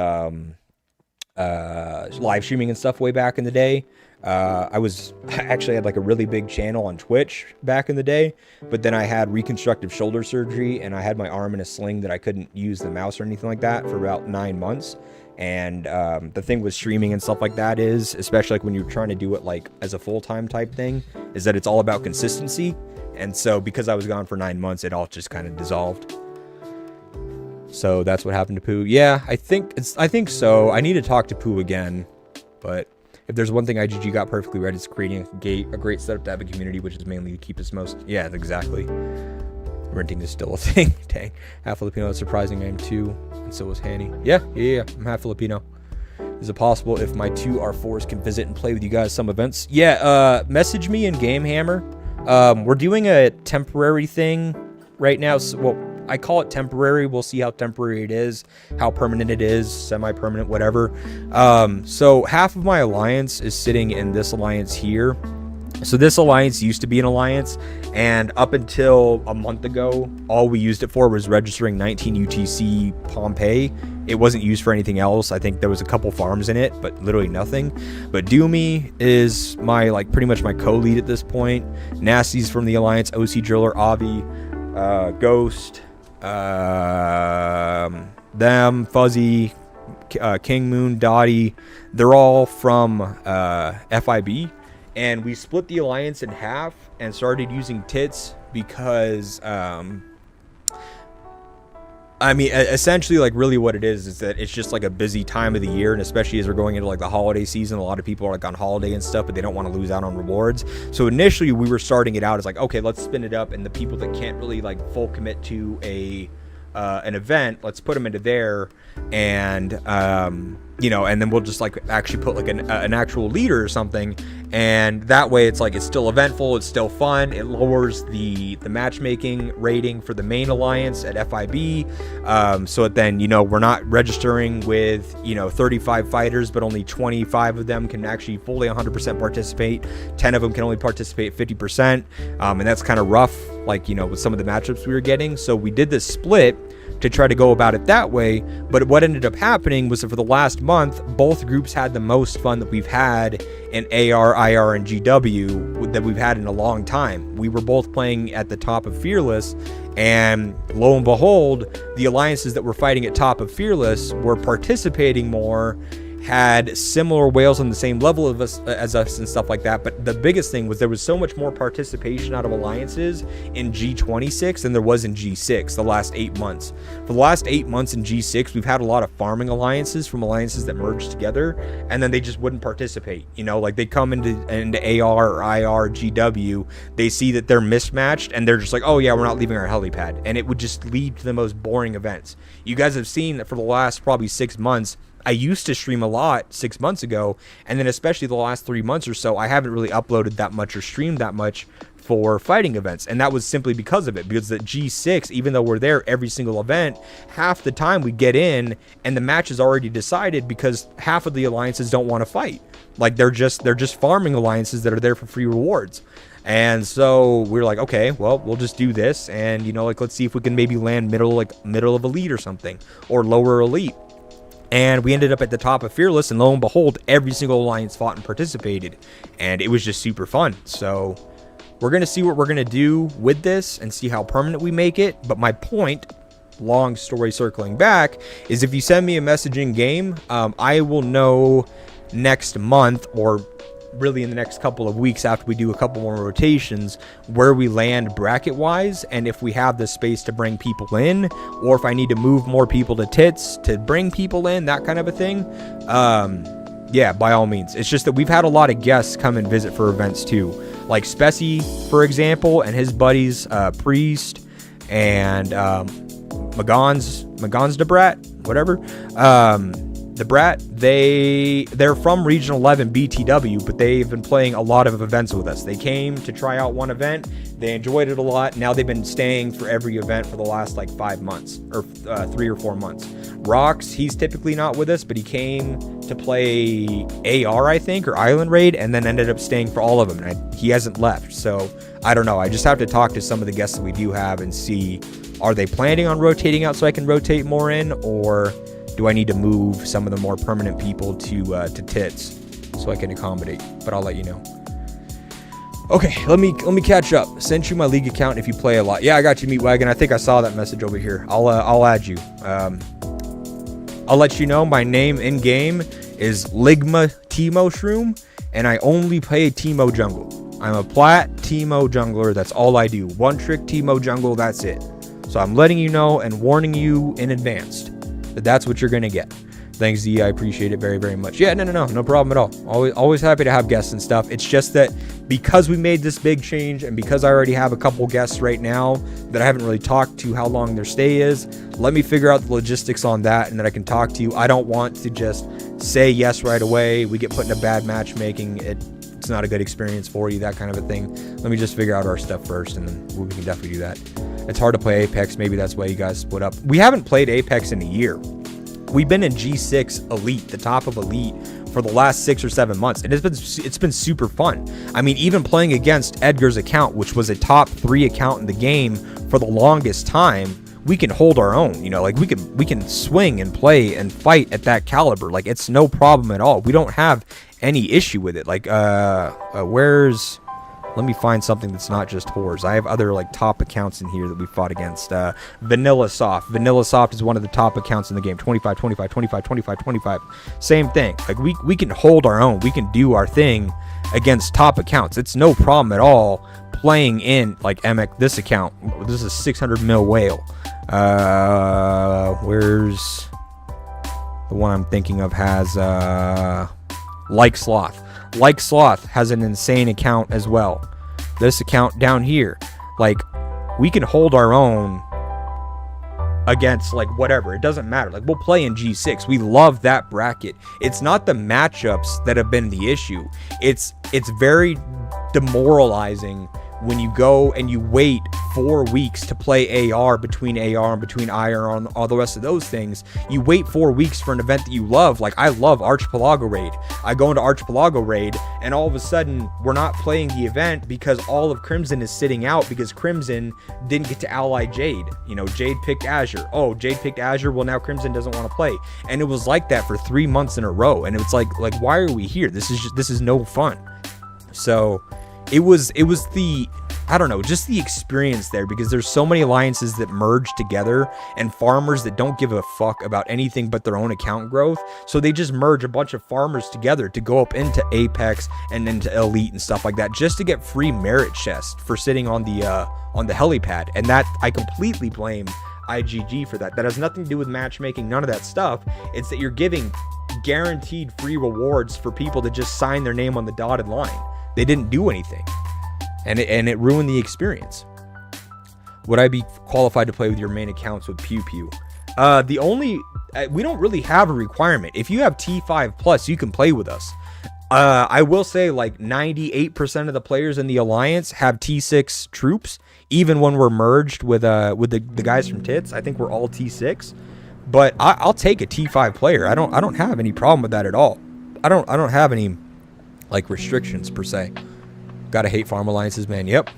live streaming and stuff way back in the day. I actually had like a really big channel on Twitch back in the day, but then I had reconstructive shoulder surgery and I had my arm in a sling that I couldn't use the mouse or anything like that for about 9 months. And the thing with streaming and stuff like that is, especially like when you're trying to do it like as a full-time type thing, is that it's all about consistency. And so because I was gone for 9 months, it all just kind of dissolved. So that's what happened to Pooh. Yeah, I think so. I need to talk to Pooh again, but if there's one thing IGG got perfectly right, it's creating a great setup to have a community, which is mainly to keep us most... Yeah, exactly. Renting is still a thing. Dang. Half Filipino, that's surprising. I am too. And so was Hanny. Yeah. I'm half Filipino. Is it possible if my 2R4s can visit and play with you guys some events? Yeah, message me in Game Hammer. We're doing a temporary thing right now. So, well, I call it temporary. We'll see how temporary it is, how permanent it is, semi-permanent, whatever. So half of my alliance is sitting in this alliance here. So this alliance used to be an alliance, and up until a month ago, all we used it for was registering 19 UTC Pompeii. It wasn't used for anything else. I think there was a couple farms in it, but literally nothing. But Doomy is my, like, pretty much my co-lead at this point. Nasty's from the alliance, OC Driller, Avi, Ghost, them, Fuzzy, King Moon, Dottie, they're all from FIB, and we split the alliance in half and started using tits because I mean, essentially, like, really what it is that it's just like a busy time of the year, and especially as we're going into like the holiday season, a lot of people are like on holiday and stuff, but they don't want to lose out on rewards. So initially we were starting it out as like, okay, let's spin it up, and the people that can't really like full commit to an event, let's put them into there, and you know, and then we'll just like actually put like an actual leader or something, and that way it's like it's still eventful, it's still fun, it lowers the matchmaking rating for the main alliance at FIB, so then, you know, we're not registering with, you know, 35 fighters, but only 25 of them can actually fully 100% participate, 10 of them can only participate 50%, and that's kind of rough, like, you know, with some of the matchups we were getting. So we did this split to try to go about it that way, but what ended up happening was that for the last month, both groups had the most fun that we've had in AR, IR, and GW that we've had in a long time. We were both playing at the top of Fearless, and lo and behold, the alliances that were fighting at top of Fearless were participating more, had similar whales on the same level of us as us and stuff like that. But the biggest thing was there was so much more participation out of alliances in G26 than there was in G6 the last 8 months. For the last 8 months in G6, we've had a lot of farming alliances from alliances that merged together, and then they just wouldn't participate. You know, like they come into AR or IR, GW, they see that they're mismatched, and they're just like, oh yeah, we're not leaving our helipad. And it would just lead to the most boring events. You guys have seen that for the last probably 6 months, I used to stream a lot 6 months ago, and then especially the last 3 months or so, I haven't really uploaded that much or streamed that much for fighting events, and that was simply because of it, because at G6, even though we're there every single event, half the time we get in and the match is already decided because half of the alliances don't want to fight. Like they're just farming alliances that are there for free rewards. And so we're like, okay, well, we'll just do this, and, you know, like, let's see if we can maybe land middle of elite or something, or lower elite. And we ended up at the top of Fearless, and lo and behold, every single alliance fought and participated, and it was just super fun. So we're going to see what we're going to do with this and see how permanent we make it. But my point, long story circling back, is if you send me a message in game, I will know next month, or really in the next couple of weeks after we do a couple more rotations, where we land bracket wise, and if we have the space to bring people in, or if I need to move more people to tits to bring people in, that kind of a thing. Yeah, by all means. It's just that we've had a lot of guests come and visit for events too, like Spessy, for example, and his buddies, Priest and Magans de Brat, whatever. The Brat, they're from Regional 11 BTW, but they've been playing a lot of events with us. They came to try out one event. They enjoyed it a lot. Now they've been staying for every event for the last like 5 months or 3 or 4 months. Rocks, he's typically not with us, but he came to play AR, I think, or Island Raid, and then ended up staying for all of them. And he hasn't left. So I don't know. I just have to talk to some of the guests that we do have and see, are they planning on rotating out so I can rotate more in, or do I need to move some of the more permanent people to Tits so I can accommodate? But I'll let you know. Okay, let me catch up. Send you my league account if you play a lot. Yeah, I got you, Meat Wagon. I think I saw that message over here. I'll add you. I'll let you know my name in game is Ligma Teemo Shroom, and I only play Teemo jungle. I'm a plat Teemo jungler. That's all I do. One trick Teemo jungle. That's it. So I'm letting you know and warning you in advance that that's what you're gonna get. Thanks, Z. I appreciate it very, very much. Yeah, no problem at all. Always happy to have guests and stuff. It's just that because we made this big change and because I already have a couple guests right now that I haven't really talked to how long their stay is, let me figure out the logistics on that and then I can talk to you. I don't want to just say yes right away. We get put in a bad matchmaking. It's not a good experience for you, that kind of a thing. Let me just figure out our stuff first and then we can definitely do that. It's hard to play Apex. Maybe that's why you guys split up. We haven't played Apex in a year. We've been in G6 Elite, the top of Elite, for the last 6 or 7 months, and it's been super fun. I mean, even playing against Edgar's account, which was a top 3 account in the game for the longest time, we can hold our own. You know, like we can swing and play and fight at that caliber. Like, it's no problem at all. We don't have any issue with it. Like, where's... Let me find something that's not just whores. I have other like top accounts in here that we fought against. Vanilla Soft. Vanilla Soft is one of the top accounts in the game. 25, 25, 25, 25, 25. Same thing. Like we can hold our own. We can do our thing against top accounts. It's no problem at all playing in like Emic, this account. This is 600 mil whale. Where's the one I'm thinking of has Like Sloth. Like Sloth has an insane account as well. This account down here, like, we can hold our own against like whatever. It doesn't matter. Like, we'll play in G6. We love that bracket. It's not the matchups that have been the issue. It's very demoralizing when you go and you wait 4 weeks to play AR between AR and between IR and all the rest of those things. You wait 4 weeks for an event that you love. Like, I love Archipelago Raid. I go into Archipelago Raid and all of a sudden we're not playing the event because all of Crimson is sitting out because Crimson didn't get to ally Jade. You know, Jade picked Azure. Oh, Jade picked Azure. Well, now Crimson doesn't want to play. And it was like that for 3 months in a row. And it's like why are we here? This is no fun. So it was the, I don't know, just the experience there, because there's so many alliances that merge together and farmers that don't give a fuck about anything but their own account growth. So they just merge a bunch of farmers together to go up into Apex and into Elite and stuff like that, just to get free merit chests for sitting on the helipad. And that, I completely blame IGG for that. That has nothing to do with matchmaking, none of that stuff. It's that you're giving guaranteed free rewards for people to just sign their name on the dotted line. They didn't do anything. And it ruined the experience. Would I be qualified to play with your main accounts with Pew Pew? We don't really have a requirement. If you have T5 plus, you can play with us. I will say like 98% of the players in the alliance have T6 troops, even when we're merged with the guys from Tits. I think we're all T6. But I'll take a T5 player. I don't have any problem with that at all. I don't have any like restrictions per se. Gotta hate farm alliances, man. Yep,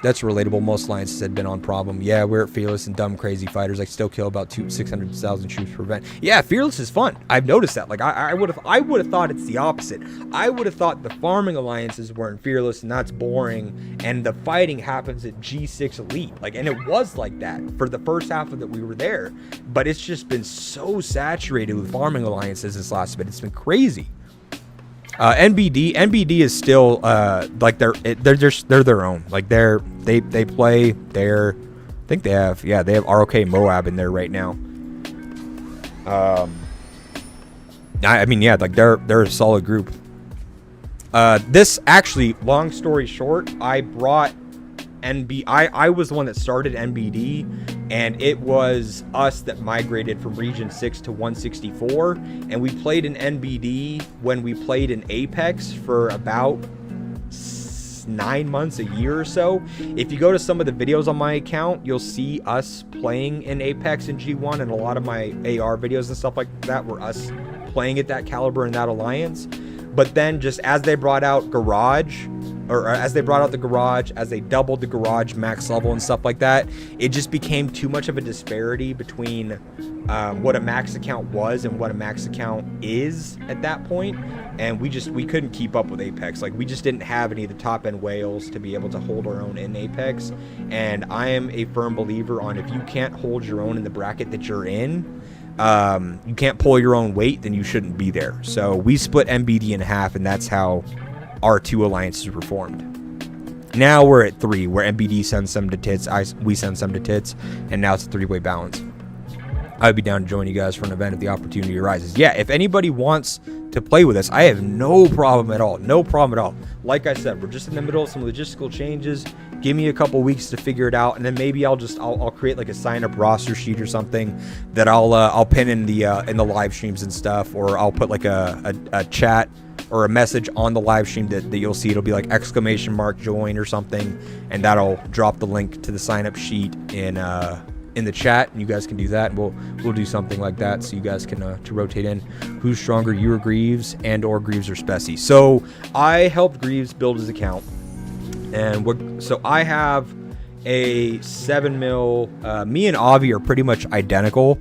that's relatable. Most alliances had been on problem. Yeah, we're at Fearless and dumb crazy fighters. I still kill about 600,000 troops per event. Yeah, Fearless is fun. I've noticed that. Like I would have thought it's the opposite. I would have thought the farming alliances were in Fearless and that's boring, and the fighting happens at G6 Elite. Like, and it was like that for the first half of that we were there, but it's just been so saturated with farming alliances this last bit. It's been crazy. NBD is still like they're their own. Like they play their, I think they have ROK Moab in there right now. I mean, yeah, like they're a solid group. This actually, long story short, I brought I was the one that started NBD, and it was us that migrated from Region 6 to 164, and we played in NBD when we played in Apex for about 9 months, a year or so. If you go to some of the videos on my account, you'll see us playing in Apex and G1, and a lot of my AR videos and stuff like that were us playing at that caliber and that alliance. But then just as they brought out Garage, or as they brought out the Garage, as they doubled the Garage max level and stuff like that, it just became too much of a disparity between what a max account was and what a max account is at that point. And we couldn't keep up with Apex. Like, we just didn't have any of the top end whales to be able to hold our own in Apex. And I am a firm believer on, if you can't hold your own in the bracket that you're in, you can't pull your own weight, then you shouldn't be there. So we split MBD in half, and that's how our 2 alliances were formed. Now we're at 3, where MBD sends some to Tits, we send some to Tits, and now it's a 3-way balance. I'd be down to join you guys for an event if the opportunity arises. Yeah, if anybody wants to play with us, I have no problem at all. No problem at all. Like I said, we're just in the middle of some logistical changes. Give me a couple weeks to figure it out, and then maybe I'll create like a sign up roster sheet or something that I'll pin in the live streams and stuff, or I'll put like a chat or a message on the live stream that you'll see. It'll be like !join or something, and that'll drop the link to the sign up sheet in the chat, and you guys can do that, and we'll do something like that so you guys can to rotate in. Who's stronger, you or Greaves, and or Greaves or Spessy? So I helped Greaves build his account, and so I have a 7 mil. Me and Avi are pretty much identical.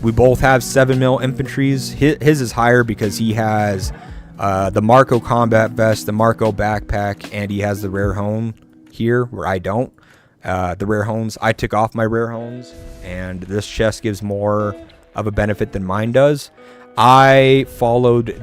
We both have 7 mil infantries. His is higher because he has the Marco combat vest, the Marco backpack, and he has the rare home here, where I don't. The rare homes, I took off my rare homes, and this chest gives more of a benefit than mine does. I followed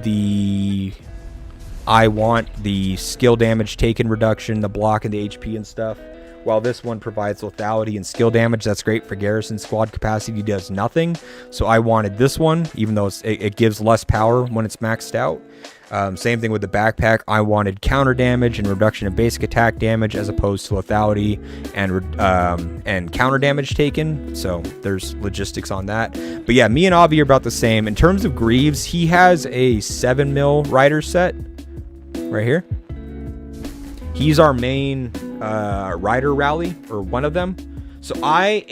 I want the skill damage taken reduction, the block and the HP and stuff, while this one provides lethality and skill damage. That's great for garrison. Squad capacity does nothing, so I wanted this one, even though it gives less power when it's maxed out. Same thing with the backpack. I wanted counter damage and reduction of basic attack damage as opposed to lethality and counter damage taken. So there's logistics on that. But yeah, me and Avi are about the same. In terms of Greaves, he has a 7 mil rider set right here. He's our main rider rally, or one of them. So I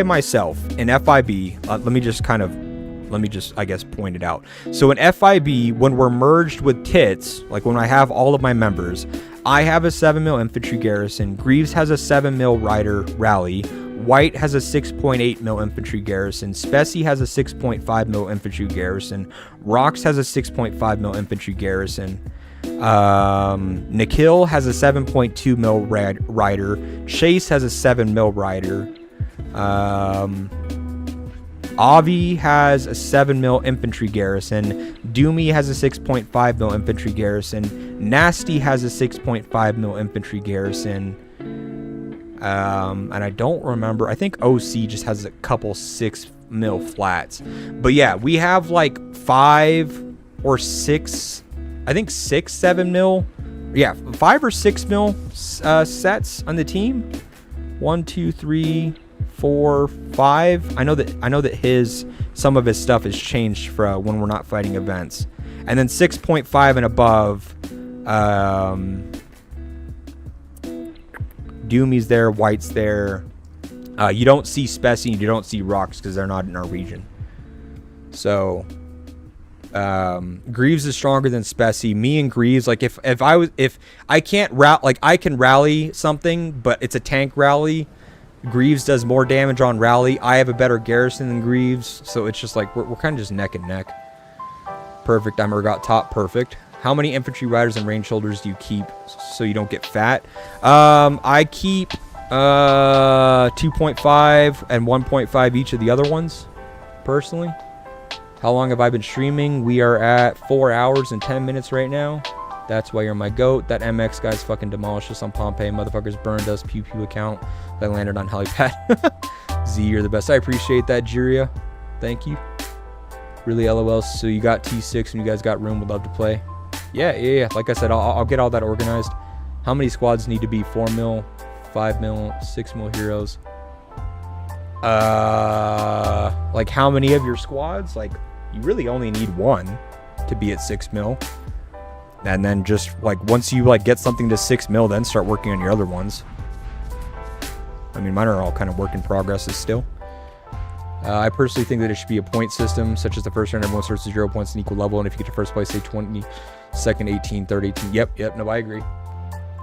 myself in F5B, let me just I guess point it out. So in F5B, when we're merged with Tits, like when I have all of my members, I have a 7 mil infantry garrison. Greaves has a 7 mil rider rally. White has a 6.8 mil infantry garrison. Spessy has a 6.5 mil infantry garrison. Rox has a 6.5 mil infantry garrison. Nikhil has a 7.2 mil rider. Chase has a 7 mil rider. Avi has a 7 mil infantry garrison. Doomy has a 6.5 mil infantry garrison. Nasty has a 6.5 mil infantry garrison. And I don't remember. I think OC just has a couple 6 mil flats. But yeah, we have like 5 or 6, I think 6, 7 mil. Yeah, 5 or 6 mil sets on the team. 1, 2, 3, 4, 5. I know that some of his stuff has changed for when we're not fighting events. And then 6.5 and above. Doomy's there, White's there. You don't see Spessy and you don't see Rox because they're not in our region. So Greaves is stronger than Spessy. Me and Greaves, like if I can't I can rally something, but it's a tank rally. Greaves does more damage on rally. I have a better garrison than Greaves, so it's just like we're kind of just neck and neck. Perfect. I'm got top. Perfect. How many infantry riders and range holders do you keep so you don't get fat? I keep 2.5 and 1.5 each of the other ones, personally. How long have I been streaming? We are at 4 hours and 10 minutes right now. That's why you're my goat. That MX guy's fucking demolished us on Pompeii. Motherfuckers burned us. Pew pew account that landed on helipad. Z, you're the best. I appreciate that, Jiria. Thank you. Really, LOL. So you got T6 and you guys got room. Would love to play. Yeah. Like I said, I'll get all that organized. How many squads need to be? 4 mil, 5 mil, 6 mil heroes. Like how many of your squads? Like you really only need one to be at 6 mil. And then just like once you like get something to 6 mil, then start working on your other ones. I mean, mine are all kind of work in progresses still. I personally think that it should be a point system, such as the first round everyone starts at 0 points and equal level, and if you get to first place, say 20, second 18, third 18. Yep, no, I agree.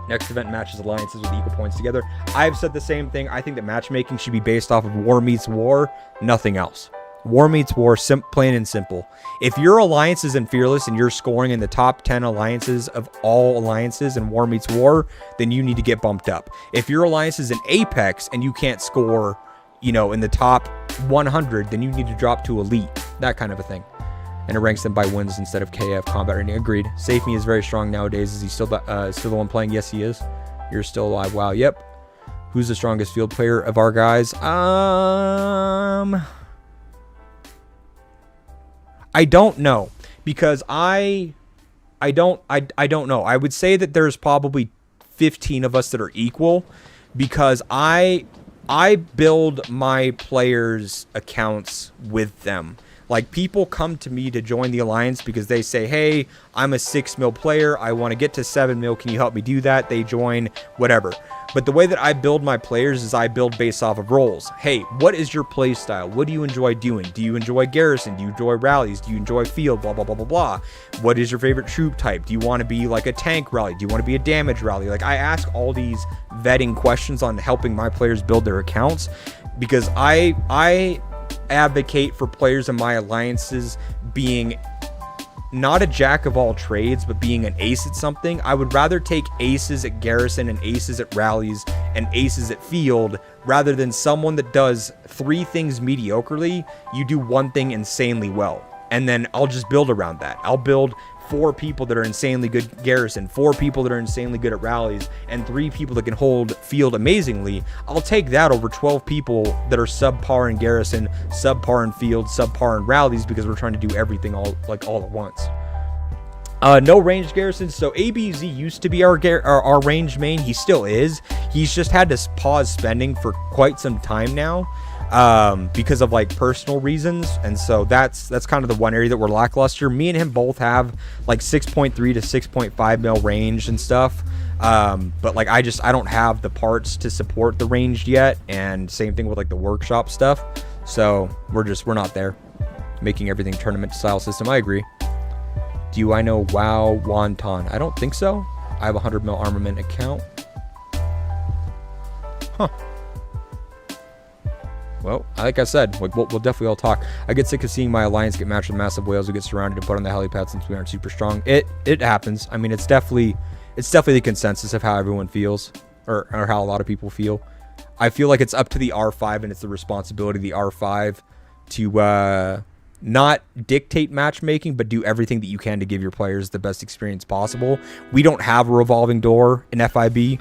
Next event matches alliances with equal points together. I've said the same thing. I think that matchmaking should be based off of war meets war, nothing else. War meets war, plain and simple. If your alliance is in Fearless and you're scoring in the top 10 alliances of all alliances in War meets war, then you need to get bumped up. If your alliance is in Apex and you can't score, you know, in the top 100, then you need to drop to Elite. That kind of a thing. And it ranks them by wins instead of KF combat rating. Agreed. Safe Me is very strong nowadays. Is he still the one playing? Yes, he is. You're still alive. Wow. Yep. Who's the strongest field player of our guys? I don't know, because I don't know. I would say that there's probably 15 of us that are equal, because I build my players' accounts with them. Like, people come to me to join the alliance because they say, hey, I'm a 6 mil player, I want to get to 7 mil, can you help me do that? They join, whatever. But the way that I build my players is I build based off of roles. Hey, what is your play style? What do you enjoy doing? Do you enjoy garrison? Do you enjoy rallies? Do you enjoy field? Blah, blah, blah, blah, blah. What is your favorite troop type? Do you want to be like a tank rally? Do you want to be a damage rally? Like, I ask all these vetting questions on helping my players build their accounts, because I advocate for players in my alliances being not a jack of all trades, but being an ace at something. I would rather take aces at garrison and aces at rallies and aces at field, rather than someone that does 3 things mediocrely. You do one thing insanely well, and then I'll just build around that. I'll build 4 people that are insanely good garrison, 4 people that are insanely good at rallies, and 3 people that can hold field amazingly. I'll take that over 12 people that are subpar in garrison, subpar in field, subpar in rallies, because we're trying to do everything all at once. No ranged garrisons. So ABZ used to be our ranged main. He still is. He's just had to pause spending for quite some time now, because of like personal reasons, and so that's kind of the one area that we're lackluster. Me and him both have like 6.3 to 6.5 mil range and stuff, but like I don't have the parts to support the ranged yet, and same thing with like the workshop stuff. So we're not there, making everything tournament style system. I agree. Do I know WoW Wonton? I don't think so. I have a 100 mil armament account. Huh. Well, like I said, like we'll definitely all talk. I get sick of seeing my alliance get matched with massive whales who get surrounded and put on the helipad since we aren't super strong. It happens. I mean, it's definitely the consensus of how everyone feels, or how a lot of people feel. I feel like it's up to the R5, and it's the responsibility of the R5 to not dictate matchmaking, but do everything that you can to give your players the best experience possible. We don't have a revolving door in FIB.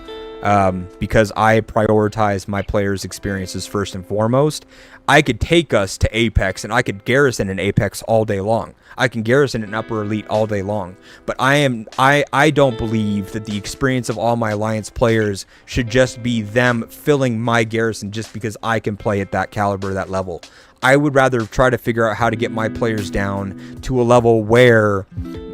Because I prioritize my players' experiences first and foremost. I could take us to Apex, and I could garrison in Apex all day long. I can garrison in Upper Elite all day long. But I don't believe that the experience of all my Alliance players should just be them filling my garrison just because I can play at that caliber, that level. I would rather try to figure out how to get my players down to a level where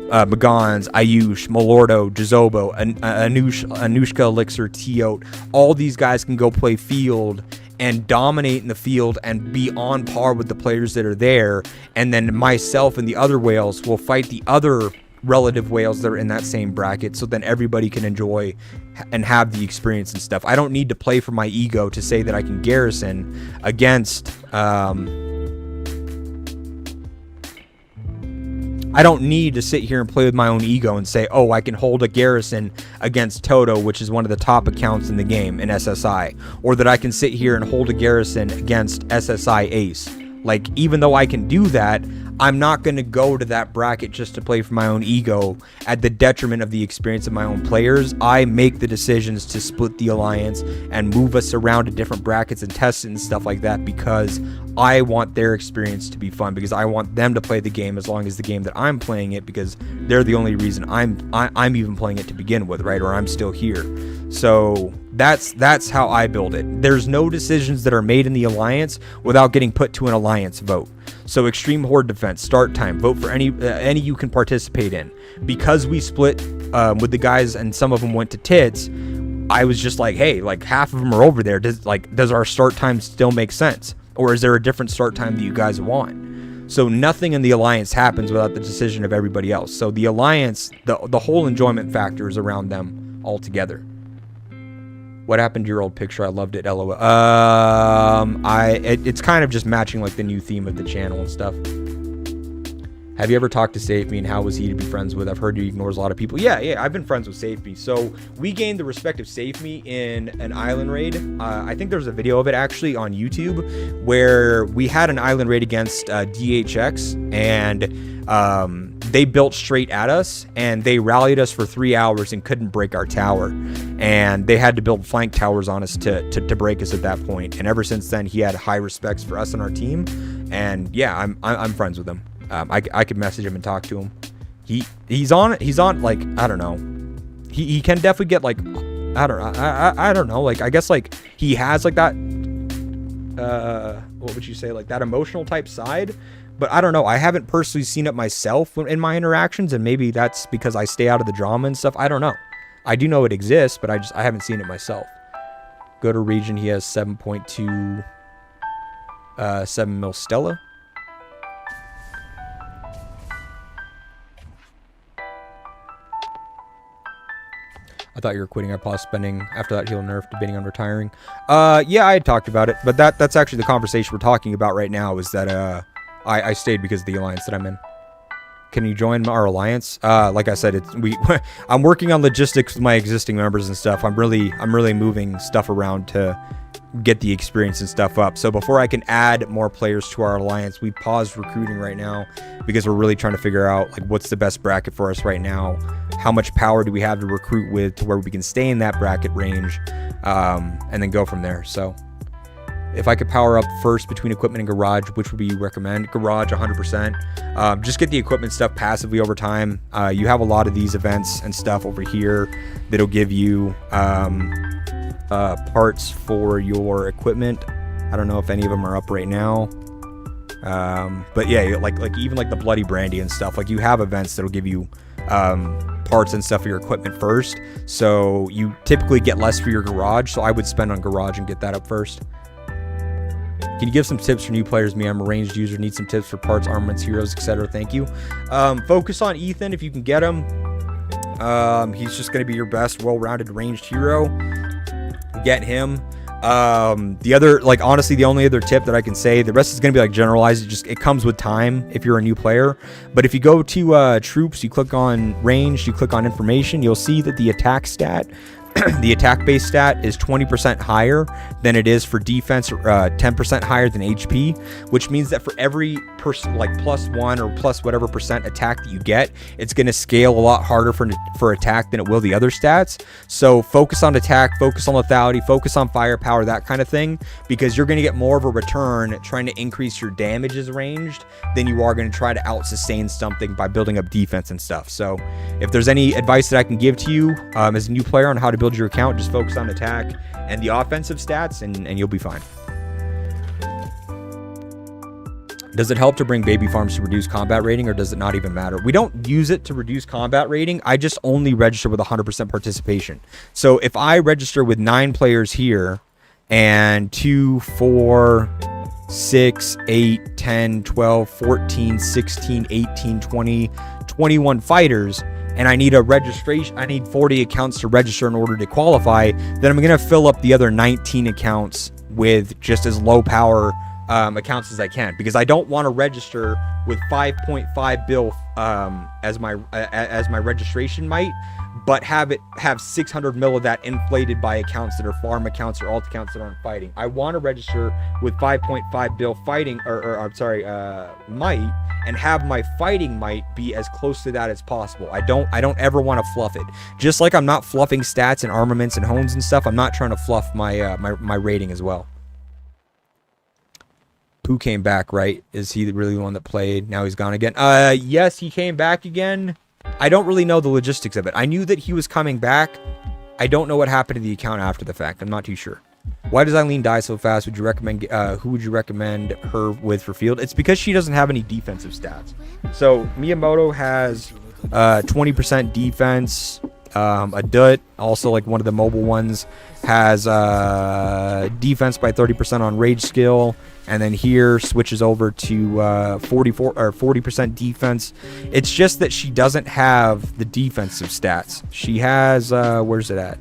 Magans, Ayush, Malordo, Jazobo, Anushka, Elixir, Teote, all these guys can go play field and dominate in the field and be on par with the players that are there, and then myself and the other whales will fight the other relative whales that are in that same bracket, so then everybody can enjoy and have the experience and stuff. I don't need to play for my ego to say that I can garrison against I don't need to sit here and play with my own ego and say, oh, I can hold a garrison against Toto, which is one of the top accounts in the game in SSI, or that I can sit here and hold a garrison against SSI Ace. Like, even though I can do that, I'm not going to go to that bracket just to play for my own ego at the detriment of the experience of my own players. I make the decisions to split the alliance and move us around to different brackets and test it and stuff like that, because I want their experience to be fun, because I want them to play the game as long as the game that I'm playing it, because they're the only reason I'm even playing it to begin with, right? Or I'm still here. So That's how I build it. There's no decisions that are made in the alliance without getting put to an alliance vote. So extreme horde defense, start time, vote for any you can participate in. Because we split with the guys and some of them went to tits, I was just like, hey, like half of them are over there. Does our start time still make sense? Or is there a different start time that you guys want? So nothing in the alliance happens without the decision of everybody else. So the alliance, the whole enjoyment factor is around them all together. What happened to your old picture? I loved it. LOL. It's kind of just matching like the new theme of the channel and stuff. Have you ever talked to Save Me, and how was he to be friends with? I've heard he ignores a lot of people. Yeah, I've been friends with Save Me. So we gained the respect of Save Me in an island raid. I think there's a video of it actually on YouTube where we had an island raid against DHX, and they built straight at us, and they rallied us for 3 hours and couldn't break our tower. And they had to build flank towers on us to break us at that point. And ever since then, he had high respects for us and our team. And yeah, I'm friends with him. I could message him and talk to him. He's on like, I don't know. He can definitely get like, I don't know. Like, I guess like he has like that, what would you say? Like that emotional type side. But I don't know. I haven't personally seen it myself in my interactions. And maybe that's because I stay out of the drama and stuff. I don't know. I do know it exists, but I haven't seen it myself. Go to region. He has 7.2, 7 mil Stella. I thought you were quitting. I paused spending. After that, he'll nerf, debating on retiring. Yeah, I had talked about it, but that's actually the conversation we're talking about right now. Is that I stayed because of the alliance that I'm in. Can you join our alliance? Like I said, I'm working on logistics with my existing members and stuff. I'm really moving stuff around to get the experience and stuff up. So before I can add more players to our alliance, we paused recruiting right now because we're really trying to figure out like what's the best bracket for us right now. How much power do we have to recruit with to where we can stay in that bracket range, and then go from there. So if I could power up first between equipment and garage, which would be you recommend? Garage 100%. Just get the equipment stuff passively over time. You have a lot of these events and stuff over here that'll give you parts for your equipment. I don't know if any of them are up right now. But yeah, like even like the Bloody Brandy and stuff, like you have events that'll give you parts and stuff for your equipment first. So you typically get less for your garage. So I would spend on garage and get that up first. Can you give some tips for new players? Me, I'm a ranged user, need some tips for parts, armaments, heroes, etc. Thank you. Focus on Ethan if you can get him. He's just going to be your best well-rounded ranged hero. Get him. The other, like, honestly, the only other tip that I can say, the rest is going to be like generalized. It comes with time if you're a new player. But if you go to troops, you click on ranged, you click on information, you'll see that the attack stat, the attack base stat is 20% higher than it is for defense, or 10% higher than HP, which means that for every like +1 or plus whatever percent attack that you get, it's going to scale a lot harder for attack than it will the other stats. So focus on attack, focus on lethality, focus on firepower, that kind of thing, because you're going to get more of a return trying to increase your damage as ranged than you are going to try to out sustain something by building up defense and stuff. So if there's any advice that I can give to you as a new player on how to build your account, just focus on attack and the offensive stats, and you'll be fine. Does it help to bring baby farms to reduce combat rating, or does it not even matter? We don't use it to reduce combat rating. I just only register with 100% participation. So if I register with 9 players here and 2, 4, 6, 8, 10, 12, 14, 16, 18, 20, 21 fighters, and I need a registration, I need 40 accounts to register in order to qualify, then I'm going to fill up the other 19 accounts with just as low power accounts as I can, because I don't want to register with 5.5 bill as my registration might, but have 600 mil of that inflated by accounts that are farm accounts or alt accounts that aren't fighting. I want to register with 5.5 bill fighting, or I'm sorry, might, and have my fighting might be as close to that as possible. I don't ever want to fluff it. Just like I'm not fluffing stats and armaments and hones and stuff, I'm not trying to fluff my my rating as well. Pooh came back, right? Is he really the one that played? Now he's gone again. Yes, he came back again. I don't really know the logistics of it. I knew that he was coming back. I don't know what happened to the account after the fact. I'm not too sure. Why does Eileen die so fast? Would you recommend? Who would you recommend her with for field? It's because she doesn't have any defensive stats. So Miyamoto has 20% defense. A Dut, also like one of the mobile ones, has defense by 30% on rage skill, and then here switches over to 40% defense. It's just that she doesn't have the defensive stats. She has where's it at?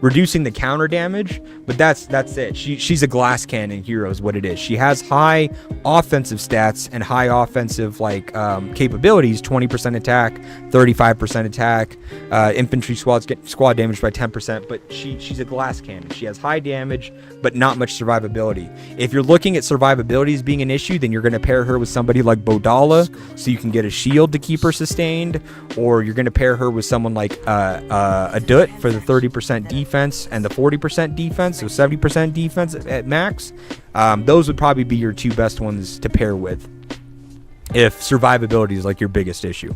Reducing the counter damage, but that's it. She's a glass cannon hero is what it is. She has high offensive stats and high offensive capabilities, 20% attack, 35% attack, infantry squad damage by 10%, but she's a glass cannon. She has high damage but not much survivability. If you're looking at survivability as being an issue, then you're going to pair her with somebody like Bodala so you can get a shield to keep her sustained, or you're going to pair her with someone like a Dut for the 30% defense and the 40% defense, so 70% defense at max. Those would probably be your two best ones to pair with if survivability is like your biggest issue.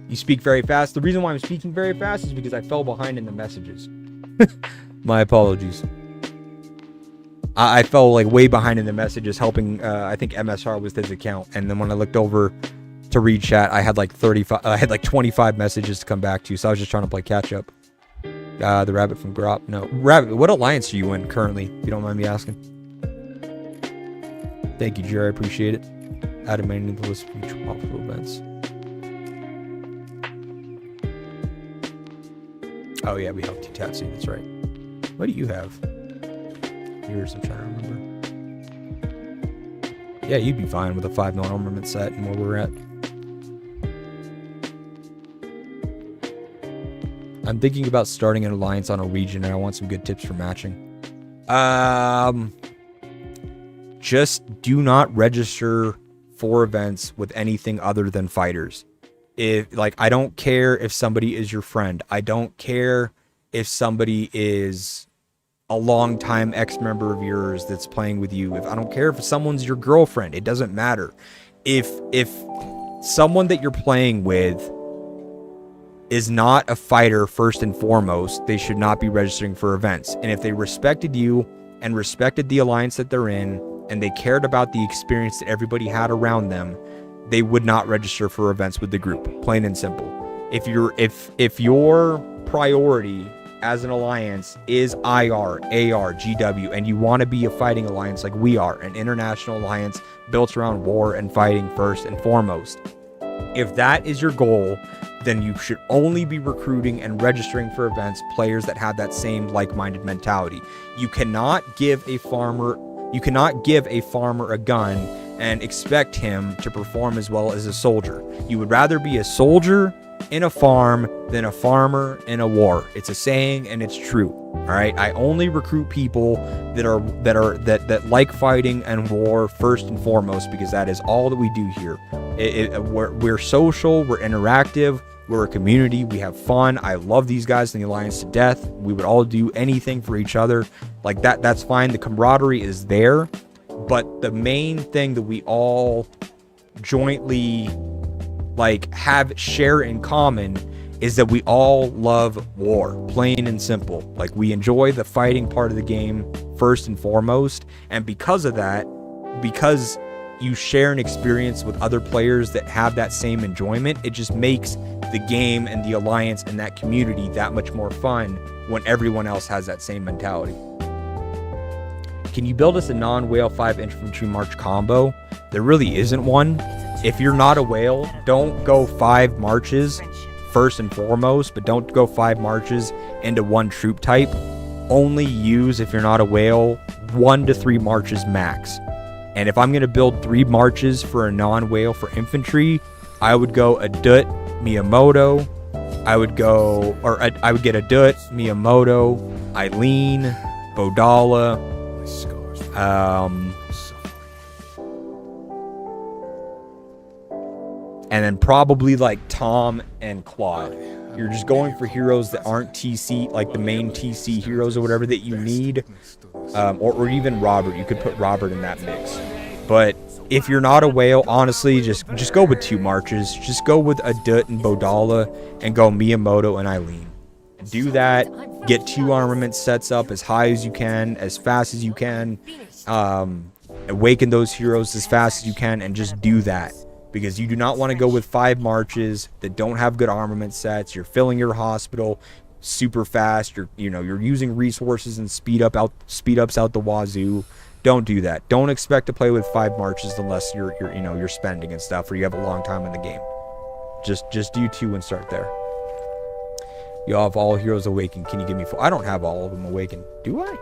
You speak very fast. The reason why I'm speaking very fast is because I fell behind in the messages. My apologies. I fell like way behind in the messages helping, I think MSR was his account, and then when I looked over to read chat, I had like 25 messages to come back to, so I was just trying to play catch up. The rabbit from Grop. No, rabbit. What alliance are you in currently? If you don't mind me asking. Thank you, Jerry. I appreciate it. Add a main to the list of future possible events. Oh yeah, we helped you Tatsu. That's right. What do you have? Yours. I'm trying to remember. Yeah, you'd be fine with a 5 mil armament set and where we're at. I'm thinking about starting an alliance on a region, and I want some good tips for matching. Just do not register for events with anything other than fighters. I don't care if somebody is your friend. I don't care if somebody is a longtime ex-member of yours that's playing with you. I don't care if someone's your girlfriend. It doesn't matter. If someone that you're playing with is not a fighter first and foremost, they should not be registering for events. And if they respected you and respected the alliance that they're in, and they cared about the experience that everybody had around them, they would not register for events with the group, plain and simple. If your priority as an alliance is IR, AR, GW, and you want to be a fighting alliance like we are, an international alliance built around war and fighting first and foremost, if that is your goal, then you should only be recruiting and registering for events players that have that same like-minded mentality. You cannot give a farmer a gun and expect him to perform as well as a soldier. You would rather be a soldier in a farm than a farmer in a war. It's a saying and it's true. All right. I only recruit people that like fighting and war first and foremost, because that is all that we do here. We're social, we're interactive, we're a community, we have fun. I love these guys in the alliance to death. We would all do anything for each other. Like that's fine. The camaraderie is there. But the main thing that we all jointly share in common is that we all love war, plain and simple. Like, we enjoy the fighting part of the game first and foremost. And because of that, because you share an experience with other players that have that same enjoyment, it just makes the game and the alliance and that community that much more fun when everyone else has that same mentality. Can you build us a non-whale 5 infantry march combo? There really isn't one. If you're not a whale, don't go 5 marches first and foremost, but don't go 5 marches into one troop type. Only use, if you're not a whale, 1 to 3 marches max. And if I'm going to build 3 marches for a non-whale for infantry, I would go a Dut, Miyamoto. I would get a Dut, Miyamoto, Eileen, Bodala, and then probably like Tom and Claude. You're just going for heroes that aren't TC, like the main TC heroes or whatever that you need. or even Robert. You could put Robert in that mix. But if you're not a whale, honestly, just go with 2 marches. Just go with Adut and Bodala, and go Miyamoto and Eileen. Do that. Get 2 armament sets up as high as you can, as fast as you can. Awaken those heroes as fast as you can, and just do that. Because you do not want to go with 5 marches that don't have good armament sets. You're filling your hospital super fast. You're using resources and speed ups out the wazoo. Don't do that. Don't expect to play with 5 marches unless you're spending and stuff, or you have a long time in the game. Just do 2 and start there. You have all heroes awakened. Can you give me 4? I don't have all of them awakened. Do I?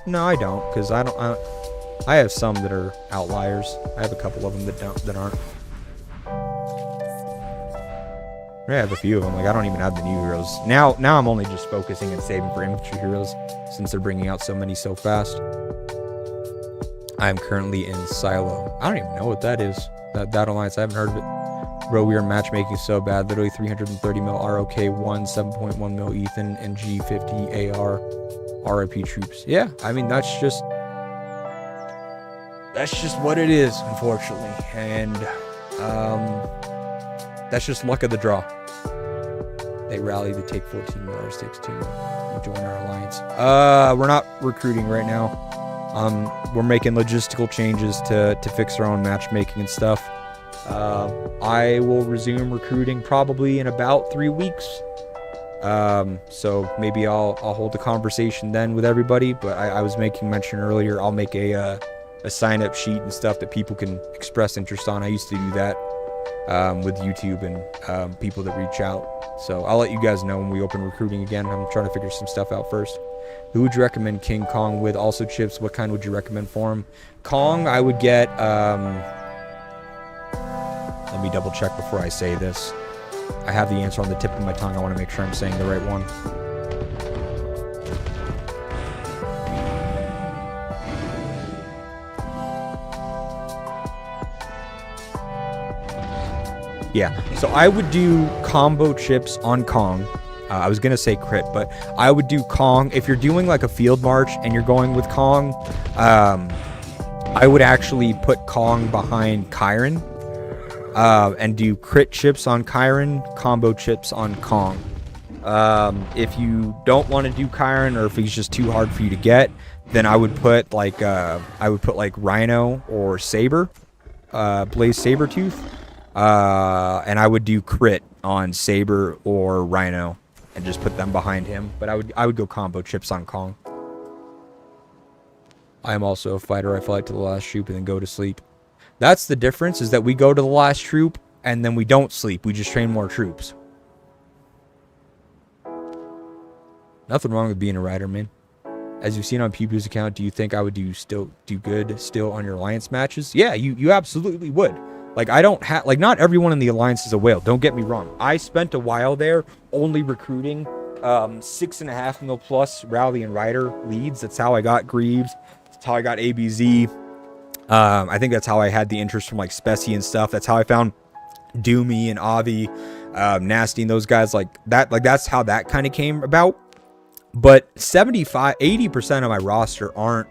No, I don't, because I have some that are outliers. I have a couple of them that aren't. I have a few of them. Like, I don't even have the new heroes. Now I'm only just focusing and saving for infantry heroes, since they're bringing out so many so fast. I am currently in Silo. I don't even know what that is. That alliance, I haven't heard of it. Bro, we are matchmaking so bad. Literally 330 mil ROK 1, 7.1 mil Ethan, and G50 AR. RIP troops. Yeah, I mean, that's just what it is, unfortunately, and that's just luck of the draw. They rally to take 14 mil, ours takes 2 mil. Join our alliance. We're not recruiting right now. We're making logistical changes to fix our own matchmaking and stuff. I will resume recruiting probably in about 3 weeks. So maybe I'll hold a conversation then with everybody, but I was making mention earlier, I'll make a sign-up sheet and stuff that people can express interest on. I used to do that with YouTube and people that reach out. So I'll let you guys know when we open recruiting again. I'm trying to figure some stuff out first. Who would you recommend King Kong with? Also chips, what kind would you recommend for him? Kong, I would get, let me double check before I say this. I have the answer on the tip of my tongue. I want to make sure I'm saying the right one. Yeah, so I would do combo chips on Kong. I was going to say crit, but I would do Kong. If you're doing like a field march and you're going with Kong, I would actually put Kong behind Kyron. And do crit chips on Kyron, combo chips on Kong. If you don't want to do Kyron, or if he's just too hard for you to get, then I would put like Rhino or Saber, Blaze Sabertooth, and I would do crit on Saber or Rhino, and just put them behind him. But I would go combo chips on Kong. I am also a fighter. I fight to the last troop and then go to sleep. That's the difference, is that we go to the last troop and then we don't sleep. We just train more troops. Nothing wrong with being a rider, man. As you've seen on Pew's account, do you think I would do good on your alliance matches? Yeah, you absolutely would. Like, I don't have, like, not everyone in the alliance is a whale. Don't get me wrong. I spent a while there only recruiting 6.5 mil plus rally and rider leads. That's how I got Greaves. That's how I got ABZ. I think that's how I had the interest from like Speci and stuff. That's how I found Doomy and Avi, Nasty and those guys like that. Like, that's how that kind of came about. But 80% of my roster aren't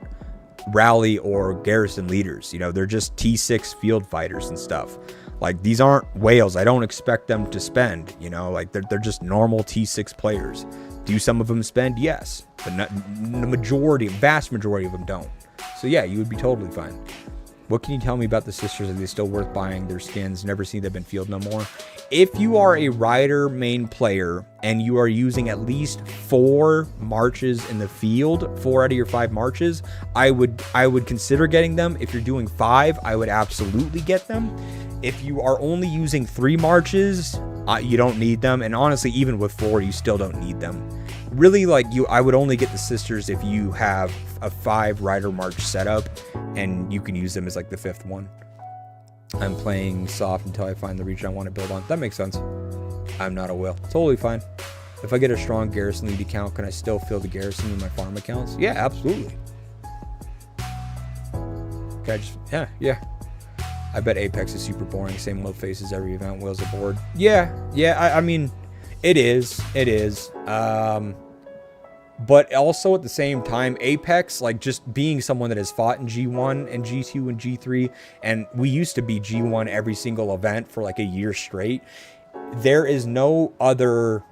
rally or garrison leaders. You know, they're just T6 field fighters and stuff. Like, these aren't whales. I don't expect them to spend, you know, like they're just normal T6 players. Do some of them spend? Yes. But the vast majority of them don't. So yeah, you would be totally fine. What can you tell me about the sisters? Are they still worth buying their skins? Never seen them in field no more. If you are a rider main player and you are using at least 4 marches in the field, 4 out of your 5 marches, I would consider getting them. If you're doing 5, I would absolutely get them. If you are only using 3 marches, you don't need them. And honestly, even with 4, you still don't need them. Really, like, I would only get the sisters if you have a 5 rider march setup and you can use them as like the 5th one. I'm playing soft until I find the region I want to build on. That makes sense. I'm not a whale. Totally fine. If I get a strong garrison lead account, can I still fill the garrison in my farm accounts? Yeah, absolutely. Okay, yeah. I bet Apex is super boring. Same low faces every event. Whales aboard. Yeah. I mean, It is. It is. But also at the same time, Apex, like just being someone that has fought in G1 and G2 and G3, and we used to be G1 every single event for like a year straight. There is no other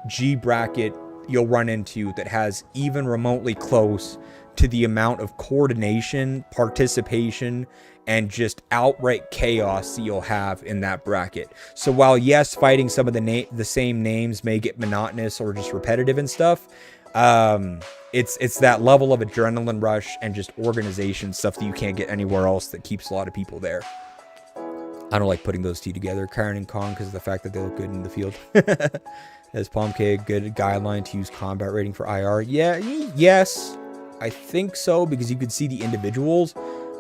G bracket you'll run into that has even remotely close to the amount of coordination, participation, and just outright chaos that you'll have in that bracket. So while yes, fighting some of the same names may get monotonous or just repetitive and stuff, it's that level of adrenaline rush and just organization stuff that you can't get anywhere else that keeps a lot of people there. I don't like putting those two together, Karen and Kong, because of the fact that they look good in the field. As Palmcake, good guideline to use combat rating for IR. Yeah, yes, I think so, because you can see the individuals,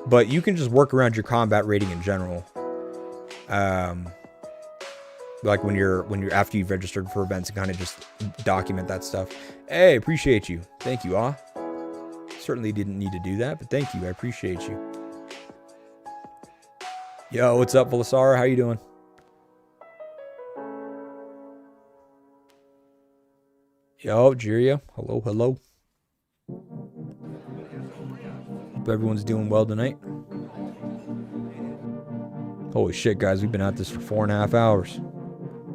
but you can just work around your combat rating in general. Like when you're after you've registered for events and kind of just document that stuff. Hey, appreciate you. Thank you, certainly didn't need to do that, but thank you. I appreciate you. Yo, what's up, Velasara? How you doing? Yo, Jiria. Hello, hello. Hope everyone's doing well tonight. Holy shit, guys. We've been at this for 4.5 hours.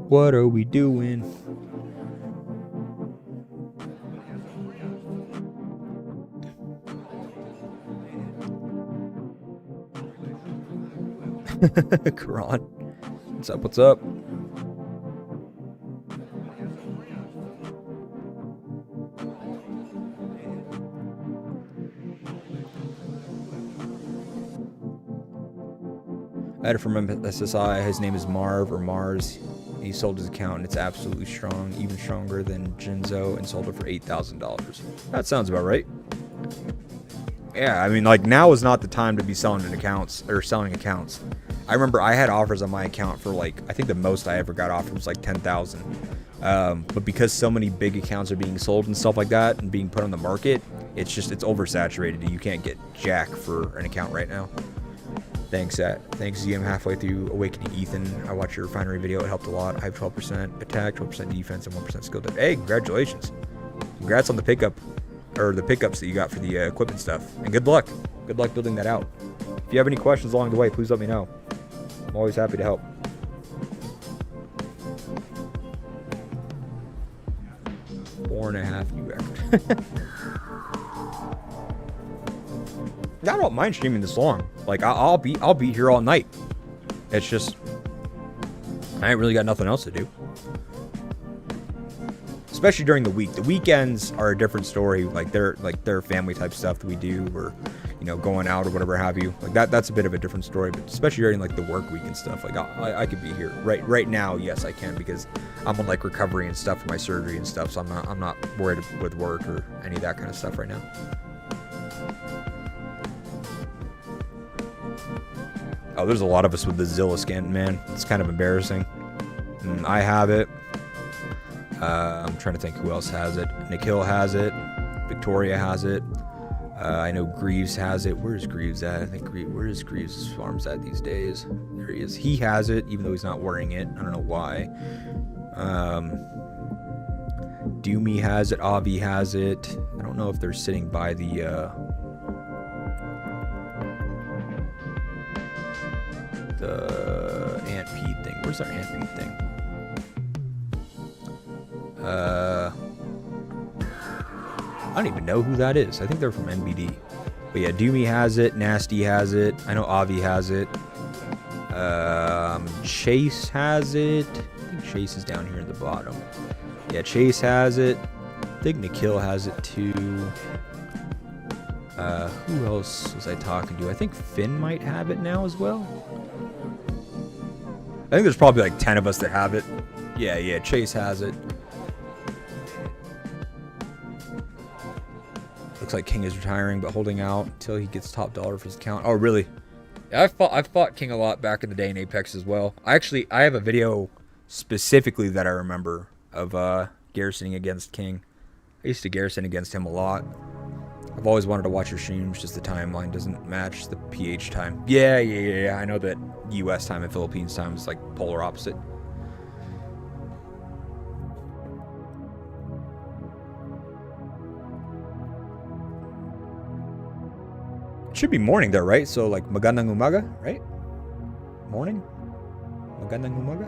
What are we doing? Karan. What's up? What's up? I had it from SSI. His name is Marv or Mars. He sold his account and it's absolutely strong, even stronger than Jinzo, and sold it for $8,000. That sounds about right. Yeah, I mean, like, now is not the time to be selling accounts. I remember I had offers on my account for like, I think the most I ever got offered was like 10,000. But because so many big accounts are being sold and stuff like that and being put on the market, it's oversaturated. You can't get jack for an account right now. Thanks, ZM. Halfway through Awakening Ethan. I watched your refinery video. It helped a lot. I have 12% attack, 12% defense, and 1% skill. Hey, congratulations. Congrats on the pickups that you got for the equipment stuff. And good luck. Good luck building that out. If you have any questions along the way, please let me know. I'm always happy to help. Four and a half new record. I don't mind streaming this long. Like I'll be here all night. It's just I ain't really got nothing else to do. Especially during the week. The weekends are a different story. Like they're family type stuff that we do, or going out or whatever have you. Like that's a bit of a different story. But especially during like the work week and stuff. Like I could be here right now. Yes, I can, because I'm on like recovery and stuff for my surgery and stuff. So I'm not worried with work or any of that kind of stuff right now. Oh, there's a lot of us with the Zilla skin, man. It's kind of embarrassing. I have it. I'm trying to think who else has it. Nikhil has it. Victoria has it. I know Greaves has it. Where's Greaves at? I think where is Greaves' farms at these days? There he is. He has it, even though he's not wearing it. I don't know why. Doomy has it. Avi has it. I don't know if they're sitting by the Ant Pete thing. Where's our Ant Pete thing? I don't even know who that is. I think they're from NBD. But yeah, Doomy has it. Nasty has it. I know Avi has it. Chase has it. I think Chase is down here at the bottom. Yeah, Chase has it. I think Nikhil has it too. Who else was I talking to? I think Finn might have it now as well. I think there's probably like 10 of us that have it. Yeah, Chase has it. Looks like King is retiring, but holding out until he gets top dollar for his account. Oh, really? Yeah, I've fought King a lot back in the day in Apex as well. I have a video specifically that I remember of garrisoning against King. I used to garrison against him a lot. I've always wanted to watch your streams, just the timeline doesn't match the PH time. Yeah. I know that US time and Philippines time is like polar opposite. should be morning there, right? So like magandang umaga, right? Morning? Magandang umaga?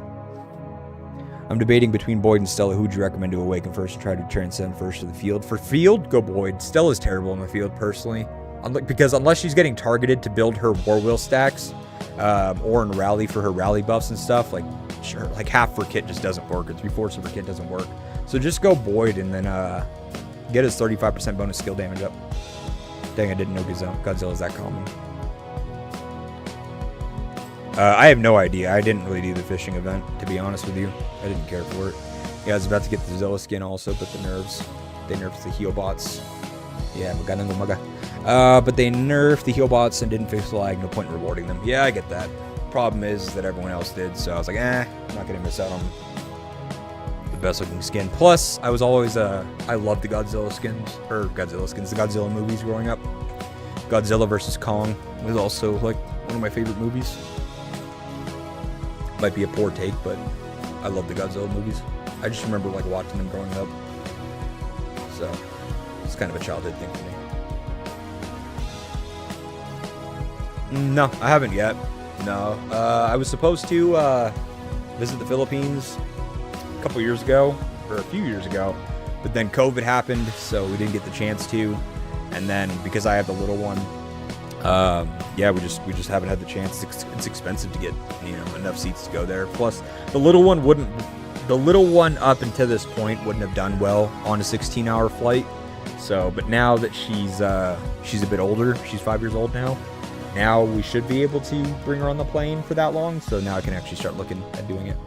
I'm debating between Boyd and Stella. Who would you recommend to awaken first and try to transcend first to the field? For field, go Boyd. Stella's terrible in the field, personally. Because unless she's getting targeted to build her war wheel stacks, or in rally for her rally buffs and stuff, like sure, like half her kit just doesn't work, or 3/4 of her kit doesn't work. So just go Boyd and then get his 35% bonus skill damage up. Dang, I didn't know Godzilla's that common. I have no idea. I didn't really do the fishing event, to be honest with you. I didn't care for it. Yeah, I was about to get the Zilla skin also, but the nerfs. They nerfed the heal bots. Yeah, magandang umaga. But they nerfed the heal bots and didn't fix the lag. No point in rewarding them. Yeah, I get that. Problem is that everyone else did, so I was like, I'm not gonna miss out on the best looking skin. Plus, I was always I loved the Godzilla skins, the Godzilla movies growing up. Godzilla vs. Kong was also like one of my favorite movies. Might be a poor take, but I love the Godzilla movies. I just remember like watching them growing up. So it's kind of a childhood thing for me. No, I haven't yet. No, I was supposed to visit the Philippines a couple years ago, or a few years ago, but then COVID happened, so we didn't get the chance to. And then because I have the little one, yeah, we just haven't had the chance. It's expensive to get enough seats to go there. Plus, the little one up until this point wouldn't have done well on a 16-hour flight. So, but now that she's a bit older, she's 5 years old now. Now we should be able to bring her on the plane for that long. So now I can actually start looking at doing it.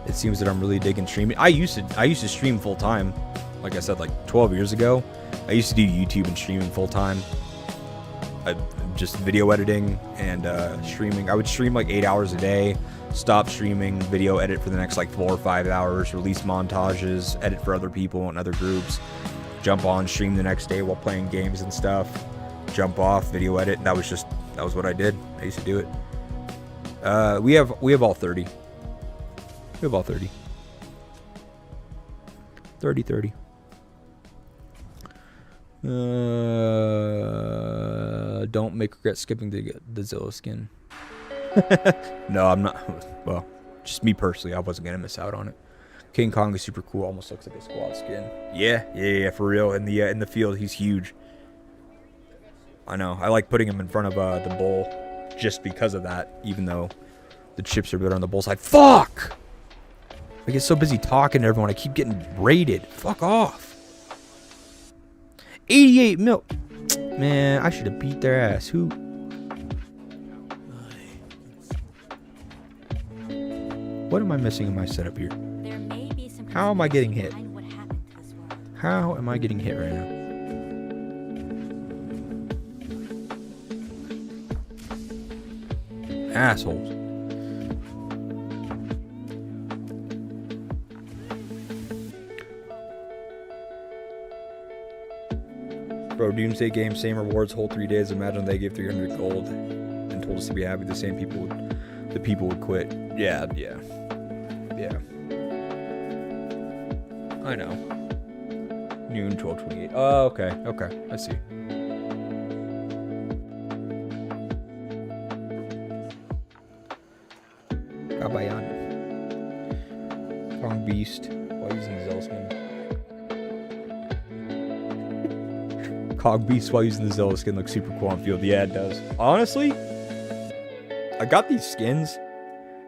It seems that I'm really digging streaming. I used to stream full time, like I said, like 12 years ago. I used to do YouTube and streaming full time. Just video editing and streaming. I would stream like 8 hours a day, stop streaming, video edit for the next like 4 or 5 hours, release montages, edit for other people and other groups, jump on, stream the next day while playing games and stuff, jump off, video edit. That was what I did. I used to do it. We have all 30. We have all 30. 30. Don't make regret skipping the Zilla skin. No, I'm not. Well, just me personally, I wasn't gonna miss out on it. King Kong is super cool. Almost looks like a squad skin. Yeah, for real. In the field, he's huge. I know. I like putting him in front of the bull just because of that. Even though the chips are better on the bull side. Fuck! I get so busy talking to everyone, I keep getting raided. Fuck off. 88 mil. Man, I should have beat their ass. Who? What am I missing in my setup here? There may be some How am I getting hit? behind what happened to this world. How am I getting hit right now? Assholes. Bro, Doomsday game, same rewards, whole 3 days. Imagine they gave 300 gold and told us to be happy. The people would quit. Yeah. I know. Noon, 12:28. Oh, okay. I see. Kabayan. Kong Beast. While using the Zelskin. Cog Beast while using the Zilla skin looks super cool on field. Yeah, it does. Honestly, I got these skins,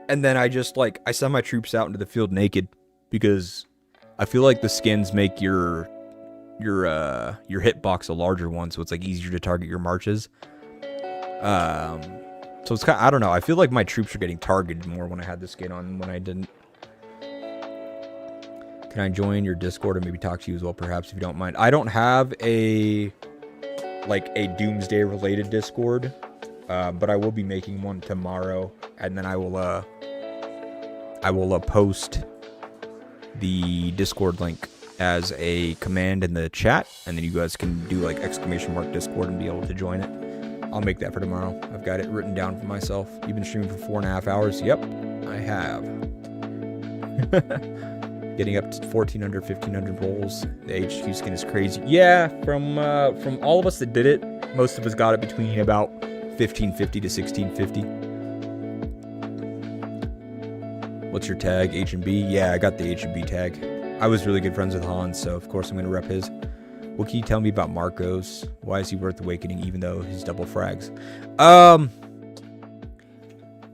and then I send my troops out into the field naked because I feel like the skins make your hitbox a larger one, so it's like easier to target your marches. So it's kind of, I don't know. I feel like my troops are getting targeted more when I had the skin on than when I didn't. Can I join your Discord or maybe talk to you as well, perhaps, if you don't mind? I don't have a Doomsday related Discord, but I will be making one tomorrow, and then I will post the Discord link as a command in the chat, and then you guys can do like !Discord and be able to join it. I'll make that for tomorrow. I've got it written down for myself. You've been streaming for 4.5 hours? Yep, I have. Getting up to 1,400, 1,500 rolls. The HQ skin is crazy. Yeah, from all of us that did it, most of us got it between about 1,550 to 1,650. What's your tag? H&B? Yeah, I got the H&B tag. I was really good friends with Hans, so of course I'm going to rep his. What can you tell me about Marcos? Why is he worth awakening even though he's double frags?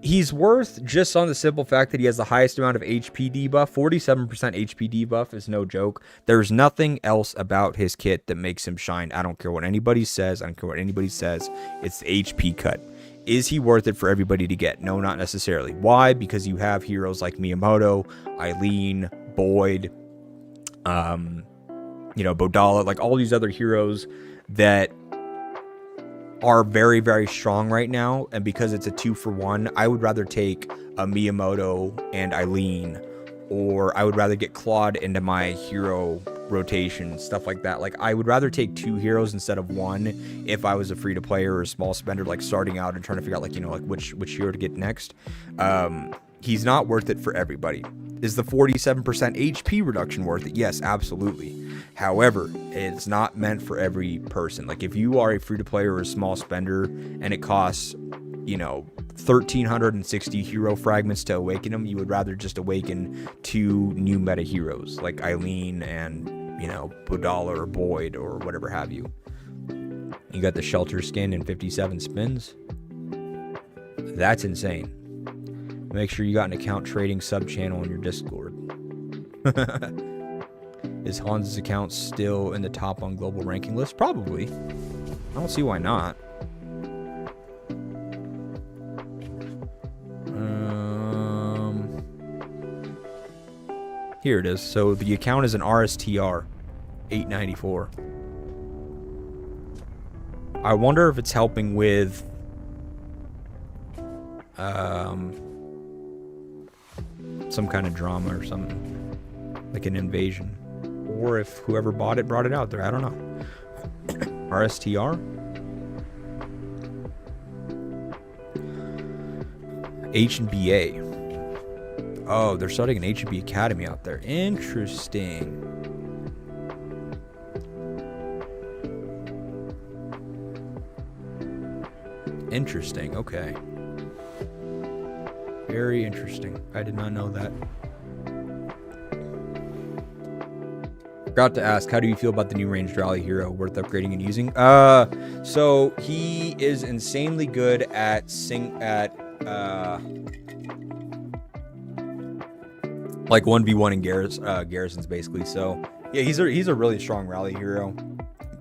He's worth just on the simple fact that he has the highest amount of HP debuff. 47% HP debuff is no joke. There's nothing else about his kit that makes him shine. I don't care what anybody says. I don't care what anybody says. It's the HP cut. Is he worth it for everybody to get? No, not necessarily. Why? Because you have heroes like Miyamoto, Eileen, Boyd, Bodala, like all these other heroes that are very, very strong right now. And because it's a 2-for-1, I would rather take a Miyamoto and Eileen, or I would rather get Claude into my hero rotation, stuff like that. Like, I would rather take 2 heroes instead of 1 if I was a free-to-play or a small spender, like starting out and trying to figure out, which hero to get next. He's not worth it for everybody. Is the 47% HP reduction worth it? Yes, absolutely. However, it's not meant for every person. Like, if you are a free-to-play or a small spender and it costs, 1,360 hero fragments to awaken them, you would rather just awaken 2 new meta heroes like Eileen and, Bodala or Boyd or whatever have you. You got the Shelter skin and 57 spins. That's insane. Make sure you got an account trading sub-channel on your Discord. Is Hans' account still in the top on global ranking list? Probably. I don't see why not. Here it is. So the account is an RSTR 894. I wonder if it's helping with some kind of drama or something, like an invasion, or if whoever bought it brought it out there. I don't know. RSTR? H&BA. Oh, they're starting an H&B Academy out there. Interesting. Interesting, okay. Very interesting. I did not know that. Forgot to ask, how do you feel about the new ranged rally hero? Worth upgrading and using? So he is insanely good at like 1v1 in garrisons basically. So yeah, he's a really strong rally hero.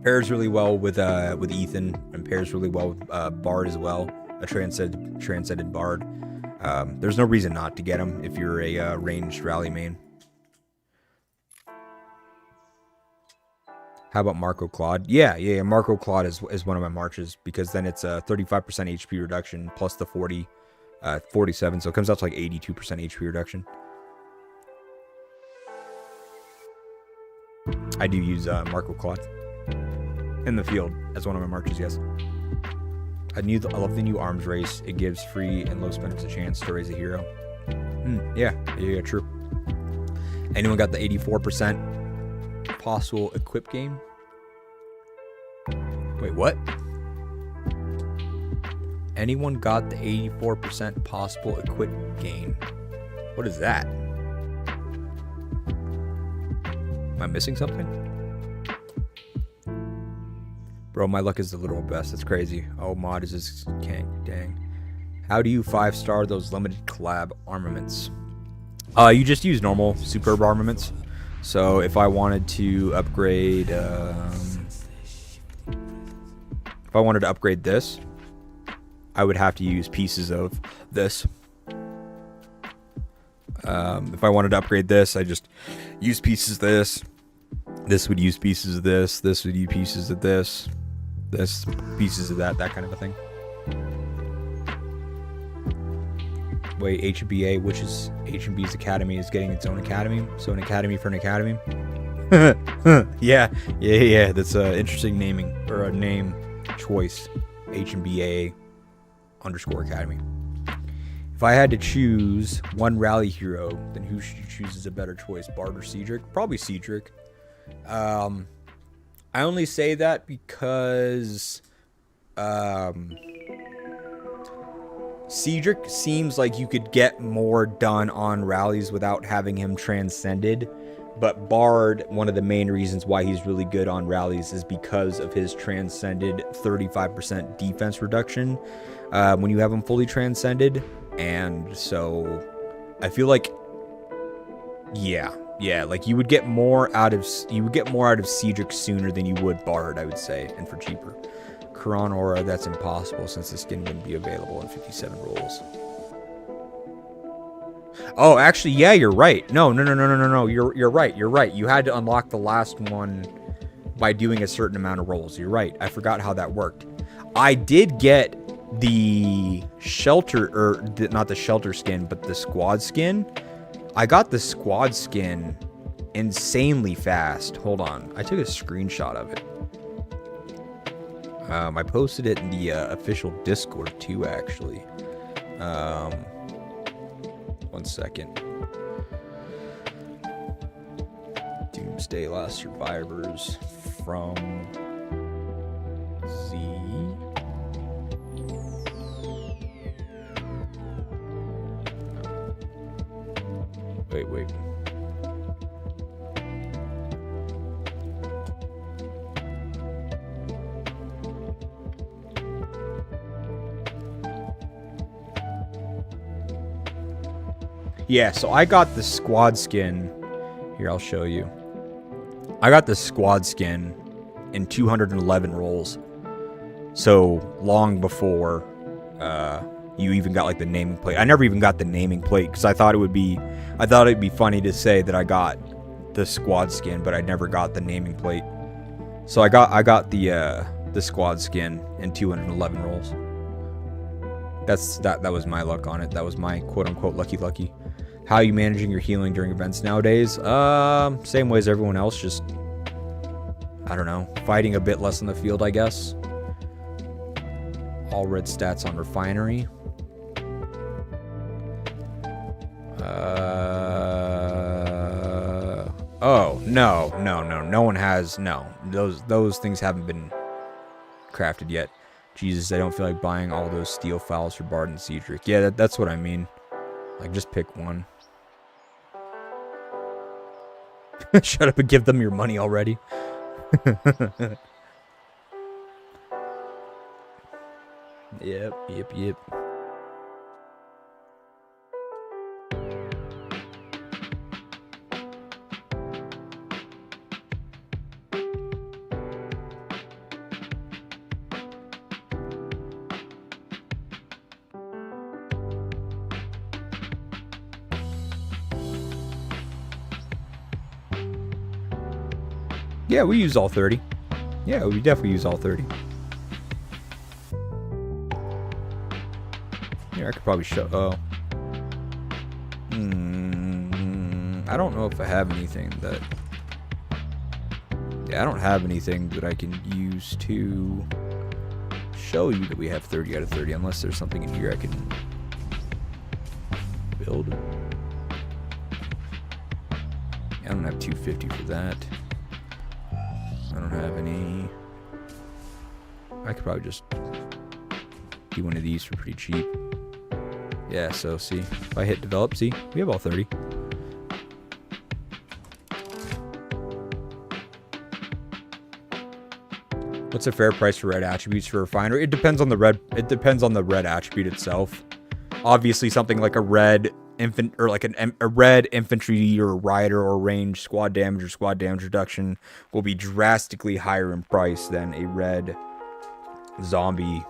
Pairs really well with Ethan, and pairs really well with Bard as well. A transcended Bard. There's no reason not to get him if you're a ranged rally main. How about Marco Claude? Yeah. Marco Claude is one of my marches, because then it's a 35% HP reduction plus the 47, so it comes out to like 82% HP reduction. I do use Marco Claude in the field as one of my marches, yes. I love the new arms race. It gives free and low spenders a chance to raise a hero. Yeah, true. Anyone got the 84% possible equip game? Wait, what? Anyone got the 84% possible equip gain? What is that? Am I missing something? Bro, my luck is the literal best. That's crazy. Oh, mod is just dang. How do you 5-star those limited collab armaments? You just use normal superb armaments. So if I wanted to upgrade, this, I would have to use pieces of this. If I wanted to upgrade this, I just use pieces of this. This would use pieces of this. This would use pieces of this. This, pieces of that kind of a thing. Wait, H&BA, which is H&B's Academy, is getting its own academy. So an academy for an academy. Yeah. That's an interesting naming, or a name choice. H&BA _ Academy. If I had to choose one rally hero, then who should you choose as a better choice, Bard or Cedric? Probably Cedric. I only say that because Cedric seems like you could get more done on rallies without having him transcended. But Bard, one of the main reasons why he's really good on rallies is because of his transcended 35% defense reduction when you have him fully transcended. And so I feel like, yeah, like you would get more out of Cedric sooner than you would Bard, I would say, and for cheaper. Quran Aura, that's impossible since the skin wouldn't be available in 57 rolls. Oh, actually, yeah, you're right. No. You're right. You had to unlock the last one by doing a certain amount of rolls. You're right. I forgot how that worked. I did get the shelter, or not the shelter skin, but the squad skin. I got the squad skin insanely fast. Hold on. I took a screenshot of it. I posted it in the official Discord too, actually. One second. Doomsday Last Survivors from Z. Wait. Yeah, so I got the squad skin. Here, I'll show you. I got the squad skin in 211 rolls. So long before you even got like the naming plate. I never even got the naming plate because I thought it'd be funny to say that I got the squad skin, but I never got the naming plate. So I got the squad skin in 211 rolls. That was my luck on it. That was my quote unquote lucky. How are you managing your healing during events nowadays? Same way as everyone else, just I don't know, fighting a bit less on the field, I guess. All red stats on refinery. Oh, no one has, no. Those things haven't been crafted yet. Jesus, I don't feel like buying all those steel files for Bard and Cedric. Yeah, that's what I mean. Like, just pick one. Shut up and give them your money already. Yep. Yeah, we use all 30. Yeah, we definitely use all 30. Yeah, I could probably show... Oh. I don't know if I have anything that... Yeah, I don't have anything that I can use to show you that we have 30 out of 30, unless there's something in here I can build. I don't have 250 for that. I don't have any... I could probably just do one of these for pretty cheap. Yeah, so see, if I hit develop, see, we have all 30. What's a fair price for red attributes for a refinery? It depends on the red. It depends on the red attribute itself. Obviously, something like a red infant or like a red infantry or rider or range squad damage or squad damage reduction will be drastically higher in price than a red zombie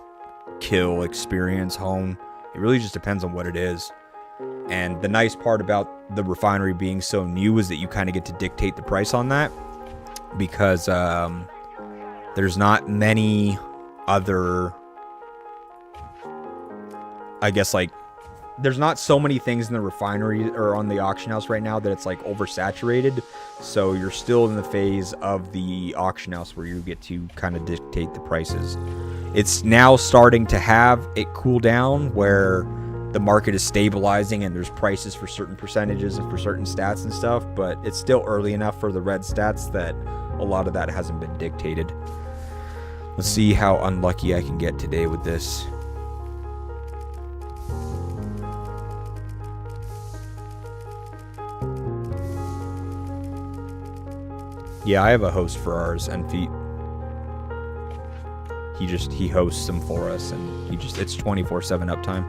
kill experience home. It really just depends on what it is. And the nice part about the refinery being so new is that you kind of get to dictate the price on that, because there's not many other, I guess, like, there's not so many things in the refinery or on the auction house right now that it's like oversaturated. So you're still in the phase of the auction house where you get to kind of dictate the prices. It's now starting to have it cool down where the market is stabilizing and there's prices for certain percentages and for certain stats and stuff, but it's still early enough for the red stats that a lot of that hasn't been dictated. Let's see how unlucky I can get today with this. Yeah, I have a host for ours, Enfeet. He hosts them for us, and it's 24/7 uptime.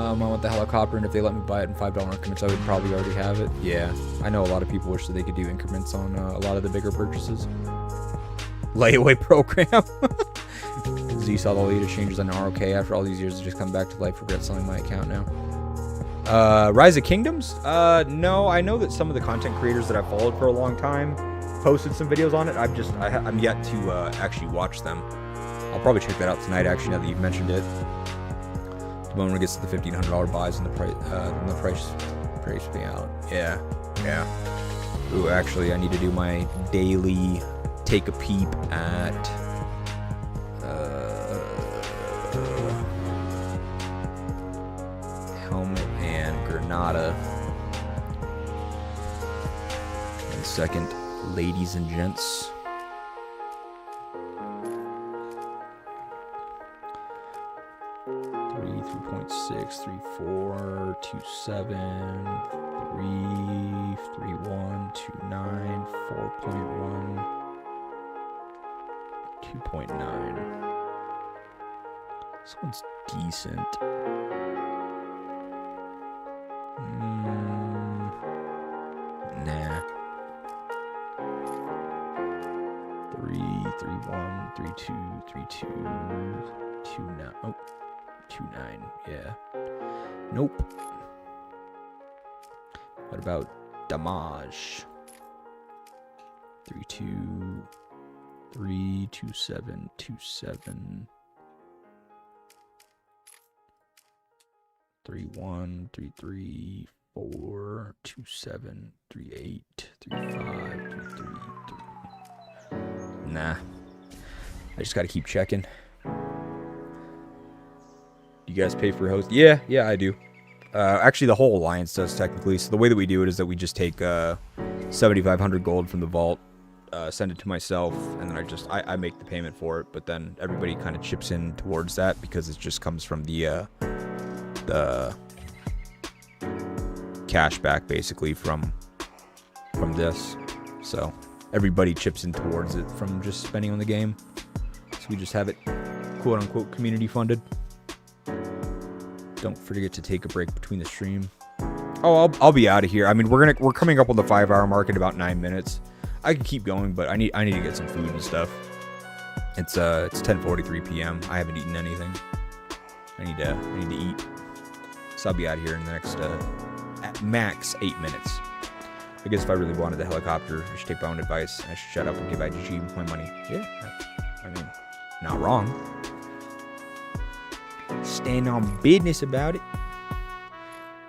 I'm on with the helicopter, and if they let me buy it in $5 increments, I would probably already have it. Yeah, I know a lot of people wish that they could do increments on a lot of the bigger purchases. Layaway program. Z saw the latest changes on ROK after all these years to just come back to life. Regret selling my account now. Rise of Kingdoms? No, I know that some of the content creators that I've followed for a long time posted some videos on it. I'm yet to actually watch them. I'll probably check that out tonight, actually, now that you've mentioned it. The moment it gets to the $1,500 buys and the price be out. Yeah. Ooh, actually, I need to do my daily take a peep at helmet and Granada. And second, ladies and gents. Three, 3.6, 3.4, 2.7, 3, 3.1, 2.9, 4.1, 2.9. This one's decent. Nah. 3, 3.1, 3.2, 3.2, 2.9. Oh, 2.9. Yeah. Nope. What about damage? 3.2, 3, 2.7, 2.7. 3.1, 3.3, 4, 2.7, 3.8, 3.5, 3.3. Nah. I just gotta keep checking. You guys pay for host? Yeah, I do. Actually, the whole alliance does technically. So the way that we do it is that we just take 7,500 gold from the vault, send it to myself, and then I make the payment for it. But then everybody kind of chips in towards that because it just comes from the cash back basically from this. So everybody chips in towards it from just spending on the game. So we just have it quote unquote community funded. Don't forget to take a break between the stream. Oh, I'll be out of here. I mean, we're coming up on the 5-hour mark in about 9 minutes. I could keep going, but I need to get some food and stuff. It's 10:43 p.m. I haven't eaten anything. I need to eat. So I'll be out of here in the next at max 8 minutes. I guess if I really wanted the helicopter, I should take my own advice. I should shut up and give IGG my money. Yeah, I mean, not wrong. Stand on business about it.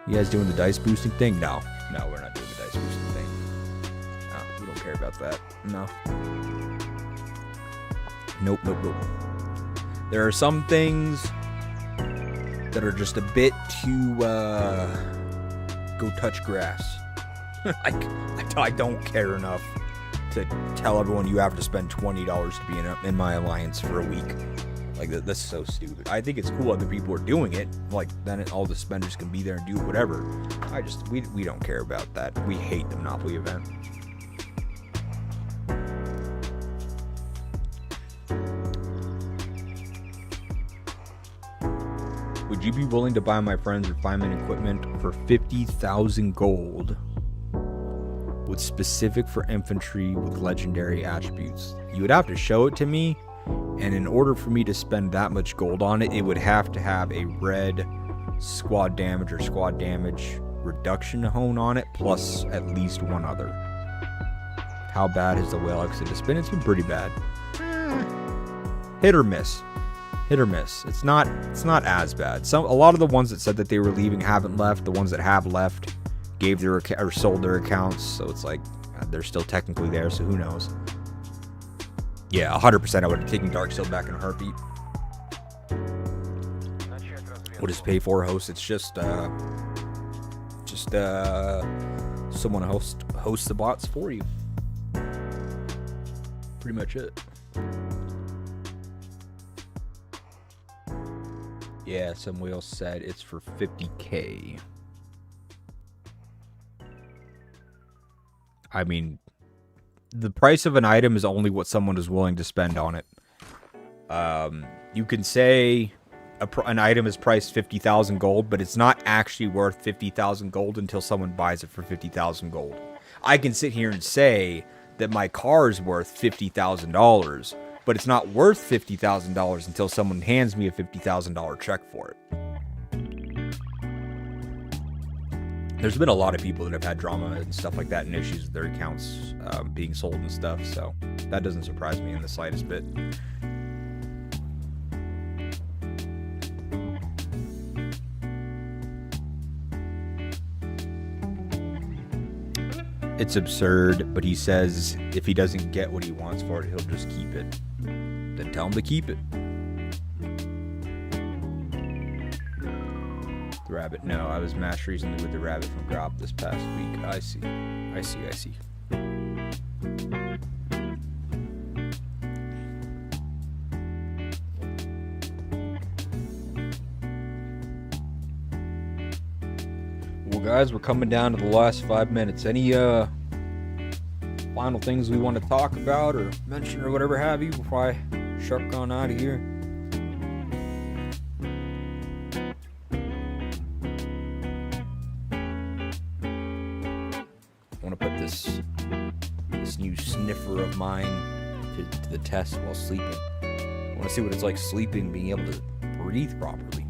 You guys doing the dice boosting thing? No, we're not doing the dice boosting thing. No, we don't care about that. No. Nope. There are some things that are just a bit too go touch grass. I don't care enough to tell everyone you have to spend $20 to be in my alliance for a week. Like, that's so stupid. I think it's cool other people are doing it. Like, then all the spenders can be there and do whatever. We don't care about that. We hate the Monopoly event. Would you be willing to buy my friend's refinement equipment for 50,000 gold with specific for infantry with legendary attributes? You would have to show it to me, and in order for me to spend that much gold on it, it would have to have a red squad damage or squad damage reduction hone on it, plus at least one other. How bad has the whale exodus been? It's been pretty bad. Hit or miss. It's not as bad. A lot of the ones that said that they were leaving haven't left. The ones that have left gave their or sold their accounts. So it's like, they're still technically there, so who knows. Yeah, 100% I would have taken Darksteel back in a heartbeat. What does pay for host? It's just someone hosts the bots for you. Pretty much it. Yeah, some whale said it's for 50K. I mean, the price of an item is only what someone is willing to spend on it. You can say an item is priced 50,000 gold, but it's not actually worth 50,000 gold until someone buys it for 50,000 gold. I can sit here and say that my car is worth $50,000, but it's not worth $50,000 until someone hands me a $50,000 check for it. There's been a lot of people that have had drama and stuff like that and issues with their accounts being sold and stuff, so that doesn't surprise me in the slightest bit. It's absurd, but he says if he doesn't get what he wants for it, he'll just keep it. Then tell him to keep it. The rabbit. No, I was matched recently with the rabbit from Grop this past week. I see. Well, guys, we're coming down to the last 5 minutes. Any final things we want to talk about or mention or whatever have you before I shuck on out of here? I want to put this new sniffer of mine to the test while sleeping. I want to see what it's like sleeping, being able to breathe properly.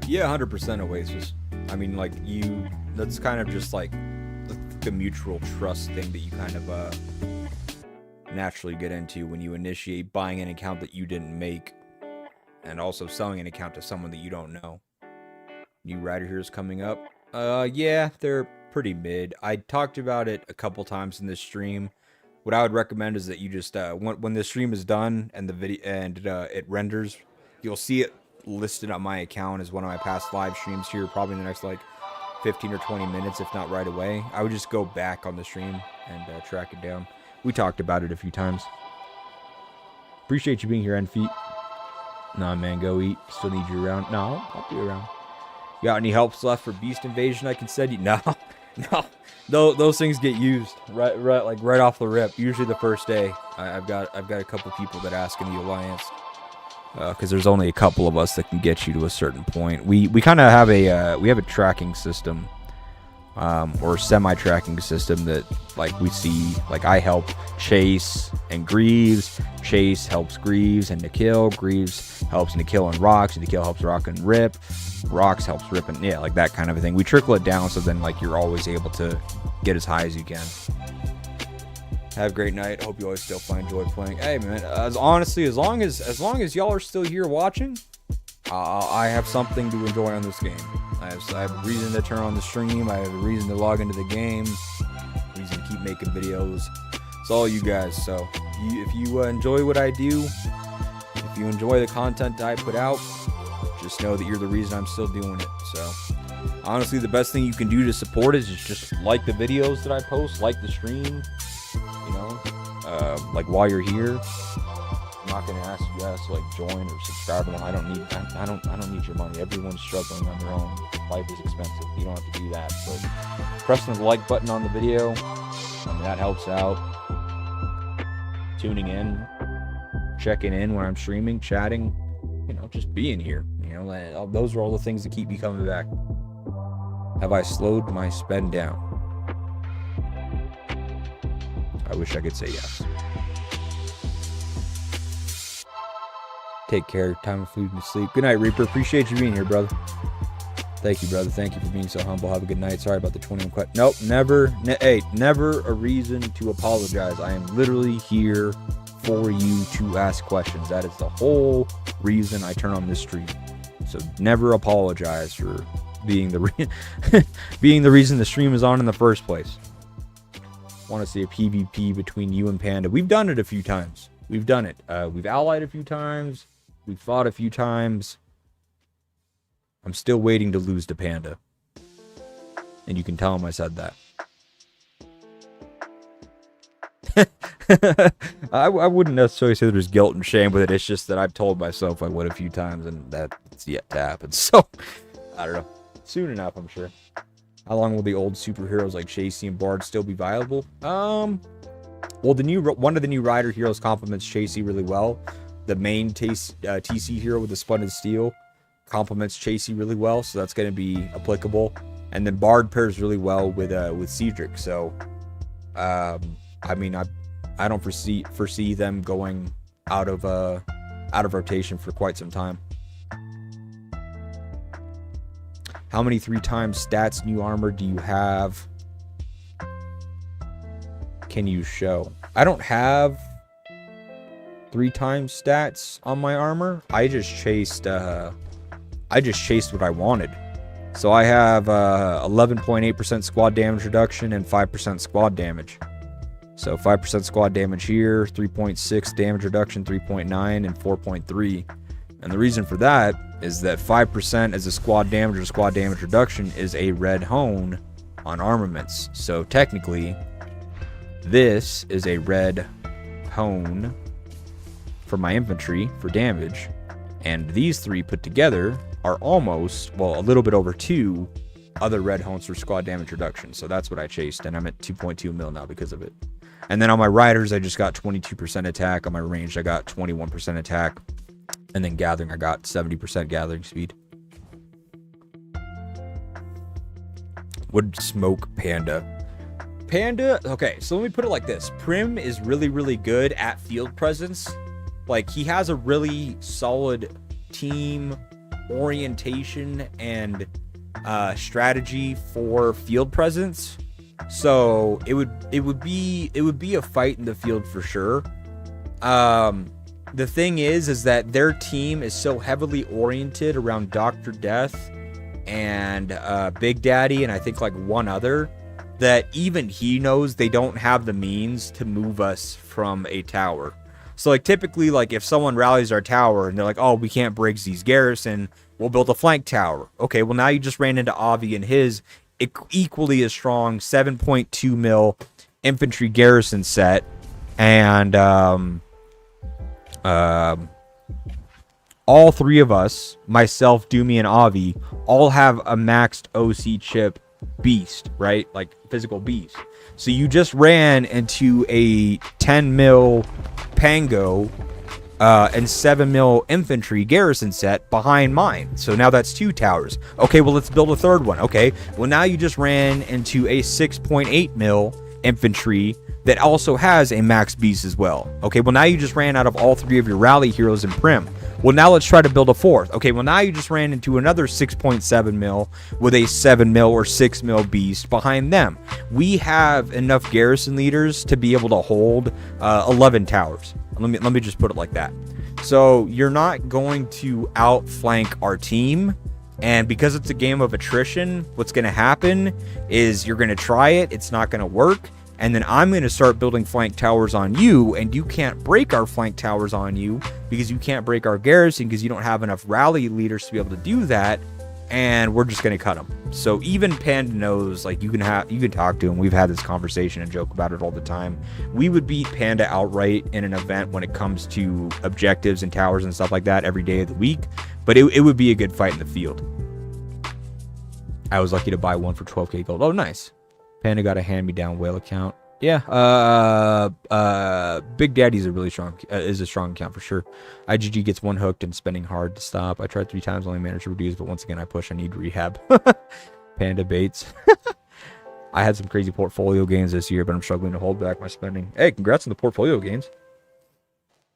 Yeah, 100% Oasis. I mean, like, that's kind of just like the mutual trust thing that you kind of naturally get into when you initiate buying an account that you didn't make and also selling an account to someone that you don't know. New Rider Heroes coming up. Yeah, they're pretty mid. I talked about it a couple times in this stream. What I would recommend is that you just when the stream is done and the video it renders, you'll see it listed on my account as one of my past live streams here, probably in the next like 15 or 20 minutes, if not right away. I would just go back on the stream and track it down. We talked about it a few times. Appreciate you being here, Enfeet. Nah, man, go eat. Still need you around. No, I'll be around. You got any helps left for Beast Invasion I can send you? No. Those things get used right off the rip. Usually the first day. I've got a couple people that ask in the Alliance. Because there's only a couple of us that can get you to a certain point. We kind of have a tracking system, or semi-tracking system that like we see. Like I help Chase and Greaves. Chase helps Greaves and Nikhil. Greaves helps Nikhil and Rox. Nikhil helps Rock and Rip. Rox helps Rip and yeah, like that kind of a thing. We trickle it down so then like you're always able to get as high as you can. Have a great night. Hope you always still find joy playing. Hey man, as long as y'all are still here watching, I have something to enjoy on this game. I have a reason to turn on the stream. I have a reason to log into the game. Reason to keep making videos. It's all you guys. So if you enjoy what I do, if you enjoy the content that I put out, just know that you're the reason I'm still doing it. So honestly, the best thing you can do to support is just like the videos that I post, like the stream. You know, like while you're here, I'm not gonna ask you guys to like join or subscribe. I don't need your money. Everyone's struggling on their own. Life is expensive. You don't have to do that. But pressing the like button on the video, that helps out. Tuning in, checking in when I'm streaming, chatting, just being here. Those are all the things that keep me coming back. Have I slowed my spend down? I wish I could say yes. Take care. Time for food and sleep. Good night, Reaper. Appreciate you being here, brother. Thank you, brother. Thank you for being so humble. Have a good night. Sorry about the 21 question. Nope, never. Never a reason to apologize. I am literally here for you to ask questions. That is the whole reason I turn on this stream. So never apologize for being the being the reason the stream is on in the first place. Want to see a PvP between you and Panda? We've done it a few times. We've done it. We've allied a few times. We've fought a few times. I'm still waiting to lose to Panda. And you can tell him I said that. I wouldn't necessarily say there's guilt and shame with it. It's just that I've told myself I would a few times, and that's yet to happen. So, I don't know. Soon enough, I'm sure. How long will the old superheroes like Chasey and Bard still be viable? Well, one of the new Rider heroes complements Chasey really well. The main TC hero with the splendid steel complements Chasey really well, so that's going to be applicable. And then Bard pairs really well with Cedric. So, I mean, I don't foresee them going out of rotation for quite some time. How many 3 times stats new armor do you have? Can you show? I don't have 3 times stats on my armor. I just chased what I wanted. So I have 11.8% squad damage reduction and 5% squad damage. So 5% squad damage here, 3.6 damage reduction, 3.9, and 4.3. And the reason for that is that 5% as a squad damage or squad damage reduction is a red hone on armaments. So technically, this is a red hone for my infantry for damage. And these 3 put together are almost, well, a little bit over 2 other red hones for squad damage reduction. So that's what I chased, and I'm at 2.2 mil now because of it. And then on my riders, I just got 22% attack. On my ranged, I got 21% attack. And then gathering, I got 70% gathering speed. Would smoke Panda. Panda, okay, so let me put it like this. Prim is really, really good at field presence. Like, he has a really solid team orientation and strategy for field presence. So it would be a fight in the field for sure. The thing is that their team is so heavily oriented around Dr. Death and Big Daddy and I think like one other, that even he knows they don't have the means to move us from a tower. So like typically, like if someone rallies our tower and they're like, oh, we can't break Z's garrison, we'll build a flank tower. Okay, well now you just ran into Avi and his equally as strong 7.2 mil infantry garrison set, and all 3 of us, myself, Doomy, and Avi, all have a maxed OC chip beast, right? Like physical beast. So you just ran into a 10 mil Pango and 7 mil infantry garrison set behind mine. So now that's 2 towers. Okay, well let's build a third one. Okay, well now you just ran into a 6.8 mil infantry that also has a max beast as well. Okay, well now you just ran out of all 3 of your rally heroes in Prim. Well, now let's try to build a 4th. Okay, well now you just ran into another 6.7 mil with a 7 mil or 6 mil beast behind them. We have enough garrison leaders to be able to hold 11 towers. Let me just put it like that. So you're not going to outflank our team. And because it's a game of attrition, what's going to happen is you're going to try it. It's not going to work. And then I'm going to start building flank towers on you, and you can't break our flank towers on you because you can't break our garrison because you don't have enough rally leaders to be able to do that, and we're just going to cut them. So even Panda knows, like, you can talk to him. We've had this conversation and joke about it all the time. We would beat Panda outright in an event when it comes to objectives and towers and stuff like that every day of the week, but it would be a good fight in the field. I was lucky to buy one for 12k gold. Oh, nice. Panda got a hand-me-down whale account. Yeah, Big Daddy's is a strong account for sure. IGG gets 1 hooked and spending hard to stop. I tried 3 times, only managed to reduce, but once again I push. I need rehab. Panda baits. I had some crazy portfolio gains this year, but I'm struggling to hold back my spending. Hey, congrats on the portfolio gains.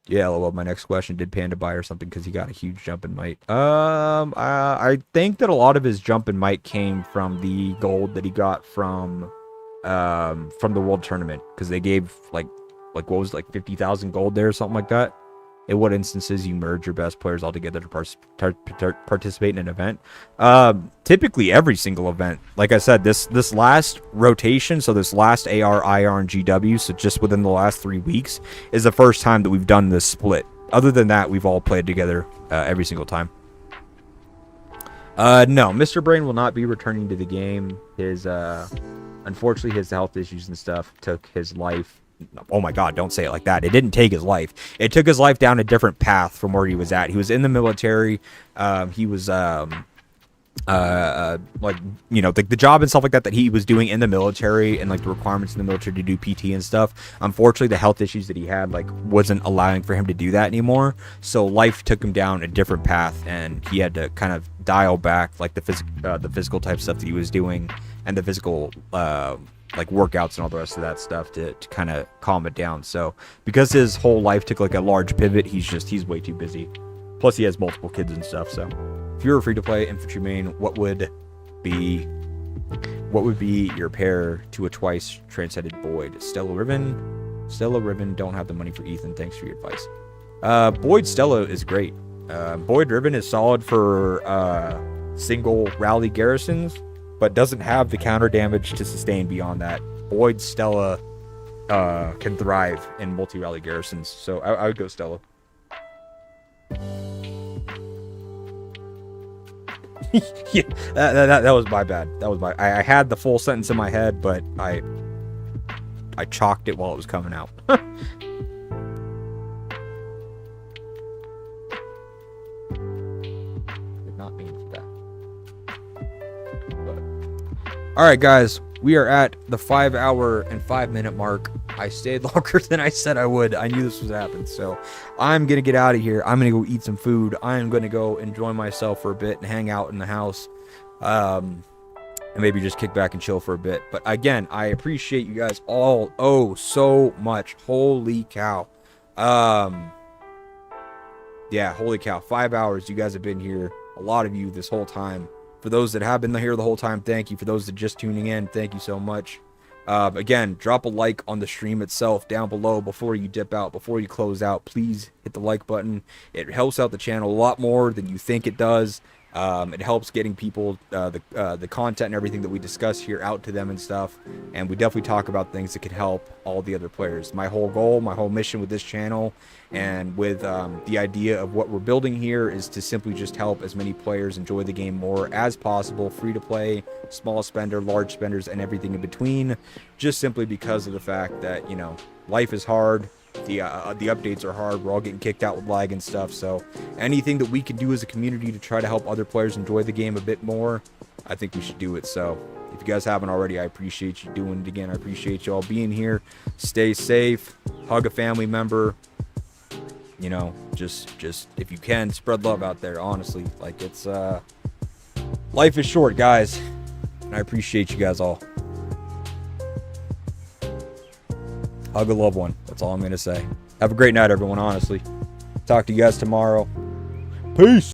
Yeah, well, my next question, did Panda buy or something because he got a huge jump in might? I think that a lot of his jump in might came from the gold that he got from the world tournament, because they gave like what was it, like 50,000 gold there or something like that. in what instances you merge your best players all together to participate in an event. Typically every single event. Like I said, this last rotation, so this last AR, IR, and GW, so just within the last 3 weeks, is the first time that we've done this split. Other than that, we've all played together every single time. No, Mr. Brain will not be returning to the game. Unfortunately, his health issues and stuff took his life. Oh my God, don't say it like that. It didn't take his life. It took his life down a different path from where he was at. He was in the military. He was, like, you know, the job and stuff like that he was doing in the military and like the requirements in the military to do PT and stuff. Unfortunately, the health issues that he had like wasn't allowing for him to do that anymore. So life took him down a different path, and he had to kind of dial back like the physical type stuff that he was doing and the physical like workouts and all the rest of that stuff to kind of calm it down. So because his whole life took like a large pivot, he's way too busy. Plus he has multiple kids and stuff. So if you were free to play infantry main, what would be your pair to a twice transcended Boyd? Stella Riven, don't have the money for Ethan. Thanks for your advice. Boyd Stella is great. Boyd Riven is solid for single rally garrisons, but doesn't have the counter damage to sustain beyond that. Boyd Stella can thrive in multi-rally garrisons, so I would go Stella. Yeah, that was my bad. I had the full sentence in my head, but I chalked it while it was coming out. Did not mean for that. All right, guys, we are at the 5 hour and 5 minute mark. I stayed longer than I said I would. I knew this was happening, so I'm gonna get out of here. I'm gonna go eat some food. I'm gonna go enjoy myself for a bit and hang out in the house, and maybe just kick back and chill for a bit. But again, I appreciate you guys all so much. Holy cow. Yeah, holy cow. 5 hours you guys have been here. A lot of you this whole time. For those that have been here the whole time, thank you. For those that just tuning in, thank you so much. Again, drop a like on the stream itself down below before you dip out, before you close out. Please hit the like button. It helps out the channel a lot more than you think it does. It helps getting people the content and everything that we discuss here out to them and stuff. And we definitely talk about things that could help all the other players. My whole goal, my whole mission with this channel and with the idea of what we're building here is to simply just help as many players enjoy the game more as possible. Free to play, small spender, large spenders, and everything in between. Just simply because of the fact that, you know, life is hard. The updates are hard. We're all getting kicked out with lag and stuff. So anything that we can do as a community to try to help other players enjoy the game a bit more, I think we should do it. So if you guys haven't already, I appreciate you doing it again. I appreciate you all being here. Stay safe. Hug a family member. You know, just if you can, spread love out there. Honestly, like it's life is short, guys, and I appreciate you guys all. Hug a loved one. That's all I'm going to say. Have a great night, everyone, honestly. Talk to you guys tomorrow. Peace.